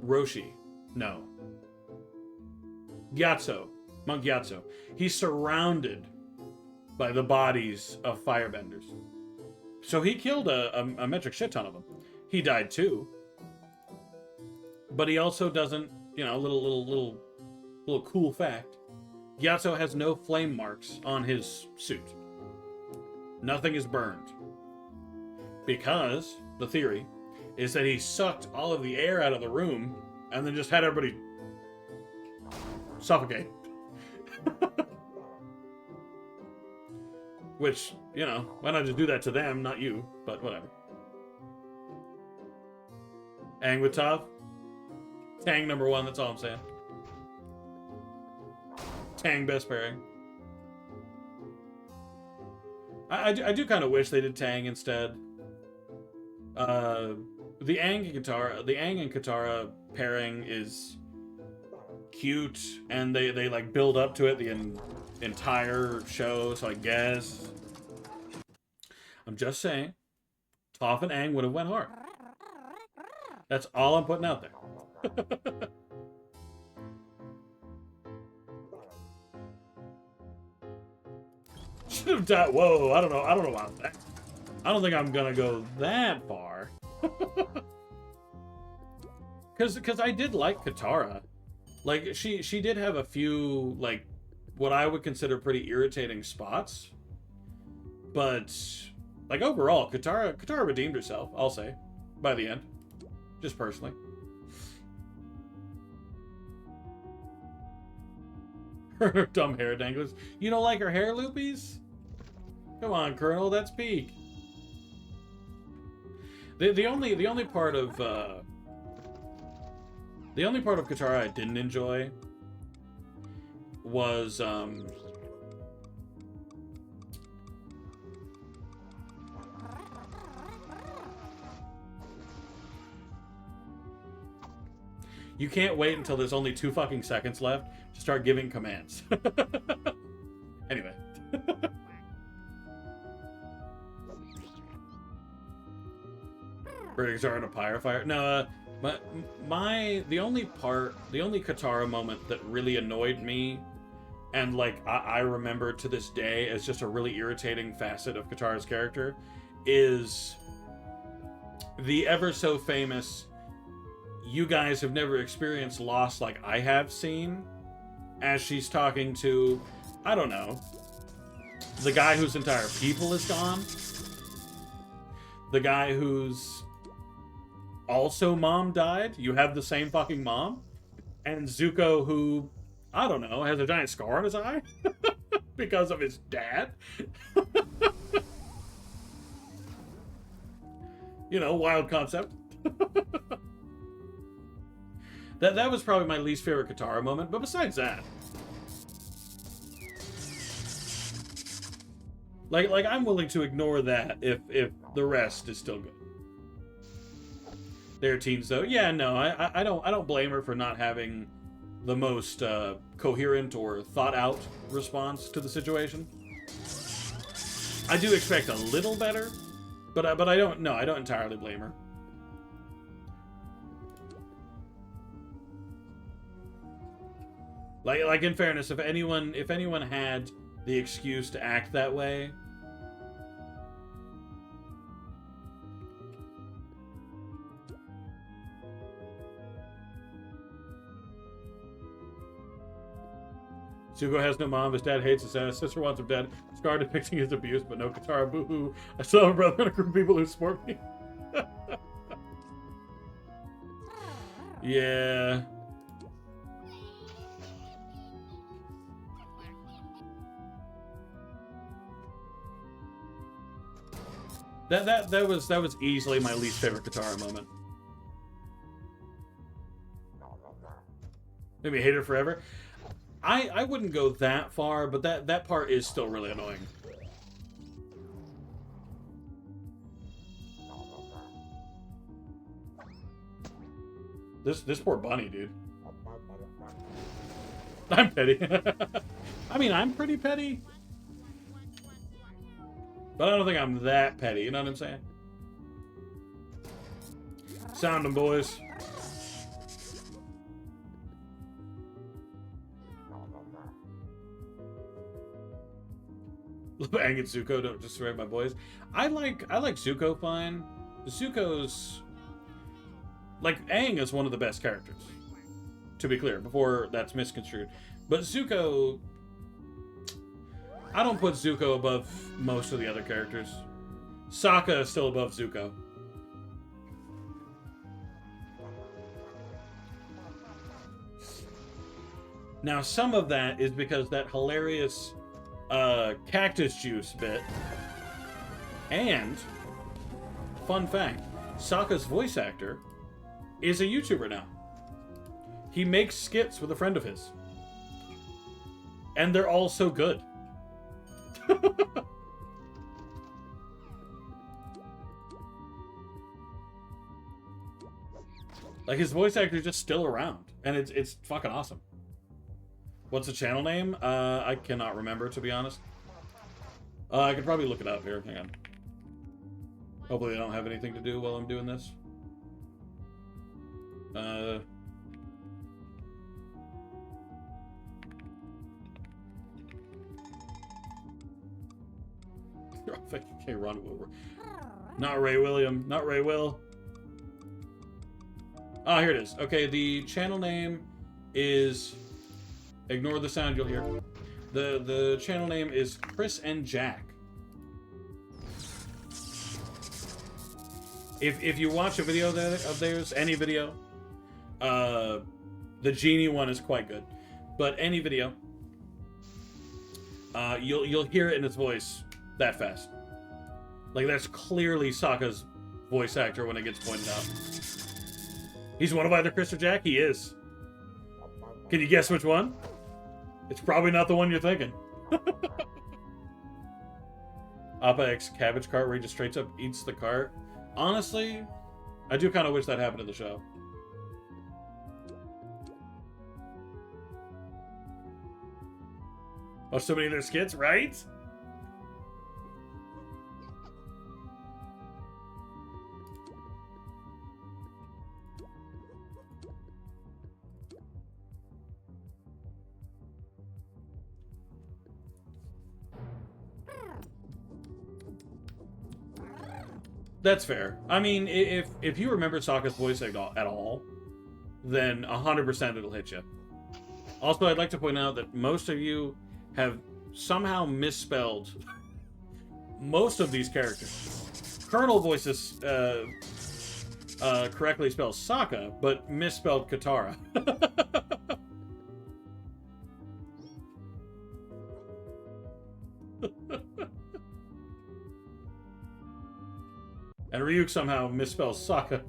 Roshi. No. Gyatso. Monk Gyatso. He's surrounded by the bodies of firebenders. So he killed a metric shit ton of them. He died too. But he also doesn't, you know, little cool fact. Gyatso has no flame marks on his suit. Nothing is burned. Because the theory is that he sucked all of the air out of the room and then just had everybody suffocate. Which, you know, why not just do that to them, not you, but whatever. Aang with Toph. Tang number 1, that's all I'm saying. Tang best pairing. I do kind of wish they did Tang instead. The Aang and Katara pairing is cute, and they like build up to it the entire show, so I guess. I'm just saying, Toph and Aang would have went hard. That's all I'm putting out there. Should have died. Whoa, I don't know about that. I don't think I'm gonna go that far. Cause I did like Katara. Like she did have a few like what I would consider pretty irritating spots. But like overall, Katara redeemed herself, I'll say, by the end. Just personally. Her dumb hair danglers. You don't like her hair loopies? Come on, Colonel, that's peak. The only part of Katara I didn't enjoy was you can't wait until there's only 2 fucking seconds left to start giving commands. Anyway. British are in a pyre fire. No, but the only Katara moment that really annoyed me, and like I remember to this day as just a really irritating facet of Katara's character, is the ever so famous "you guys have never experienced loss like I have" scene, as she's talking to, I don't know, the guy whose entire people is gone, the guy whose also mom died. You have the same fucking mom. And Zuko, who, I don't know, has a giant scar on his eye because of his dad. You know, wild concept. That was probably my least favorite Katara moment, but besides that, like I'm willing to ignore that if the rest is still good. Their teens, though, yeah, no, I don't blame her for not having the most coherent or thought out response to the situation. I do expect a little better, but I don't entirely blame her. Like in fairness, if anyone had the excuse to act that way, Zuko has no mom, his dad hates his ass, sister wants him dead, Scar depicting his abuse, but no Katara, boo-hoo. I still have a brother and a group of people who support me. Yeah. That was easily my least favorite Katara moment. Maybe hate her forever. I wouldn't go that far, but that part is still really annoying. This poor bunny, dude. I'm petty. I mean, I'm pretty petty. But I don't think I'm that petty, you know what I'm saying? Sound them, boys. Aang and Zuko don't destroy my boys. I like Zuko fine. Zuko's Like, Aang is one of the best characters, to be clear, before that's misconstrued. But Zuko... I don't put Zuko above most of the other characters. Sokka is still above Zuko. Now, some of that is because that hilarious cactus juice bit. And, fun fact, Sokka's voice actor is a YouTuber now. He makes skits with a friend of his. And they're all so good. Like, his voice actor is just still around. And it's fucking awesome. What's the channel name? I cannot remember, to be honest. I could probably look it up here. Hang on. Hopefully I don't have anything to do while I'm doing this. Okay, Ron Wilbur. Not Ray William. Not Ray Will. Ah, here it is. Okay, the channel name is... Ignore the sound you'll hear. The channel name is Chris and Jack. If you watch a video of theirs, any video, the genie one is quite good, but any video, you'll hear it in its voice that fast. Like, that's clearly Sokka's voice actor when it gets pointed out. He's one of either Chris or Jack. He is. Can you guess which one? It's probably not the one you're thinking. Appa X cabbage cart where he just straight up eats the cart. Honestly, I do kind of wish that happened in the show. Oh, so many of their skits, right? That's fair. I mean, if you remember Sokka's voice at all, then 100% it'll hit you. Also, I'd like to point out that most of you have somehow misspelled most of these characters. Colonel voices correctly spells Sokka, but misspelled Katara. And Ryuk somehow misspells Sokka.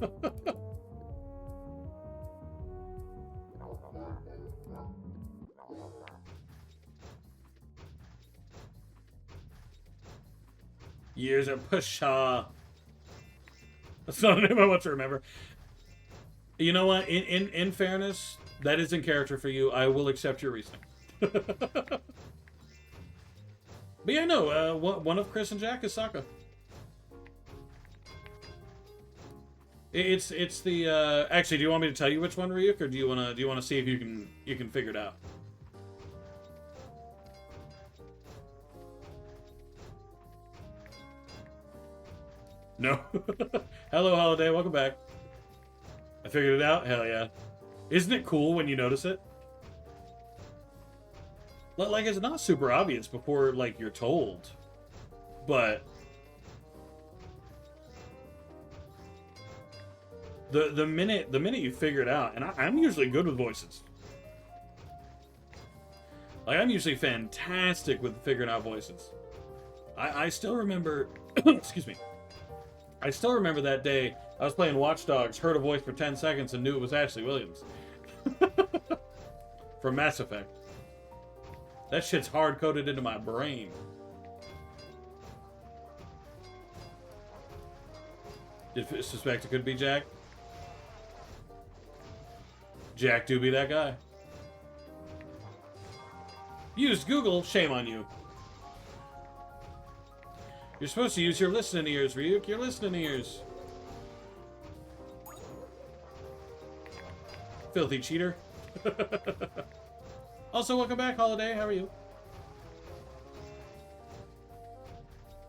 Years of Pasha. That's not a name I want to remember. You know what? In fairness, that is in character for you. I will accept your reasoning. But yeah, no. One of Chris and Jack is Sokka. It's the actually. Do you want me to tell you which one, Ryuk, or do you wanna see if you can figure it out? No. Hello, Holiday. Welcome back. I figured it out. Hell yeah. Isn't it cool when you notice it? Like, it's not super obvious before, like, you're told, but the minute you figure it out, and I'm usually good with voices. Like, I'm usually fantastic with figuring out voices. I still remember, excuse me. I still remember that day I was playing Watch Dogs, heard a voice for 10 seconds, and knew it was Ashley Williams. From Mass Effect. That shit's hard-coded into my brain. Did you suspect it could be Jack? Jack do be that guy. Used Google, shame on you. You're supposed to use your listening ears, Ryuk. Your listening ears. Filthy cheater. Also, welcome back, Holiday. How are you?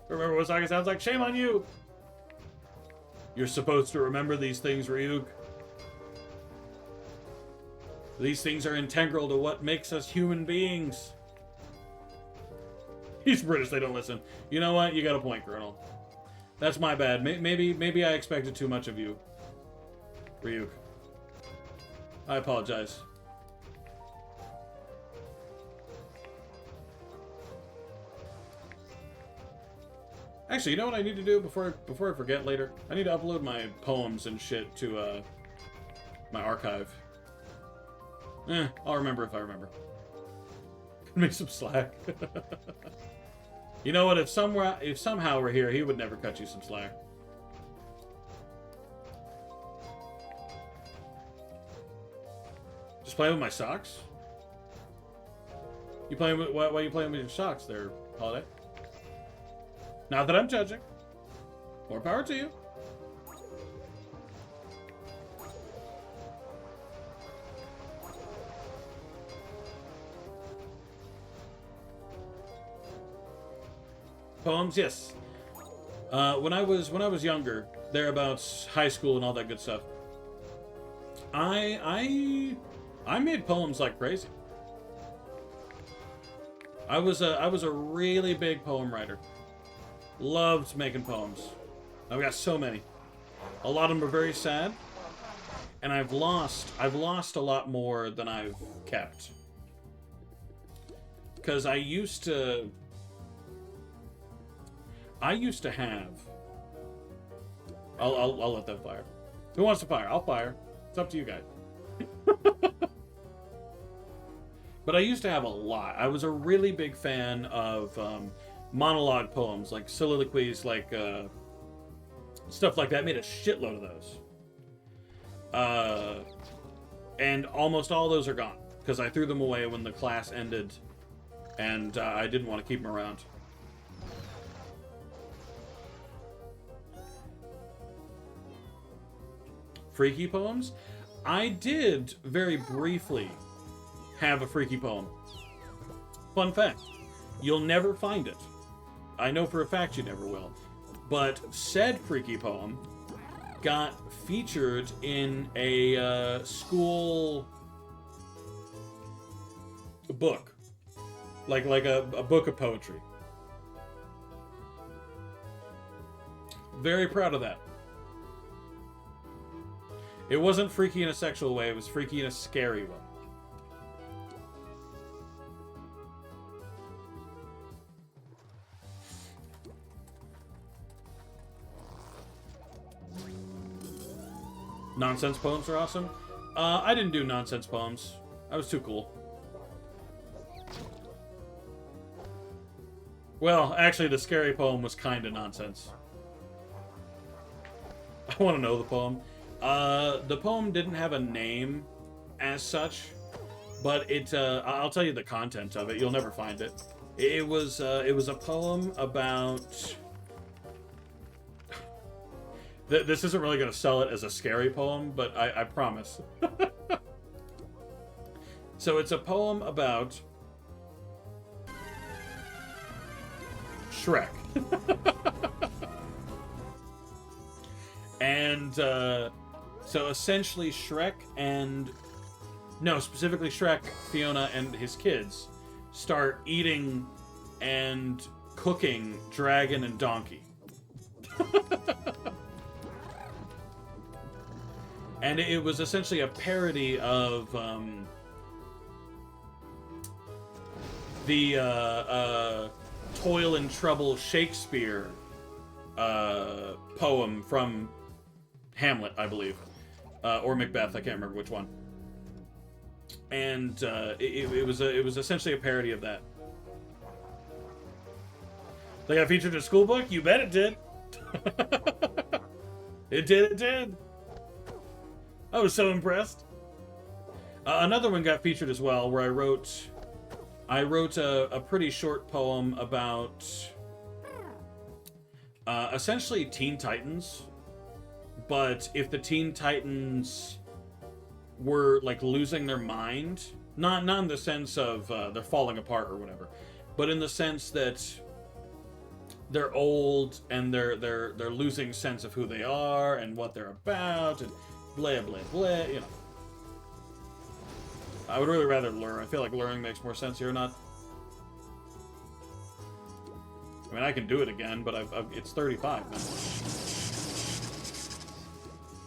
Remember what Sokka sounds like? Shame on you! You're supposed to remember these things, Ryuk. These things are integral to what makes us human beings. He's British, they don't listen. You know what? You got a point, Colonel. That's my bad. Maybe I expected too much of you, Ryuk. I apologize. Actually, you know what I need to do before I forget later? I need to upload my poems and shit to my archive. I'll remember if I remember. Give me some slack. You know what? If somehow we're here, he would never cut you some slack. Just playing with my socks? You playing with why are you playing with your socks there, Holiday? Not that I'm judging. More power to you. Poems, yes. When I was younger, thereabouts high school and all that good stuff, I made poems like crazy. I was a really big poem writer. Loved making poems. I've got so many. A lot of them are very sad, and I've lost a lot more than I've kept. Because I used to have. I'll let them fire. Who wants to fire? I'll fire. It's up to you guys. But I used to have a lot. I was a really big fan of monologue poems, like soliloquies, like stuff like that. I made a shitload of those. And almost all those are gone, because I threw them away when the class ended, and I didn't want to keep them around. Freaky poems? I did very briefly have a freaky poem. Fun fact, you'll never find it. I know for a fact you never will. But said freaky poem got featured in a school book. Like a book of poetry. Very proud of that. It wasn't freaky in a sexual way, it was freaky in a scary way. Nonsense poems are awesome. I didn't do nonsense poems. I was too cool. Well, actually, the scary poem was kind of nonsense. I want to know the poem. The poem didn't have a name as such, but I'll tell you the content of it. You'll never find it. It was a poem about... This isn't really going to sell it as a scary poem, but I promise. So it's a poem about Shrek. And so essentially Shrek and... No, specifically Shrek, Fiona, and his kids start eating and cooking dragon and donkey. And it was essentially a parody of the Toil and Trouble Shakespeare poem from Hamlet, I believe. Or Macbeth, I can't remember which one. And it was essentially a parody of that. They got featured in a school book? You bet it did. It did. I was so impressed. Another one got featured as well, where I wrote a pretty short poem about essentially Teen Titans, but if the Teen Titans were like losing their mind, not in the sense of they're falling apart or whatever, but in the sense that they're old and they're losing sense of who they are and what they're about and blah blah blah, you know. I would really rather lure. I feel like luring makes more sense here, not. I mean, I can do it again, but it's 35 now.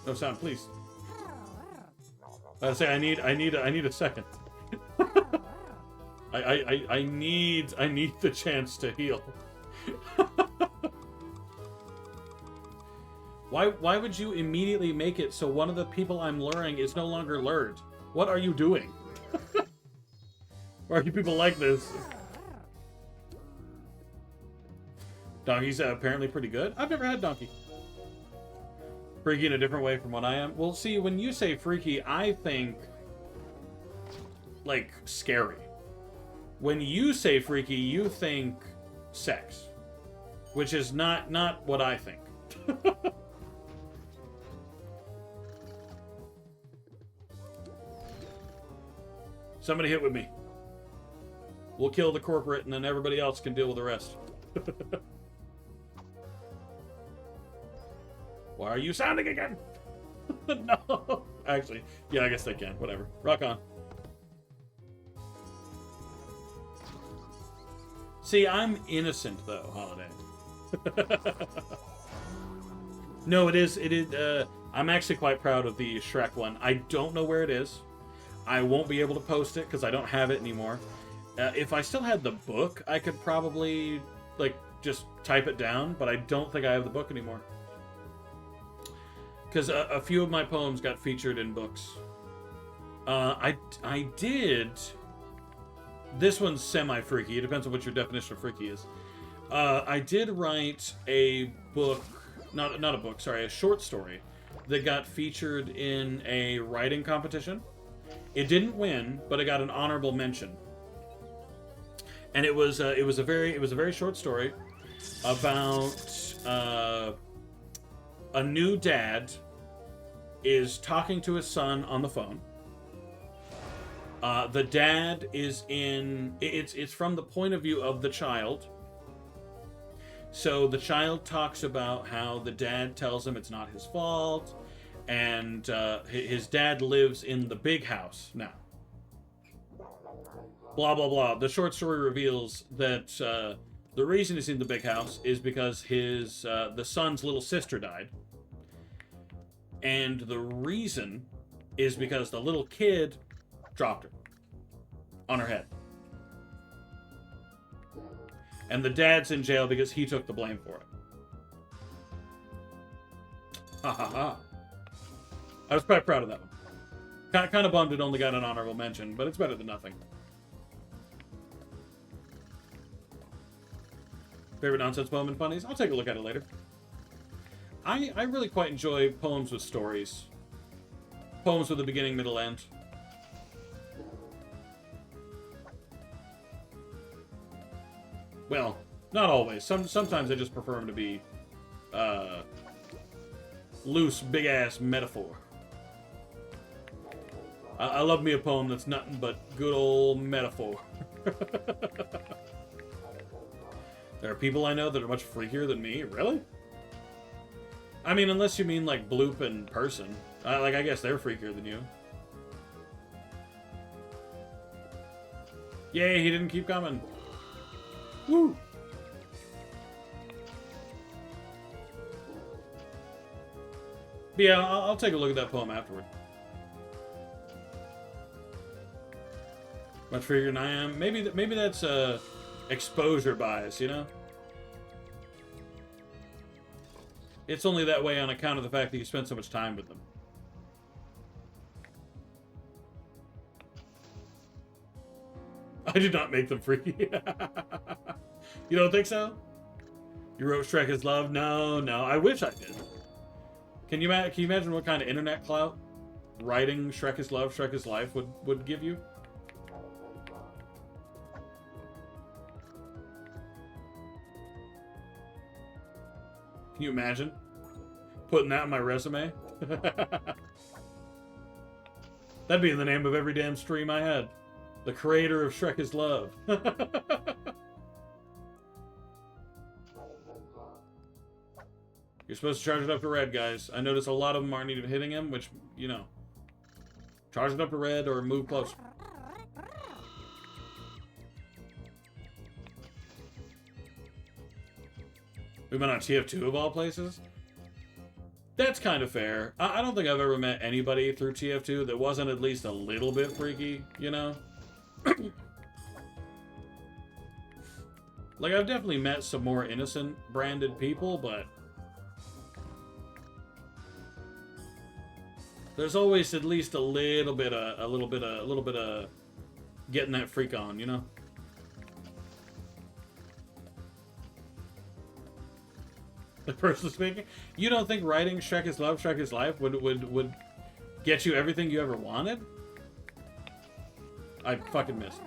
No sound, please. I say I need a second. I need the chance to heal. Why would you immediately make it so one of the people I'm luring is no longer lured? What are you doing? Why are you people like this? Donkey's apparently pretty good. I've never had Donkey. Freaky in a different way from what I am. Well, see, when you say freaky, I think like scary. When you say freaky, you think sex, which is not what I think. Somebody hit with me. We'll kill the corporate, and then everybody else can deal with the rest. Why are you sounding again? No. Actually, yeah, I guess they can. Whatever. Rock on. See, I'm innocent, though, Holiday. No, it is, I'm actually quite proud of the Shrek one. I don't know where it is. I won't be able to post it, because I don't have it anymore. If I still had the book, I could probably, like, just type it down, but I don't think I have the book anymore. Because a few of my poems got featured in books. I did... This one's semi-freaky. It depends on what your definition of freaky is. I did write a book... Not a book, sorry. A short story that got featured in a writing competition. It didn't win, but it got an honorable mention. And it was a very short story about a new dad is talking to his son on the phone. The dad is in... It's from the point of view of the child. So the child talks about how the dad tells him it's not his fault. And his dad lives in the big house now. Blah, blah, blah. The short story reveals that the reason he's in the big house is because the son's little sister died. And the reason is because the little kid dropped her on her head. And the dad's in jail because he took the blame for it. Ha ha ha. I was quite proud of that one. Kind of bummed it only got an honorable mention, but it's better than nothing. Favorite nonsense poem and funnies? I'll take a look at it later. I really quite enjoy poems with stories. Poems with a beginning, middle, end. Well, not always. Sometimes I just prefer them to be loose, big-ass metaphor. I love me a poem that's nothing but good old metaphor. There are people I know that are much freakier than me. Really? I mean, unless you mean, like, Bloop in person. I guess they're freakier than you. Yay, he didn't keep coming. Woo! But yeah, I'll take a look at that poem afterward. Much freakier than I am. Maybe that's exposure bias, you know? It's only that way on account of the fact that you spend so much time with them. I did not make them freaky. You don't think so? You wrote Shrek is Love? No. I wish I did. Can you imagine what kind of internet clout writing Shrek is Love, Shrek is Life would give you? Can you imagine putting that on my resume? That'd be in the name of every damn stream I had. The creator of Shrek is Love. You're supposed to charge it up to red, guys. I notice a lot of them aren't even hitting him, which, you know. Charge it up to red or move closer. We've been on TF2 of all places. That's kind of fair. I don't think I've ever met anybody through TF2 that wasn't at least a little bit freaky, you know? Like, I've definitely met some more innocent branded people, but there's always at least a little bit of getting that freak on, you know? The person speaking. You don't think writing Shrek is Love, Shrek is Life would get you everything you ever wanted? I fucking missed.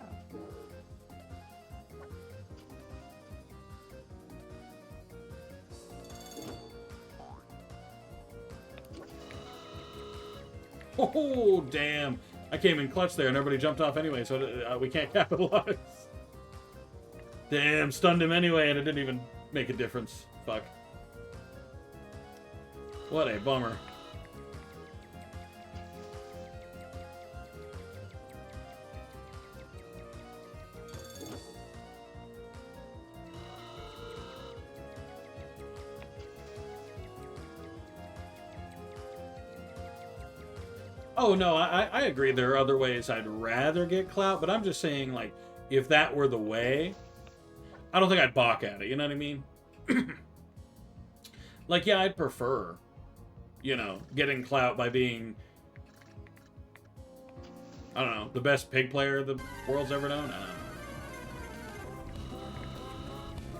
Oh, damn. I came in clutch there and everybody jumped off anyway, so we can't capitalize. Damn, stunned him anyway and it didn't even make a difference. Fuck. What a bummer. Oh, no, I agree. There are other ways I'd rather get clout, but I'm just saying, like, if that were the way, I don't think I'd balk at it, you know what I mean? Like, yeah, I'd prefer, you know, getting clout by being, I don't know, the best pig player the world's ever known. I don't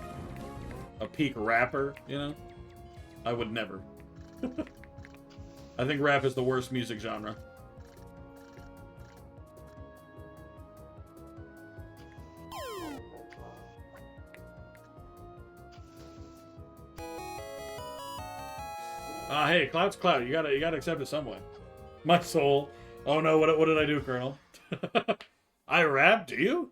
know. A peak rapper, you know? I would never. I think rap is the worst music genre. Hey, clout's clout. You gotta accept it some way. My soul. Oh no, what did I do, Colonel? I rap, do you?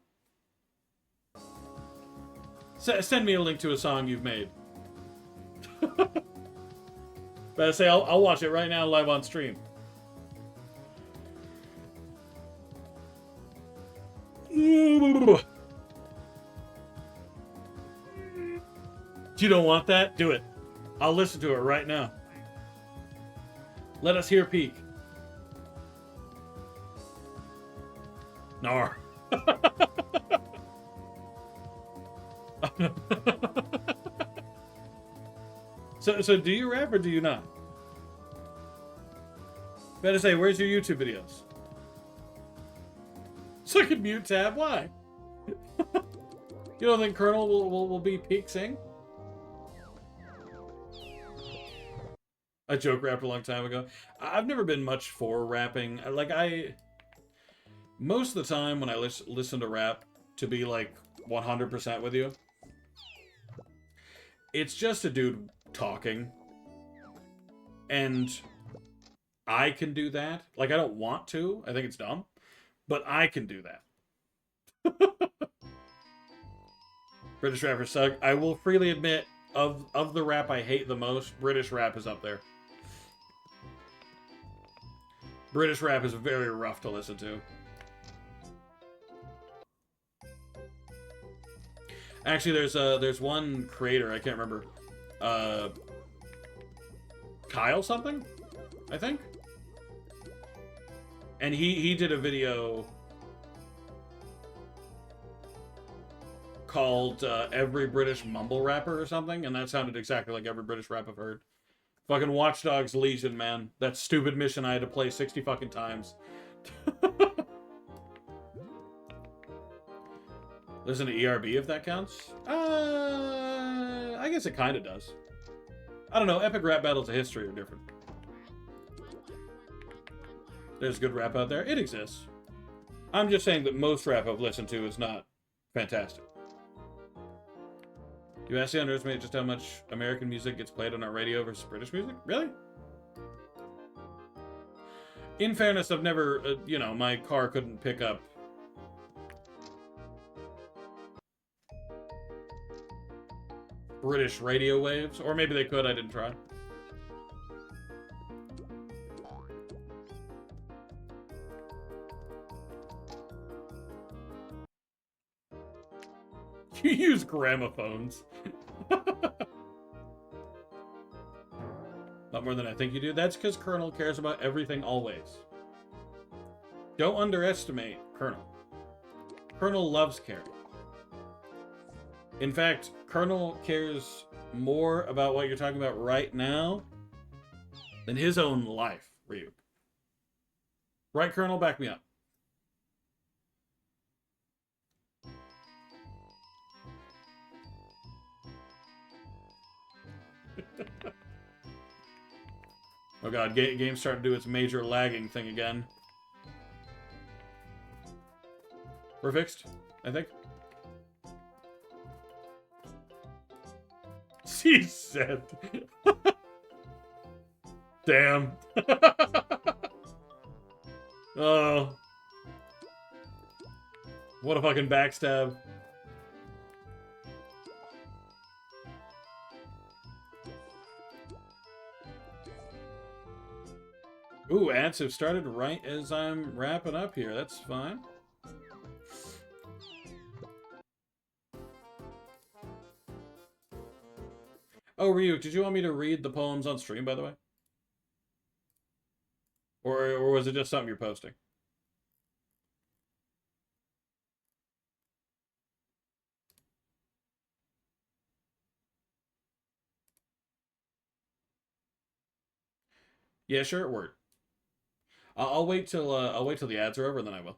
Send me a link to a song you've made. Better say, I'll watch it right now live on stream. You don't want that? Do it. I'll listen to it right now. Let us hear peak. Nar. So do you rap or do you not? Better say, where's your YouTube videos? So I can mute tab? Why? You don't think Colonel will be peak sing? I joke rapped a long time ago. I've never been much for rapping. Like, most of the time when I listen to rap, to be like 100% with you, it's just a dude talking. And I can do that. Like, I don't want to. I think it's dumb. But I can do that. British rappers suck. I will freely admit, of the rap I hate the most, British rap is up there. British rap is very rough to listen to. Actually, there's one creator, I can't remember. Kyle something? I think? And he did a video called Every British Mumble Rapper or something, and that sounded exactly like every British rap I've heard. Fucking Watch Dogs Legion, man. That stupid mission I had to play 60 fucking times. Listen to ERB if that counts? I guess it kind of does. I don't know, epic rap battles of history are different. There's good rap out there. It exists. I'm just saying that most rap I've listened to is not fantastic. You actually underestimate just how much American music gets played on our radio versus British music? Really? In fairness, I've never, you know, my car couldn't pick up British radio waves. Or maybe they could, I didn't try. You use gramophones. A lot more than I think you do. That's because Colonel cares about everything always. Don't underestimate Colonel. Colonel loves caring. In fact, Colonel cares more about what you're talking about right now than his own life, Ryuk. Right, Colonel? Back me up. Oh god, game's starting to do its major lagging thing again. We're fixed, I think. She said. Damn. Oh. What a fucking backstab. Ooh, ads have started right as I'm wrapping up here. That's fine. Oh, Ryuk, did you want me to read the poems on stream, by the way? Or was it just something you're posting? Yeah, sure, word. I'll wait till the ads are over, and then I will.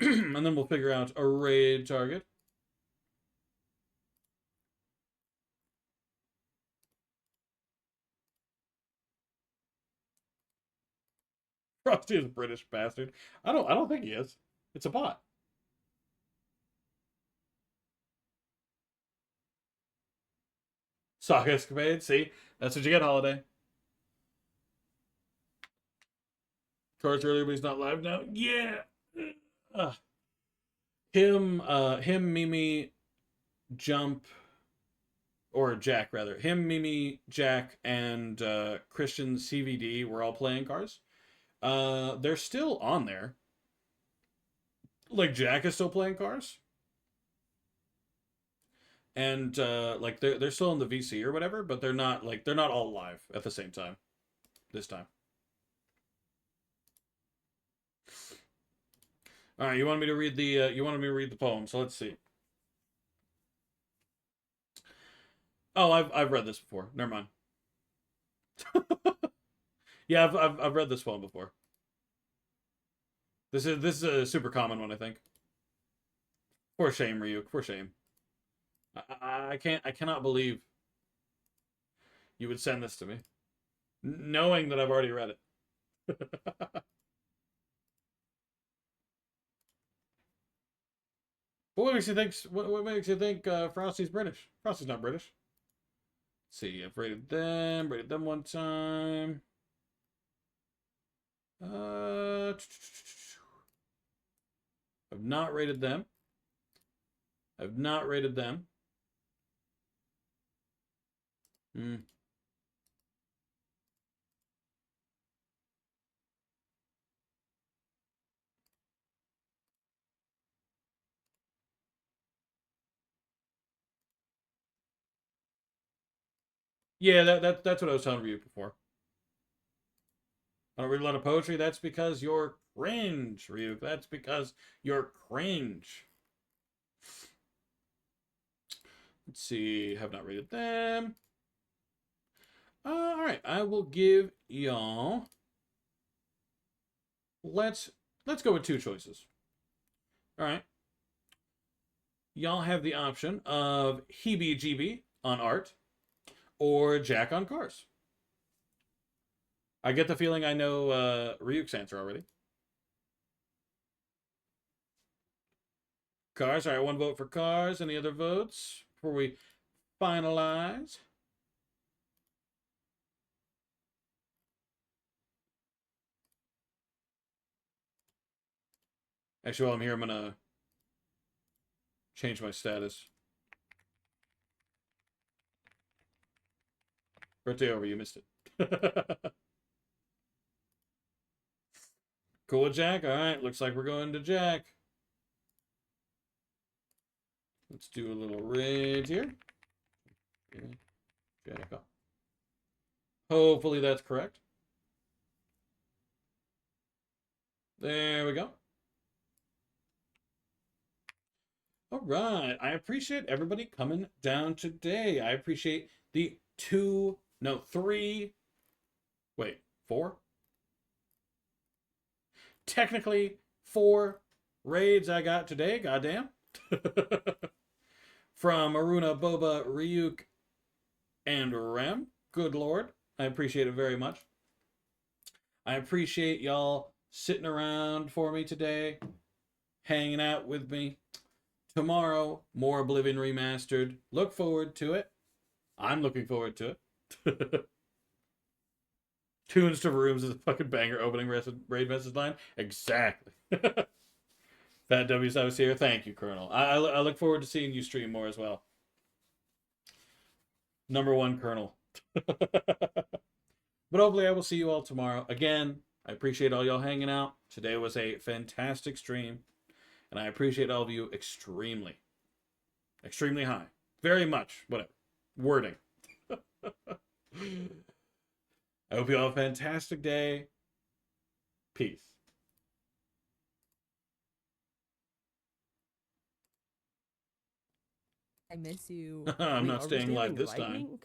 And then we'll figure out a raid target. Frosty is a British bastard. I don't think he is. It's a bot. Sock escapade. See, that's what you get, Holiday. Cards earlier, but he's not live now. Yeah. Him, Mimi, Jump, or Jack rather. Him, Mimi, Jack, and Christian CVD were all playing Cars. They're still on there. Like Jack is still playing Cars. And like they're still in the VC or whatever, but they're not all live at the same time. This time. All right, you wanted me to read the poem, so let's see. Oh, I've read this before. Never mind. Yeah, I've read this poem before. This is a super common one, I think. For shame, Ryuk. For shame. I cannot believe you would send this to me, knowing that I've already read it. What makes you think Frosty's British? Frosty's not British. Let's see, I've rated them one time. I've not rated them. I've not rated them. Yeah, that's what I was telling you before. I don't read a lot of poetry. That's because you're cringe, Ryuk. That's because you're cringe. Let's see. Have not rated them. All right. I will give y'all. Let's go with two choices. All right. Y'all have the option of Heebie-Jeebie on art or Jack on Cars. I get the feeling I know Ryuk's answer already. Cars. All right, one vote for Cars. Any other votes before we finalize? Actually, while I'm here, I'm going to change my status. Birthday over, you missed it. Cool with Jack? Alright, looks like we're going to Jack. Let's do a little raid here. Jenica. Hopefully that's correct. There we go. All right. I appreciate everybody coming down today. I appreciate the 4? Technically 4 raids I got today. Goddamn. From Aruna, Boba, Ryuk, and Rem. Good lord. I appreciate it very much. I appreciate y'all sitting around for me today, hanging out with me. Tomorrow, more Oblivion Remastered. Look forward to it. I'm looking forward to it. Tunes to Rooms is a fucking banger opening raid message line. Exactly. Fat W's I was here. Thank you, Colonel. I look forward to seeing you stream more as well. Number 1, Colonel. But hopefully I will see you all tomorrow. Again, I appreciate all y'all hanging out. Today was a fantastic stream. And I appreciate all of you extremely. Extremely high. Very much. Whatever. Wording. I hope you all have a fantastic day. Peace. I miss you. I'm Wait, not are we staying live standing this time. lightning?